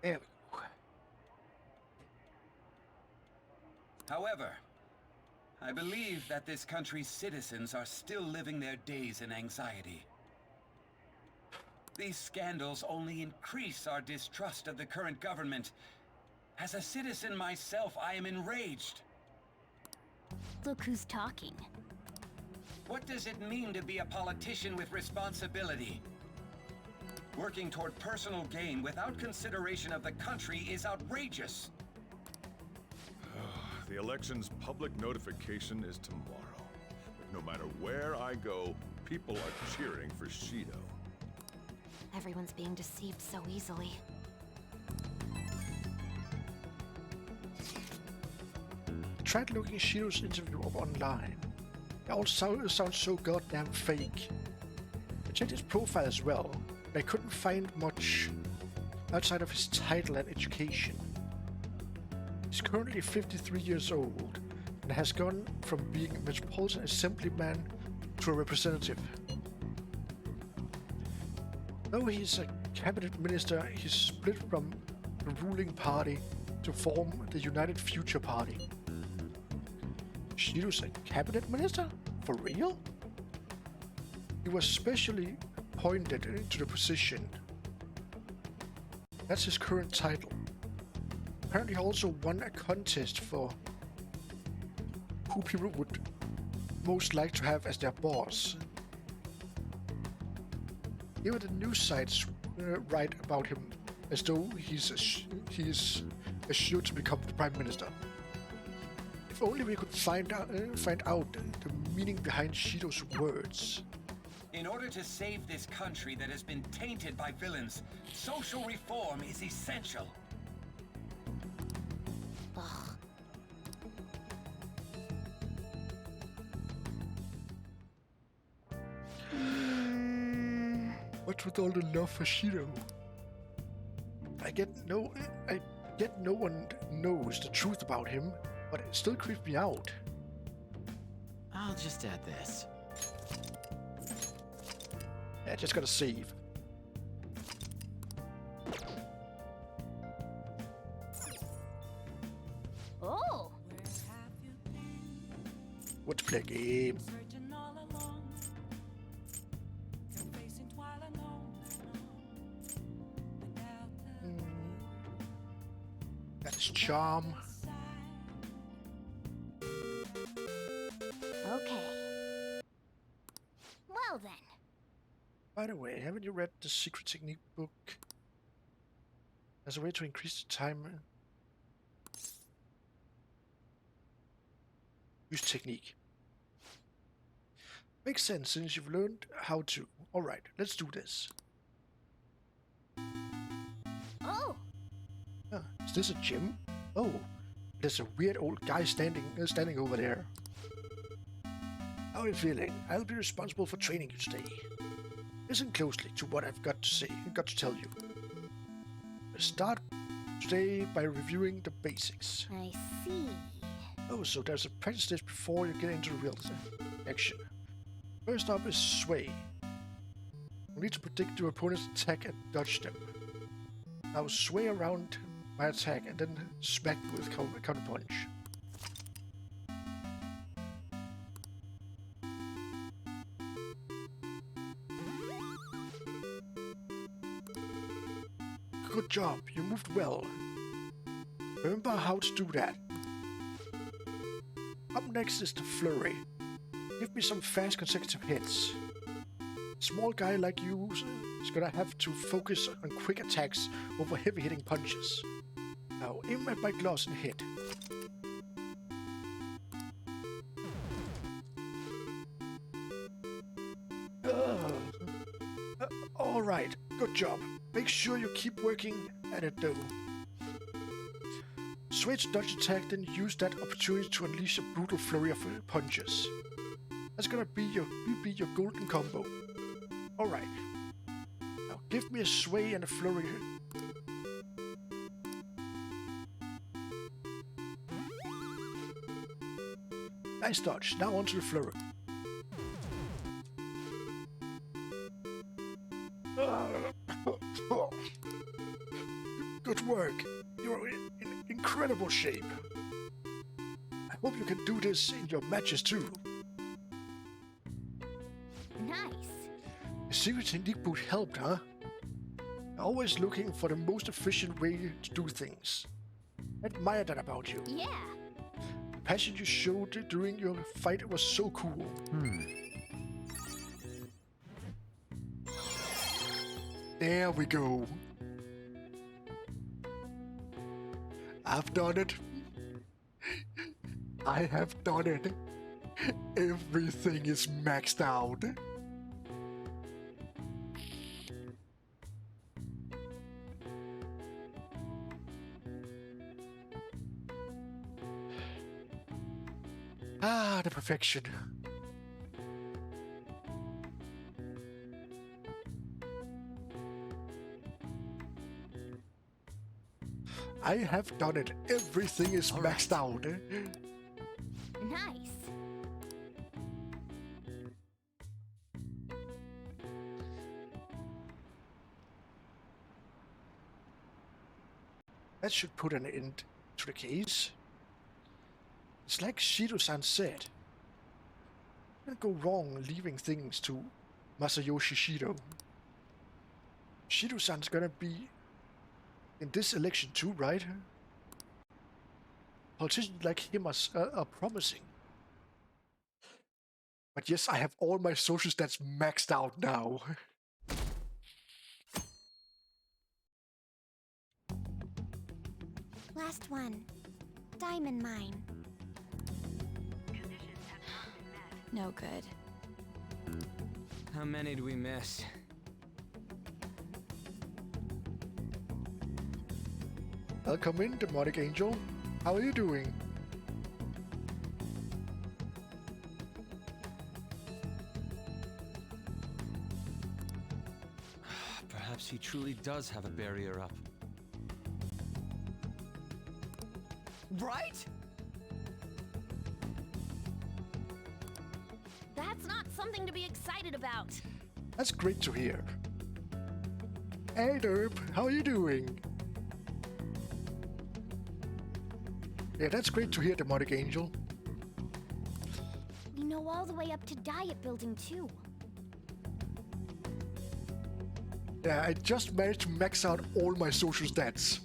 Speaker 1: There we go.
Speaker 5: However, I believe that this country's citizens are still living their days in anxiety. These scandals only increase our distrust of the current government. As a citizen myself, I am enraged.
Speaker 20: Look who's talking.
Speaker 14: What does it mean to be a politician with responsibility? Working toward personal gain without consideration of the country is outrageous.
Speaker 17: The election's public notification is tomorrow. But no matter where I go, people are cheering for Shido.
Speaker 24: Everyone's being deceived so easily.
Speaker 1: Tried looking Shido's interview up online. It all sounds so goddamn fake. I checked his profile as well, but I couldn't find much outside of his title and education. He's currently 53 years old and has gone from being a Metropolitan Assemblyman to a representative. Though he's a cabinet minister, he's split from the ruling party to form the United Future Party. Shido's a cabinet minister? For real? He was specially appointed into the position. That's his current title. Apparently he also won a contest for who people would most like to have as their boss. Even the news sites write about him as though he's assured to become the Prime Minister. If only we could find out the meaning behind Shido's words.
Speaker 14: In order to save this country that has been tainted by villains, social reform is essential.
Speaker 24: Ugh.
Speaker 1: What's with all the love for Shido? I get no one knows the truth about him, but it still creeps me out.
Speaker 18: I'll just add this.
Speaker 1: Yeah, just gotta save.
Speaker 20: Oh!
Speaker 1: Want to play a game? That is charm.
Speaker 20: Okay. Well then.
Speaker 1: By the way, haven't you read the Secret Technique book? As a way to increase the time. Use technique. Makes sense since you've learned how to. Alright, let's do this.
Speaker 20: Oh!
Speaker 1: Is this a gym? Oh, there's a weird old guy standing over there. How are you feeling? I'll be responsible for training you today. Listen closely to what I've got to tell you. We'll start today by reviewing the basics.
Speaker 20: I see.
Speaker 1: Oh, so there's a practice stage before you get into the real action. First up is sway. You need to predict your opponent's attack and dodge them. Now sway around my attack and then smack with counter punch. Good job, you moved well. Remember how to do that. Up next is the flurry. Give me some fast consecutive hits. Small guy like you is gonna have to focus on quick attacks over heavy hitting punches. Now aim at my gloves and hit. Alright, good job. Make sure you keep working at it though. Switch dodge attack, then use that opportunity to unleash a brutal flurry of punches. That's gonna be your golden combo. Alright. Now give me a sway and a flurry. Nice dodge. Now onto the flurry. Good work. You're in incredible shape. I hope you can do this in your matches too.
Speaker 20: Nice.
Speaker 1: The Secret Technique book helped, huh? Always looking for the most efficient way to do things. I admire that about you.
Speaker 20: Yeah.
Speaker 1: passion you showed during your fight was so cool. There we go. I've done it. I have done it. Everything is maxed out. Ah, the perfection. I have done it. Everything is maxed out.
Speaker 2: Nice.
Speaker 1: That should put an end to the case. It's like Shido-san said. Can't go wrong leaving things to Masayoshi Shido. Shido-san's gonna be in this election too, right? Politicians like him are promising. But yes, I have all my social stats maxed out now.
Speaker 11: Last one. Diamond mine.
Speaker 6: No good.
Speaker 8: How many do we miss?
Speaker 1: Welcome in, Demonic Angel. How are you doing?
Speaker 21: Perhaps he truly does have a barrier up.
Speaker 8: Right?
Speaker 6: That's not something to be excited about.
Speaker 1: That's great to hear. Hey Derp, how are you doing? Yeah, that's great to hear, Demonic Angel.
Speaker 2: We know all the way up to Diet Building too.
Speaker 1: Yeah, I just managed to max out all my social stats.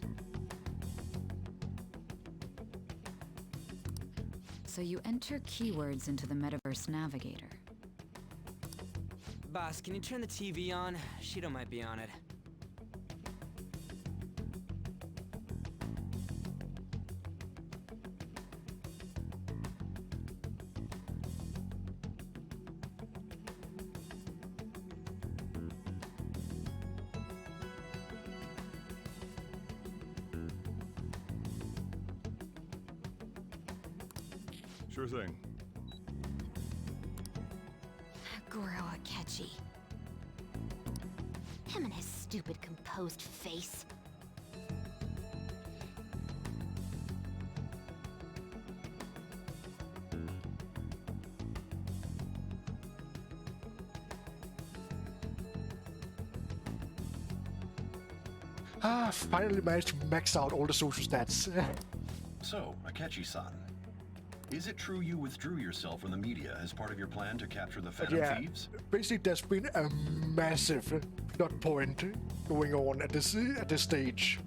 Speaker 13: So you enter keywords into the Metaverse Navigator.
Speaker 8: Boss, can you turn the TV on? Shido might be on it.
Speaker 17: Sure thing.
Speaker 24: Goro Akechi. Him and his stupid composed face.
Speaker 1: Ah, finally managed to max out all the social stats.
Speaker 9: So, Akechi-san, is it true you withdrew yourself from the media as part of your plan to capture the Phantom Thieves?
Speaker 1: Basically there's been a massive plot point going on at this stage.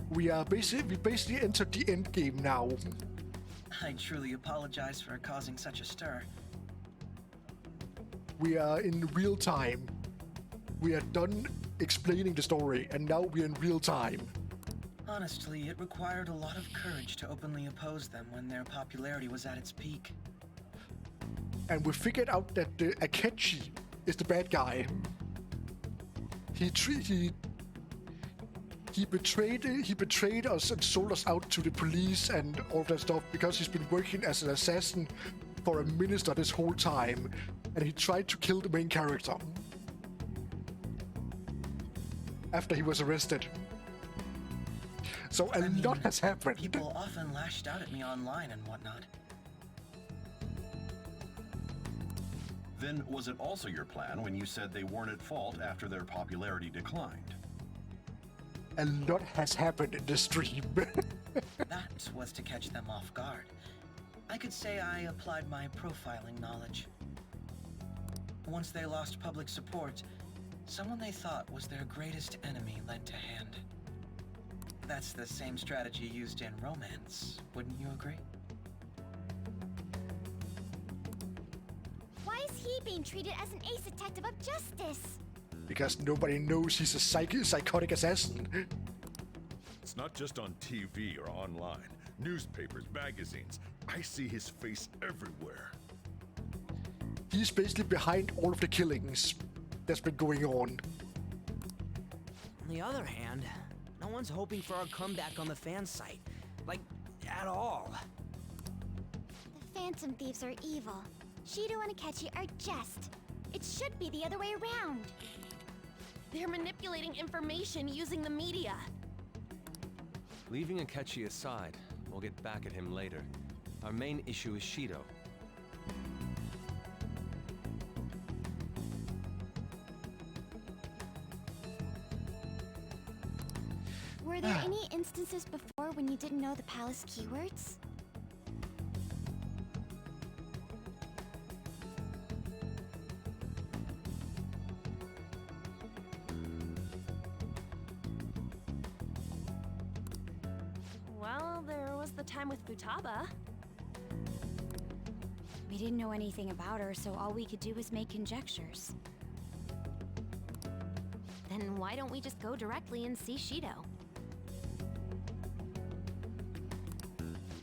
Speaker 1: We basically entered the end game now.
Speaker 10: I truly apologize for causing such a stir.
Speaker 1: We are in real time. We are done explaining the story, and now we're in real time.
Speaker 10: Honestly, it required a lot of courage to openly oppose them when their popularity was at its peak.
Speaker 1: And we figured out that Akechi is the bad guy. He betrayed us and sold us out to the police and all that stuff because he's been working as an assassin for a minister this whole time, and he tried to kill the main character after he was arrested. So a lot has happened.
Speaker 10: People often lashed out at me online and whatnot.
Speaker 9: Then was it also your plan when you said they weren't at fault after their popularity declined?
Speaker 1: A lot has happened in the stream.
Speaker 10: That was to catch them off guard. I could say I applied my profiling knowledge. Once they lost public support, someone they thought was their greatest enemy lent a hand.
Speaker 3: That's the same strategy used in romance, wouldn't you agree?
Speaker 11: Why is he being treated as an ace detective of justice?
Speaker 1: Because nobody knows he's a psychotic assassin.
Speaker 16: It's not just on TV or online. Newspapers, magazines. I see his face everywhere.
Speaker 1: He's basically behind all of the killings that's been going on.
Speaker 8: On the other hand, no one's hoping for our comeback on the fan site. Like, at all.
Speaker 11: The Phantom Thieves are evil. Shido and Akechi are just. It should be the other way around.
Speaker 6: They're manipulating information using the media.
Speaker 21: Leaving Akechi aside, we'll get back at him later. Our main issue is Shido.
Speaker 11: Were there any instances before when you didn't know the palace keywords?
Speaker 6: Well, there was the time with Futaba.
Speaker 2: We didn't know anything about her, so all we could do was make conjectures.
Speaker 24: Then why don't we just go directly and see Shido?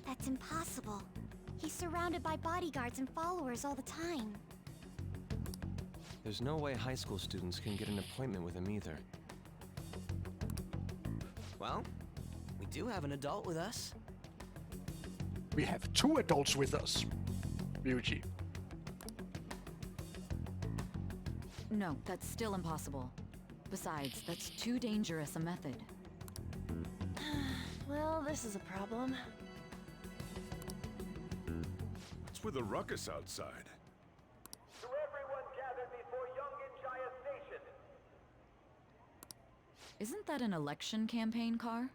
Speaker 11: That's impossible. He's surrounded by bodyguards and followers all the time.
Speaker 21: There's no way high school students can get an appointment with him either.
Speaker 8: Well, we do have an adult with us.
Speaker 1: We have 2 adults with us, Ryuji.
Speaker 13: No, that's still impossible. Besides, that's too dangerous a method.
Speaker 6: Well, this is a problem.
Speaker 16: What's with the ruckus outside?
Speaker 19: To everyone gathered before Yongen-Jaya Station.
Speaker 13: Isn't that an election campaign car?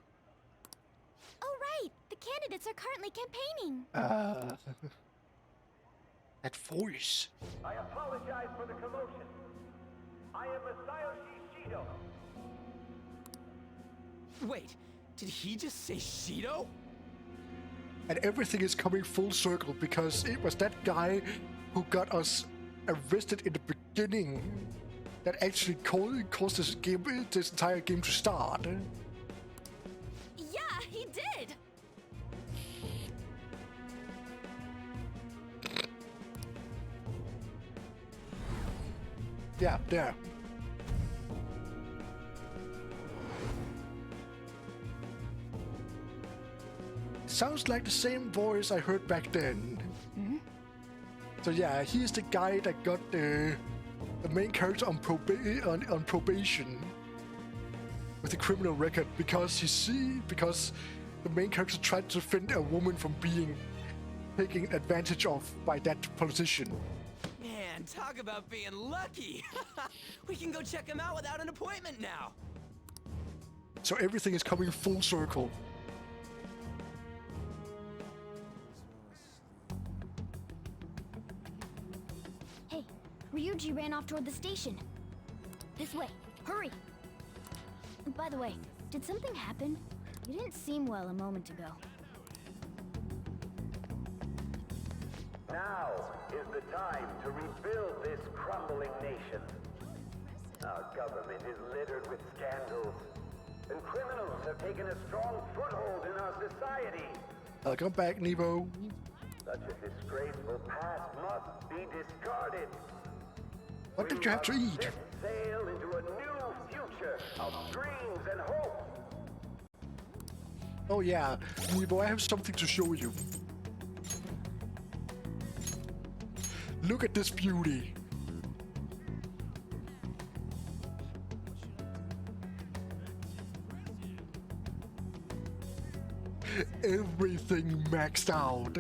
Speaker 11: Oh, right! The candidates are currently campaigning.
Speaker 1: That voice.
Speaker 19: I apologize for the commotion. I am Masayoshi Shido.
Speaker 8: Wait, did he just say Shido?
Speaker 1: And everything is coming full circle because it was that guy who got us arrested in the beginning that actually caused this entire game to start.
Speaker 6: Yeah, he did!
Speaker 1: Yeah, there. Sounds like the same voice I heard back then. So yeah, he's the guy that got the main character on probation with a criminal record because the main character tried to defend a woman from being taken advantage of by that politician.
Speaker 8: Man, talk about being lucky! We can go check him out without an appointment now!
Speaker 1: So everything is coming full circle.
Speaker 2: Hey, Ryuji ran off toward the station. This way, hurry! By the way, did something happen? You didn't seem well a moment ago.
Speaker 19: Now is the time to rebuild this crumbling nation. Our government is littered with scandals, and criminals have taken a strong foothold in our society.
Speaker 1: Welcome back, Nevo.
Speaker 19: Such a disgraceful past must be discarded.
Speaker 1: What did you have to eat?
Speaker 19: Sail into a new future of dreams and hope.
Speaker 1: Oh yeah, Nevo, I have something to show you. Look at this beauty. Everything maxed out.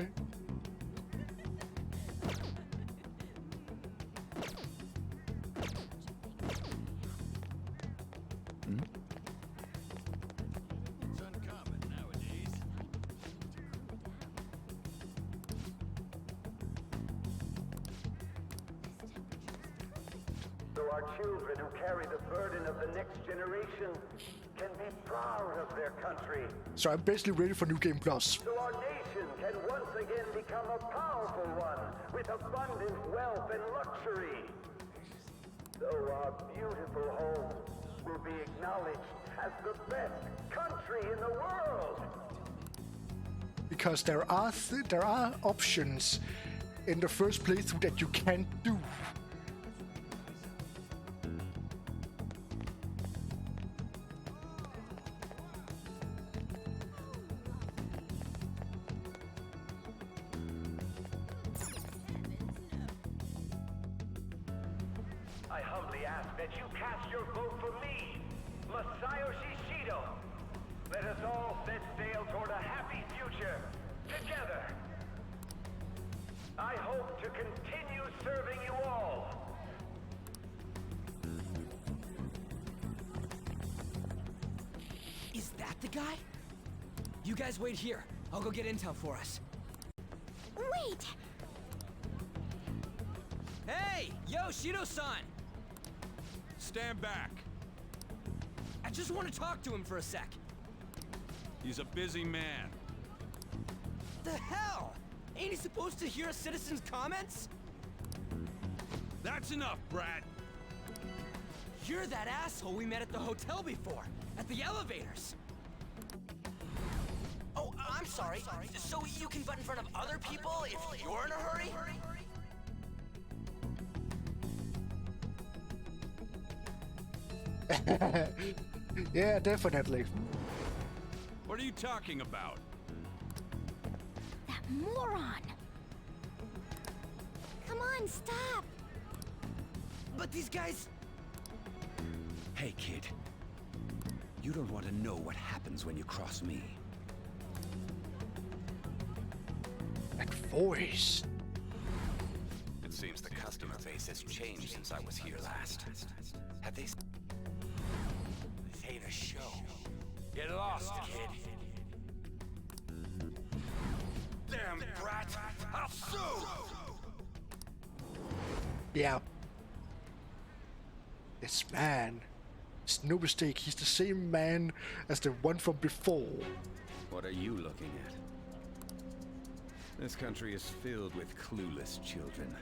Speaker 19: So our children who carry the burden of the next generation can be proud of their country.
Speaker 1: So I'm basically ready for New Game Plus.
Speaker 19: So our nation can once again become a powerful one with abundant wealth and luxury. So our beautiful home will be acknowledged as the best country in the world.
Speaker 1: Because there are options in the first playthrough that you can't do.
Speaker 19: I humbly ask that you cast your vote for me, Masayoshi Shido. Let us all set sail toward a happy future, together. I hope to continue serving you all.
Speaker 8: Is that the guy? You guys wait here. I'll go get intel for us.
Speaker 11: Wait!
Speaker 8: Hey! Yo, Shido-san!
Speaker 17: Stand back.
Speaker 8: I just want to talk to him for a sec.
Speaker 17: He's a busy man.
Speaker 8: The hell? Ain't he supposed to hear a citizen's comments?
Speaker 17: That's enough, Brat.
Speaker 8: You're that asshole we met at the hotel before, at the elevators. Oh, I'm sorry. So you can butt in front of other people if you're in a hurry?
Speaker 1: Yeah, definitely.
Speaker 17: What are you talking about?
Speaker 11: That moron! Come on, stop!
Speaker 8: But these guys...
Speaker 5: Hey, kid. You don't want to know what happens when you cross me.
Speaker 1: That voice.
Speaker 5: It seems the customer base has changed since I was here last. Have they...
Speaker 8: This ain't a show.
Speaker 14: Get lost, kid. Damn brat! I'll sue!
Speaker 1: Yeah. This man. It's no mistake, he's the same man as the one from before.
Speaker 5: What are you looking at? This country is filled with clueless children.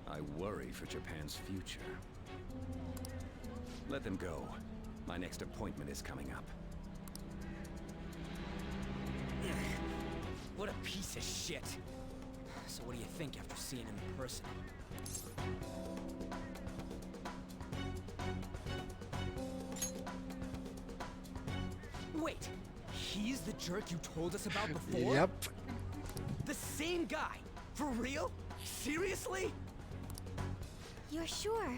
Speaker 5: I worry for Japan's future. Let them go. My next appointment is coming up.
Speaker 8: What a piece of shit. So what do you think after seeing him in person? Wait, he's the jerk you told us about before?
Speaker 1: Yep.
Speaker 8: The same guy? For real? Seriously?
Speaker 11: You're sure,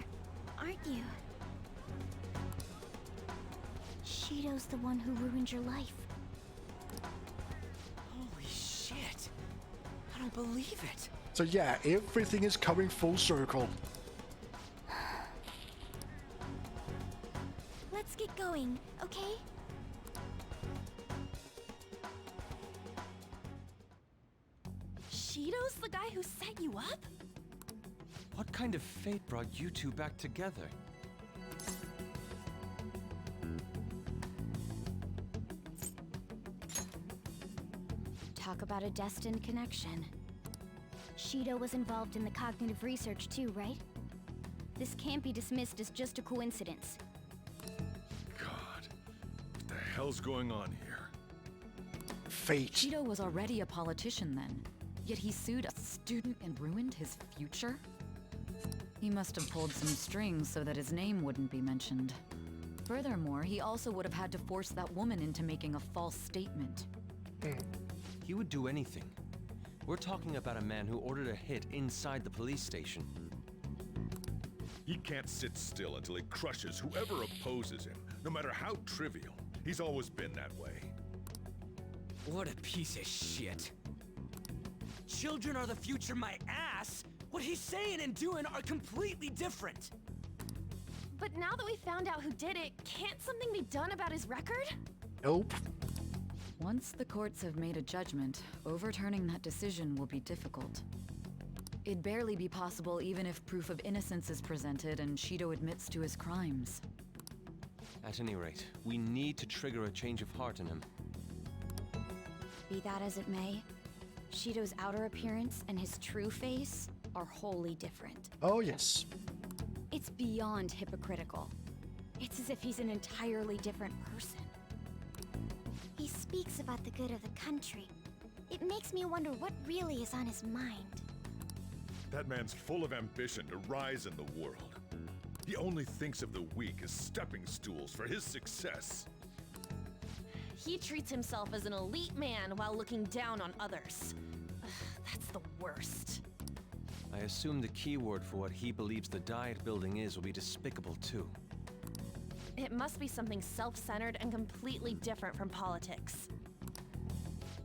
Speaker 11: aren't you? Shido's the one who ruined your life.
Speaker 8: Holy shit. I don't believe it.
Speaker 1: So yeah, everything is coming full circle.
Speaker 11: Let's get going, okay?
Speaker 6: Shido's the guy who set you up?
Speaker 21: What kind of fate brought you two back together?
Speaker 2: Talk about a destined connection. Shido was involved in the cognitive research too, right? This can't be dismissed as just a coincidence.
Speaker 17: God, what the hell's going on here?
Speaker 1: Fate.
Speaker 13: Shido was already a politician then, yet he sued a student and ruined his future? He must have pulled some strings so that his name wouldn't be mentioned. Furthermore, he also would have had to force that woman into making a false statement.
Speaker 21: He would do anything. We're talking about a man who ordered a hit inside the police station.
Speaker 17: He can't sit still until he crushes whoever opposes him, no matter how trivial. He's always been that way.
Speaker 8: What a piece of shit. Children are the future, my ass! What he's saying and doing are completely different!
Speaker 6: But now that we found out who did it, can't something be done about his record?
Speaker 1: Nope.
Speaker 13: Once the courts have made a judgment, overturning that decision will be difficult. It'd barely be possible even if proof of innocence is presented and Shido admits to his crimes.
Speaker 21: At any rate, we need to trigger a change of heart in him.
Speaker 2: Be that as it may, Shido's outer appearance and his true face are wholly different.
Speaker 1: Oh, yes.
Speaker 2: It's beyond hypocritical. It's as if he's an entirely different person.
Speaker 11: He speaks about the good of the country. It makes me wonder what really is on his mind.
Speaker 17: That man's full of ambition to rise in the world. He only thinks of the weak as stepping stools for his success.
Speaker 6: He treats himself as an elite man while looking down on others. Ugh, that's the worst.
Speaker 21: I assume the keyword for what he believes the Diet Building is will be despicable too.
Speaker 6: It must be something self-centered and completely different from politics.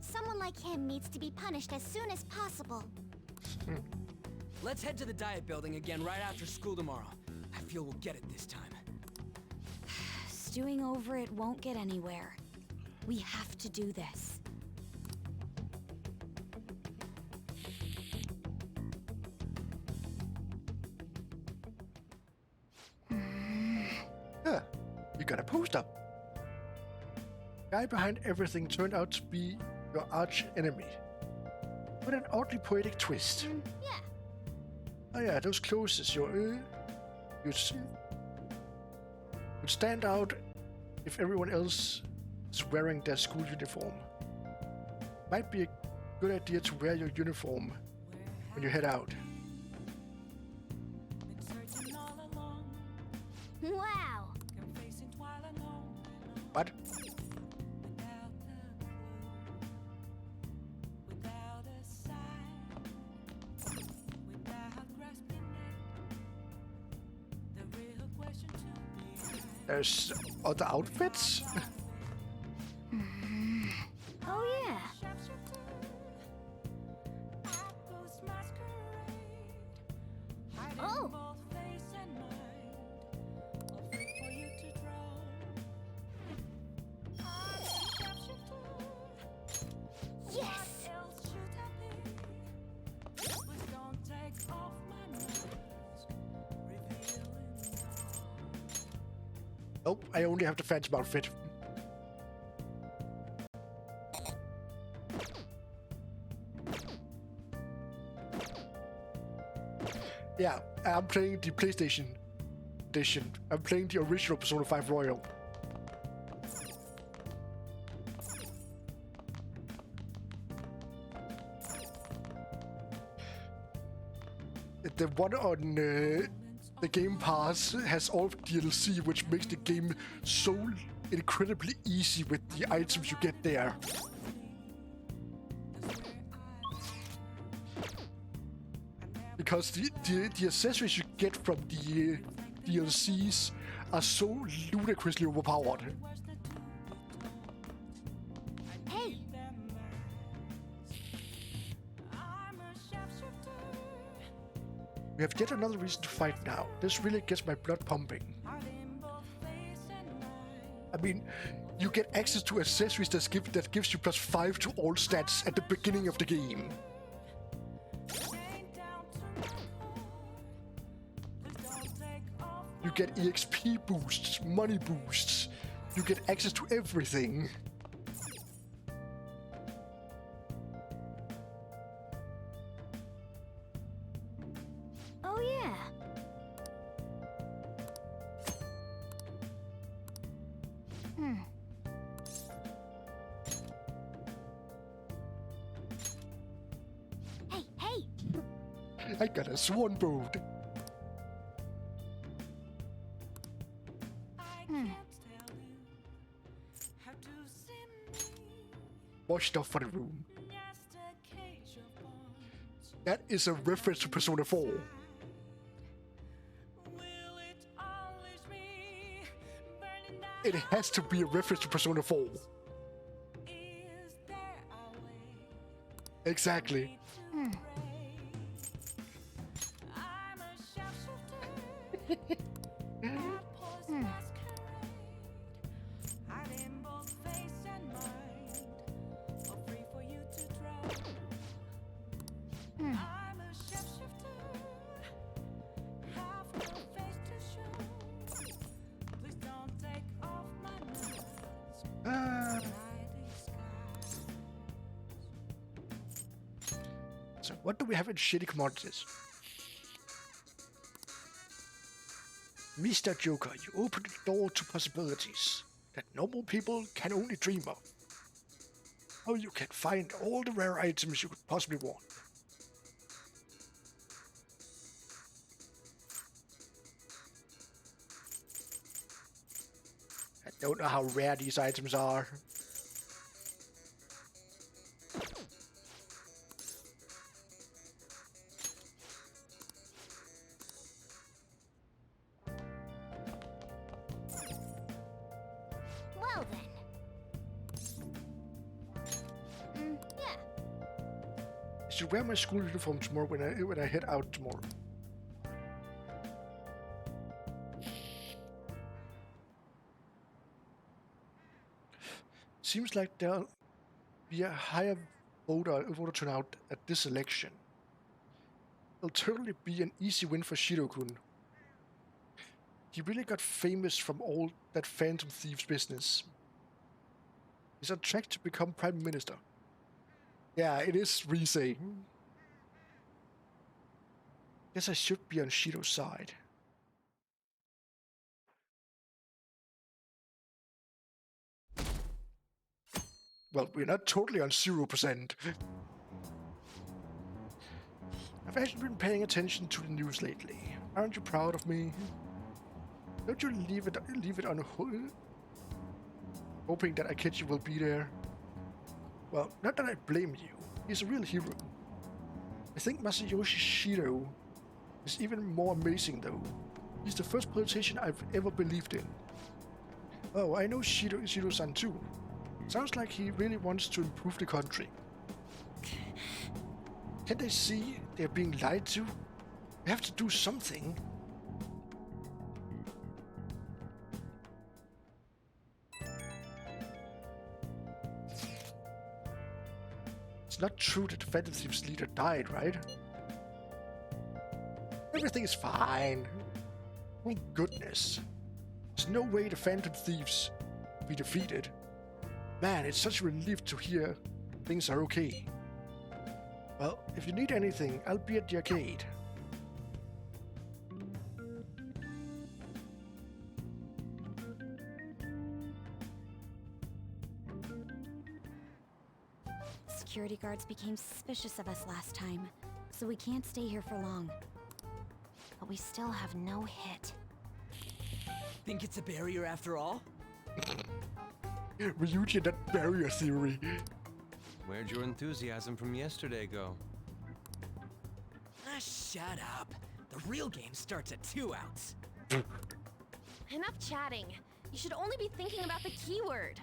Speaker 11: Someone like him needs to be punished as soon as possible.
Speaker 8: Let's head to the Diet Building again right after school tomorrow. I feel we'll get it this time.
Speaker 2: Stewing over it won't get anywhere. We have to do this.
Speaker 1: Yeah, you got a poster. Guy behind everything turned out to be your arch enemy. What an oddly poetic twist.
Speaker 11: Yeah.
Speaker 1: Oh yeah, those clothes is your... You'd stand out if everyone else is wearing their school uniform. Might be a good idea to wear your uniform when you head out.
Speaker 11: Wow.
Speaker 1: What? There's other outfits?
Speaker 11: Oh yeah. Oh. Yes.
Speaker 1: Nope, I only have the Phantom outfit. Yeah, I'm playing the PlayStation edition. I'm playing the original Persona 5 Royal. The one on the Game Pass has all of DLC, which makes the game so incredibly easy with the items you get there. Because the accessories you get from the DLCs are so ludicrously overpowered.
Speaker 11: Hey.
Speaker 1: We have yet another reason to fight now. This really gets my blood pumping. I mean, you get access to accessories that gives you +5 to all stats at the beginning of the game. You get EXP boosts, money boosts. You get access to everything.
Speaker 11: Oh yeah. Hey, hey.
Speaker 1: I got a swan boat. More stuff for the room. That is a reference to Persona 4. It has to be a reference to Persona 4. Exactly. What do we have in shitty commodities? Mr. Joker, you open the door to possibilities that normal people can only dream of. How you can find all the rare items you could possibly want. I don't know how rare these items are.
Speaker 11: Well then. Yeah.
Speaker 1: I should wear my school uniform tomorrow when I head out tomorrow. Seems like there'll be a higher voter turnout at this election. It'll totally be an easy win for Shiro-kun. He really got famous from all that Phantom Thieves business. He's on track to become Prime Minister. Yeah, it is Rise. Guess I should be on Shiro's side. Well, we're not totally on 0%. I've actually been paying attention to the news lately. Aren't you proud of me? Don't you leave it on hold, hoping that Akechi will be there? Well, not that I blame you. He's a real hero. I think Masayoshi Shiro is even more amazing though. He's the first politician I've ever believed in. Oh, I know Shiro-san too. Sounds like he really wants to improve the country. Can't they see they're being lied to? We have to do something. It's not true that the Phantom Thieves leader died, right? Everything is fine. Thank goodness. There's no way the Phantom Thieves will be defeated. Man, it's such a relief to hear things are okay. Well, if you need anything, I'll be at the arcade.
Speaker 11: Security guards became suspicious of us last time, so we can't stay here for long.
Speaker 24: But we still have no hit.
Speaker 8: Think it's a barrier after all?
Speaker 1: Ryuji, that barrier theory.
Speaker 21: Where'd your enthusiasm from yesterday go?
Speaker 8: Ah, shut up. The real game starts at 2 outs.
Speaker 6: Enough chatting. You should only be thinking about the keyword.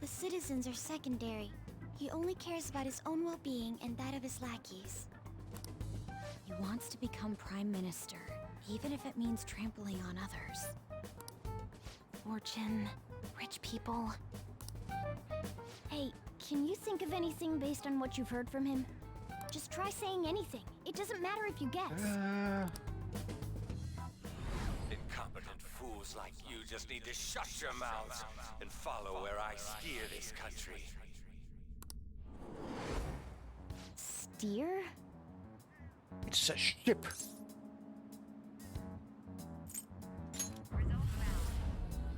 Speaker 11: The citizens are secondary. He only cares about his own well-being and that of his lackeys. He wants to become Prime Minister, even if it means trampling on others.
Speaker 24: Fortune, rich people.
Speaker 11: Hey, can you think of anything based on what you've heard from him? Just try saying anything. It doesn't matter if you guess.
Speaker 14: Incompetent fools like you just need to shut your mouths and follow where I steer this country.
Speaker 11: Steer?
Speaker 1: It's a ship.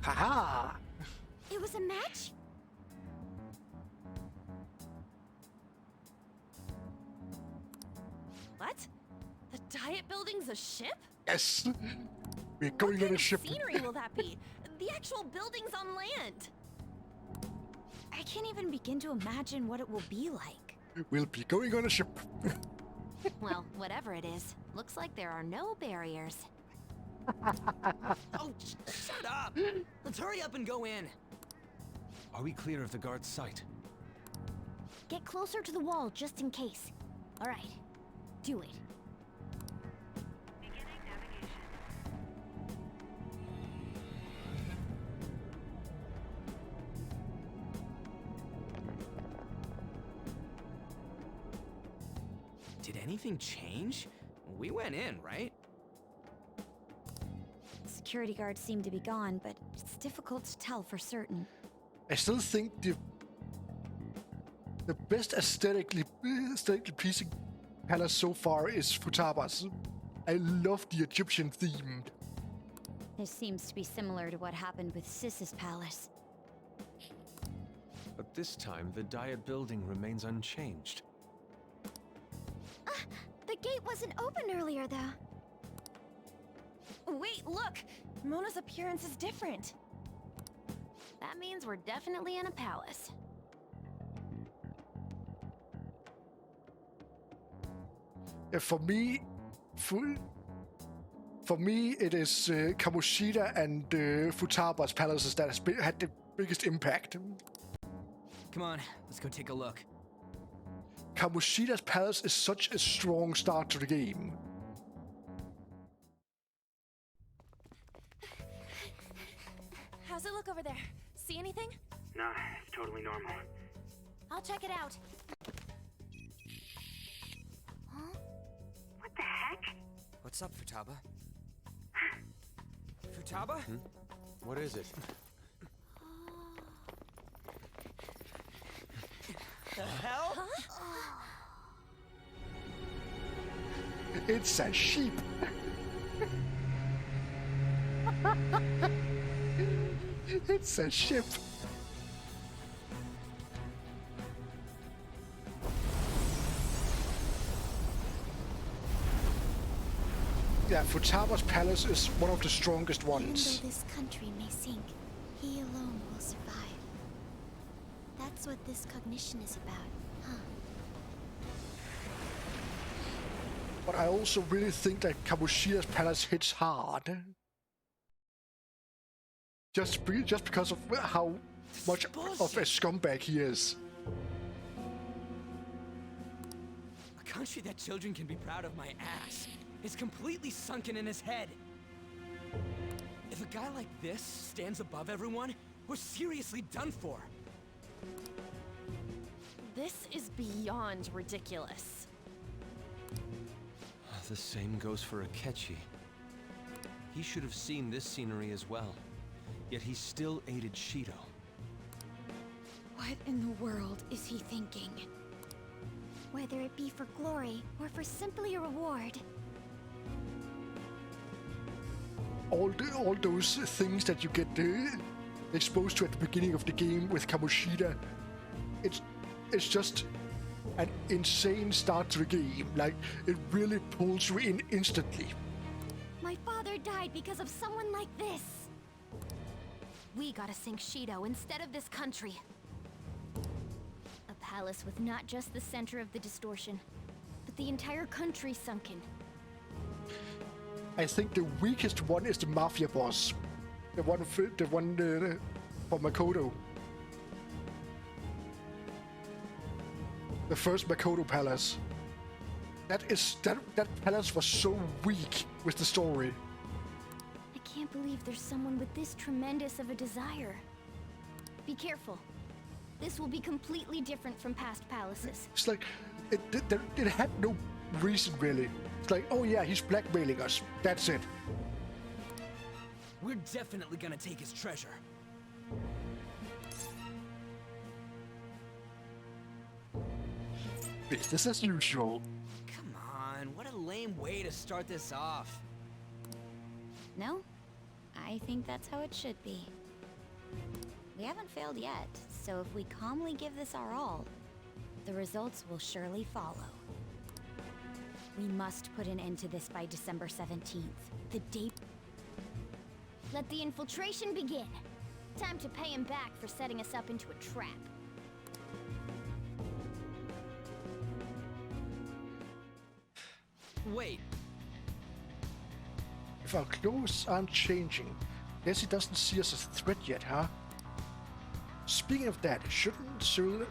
Speaker 1: Haha!
Speaker 11: It was a match?
Speaker 6: What? The Diet Building's a ship?
Speaker 1: Yes! We're going on a ship.
Speaker 6: What scenery will that be? The actual building's on land.
Speaker 11: I can't even begin to imagine what it will be like.
Speaker 1: We'll be going on a ship.
Speaker 24: Well, whatever it is, looks like there are no barriers.
Speaker 8: Oh, shut up! Let's hurry up and go in.
Speaker 21: Are we clear of the guard's sight?
Speaker 11: Get closer to the wall just in case. All right, do it.
Speaker 8: Did anything change? We went in, right?
Speaker 11: Security guards seem to be gone, but it's difficult to tell for certain.
Speaker 1: I still think The best aesthetically pleasing palace so far is Futaba's. I love the Egyptian theme.
Speaker 2: This seems to be similar to what happened with Sis's palace.
Speaker 21: But this time, the Diet building remains unchanged.
Speaker 2: The gate wasn't open earlier, though.
Speaker 6: Wait, look! Mona's appearance is different. That means we're definitely in a palace.
Speaker 1: For me, it is Kamoshida and Futaba's palaces that has had the biggest impact.
Speaker 8: Come on, let's go take a look.
Speaker 1: Kamoshida's palace is such a strong start to the game.
Speaker 6: How's it look over there? See anything?
Speaker 4: Nah, it's totally normal.
Speaker 6: I'll check it out.
Speaker 20: Huh? What the heck?
Speaker 8: What's up, Futaba? Futaba?
Speaker 21: What is it?
Speaker 10: The hell?
Speaker 1: It's a sheep. It's a ship. Yeah, Futaba's palace is one of the strongest ones.
Speaker 11: Even though this country may sink, he alone will survive. That's what this cognition is about, huh?
Speaker 1: But I also really think that Kamoshida's palace hits hard. Just because of how much of a scumbag he is.
Speaker 8: A country that children can be proud of my ass is completely sunken in his head. If a guy like this stands above everyone, we're seriously done for.
Speaker 6: This is beyond ridiculous.
Speaker 21: The same goes for Akechi. He should have seen this scenery as well. Yet he still aided Shido.
Speaker 2: What in the world is he thinking?
Speaker 11: Whether it be for glory or for simply a reward.
Speaker 1: All those things that you get exposed to at the beginning of the game with Kamoshida, it's just an insane start to the game. Like, it really pulls you in instantly.
Speaker 2: My father died because of someone like this.
Speaker 6: We gotta sink Shido instead of this country.
Speaker 2: A palace with not just the center of the distortion, but the entire country sunken.
Speaker 1: I think the weakest one is the Mafia boss. The one for Makoto. The first Makoto palace. That palace was so weak with the story.
Speaker 2: I can't believe there's someone with this tremendous of a desire. Be careful. This will be completely different from past palaces.
Speaker 1: It's like, it had no reason really. It's like, oh yeah, he's blackmailing us. That's it.
Speaker 8: We're definitely gonna take his treasure.
Speaker 1: Business as usual.
Speaker 8: Come on, what a lame way to start this off.
Speaker 2: No? I think that's how it should be. We haven't failed yet, so if we calmly give this our all, the results will surely follow. We must put an end to this by December 17th, the date. Let the infiltration begin. Time to pay him back for setting us up into a trap.
Speaker 8: Wait.
Speaker 1: If our clothes aren't changing, guess he doesn't see us as a threat yet, huh? Speaking of that, shouldn't Cyril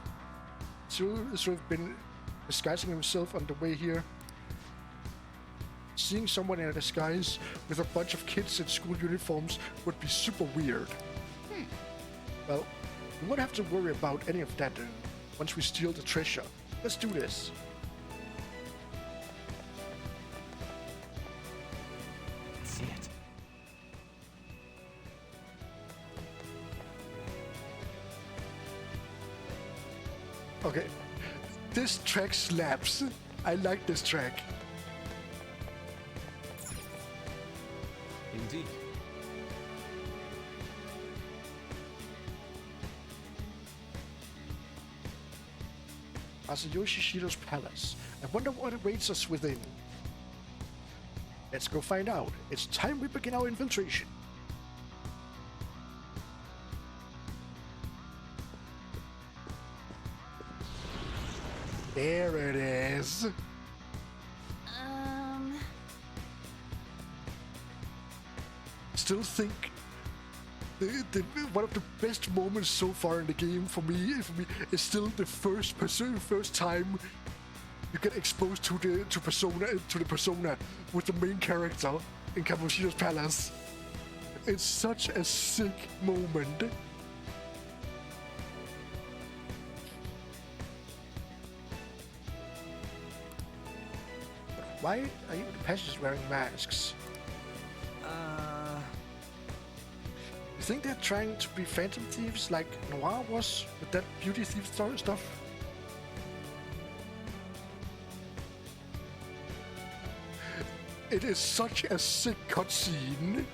Speaker 1: have been disguising himself on the way here? Seeing someone in a disguise with a bunch of kids in school uniforms would be super weird. Well, we won't have to worry about any of that once we steal the treasure. Let's do this.
Speaker 8: Let's see it.
Speaker 1: Okay, This track slaps. I like this track.
Speaker 21: Indeed.
Speaker 1: Masayoshi Shido's palace. I wonder what awaits us within. Let's go find out. It's time we begin our infiltration. There it is. Still think one of the best moments so far in the game for me is still the first time you get exposed to the persona with the main character in Kamoshida's palace. It's such a sick moment. Why are even the passengers wearing masks? You think they're trying to be phantom thieves like Noir was with that beauty thief stuff? It is such a sick cutscene.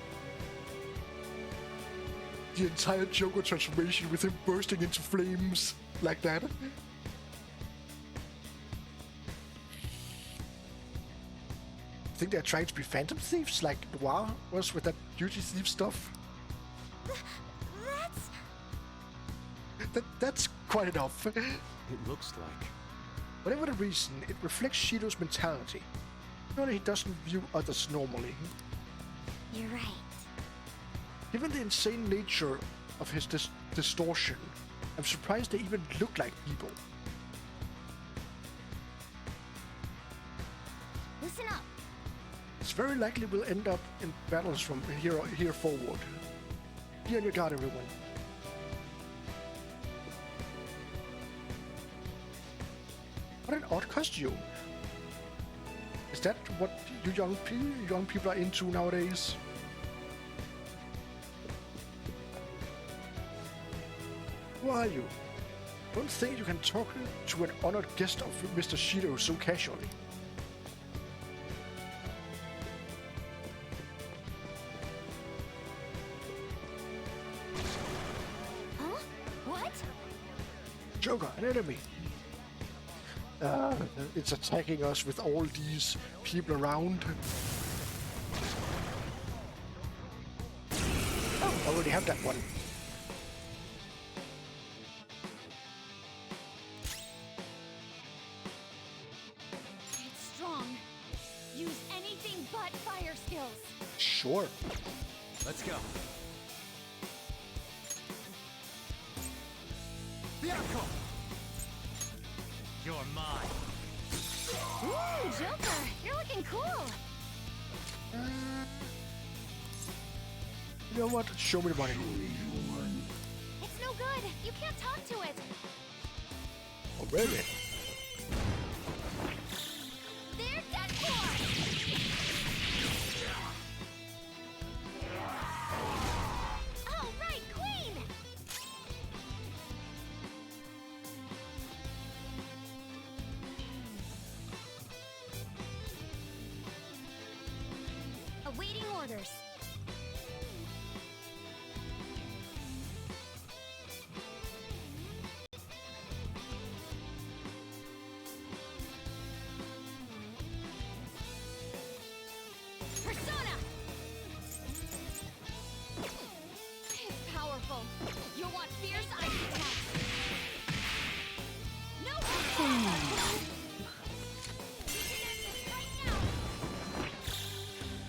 Speaker 1: The entire Joker transformation with him bursting into flames like that. Think they're trying to be phantom thieves like Noir was with that beauty thief stuff? That's quite enough.
Speaker 21: It looks like.
Speaker 1: Whatever the reason, it reflects Shido's mentality. Surely he doesn't view others normally.
Speaker 11: You're right.
Speaker 1: Given the insane nature of his distortion, I'm surprised they even look like people.
Speaker 11: Listen up.
Speaker 1: It's very likely we'll end up in battles from here forward. Be on your guard, everyone. What an odd costume. Is that what you young people are into nowadays? Who are you? Don't think you can talk to an honored guest of Mr. Shido so casually.
Speaker 11: Huh? What?
Speaker 1: Joker, an enemy. It's attacking us with all these people around. Oh, I already have that one.
Speaker 2: It's strong. Use anything but fire skills.
Speaker 1: Sure.
Speaker 21: Let's go.
Speaker 12: Bianco! You're mine.
Speaker 2: Ooh, Joker, you're looking cool.
Speaker 1: You know what? Show me the money.
Speaker 2: It's no good. You can't talk to it.
Speaker 1: Oh, really?
Speaker 2: They're dead for. Oh, right, Queen. Awaiting orders. Persona! It's powerful. You'll want fierce ice attacks. No!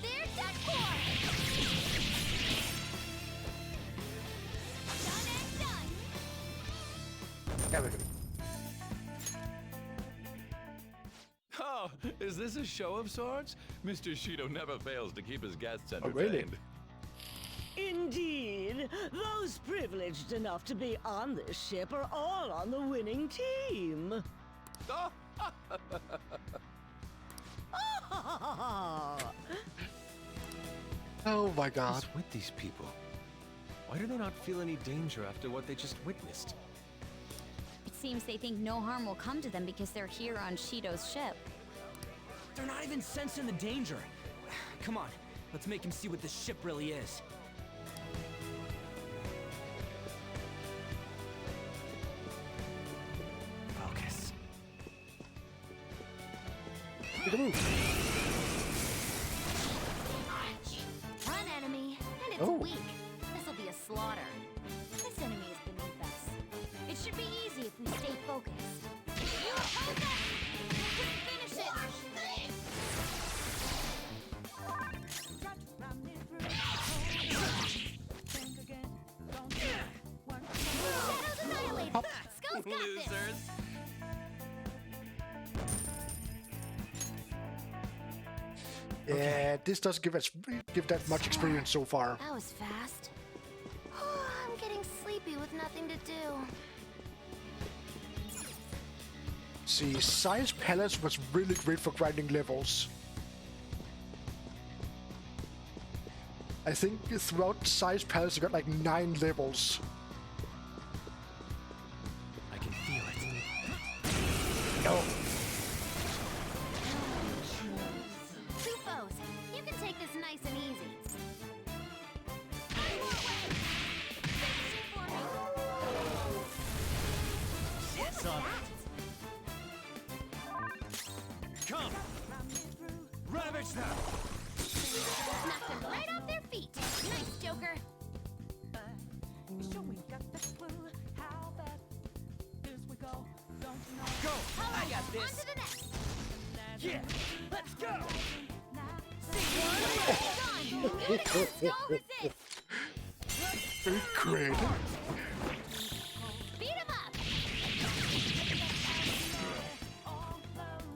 Speaker 2: They're dead for! Done and done!
Speaker 1: There we go.
Speaker 21: Oh, is this a show of sorts? Mr. Shido never fails to keep his guests entertained.
Speaker 1: really?
Speaker 15: Indeed. Those privileged enough to be on this ship are all on the winning team.
Speaker 1: Oh my god.
Speaker 21: What's with these people? Why do they not feel any danger after what they just witnessed?
Speaker 2: It's
Speaker 11: seems they think no harm will come to them because they're here on Shido's ship.
Speaker 8: They're not even sensing the danger. Come on, let's make him see what this ship really is. Focus.
Speaker 2: Run, enemy, and it's weak. This'll be a slaughter. This enemy is beneath us. It should be easy if we stay focused. You oppose that! Finish it! Shadows annihilated! Skull's got this!
Speaker 1: Yeah, this doesn't give that much experience so far.
Speaker 24: That was fast. I'm getting sleepy with nothing to do.
Speaker 1: See, Size Palace was really great for grinding levels. I think throughout Size Palace I got like 9 levels.
Speaker 8: I can feel it.
Speaker 1: No.
Speaker 2: Two foes. You can take this nice and easy.
Speaker 8: Shit's on it. Come! Ravage them!
Speaker 2: Knocked them right off their feet. Nice, Joker.
Speaker 8: Go! I got this!
Speaker 2: On to the next.
Speaker 8: Yeah! Let's go!
Speaker 1: Great.
Speaker 2: Beat him up.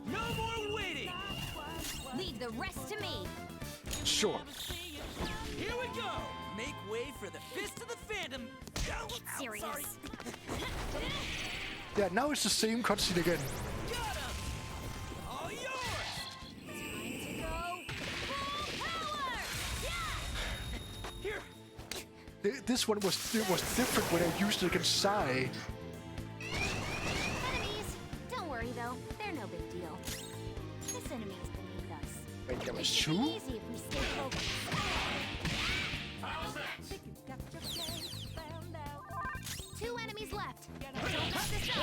Speaker 8: No more waiting!
Speaker 2: Leave the rest to me.
Speaker 1: Sure.
Speaker 8: Here we go! Make way for the Fist of the Phantom!
Speaker 2: Get serious.
Speaker 8: Sorry.
Speaker 1: Yeah, now it's the same cutscene again.
Speaker 8: Got him! All yours!
Speaker 2: Time to go full power. Yeah.
Speaker 8: Here!
Speaker 1: This one was different when I used it against Sai.
Speaker 2: Enemies. Don't worry though. They're no big deal. This enemy is beneath us.
Speaker 1: Wait, there was
Speaker 2: It should
Speaker 1: two?
Speaker 2: be easy if we stay focused. Two enemies left. Don't mess this up.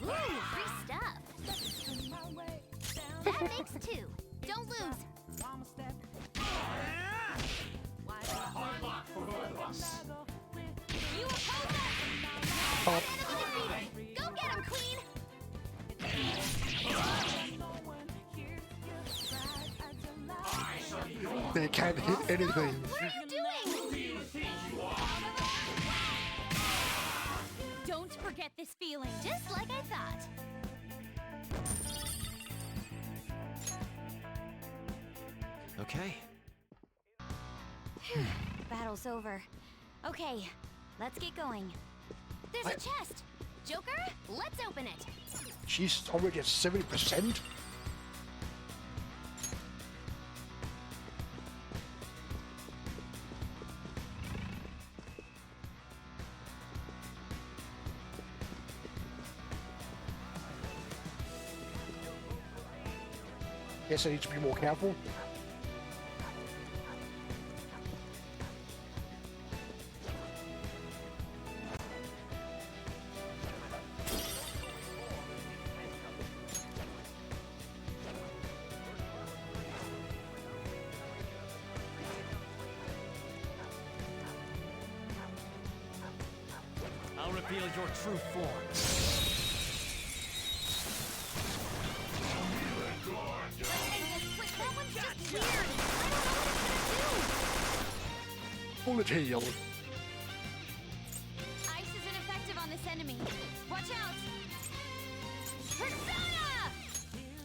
Speaker 2: Ooh, free stuff. That makes 2. Don't lose. You oppose that.
Speaker 1: Oh.
Speaker 2: Enemy defeated. Go get him, Queen.
Speaker 1: They can't hit anything.
Speaker 2: What are you doing? Don't forget this feeling, just like I thought.
Speaker 18: Okay.
Speaker 2: Battle's over. Okay, let's get going. There's a chest. Joker, let's open it.
Speaker 1: She's already at 70%. Guess I need to be more careful.
Speaker 8: I'll reveal your true form.
Speaker 2: That one's just weird. I don't know what
Speaker 1: Bullet hail.
Speaker 2: it's gonna do. Ice is ineffective on this enemy. Watch out. Persona!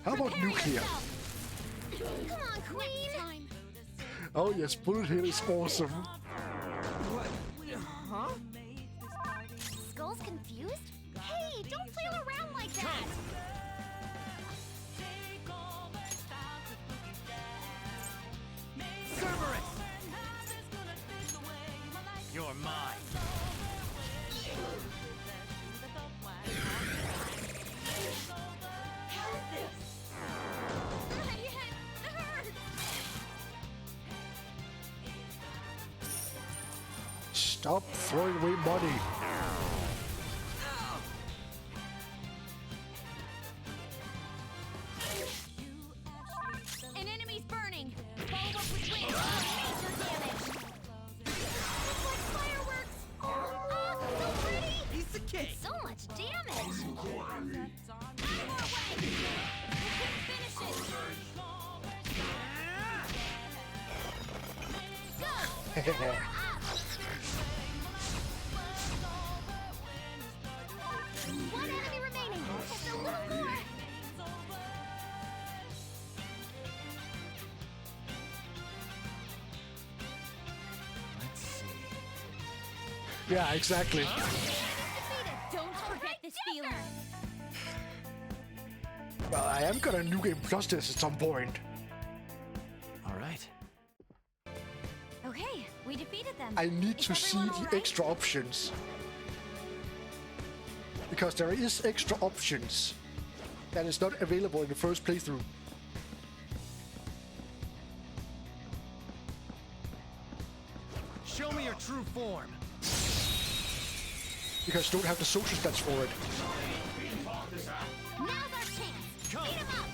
Speaker 1: How about
Speaker 2: Prepare
Speaker 1: nuclear?
Speaker 2: yourself. Come on, Queen.
Speaker 1: Oh yes, bullet hail is awesome.
Speaker 8: Huh?
Speaker 2: Skull's confused? Hey, don't flail around like that.
Speaker 8: Cerberus! You're mine.
Speaker 1: Stop throwing away money.
Speaker 24: An enemy's burning. Follow up with wind for major damage. It's like fireworks. Oh, so pretty.
Speaker 10: Piece of cake.
Speaker 24: So much damage. One more way. Finish it. Go. One enemy remaining. Just a little more.
Speaker 10: Let's see.
Speaker 1: Yeah, exactly.
Speaker 24: Don't forget this feeling.
Speaker 1: Well, I am gonna New Game Plus this at some point.
Speaker 10: All right.
Speaker 2: Okay, we defeated them.
Speaker 1: I need to see the extra options. Because there is extra options that is not available in the first playthrough.
Speaker 10: Show me your true form.
Speaker 1: Because you don't have the social stats for it.
Speaker 24: Now's our chance.
Speaker 10: Come.
Speaker 24: Beat 'em up.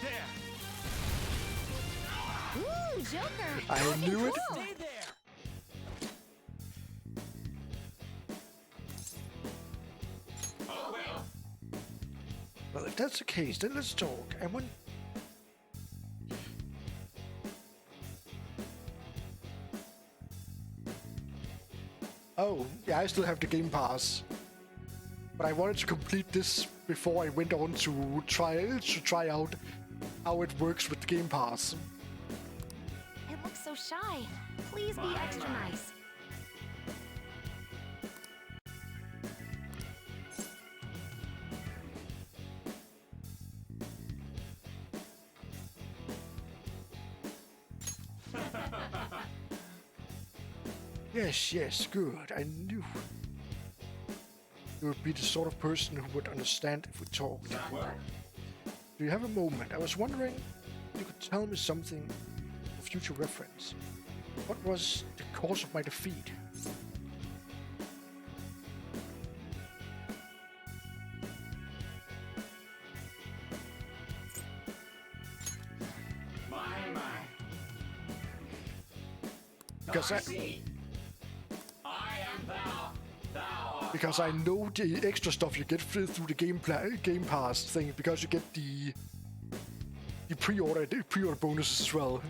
Speaker 10: There.
Speaker 24: Ooh, Joker.
Speaker 1: I
Speaker 24: Looking
Speaker 1: knew it.
Speaker 24: cool.
Speaker 10: Stay there.
Speaker 1: Well, if that's the case, then let's talk. And when... Oh, yeah, I still have the Game Pass. But I wanted to complete this before I went on to try out how it works with the Game Pass.
Speaker 24: It looks so shy. Please be extra nice.
Speaker 1: Yes, good. I knew you would be the sort of person who would understand if we talked. Do you have a moment? I was wondering if you could tell me something for future reference. What was the cause of my defeat? Because I know the extra stuff you get through the Game Pass thing, because you get the pre-order bonuses as well.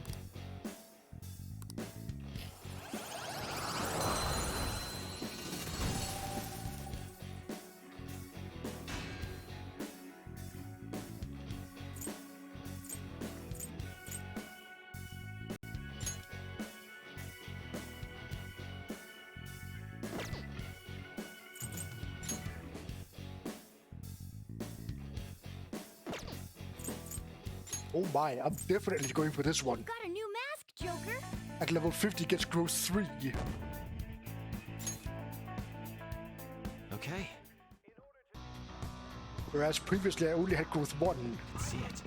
Speaker 1: Oh my, I'm definitely going for this one.
Speaker 2: Got a new mask, Joker.
Speaker 1: At level 50 gets growth 3.
Speaker 10: Okay.
Speaker 1: Whereas previously I only had growth 1.
Speaker 10: I can see it.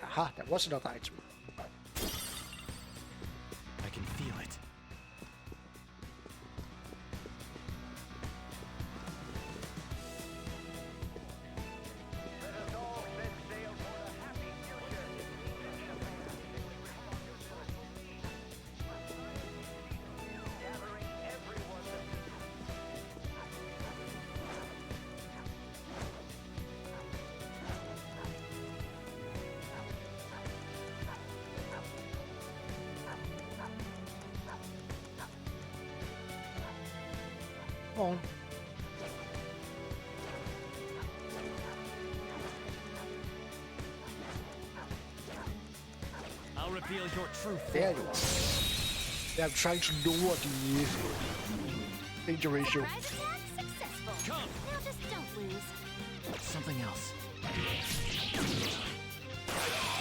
Speaker 1: Aha, that was another item.
Speaker 10: I can feel it.
Speaker 1: On.
Speaker 10: I'll reveal your true form.
Speaker 1: There you are. Yeah, I'm trying to lower the danger ratio.
Speaker 24: Surprise attack successful.
Speaker 10: Come.
Speaker 24: Now just don't lose.
Speaker 10: Something else.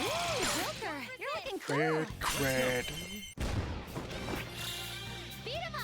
Speaker 24: Ooh, Joker, you're looking cool.
Speaker 1: Cred.
Speaker 24: Beat 'em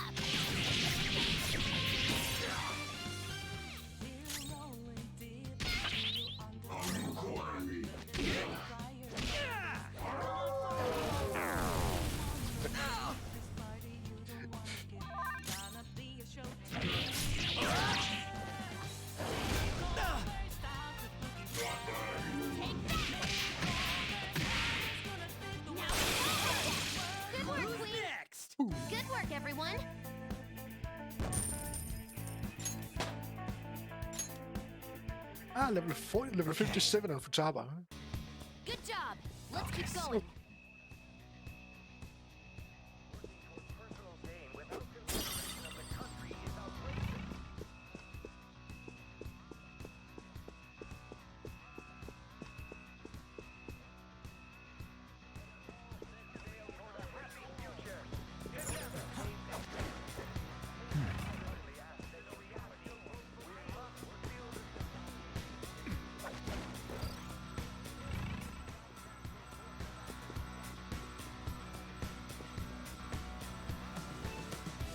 Speaker 1: food.
Speaker 24: Good work, everyone.
Speaker 1: Ah, level 40, level 57 on Futaba.
Speaker 24: Good job. Let's keep going.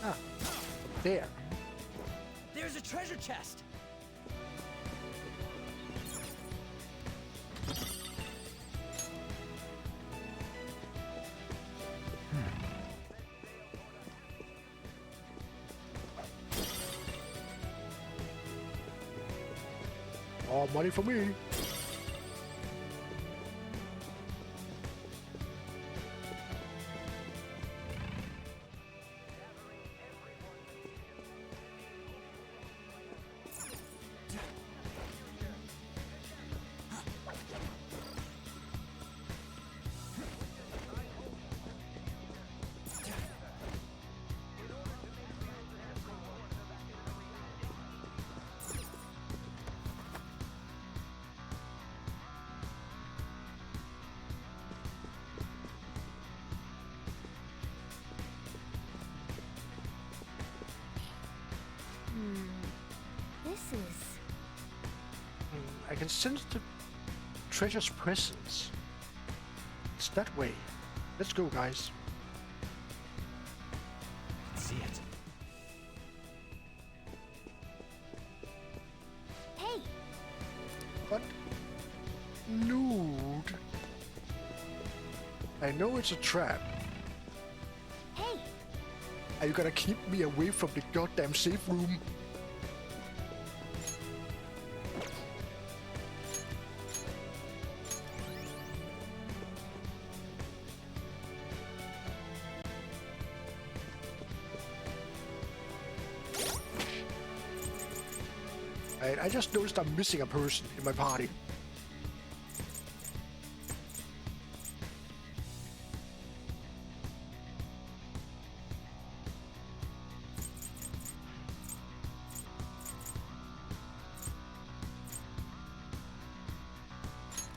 Speaker 1: Ah, there.
Speaker 8: There's a treasure chest.
Speaker 1: All money for me.
Speaker 2: This is...
Speaker 1: I can sense the treasure's presence. It's that way. Let's go, guys.
Speaker 8: I can see it.
Speaker 2: Hey!
Speaker 1: What? Nude. I know it's a trap.
Speaker 2: Hey!
Speaker 1: Are you gonna keep me away from the goddamn safe room? I just noticed I'm missing a person in my party.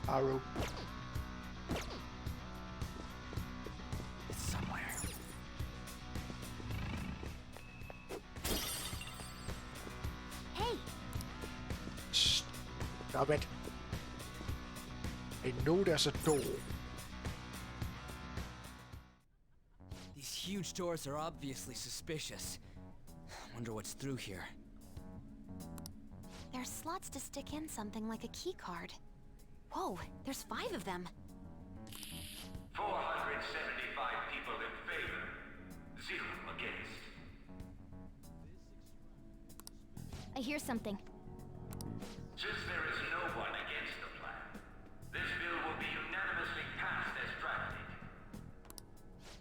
Speaker 1: Arrow.
Speaker 8: It's somewhere.
Speaker 2: Hey!
Speaker 1: Stop it. I know there's a door.
Speaker 8: These huge doors are obviously suspicious. Wonder what's through here.
Speaker 24: There's slots to stick in something like a key card. Whoa, there's 5 of them.
Speaker 19: 475 people in favor. 0 against.
Speaker 2: I hear something.
Speaker 19: Since there is no one against the plan, this bill will be unanimously passed as drafted.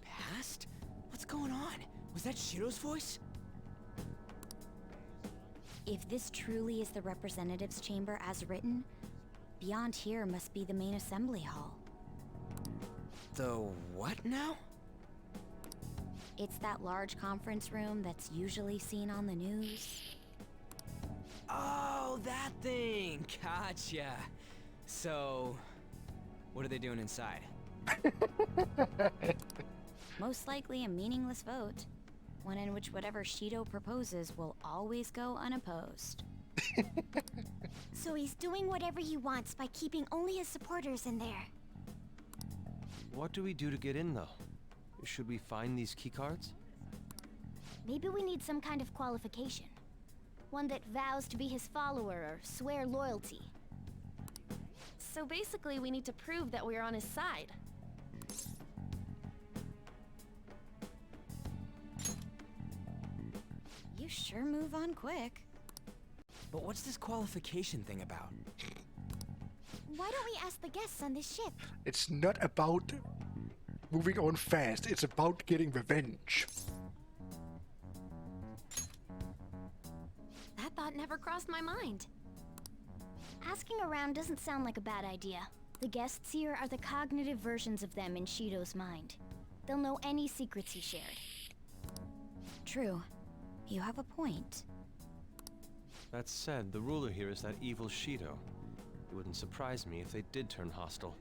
Speaker 8: Passed? What's going on? Was that Shiro's voice?
Speaker 2: If this truly is the representatives' chamber as written, beyond here must be the main assembly hall.
Speaker 8: The what now?
Speaker 2: It's that large conference room that's usually seen on the news.
Speaker 8: Oh, that thing! Gotcha. So, what are they doing inside?
Speaker 2: Most likely a meaningless vote. One in which whatever Shido proposes will always go unopposed. So he's doing whatever he wants by keeping only his supporters in there.
Speaker 21: What do we do to get in, though? Should we find these keycards?
Speaker 2: Maybe we need some kind of qualification. One that vows to be his follower or swear loyalty.
Speaker 6: So basically, we need to prove that we're on his side.
Speaker 2: You sure move on quick.
Speaker 8: But what's this qualification thing about?
Speaker 2: Why don't we ask the guests on this ship?
Speaker 1: It's not about moving on fast. It's about getting revenge.
Speaker 24: That thought never crossed my mind.
Speaker 2: Asking around doesn't sound like a bad idea. The guests here are the cognitive versions of them in Shido's mind. They'll know any secrets he shared.
Speaker 13: True. You have a point.
Speaker 21: That said, the ruler here is that evil Shido. It wouldn't surprise me if they did turn hostile.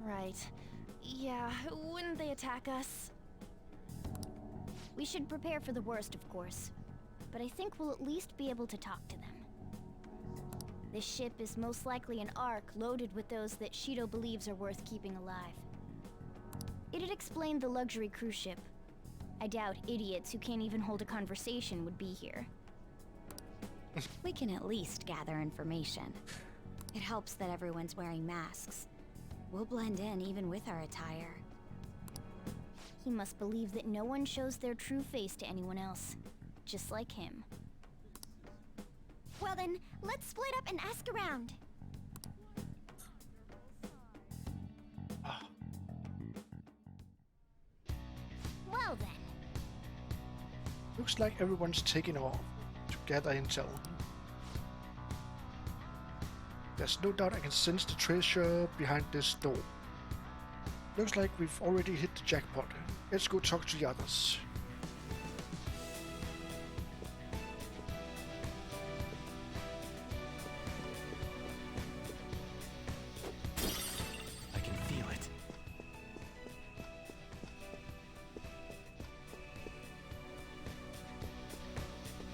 Speaker 6: Right. Yeah, wouldn't they attack us?
Speaker 2: We should prepare for the worst, of course. But I think we'll at least be able to talk to them. This ship is most likely an Ark loaded with those that Shido believes are worth keeping alive. It'd explain the luxury cruise ship. I doubt idiots who can't even hold a conversation would be here.
Speaker 13: We can at least gather information. It helps that everyone's wearing masks. We'll blend in even with our attire.
Speaker 2: He must believe that no one shows their true face to anyone else. Just like him.
Speaker 11: Well then, let's split up and ask around. Well then.
Speaker 1: Looks like everyone's taking off to gather intel. There's no doubt I can sense the treasure behind this door. Looks like we've already hit the jackpot. Let's go talk to the others.
Speaker 10: I can feel it.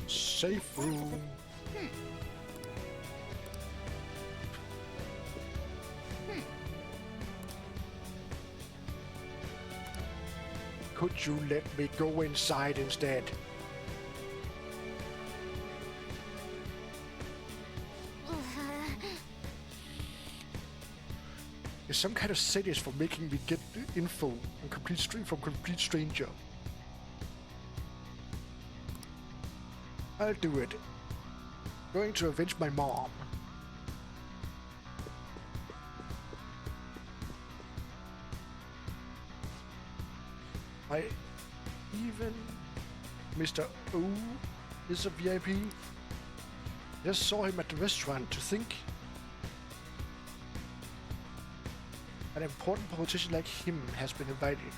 Speaker 1: Safe room. Could you let me go inside instead? There's some kind of settings for making me get info on from complete stranger. I'll do it. Going to avenge my mom. Even Mr. O is a VIP. Just saw him at the restaurant. To think an important politician like him has been invited.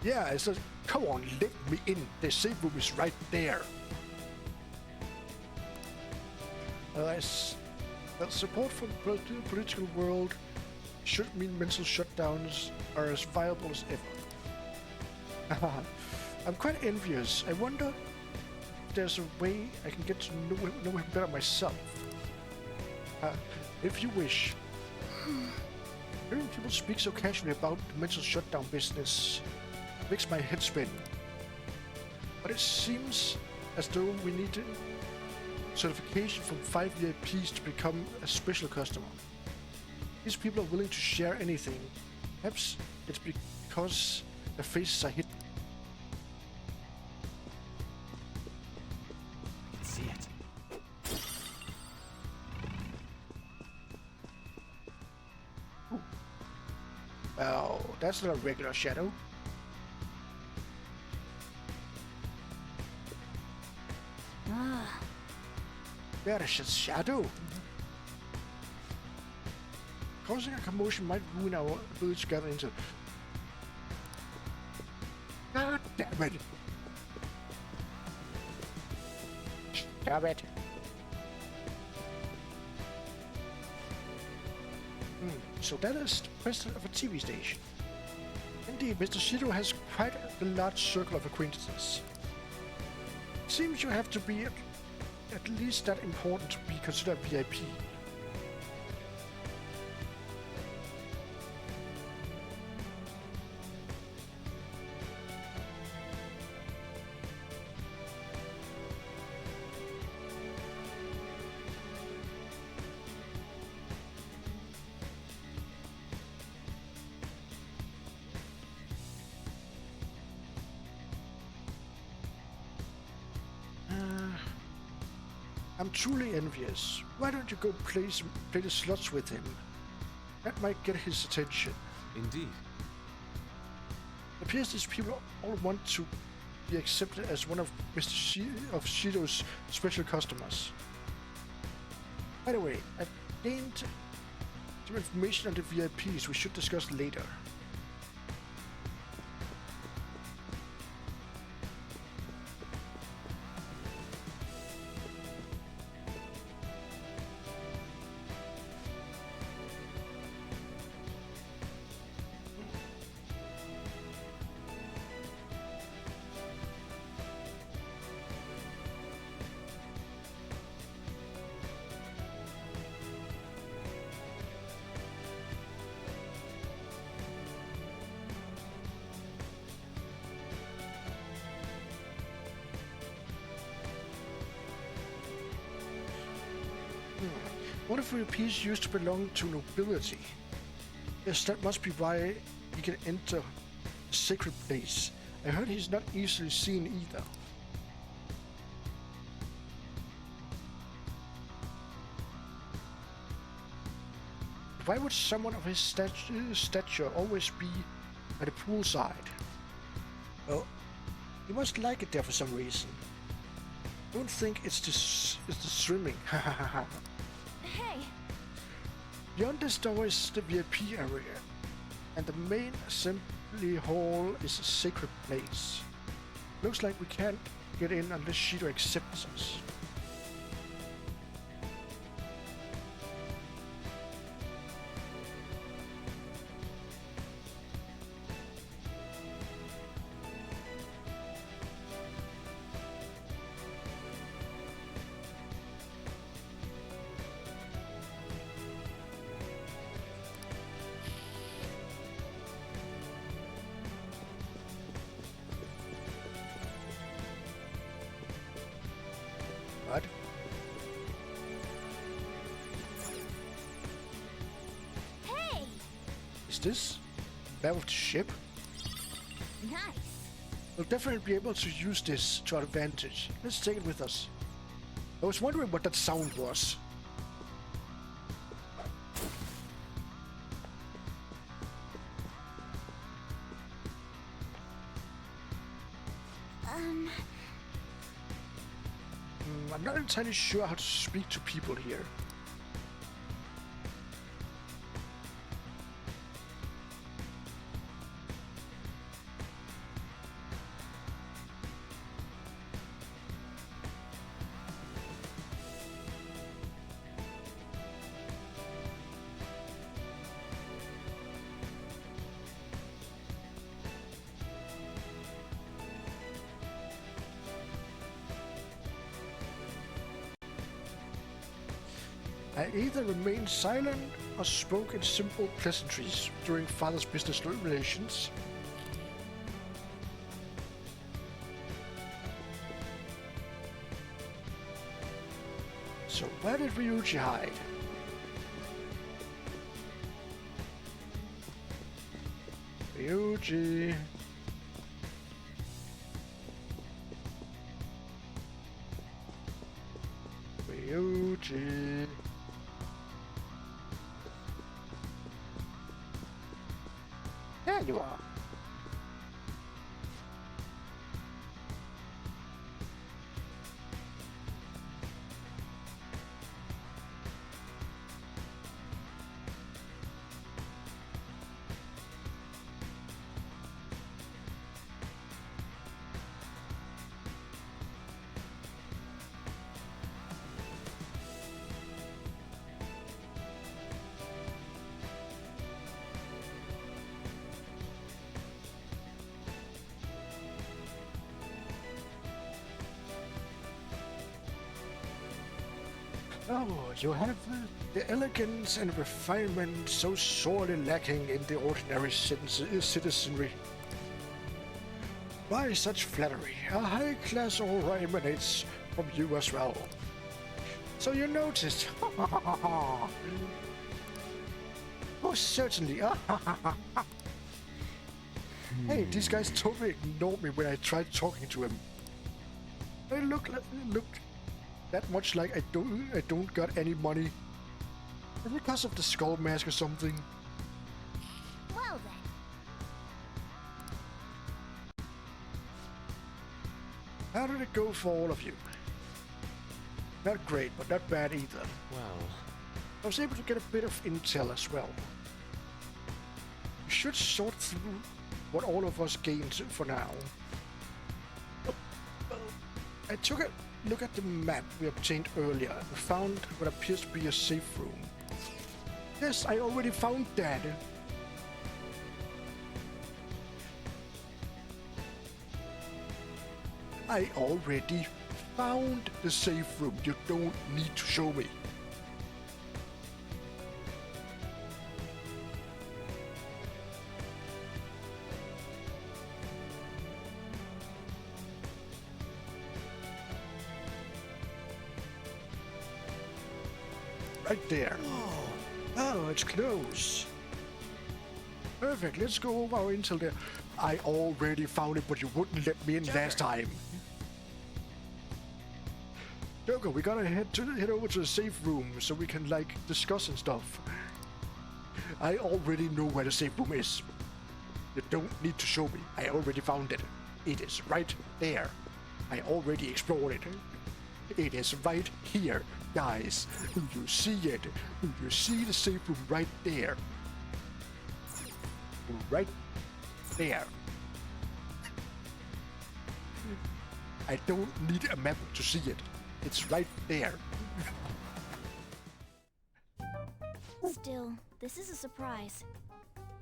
Speaker 1: Yeah, I said, come on, let me in. The safe room is right there. Support from the political world should mean mental shutdowns are as viable as ever. I'm quite envious. I wonder if there's a way I can get to know him better myself. If you wish. Hearing people speak so casually about the mental shutdown business makes my head spin. But it seems as though we need certification from 5 VIPs to become a special customer. These people are willing to share anything. Perhaps it's because their faces are hidden.
Speaker 10: I can see it.
Speaker 1: Ooh. Well, that's not a regular shadow. There is a shadow. Causing a commotion might ruin our ability to gather into. God damn it! Stop it! So that is the president of a TV station. Indeed, Mr. Shido has quite a large circle of acquaintances. Seems you have to be at least that important to be considered VIP. I'm truly envious. Why don't you go play the slots with him? That might get his attention.
Speaker 21: Indeed.
Speaker 1: appears these people all want to be accepted as one of Mr. Shido's special customers. By the way, I've gained some information on the VIPs we should discuss later. One of the VIPs used to belong to nobility. Yes, that must be why he can enter the sacred place. I heard he's not easily seen either. Why would someone of his stature always be at the poolside? Well, he must like it there for some reason. I don't think it's the swimming.
Speaker 6: Hey!
Speaker 1: Beyond this door is the VIP area, and the main assembly hall is a sacred place. Looks like we can't get in unless Shido accepts us. What?
Speaker 2: Hey!
Speaker 1: Is this map of the ship?
Speaker 2: Nice.
Speaker 1: We'll definitely be able to use this to our advantage. Let's take it with us. I was wondering what that sound was. I'm not entirely sure how to speak to people here. I either remained silent or spoke in simple pleasantries during father's business relations. So where did Ryuji hide? Ryuji. Ryuji. There you are. Oh, you have the elegance and refinement so sorely lacking in the ordinary citizenry. Why such flattery? A high-class aura emanates from you as well. So you noticed? Oh, certainly. Hey, these guys totally ignored me when I tried talking to him. They look that much like I don't got any money. Is it because of the skull mask or something?
Speaker 2: Well
Speaker 1: How did it go for all of you? Not great, but not bad either.
Speaker 21: Well,
Speaker 1: I was able to get a bit of intel as well. We should sort through what all of us gained for now. I took a look at the map we obtained earlier and found what appears to be a safe room. Yes, I already found that. I already found the safe room. You don't need to show me. Right there. Oh, it's close. Perfect. Let's go over our intel there. I already found it, but you wouldn't let me in last time. Joker, we gotta head over to the safe room so we can like discuss and stuff. I already know where the safe room is. You don't need to show me. I already found it. It is right there. I already explored it. It is right here, guys. You see it. You see the safe room right there. Right there. I don't need a map to see it. It's right there.
Speaker 2: Still, this is a surprise.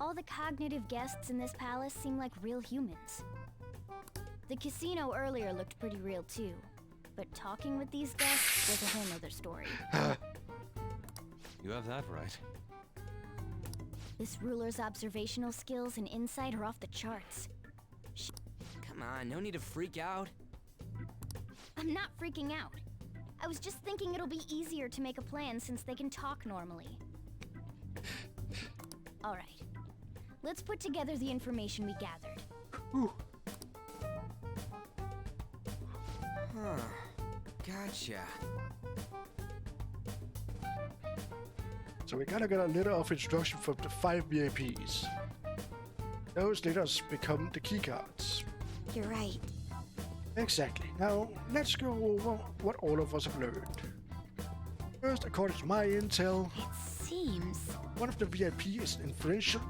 Speaker 2: All the cognitive guests in this palace seem like real humans. The casino earlier looked pretty real too, but talking with these guests was a whole nother story.
Speaker 21: you have that right.
Speaker 2: This ruler's observational skills and insight are off the charts.
Speaker 8: Come on, no need to freak out.
Speaker 2: I'm not freaking out. I was just thinking it'll be easier to make a plan since they can talk normally. Alright. Let's put together the information we gathered.
Speaker 1: Ooh.
Speaker 8: Huh. Gotcha.
Speaker 1: So we gotta get a letter of instruction from the 5 VIPs. Those letters become the keycards.
Speaker 11: You're right.
Speaker 1: Exactly. Now, let's go over what all of us have learned. First, according to my intel,
Speaker 11: it seems
Speaker 1: one of the VIP is an influential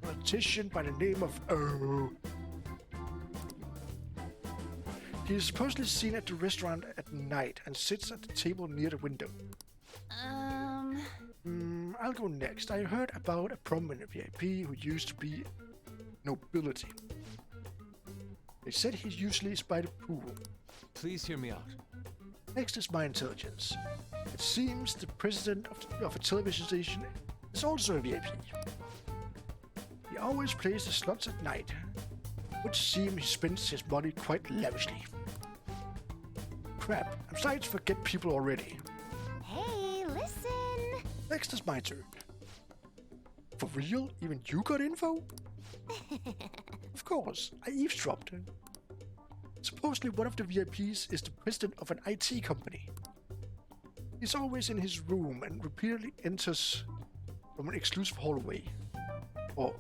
Speaker 1: politician by the name of O. He is supposedly seen at the restaurant at night and sits at the table near the window. I'll go next. I heard about a prominent VIP who used to be nobility. They said he usually is by the pool.
Speaker 21: Please hear me out.
Speaker 1: Next is my intelligence. It seems the president of a television station is also a VIP. He always plays the slots at night. Would seem he spends his money quite lavishly. Crap, I'm starting to forget people already.
Speaker 11: Hey, listen!
Speaker 1: Next is my turn. For real? Even you got info? Of course, I eavesdropped. Supposedly one of the VIPs is the president of an IT company. He's always in his room and repeatedly enters from an exclusive hallway. Or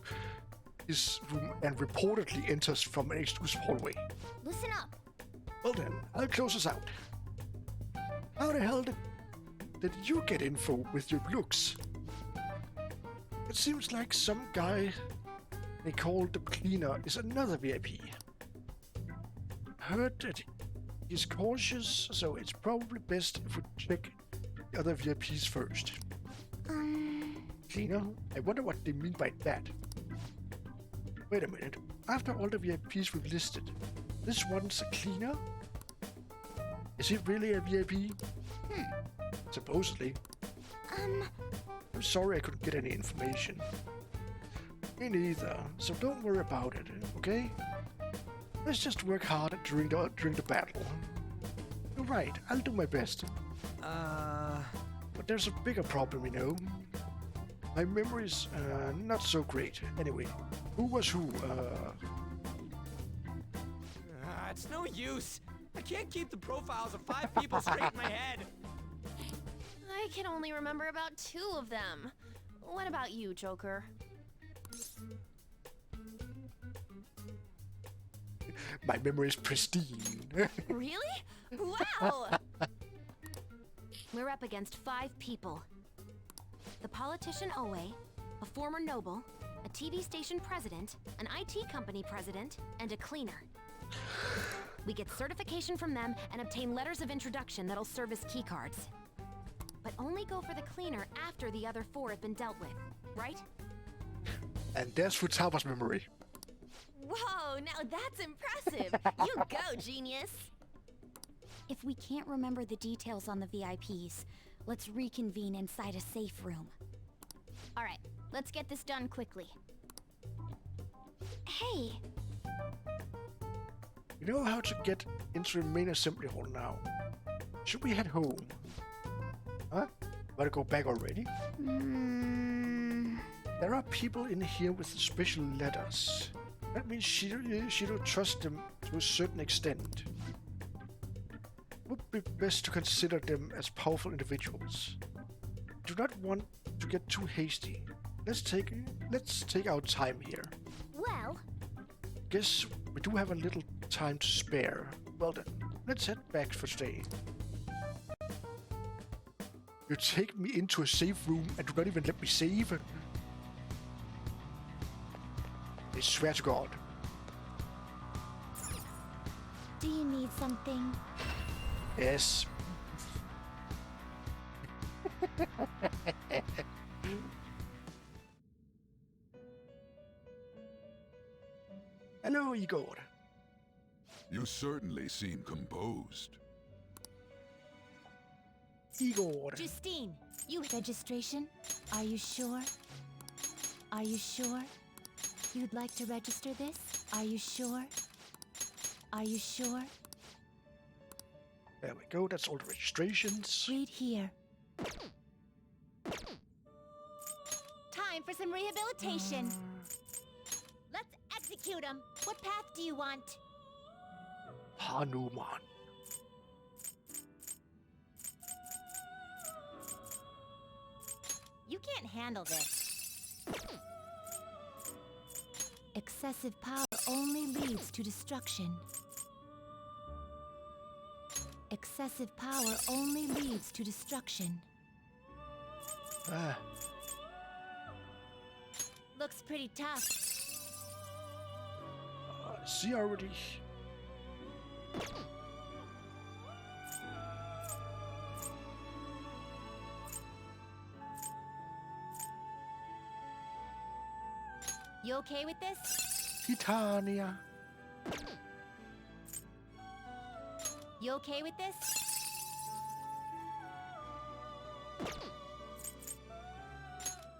Speaker 1: his room and reportedly enters from an exclusive hallway.
Speaker 2: Listen up!
Speaker 1: Well then, I'll close us out. How the hell did you get info with your looks? It seems like some guy they call the cleaner is another VIP. Heard that he's cautious, so it's probably best if we check the other VIPs first. Cleaner? I wonder what they mean by that. Wait a minute. After all the VIPs we've listed, this one's a cleaner? Is he really a VIP? Supposedly. I'm sorry I couldn't get any information. Me neither, so don't worry about it, okay? Let's just work hard during the battle. You're right, I'll do my best. But there's a bigger problem, you know. My memory's not so great. Anyway, who was who?
Speaker 8: It's no use. I can't keep the profiles of 5 people straight in my head.
Speaker 6: I can only remember about 2 of them. What about you, Joker?
Speaker 1: My memory is pristine.
Speaker 6: Really? Wow! We're up against 5 people. The politician Owe, a former noble, a TV station president, an IT company president, and a cleaner. We get certification from them and obtain letters of introduction that'll serve as keycards. But only go for the cleaner after the other 4 have been dealt with, right?
Speaker 1: And there's Futaba's memory.
Speaker 6: Whoa, now that's impressive! You go, genius!
Speaker 2: If we can't remember the details on the VIPs, let's reconvene inside a safe room. Alright, let's get this done quickly. Hey!
Speaker 1: You know how to get into the main assembly hall now. Should we head home? Huh? Wanna go back already? There are people in here with special letters. That means she don't trust them to a certain extent. It would be best to consider them as powerful individuals. Do not want to get too hasty. Let's take our time here.
Speaker 11: Well,
Speaker 1: Guess we do have a little time to spare. Well then, let's head back for today. You take me into a safe room and do not even let me save? I swear to God.
Speaker 2: Do you need something?
Speaker 1: Yes. Hello, Igor.
Speaker 7: You certainly seem composed.
Speaker 1: Igor.
Speaker 2: Justine, you registration? Are you sure? Are you sure? You'd like to register this? Are you sure? Are you sure?
Speaker 1: There we go, that's all the registrations.
Speaker 2: Read here.
Speaker 11: time for some rehabilitation. Let's execute him. What path do you want?
Speaker 1: Hanuman.
Speaker 11: You can't handle this.
Speaker 2: Excessive power only leads to destruction. Excessive power only leads to destruction.
Speaker 11: Looks pretty tough.
Speaker 1: See already.
Speaker 11: You okay with this?
Speaker 1: Titania.
Speaker 11: You okay with this?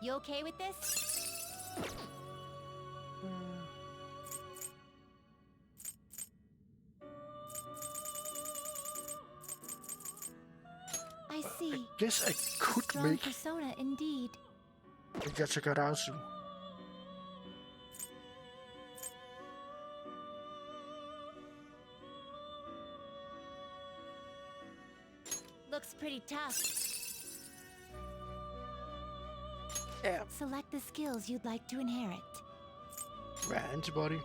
Speaker 11: You okay with this?
Speaker 2: I see.
Speaker 1: Guess I could
Speaker 2: Strong
Speaker 1: make
Speaker 2: persona indeed.
Speaker 1: Yatagarasu.
Speaker 11: Looks pretty tough.
Speaker 1: Yeah.
Speaker 2: Select the skills you'd like to inherit.
Speaker 1: Rare antibody.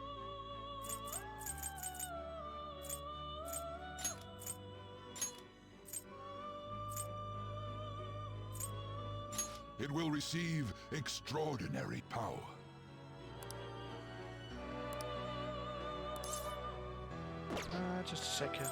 Speaker 7: It will receive extraordinary power.
Speaker 1: Just a second.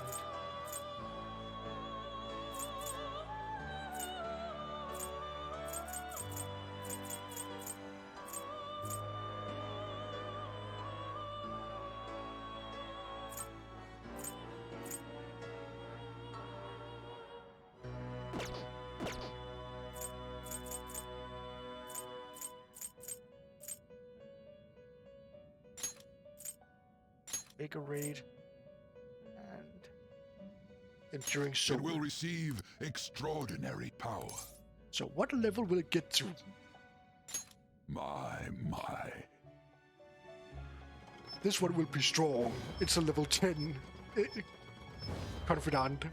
Speaker 1: Make a raid and enduring soul.
Speaker 7: It will receive extraordinary power.
Speaker 1: So what level will it get to?
Speaker 7: My.
Speaker 1: This one will be strong. It's a level 10. Confidant.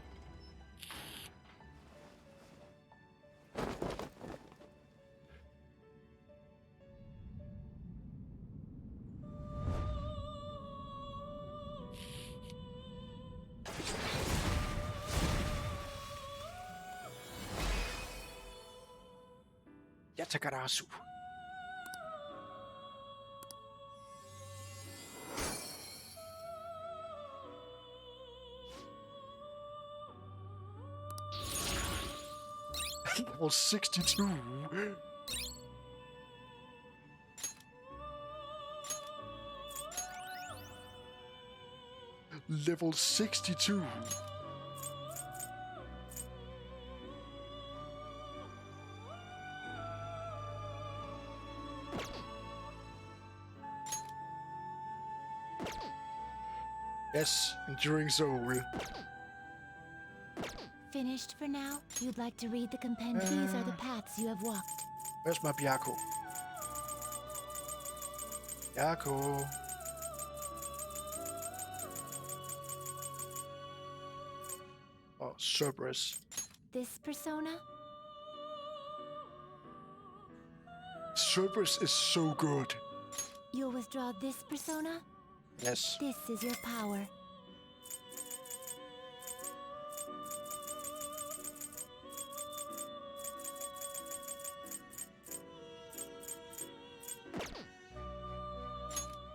Speaker 1: Amaterasu. Level 62. Level 62. Yes, enduring soul.
Speaker 11: Finished for now? You'd like to read the compendium? These are the paths you have walked.
Speaker 1: Where's my Byaku? Byaku. Oh, Cerberus.
Speaker 11: This persona?
Speaker 1: Cerberus is so good.
Speaker 11: You'll withdraw this persona?
Speaker 1: Yes.
Speaker 11: This is your power.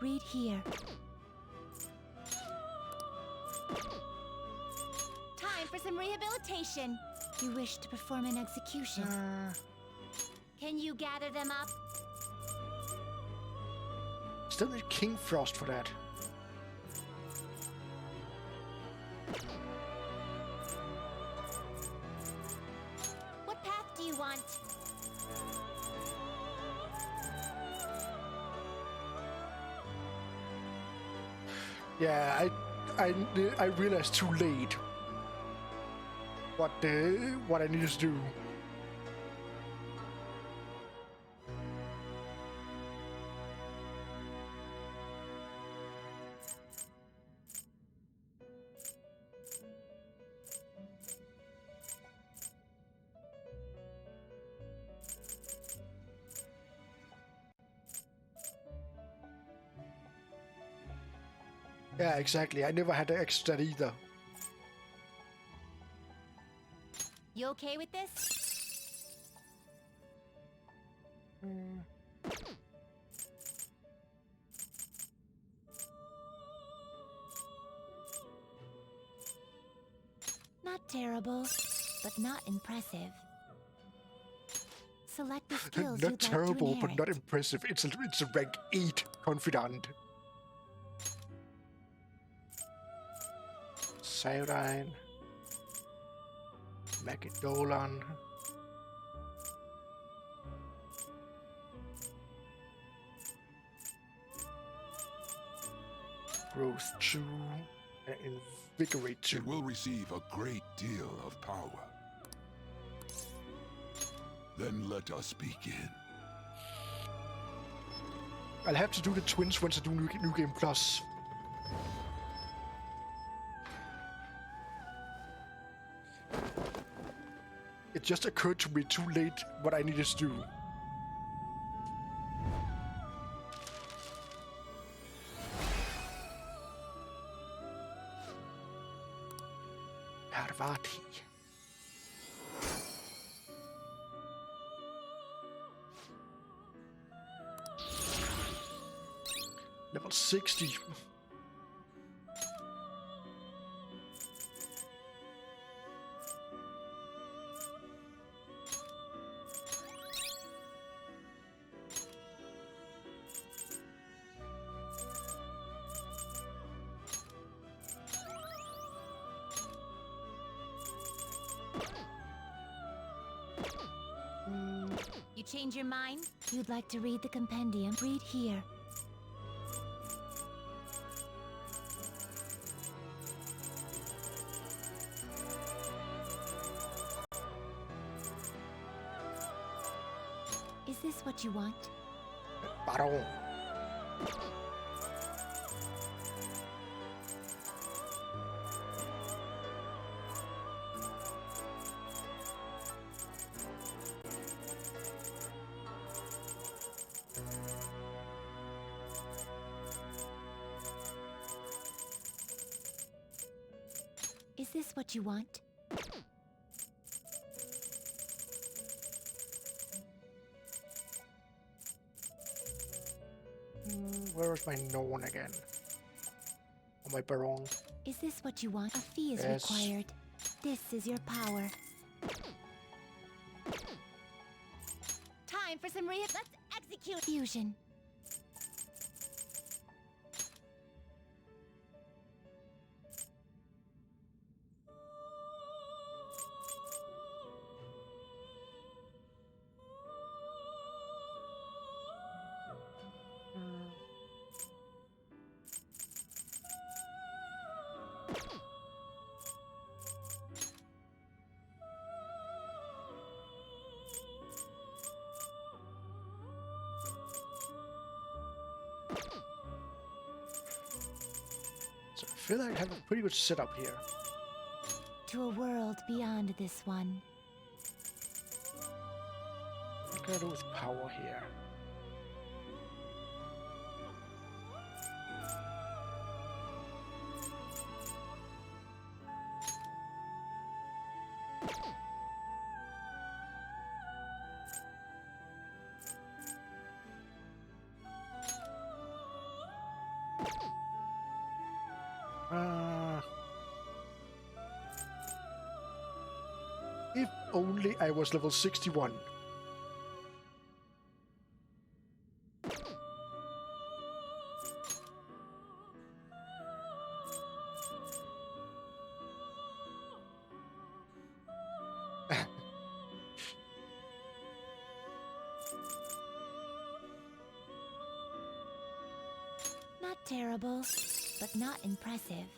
Speaker 11: Read here. Time for some rehabilitation. You wish to perform an execution. Can you gather them up?
Speaker 1: Still need King Frost for that.
Speaker 11: What path do you want?
Speaker 1: Yeah, I realized too late what I needed to do. Yeah, exactly. I never had to extra that either.
Speaker 11: You okay with this? Not terrible, but not impressive. Select the skills
Speaker 1: Not
Speaker 11: you'd
Speaker 1: terrible,
Speaker 11: like to
Speaker 1: but
Speaker 11: inherit.
Speaker 1: not impressive. It's a rank 8 confidant. Cyrine. Magedolan. Growth 2 and Invigorate 2.
Speaker 7: It will receive a great deal of power. Then let us begin.
Speaker 1: I'll have to do the twins once I do New Game Plus. It just occurred to me too late what I needed to do. Parvati. Level 60.
Speaker 11: You change your mind? You'd like to read the compendium? Read here. Is this what you want?
Speaker 1: Baron.
Speaker 11: Is this what you want?
Speaker 1: Where's my Norn again? Or my Baron?
Speaker 11: Is this what you want? A fee is
Speaker 1: Yes.
Speaker 11: required. This is your power. Time for some Let's execute fusion.
Speaker 1: So I feel like I have a pretty good setup here.
Speaker 11: To a world beyond this one.
Speaker 1: What can I do with power here? If only I was level 61.
Speaker 11: Not terrible, but not impressive.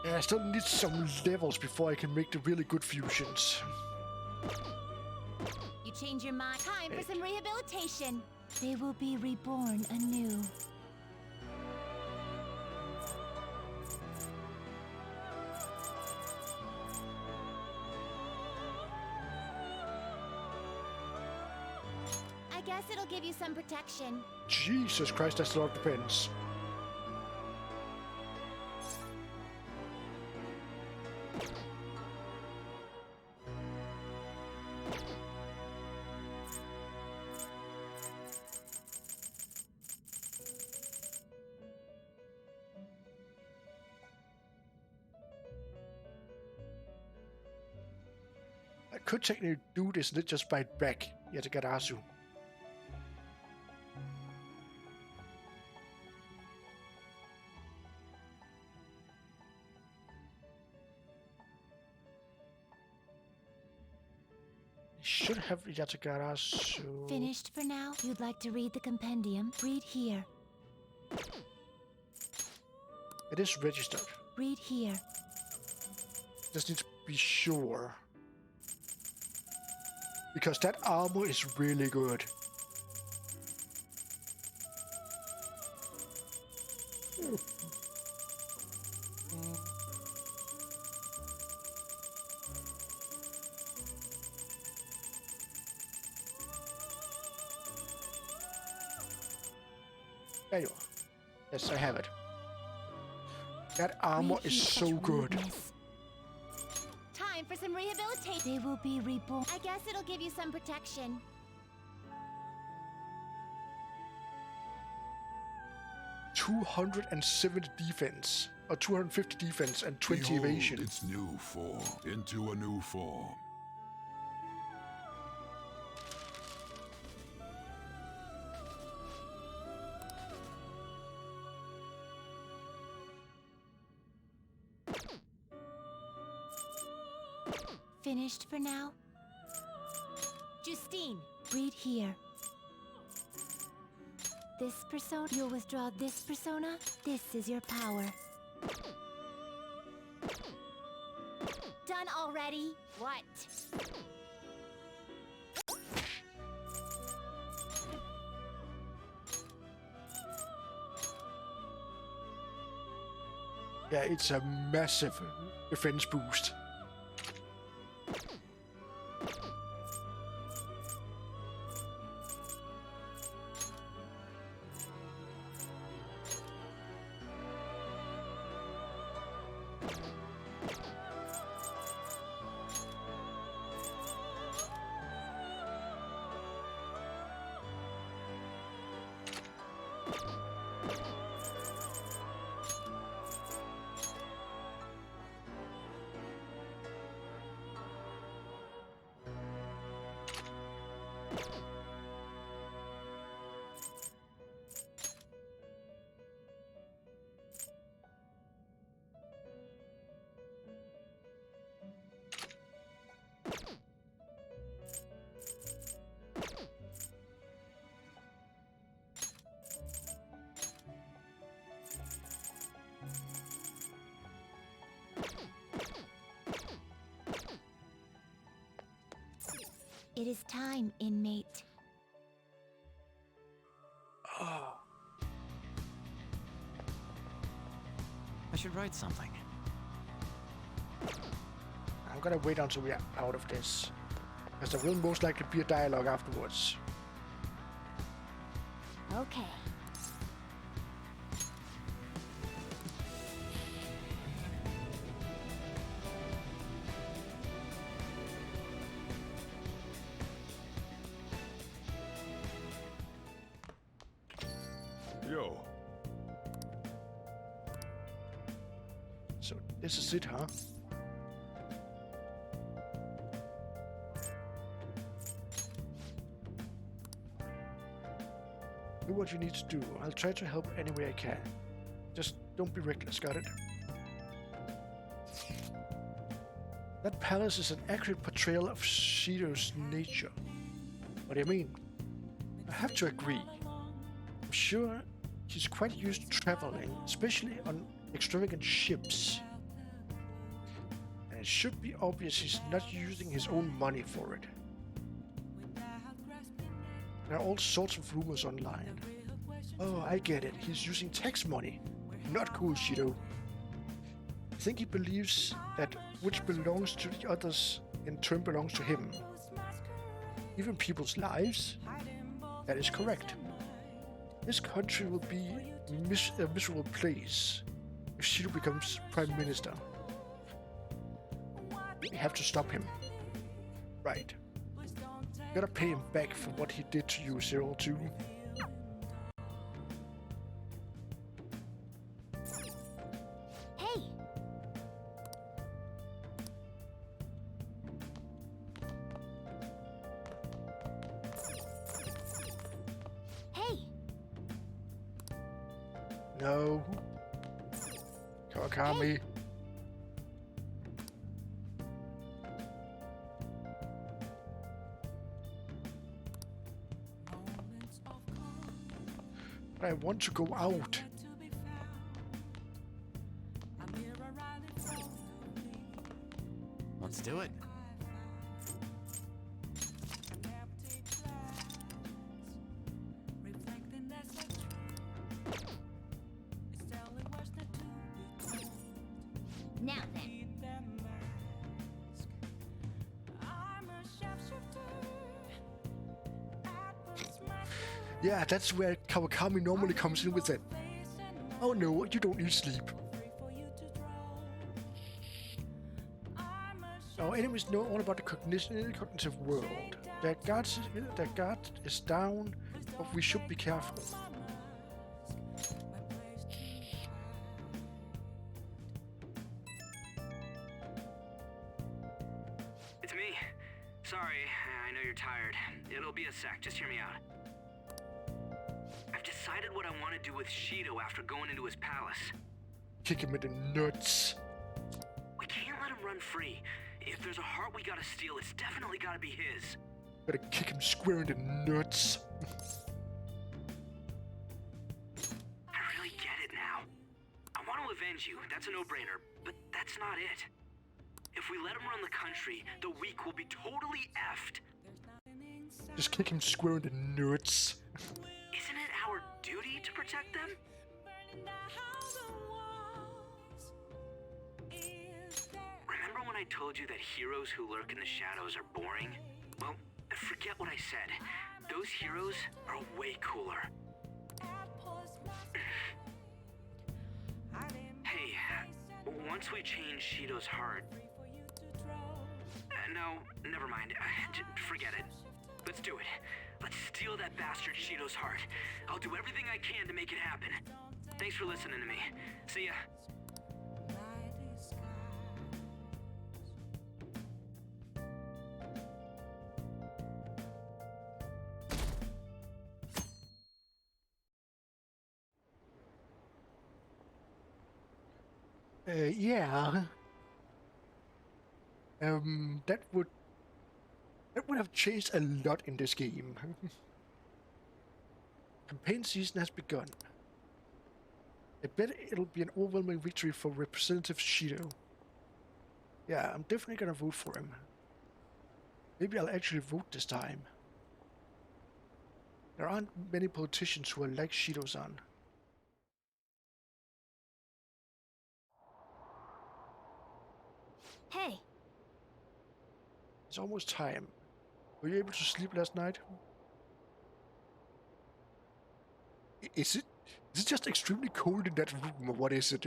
Speaker 1: Yeah, I still need some levels before I can make the really good fusions.
Speaker 11: You change your mind. Time for some rehabilitation. They will be reborn anew. I guess it'll give you some protection.
Speaker 1: Jesus Christ, that's a lot of depends. I could technically do this and just bite back Yatagarasu. I should have Yatagarasu.
Speaker 11: Finished for now? You'd like to read the compendium? Read here.
Speaker 1: It is registered.
Speaker 11: Read here.
Speaker 1: Just need to be sure. Because that armor is really good. There you are. Yes, I have it. That armor is so good.
Speaker 11: Time for some rehabilitation. They will be reborn. I guess it'll give you some protection.
Speaker 1: $270 defense, or 250 defense, and 20
Speaker 7: Behold
Speaker 1: evasion.
Speaker 7: its new form, into a new form.
Speaker 11: Finished for now? Justine, read here. This persona, you'll withdraw this persona. This is your power. Done already? What?
Speaker 1: Yeah, it's a massive defense boost.
Speaker 11: It is time, inmate.
Speaker 1: Oh.
Speaker 18: I should write something.
Speaker 1: I'm gonna wait until we are out of this, because there will most likely be a dialogue afterwards.
Speaker 11: Okay.
Speaker 16: Yo.
Speaker 1: So this is it, huh? Do what you need to do. I'll try to help any way I can. Just don't be reckless, got it? That palace is an accurate portrayal of Shido's nature. What do you mean? I have to agree. I'm sure he's quite used to traveling, especially on extravagant ships. And it should be obvious he's not using his own money for it. There are all sorts of rumors online. Oh, I get it. He's using tax money. Not cool, Shido. I think he believes that which belongs to the others in turn belongs to him. Even people's lives? That is correct. This country will be a miserable place if Shido becomes Prime Minister. We have to stop him. Right. Gotta pay him back for what he did to you, 02.
Speaker 11: Hey! Hey!
Speaker 1: No. Kawakami. Hey. I want to go out.
Speaker 18: Let's do it.
Speaker 11: Now then.
Speaker 1: Yeah, that's where Kawakami normally comes in with that. Oh no, you don't need sleep. Our enemies know all about the cognitive world. Their guard is down, but we should be careful.
Speaker 4: It's me. Sorry, I know you're tired. It'll be a sec, just hear me out. I've decided what I want to do with Shido after going into his palace.
Speaker 1: Kick him in the nuts.
Speaker 4: We can't let him run free. If there's a heart we gotta steal, it's definitely gotta be his.
Speaker 1: Gotta kick him square in the nuts.
Speaker 4: I really get it now. I want to avenge you, that's a no-brainer, but that's not it. If we let him run the country, the weak will be totally effed.
Speaker 1: Just kick him square in the nuts.
Speaker 4: Isn't it our duty to protect them? Remember when I told you that heroes who lurk in the shadows are boring? Well, forget what I said. Those heroes are way cooler. Hey, once we change Shido's heart... no, never mind. Forget it. Let's do it. Let's steal that bastard Shido's heart. I'll do everything I can to make it happen. Thanks for listening to me. See ya.
Speaker 1: Yeah. That would have changed a lot in this game. Campaign season has begun. I bet it'll be an overwhelming victory for Representative Shido. Yeah, I'm definitely gonna vote for him. Maybe I'll actually vote this time. There aren't many politicians who are like Shido-san.
Speaker 24: Hey.
Speaker 1: It's almost time. Were you able to sleep last night? Is it just extremely cold in that room, or what is it?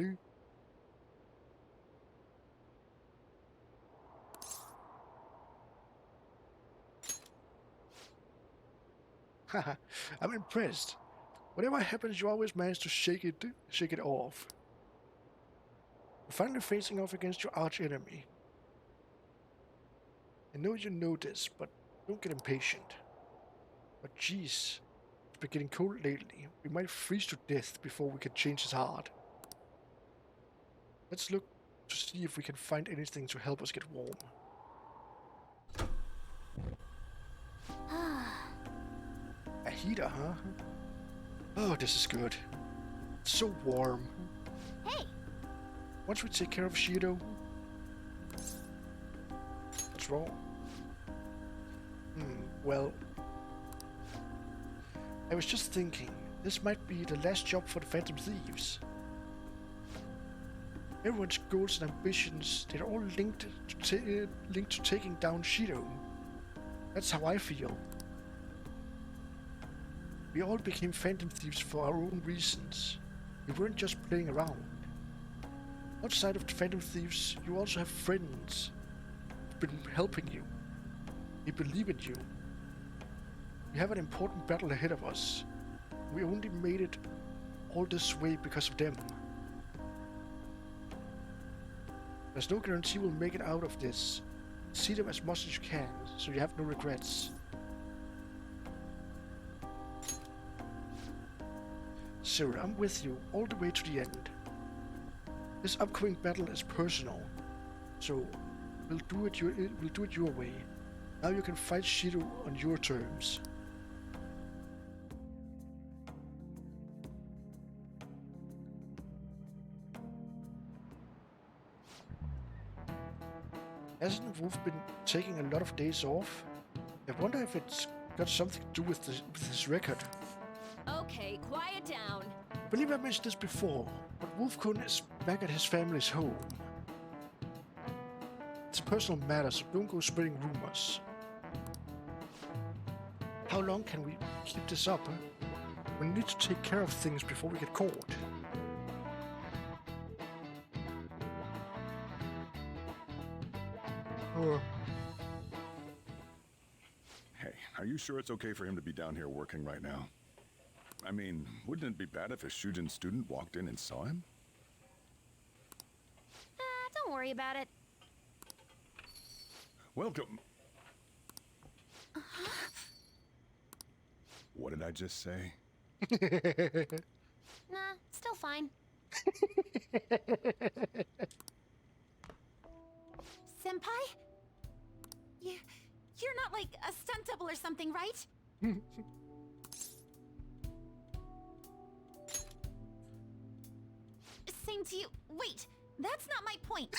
Speaker 1: Haha, I'm impressed. Whatever happens, you always manage to shake it off. You're finally facing off against your arch enemy. I know you know this, but don't get impatient. But geez, it's been getting cold lately. We might freeze to death before we can change his heart. Let's look to see if we can find anything to help us get warm. A heater, huh? Oh, this is good. It's so warm.
Speaker 2: Hey!
Speaker 1: Once we take care of Shido... What's wrong? Well... I was just thinking, this might be the last job for the Phantom Thieves. Everyone's goals and ambitions, they're all linked to taking down Shido. That's how I feel. We all became Phantom Thieves for our own reasons. We weren't just playing around. Outside of the Phantom Thieves, you also have friends who've been helping you. We believe in you. We have an important battle ahead of us. We only made it all this way because of them. There's no guarantee we'll make it out of this. See them as much as you can, so you have no regrets. Sarah, I'm with you all the way to the end. This upcoming battle is personal, so we'll do it your way. Now you can fight Shido on your terms. Hasn't Wolf been taking a lot of days off? I wonder if it's got something to do with his record.
Speaker 6: Okay, quiet down.
Speaker 1: I believe I mentioned this before, but Wolf-kun is back at his family's home. It's a personal matter, so don't go spreading rumors. How long can we keep this up? We need to take care of things before we get caught.
Speaker 17: Hey, are you sure it's okay for him to be down here working right now? I mean, wouldn't it be bad if a Shujin student walked in and saw him?
Speaker 24: Don't worry about it.
Speaker 17: Welcome. What did I just say?
Speaker 24: Nah, still fine. Senpai? You're not like a stunt double or something, right? Same to you. Wait, that's not my point.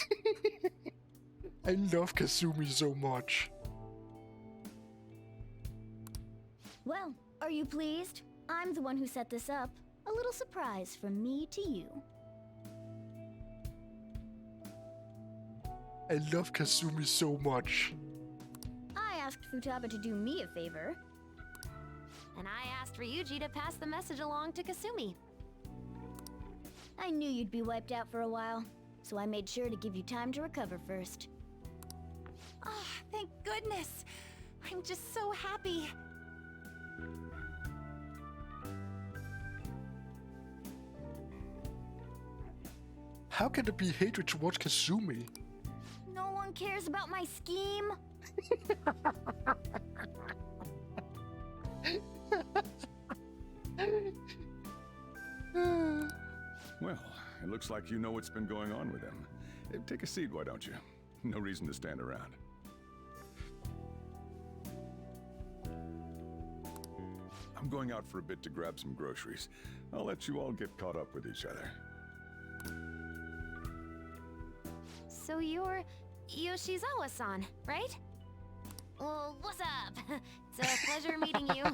Speaker 1: I love Kasumi so much.
Speaker 11: Well, are you pleased? I'm the one who set this up. A little surprise from me to you.
Speaker 1: I love Kasumi so much.
Speaker 11: I asked Futaba to do me a favor.
Speaker 24: And I asked Ryuji to pass the message along to Kasumi.
Speaker 11: I knew you'd be wiped out for a while, so I made sure to give you time to recover first.
Speaker 24: Oh, thank goodness. I'm just so happy.
Speaker 1: How can there be hatred towards Kasumi?
Speaker 11: No one cares about my scheme.
Speaker 17: Well, it looks like you know what's been going on with him. Take a seat, why don't you? No reason to stand around. I'm going out for a bit to grab some groceries. I'll let you all get caught up with each other.
Speaker 24: So you're Yoshizawa-san, right? Well, what's up? It's a pleasure meeting you.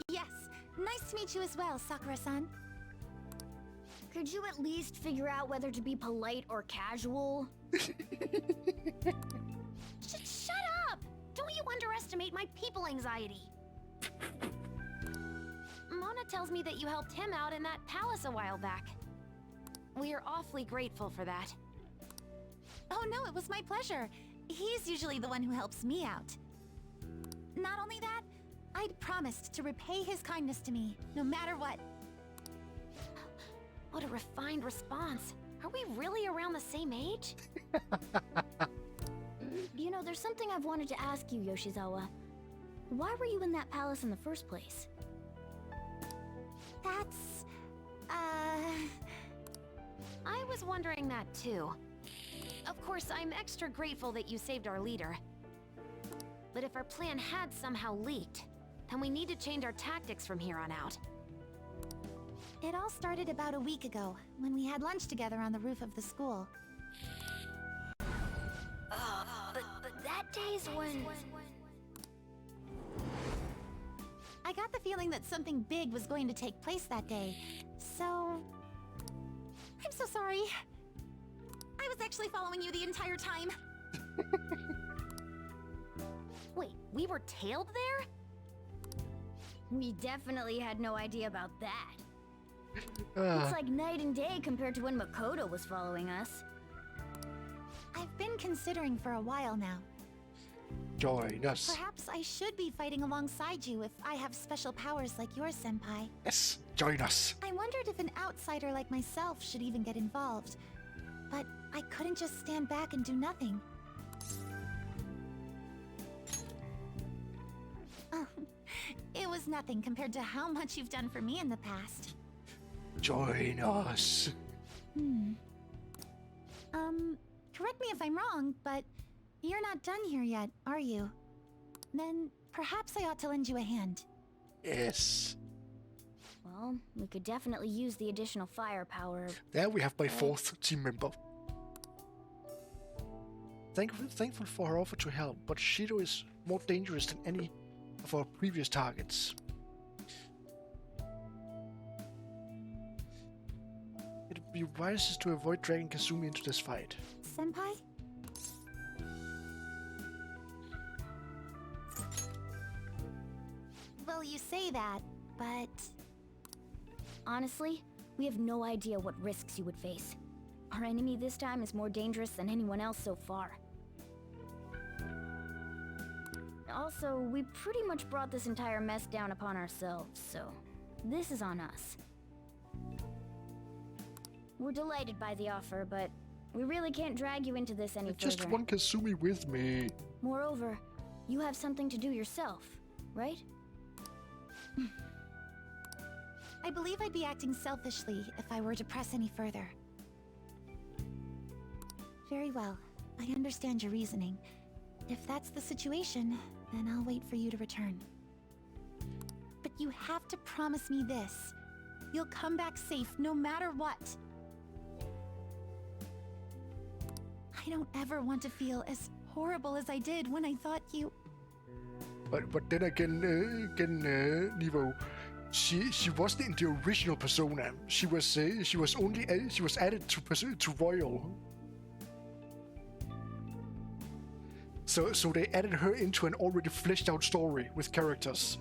Speaker 11: Yes, nice to meet you as well, Sakura-san.
Speaker 2: Could you at least figure out whether to be polite or casual?
Speaker 24: Shut up! Don't you underestimate my people anxiety. Mona tells me that you helped him out in that palace a while back. We are awfully grateful for that.
Speaker 11: Oh no, it was my pleasure. He's usually the one who helps me out. Not only that, I'd promised to repay his kindness to me, no matter what.
Speaker 24: What a refined response. Are we really around the same age?
Speaker 2: You know, there's something I've wanted to ask you, Yoshizawa. Why were you in that palace in the first place?
Speaker 11: That's...
Speaker 24: I was wondering that too. Of course, I'm extra grateful that you saved our leader. But if our plan had somehow leaked, then we need to change our tactics from here on out.
Speaker 11: It all started about a week ago, when we had lunch together on the roof of the school.
Speaker 2: But that day's when...
Speaker 11: I got the feeling that something big was going to take place that day, so... I'm so sorry. I was actually following you the entire time.
Speaker 24: Wait, we were tailed there?
Speaker 2: We definitely had no idea about that.
Speaker 1: Ah.
Speaker 2: It's like night and day compared to when Makoto was following us.
Speaker 11: I've been considering for a while now.
Speaker 1: Join us.
Speaker 11: Perhaps I should be fighting alongside you if I have special powers like yours, Senpai.
Speaker 1: Yes, join us.
Speaker 11: I wondered if an outsider like myself should even get involved. But I couldn't just stand back and do nothing. It was nothing compared to how much you've done for me in the past.
Speaker 1: Join us.
Speaker 11: Correct me if I'm wrong, but you're not done here yet, are you? Then perhaps I ought to lend you a hand.
Speaker 1: Yes.
Speaker 2: Well, we could definitely use the additional firepower.
Speaker 1: There we have my fourth team member. Thankful for her offer to help, but Shido is more dangerous than any of our previous targets. It would be wisest to avoid dragging Kazumi into this fight.
Speaker 11: Senpai? Well, you say that, but...
Speaker 2: Honestly, we have no idea what risks you would face. Our enemy this time is more dangerous than anyone else so far. Also, we pretty much brought this entire mess down upon ourselves, so this is on us. We're delighted by the offer, but we really can't drag you into this any
Speaker 1: I
Speaker 2: further.
Speaker 1: just want Kazumi with me.
Speaker 2: Moreover, you have something to do yourself, right?
Speaker 11: I believe I'd be acting selfishly if I were to press any further. Very well. I understand your reasoning. If that's the situation, then I'll wait for you to return. But you have to promise me this. You'll come back safe no matter what. I don't ever want to feel as horrible as I did when I thought you...
Speaker 1: But then again, Nevo, she wasn't in the original Persona. She was added to Royal. So they added her into an already fleshed out story with characters.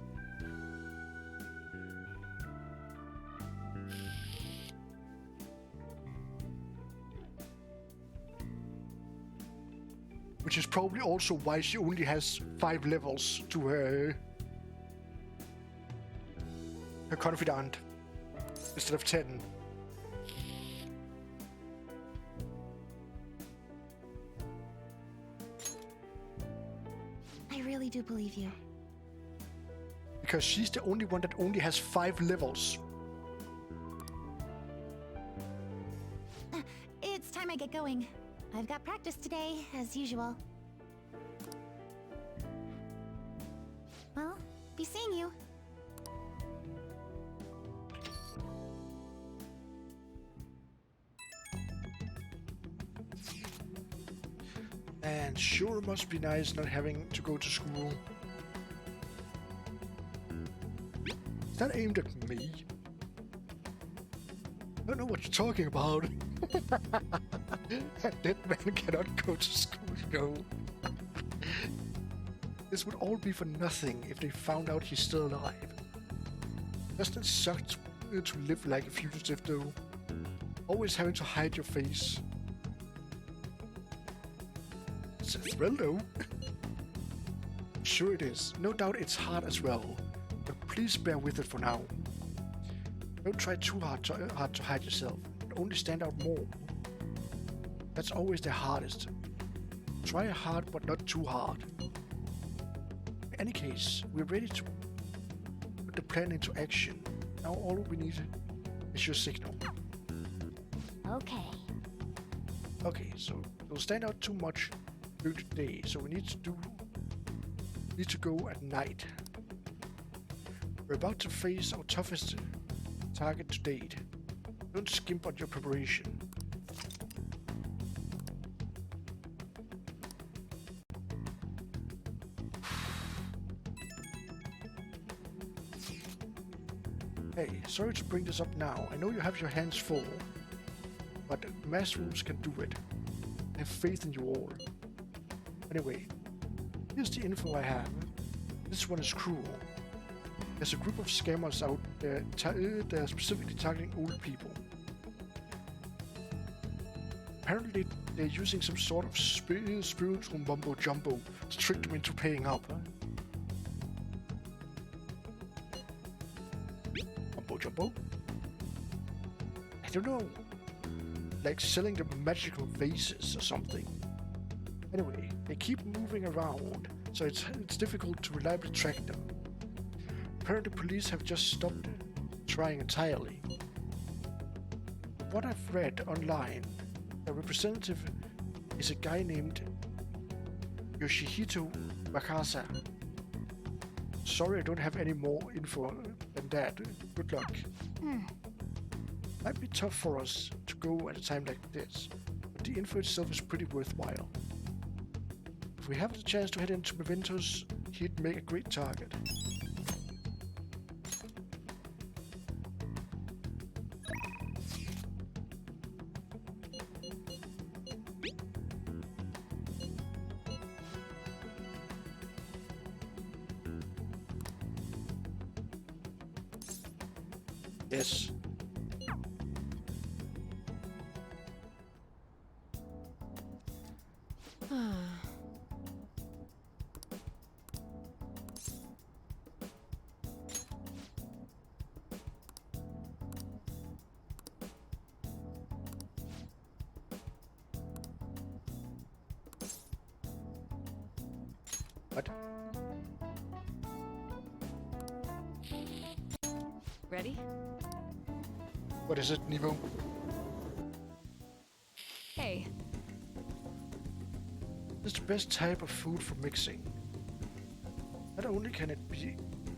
Speaker 1: Which is probably also why she only has 5 levels to her confidant instead of 10.
Speaker 11: I really do believe you.
Speaker 1: Because she's the only one that only has 5 levels.
Speaker 11: get going. I've got practice today, as usual. Well, be seeing you.
Speaker 1: And sure must be nice not having to go to school. Is that aimed at me? I don't know what you're talking about. A dead man cannot go to school, you know. This would all be for nothing if they found out he's still alive. Doesn't it suck to live like a fugitive though? Always having to hide your face. It's a thrill though. Sure it is. No doubt it's hard as well. But please bear with it for now. Don't try too hard to hide yourself. Only stand out more. That's always the hardest. Try hard but not too hard. In any case, we're ready to put the plan into action. Now all we need is your signal.
Speaker 11: Okay.
Speaker 1: Okay, so we'll stand out too much during the day, so we need to go at night. We're about to face our toughest target to date. Don't skimp on your preparation. Hey, sorry to bring this up now. I know you have your hands full, but mass rooms can do it. I have faith in you all. Anyway, here's the info I have. This one is cruel. There's a group of scammers out there. They're specifically targeting old people. Apparently, they're using some sort of spiritual mumbo jumbo to trick them into paying up. Mumbo jumbo? I don't know. Like selling them magical vases or something. Anyway, they keep moving around, so it's difficult to reliably track them. Apparently, police have just stopped trying entirely. What I've read online, the representative is a guy named Yoshihito Wakasa. Sorry I don't have any more info than that. Good luck. Might be tough for us to go at a time like this, but the info itself is pretty worthwhile. If we have the chance to head into Meventos, he'd make a great target. Yes. What?
Speaker 13: Ready?
Speaker 1: What is it, Nevo?
Speaker 13: Hey.
Speaker 1: It's the best type of food for mixing. Not only can it be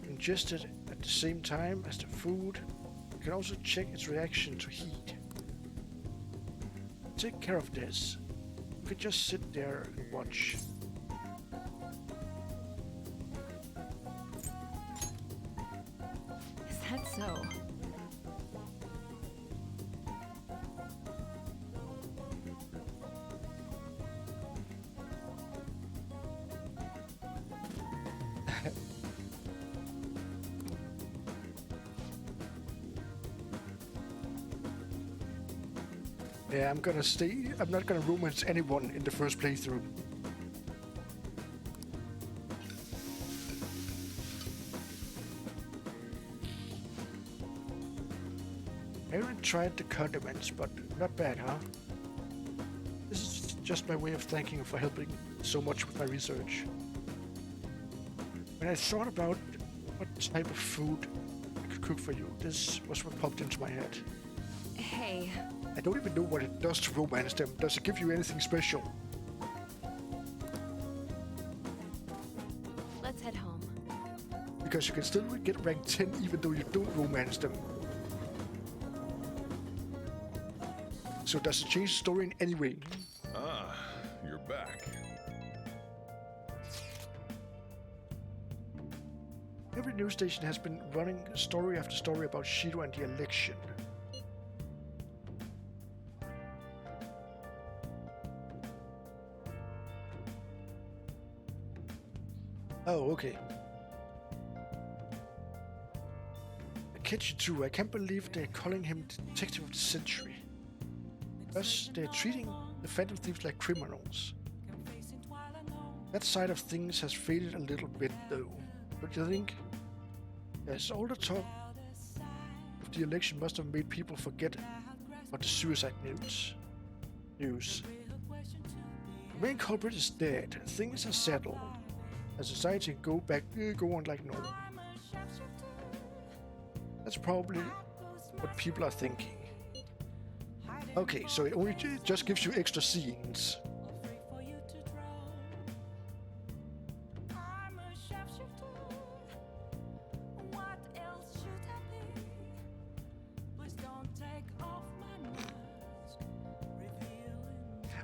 Speaker 1: ingested at the same time as the food, you can also check its reaction to heat. Take care of this. You can just sit there and watch.
Speaker 13: Is that so?
Speaker 1: Yeah, I'm not gonna romance anyone in the first playthrough. Aaron tried the condiments, but not bad, huh? This is just my way of thanking you for helping so much with my research. When I thought about what type of food I could cook for you, this was what popped into my head.
Speaker 13: Hey,
Speaker 1: I don't even know what it does to romance them. Does it give you anything special?
Speaker 6: Let's head home.
Speaker 1: Because you can still get rank 10 even though you don't romance them. So does it change the story in any way?
Speaker 17: Ah, you're back.
Speaker 1: Every news station has been running story after story about Shido and the election. Oh, okay. Akechi too. I can't believe they're calling him Detective of the Century. Thus, they're treating the Phantom Thieves like criminals. That side of things has faded a little bit, though. Don't you think? Yes, all the talk of the election must have made people forget about the suicide news. The main culprit is dead. Things are settled. And society can go on like normal. That's probably what people are thinking. Okay, so it only just gives you extra scenes.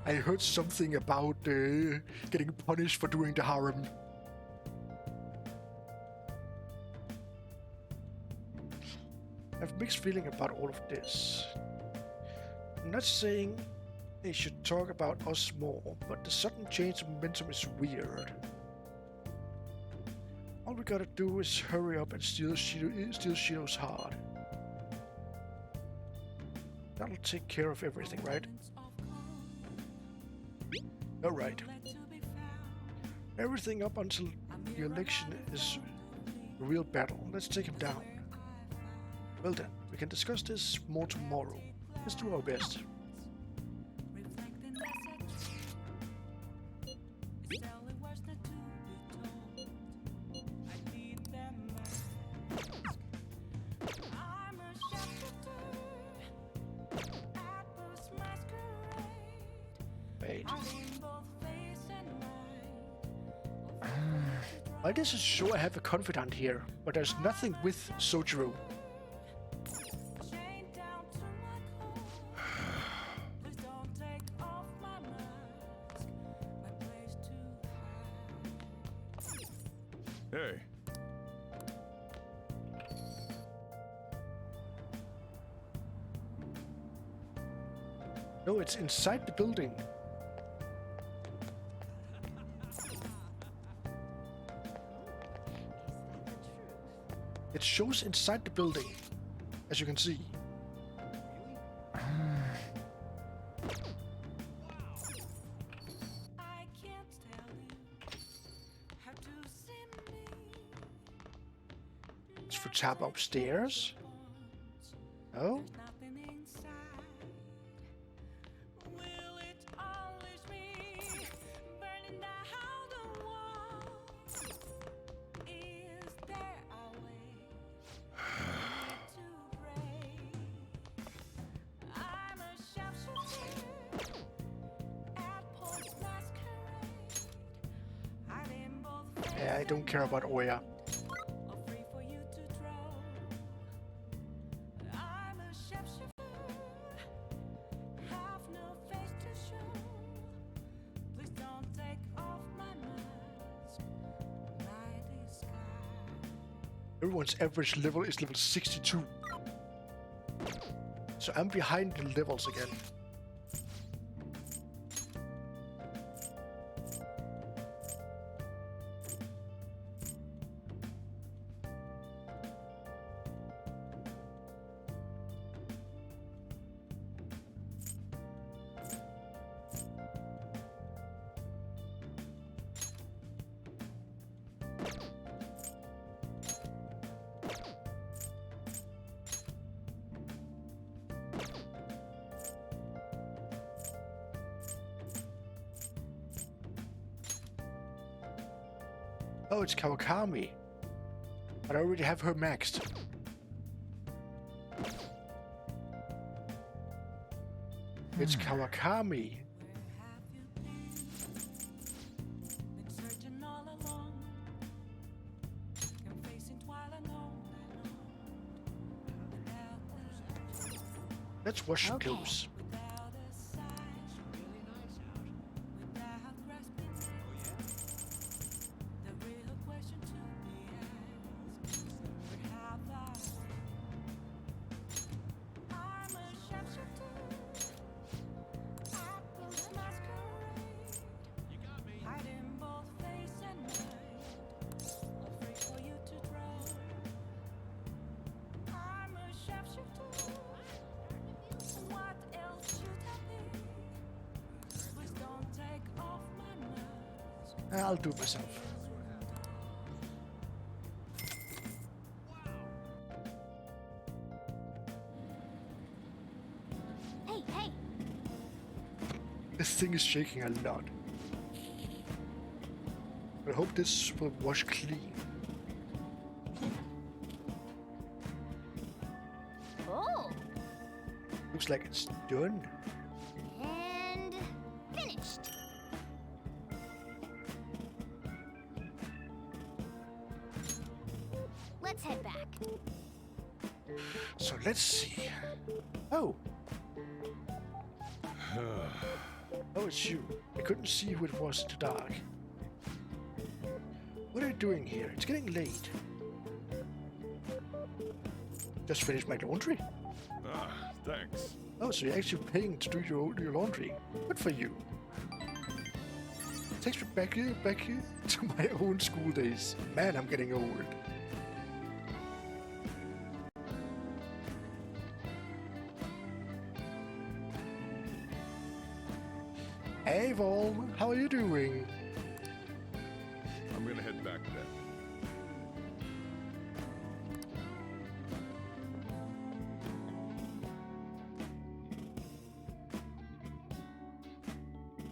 Speaker 1: I heard something about getting punished for doing the harem. I have mixed feeling about all of this. I'm not saying they should talk about us more, but the sudden change of momentum is weird. All we gotta do is hurry up and steal Shido's heart. That'll take care of everything, right? Alright. Everything up until the election is a real battle. Let's take him down. Well then, we can discuss this more tomorrow. Let's do our best. Wait. While this is sure I have a confidant here, but there's nothing with Sojiro.
Speaker 17: Hey.
Speaker 1: No, it's inside the building. It shows inside the building, as you can see. It's for tap upstairs. Oh. Yeah, I don't care about Oya. Everyone's average level is level 62. So I'm behind the levels again. Oh, it's Kawakami. But I already have her maxed. It's Kawakami. Let's wash your clothes. I'll do it myself.
Speaker 2: Hey, hey!
Speaker 1: This thing is shaking a lot. I hope this will wash clean.
Speaker 2: Oh!
Speaker 1: Looks like it's done.
Speaker 2: And finished. Let's head back.
Speaker 1: So let's see. Oh. Oh, it's you. I couldn't see who it was in the dark. What are you doing here? It's getting late. Just finished my laundry.
Speaker 17: Ah, thanks.
Speaker 1: Oh, so you're actually paying to do your laundry. Good for you. Takes me back to my own school days. Man, I'm getting old. Hey, Vol, how are you doing?
Speaker 17: I'm gonna head back then.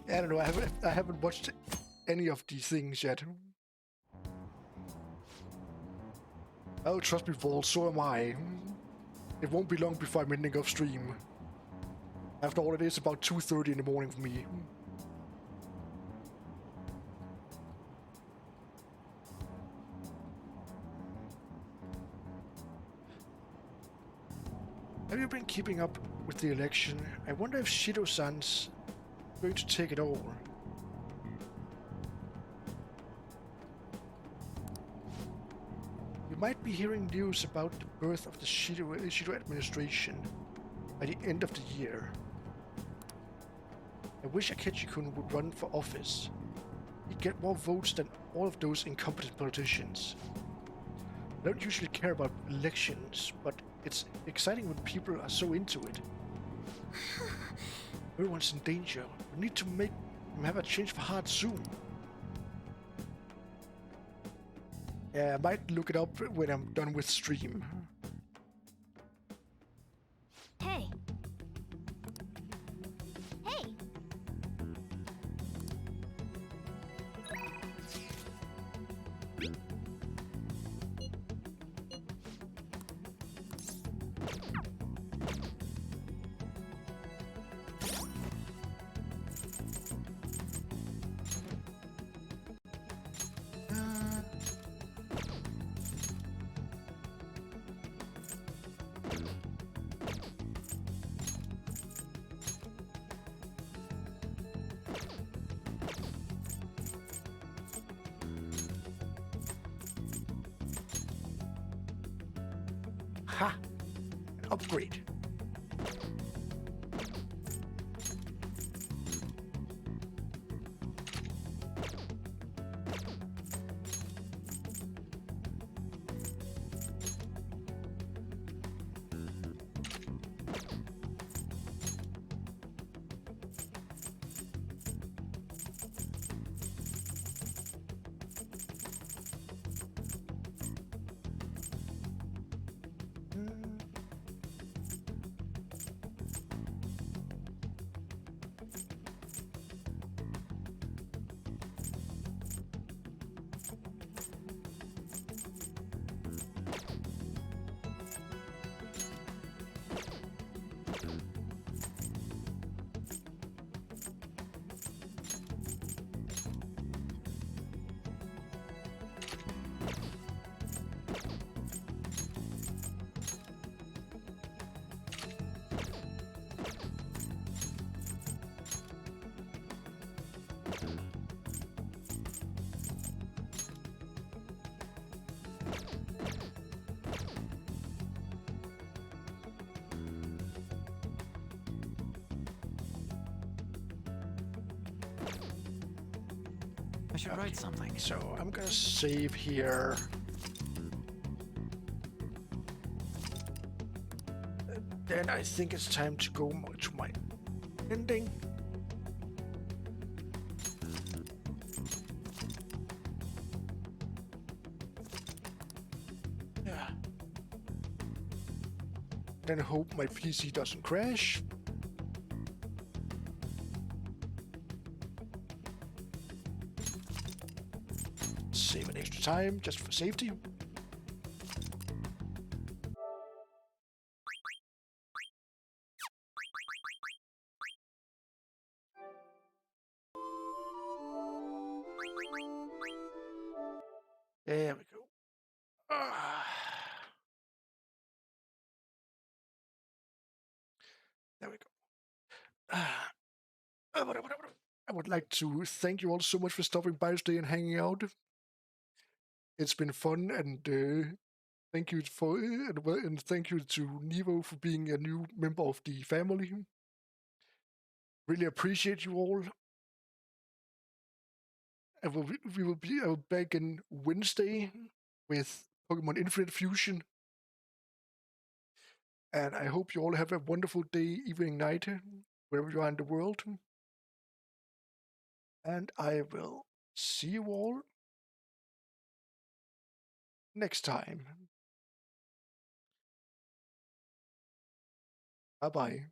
Speaker 1: I don't know. I haven't watched any of these things yet. Oh, trust me, Vol. So am I. It won't be long before I'm ending off stream. After all, it is about 2:30 in the morning for me. Have you been keeping up with the election? I wonder if Shido-san's going to take it over. You might be hearing news about the birth of the Shido administration by the end of the year. I wish Akechi-kun would run for office. He'd get more votes than all of those incompetent politicians. I don't usually care about elections, but it's exciting when people are so into it. Everyone's in danger. We need to make them have a change for heart soon. Yeah, I might look it up when I'm done with stream.
Speaker 2: Hey. Hey.
Speaker 1: Ha! An upgrade.
Speaker 18: should write something.
Speaker 1: So I'm gonna save here. Then I think it's time to go to my ending. Yeah. Then hope my PC doesn't crash. Save an extra time just for safety. There we go. There we go. I would like to thank you all so much for stopping by today and hanging out. It's been fun, and thank you for and thank you to Nevo for being a new member of the family. Really appreciate you all. We will be back in Wednesday with Pokemon Infinite Fusion. And I hope you all have a wonderful day, evening, night, wherever you are in the world. And I will see you all next time. Bye-bye.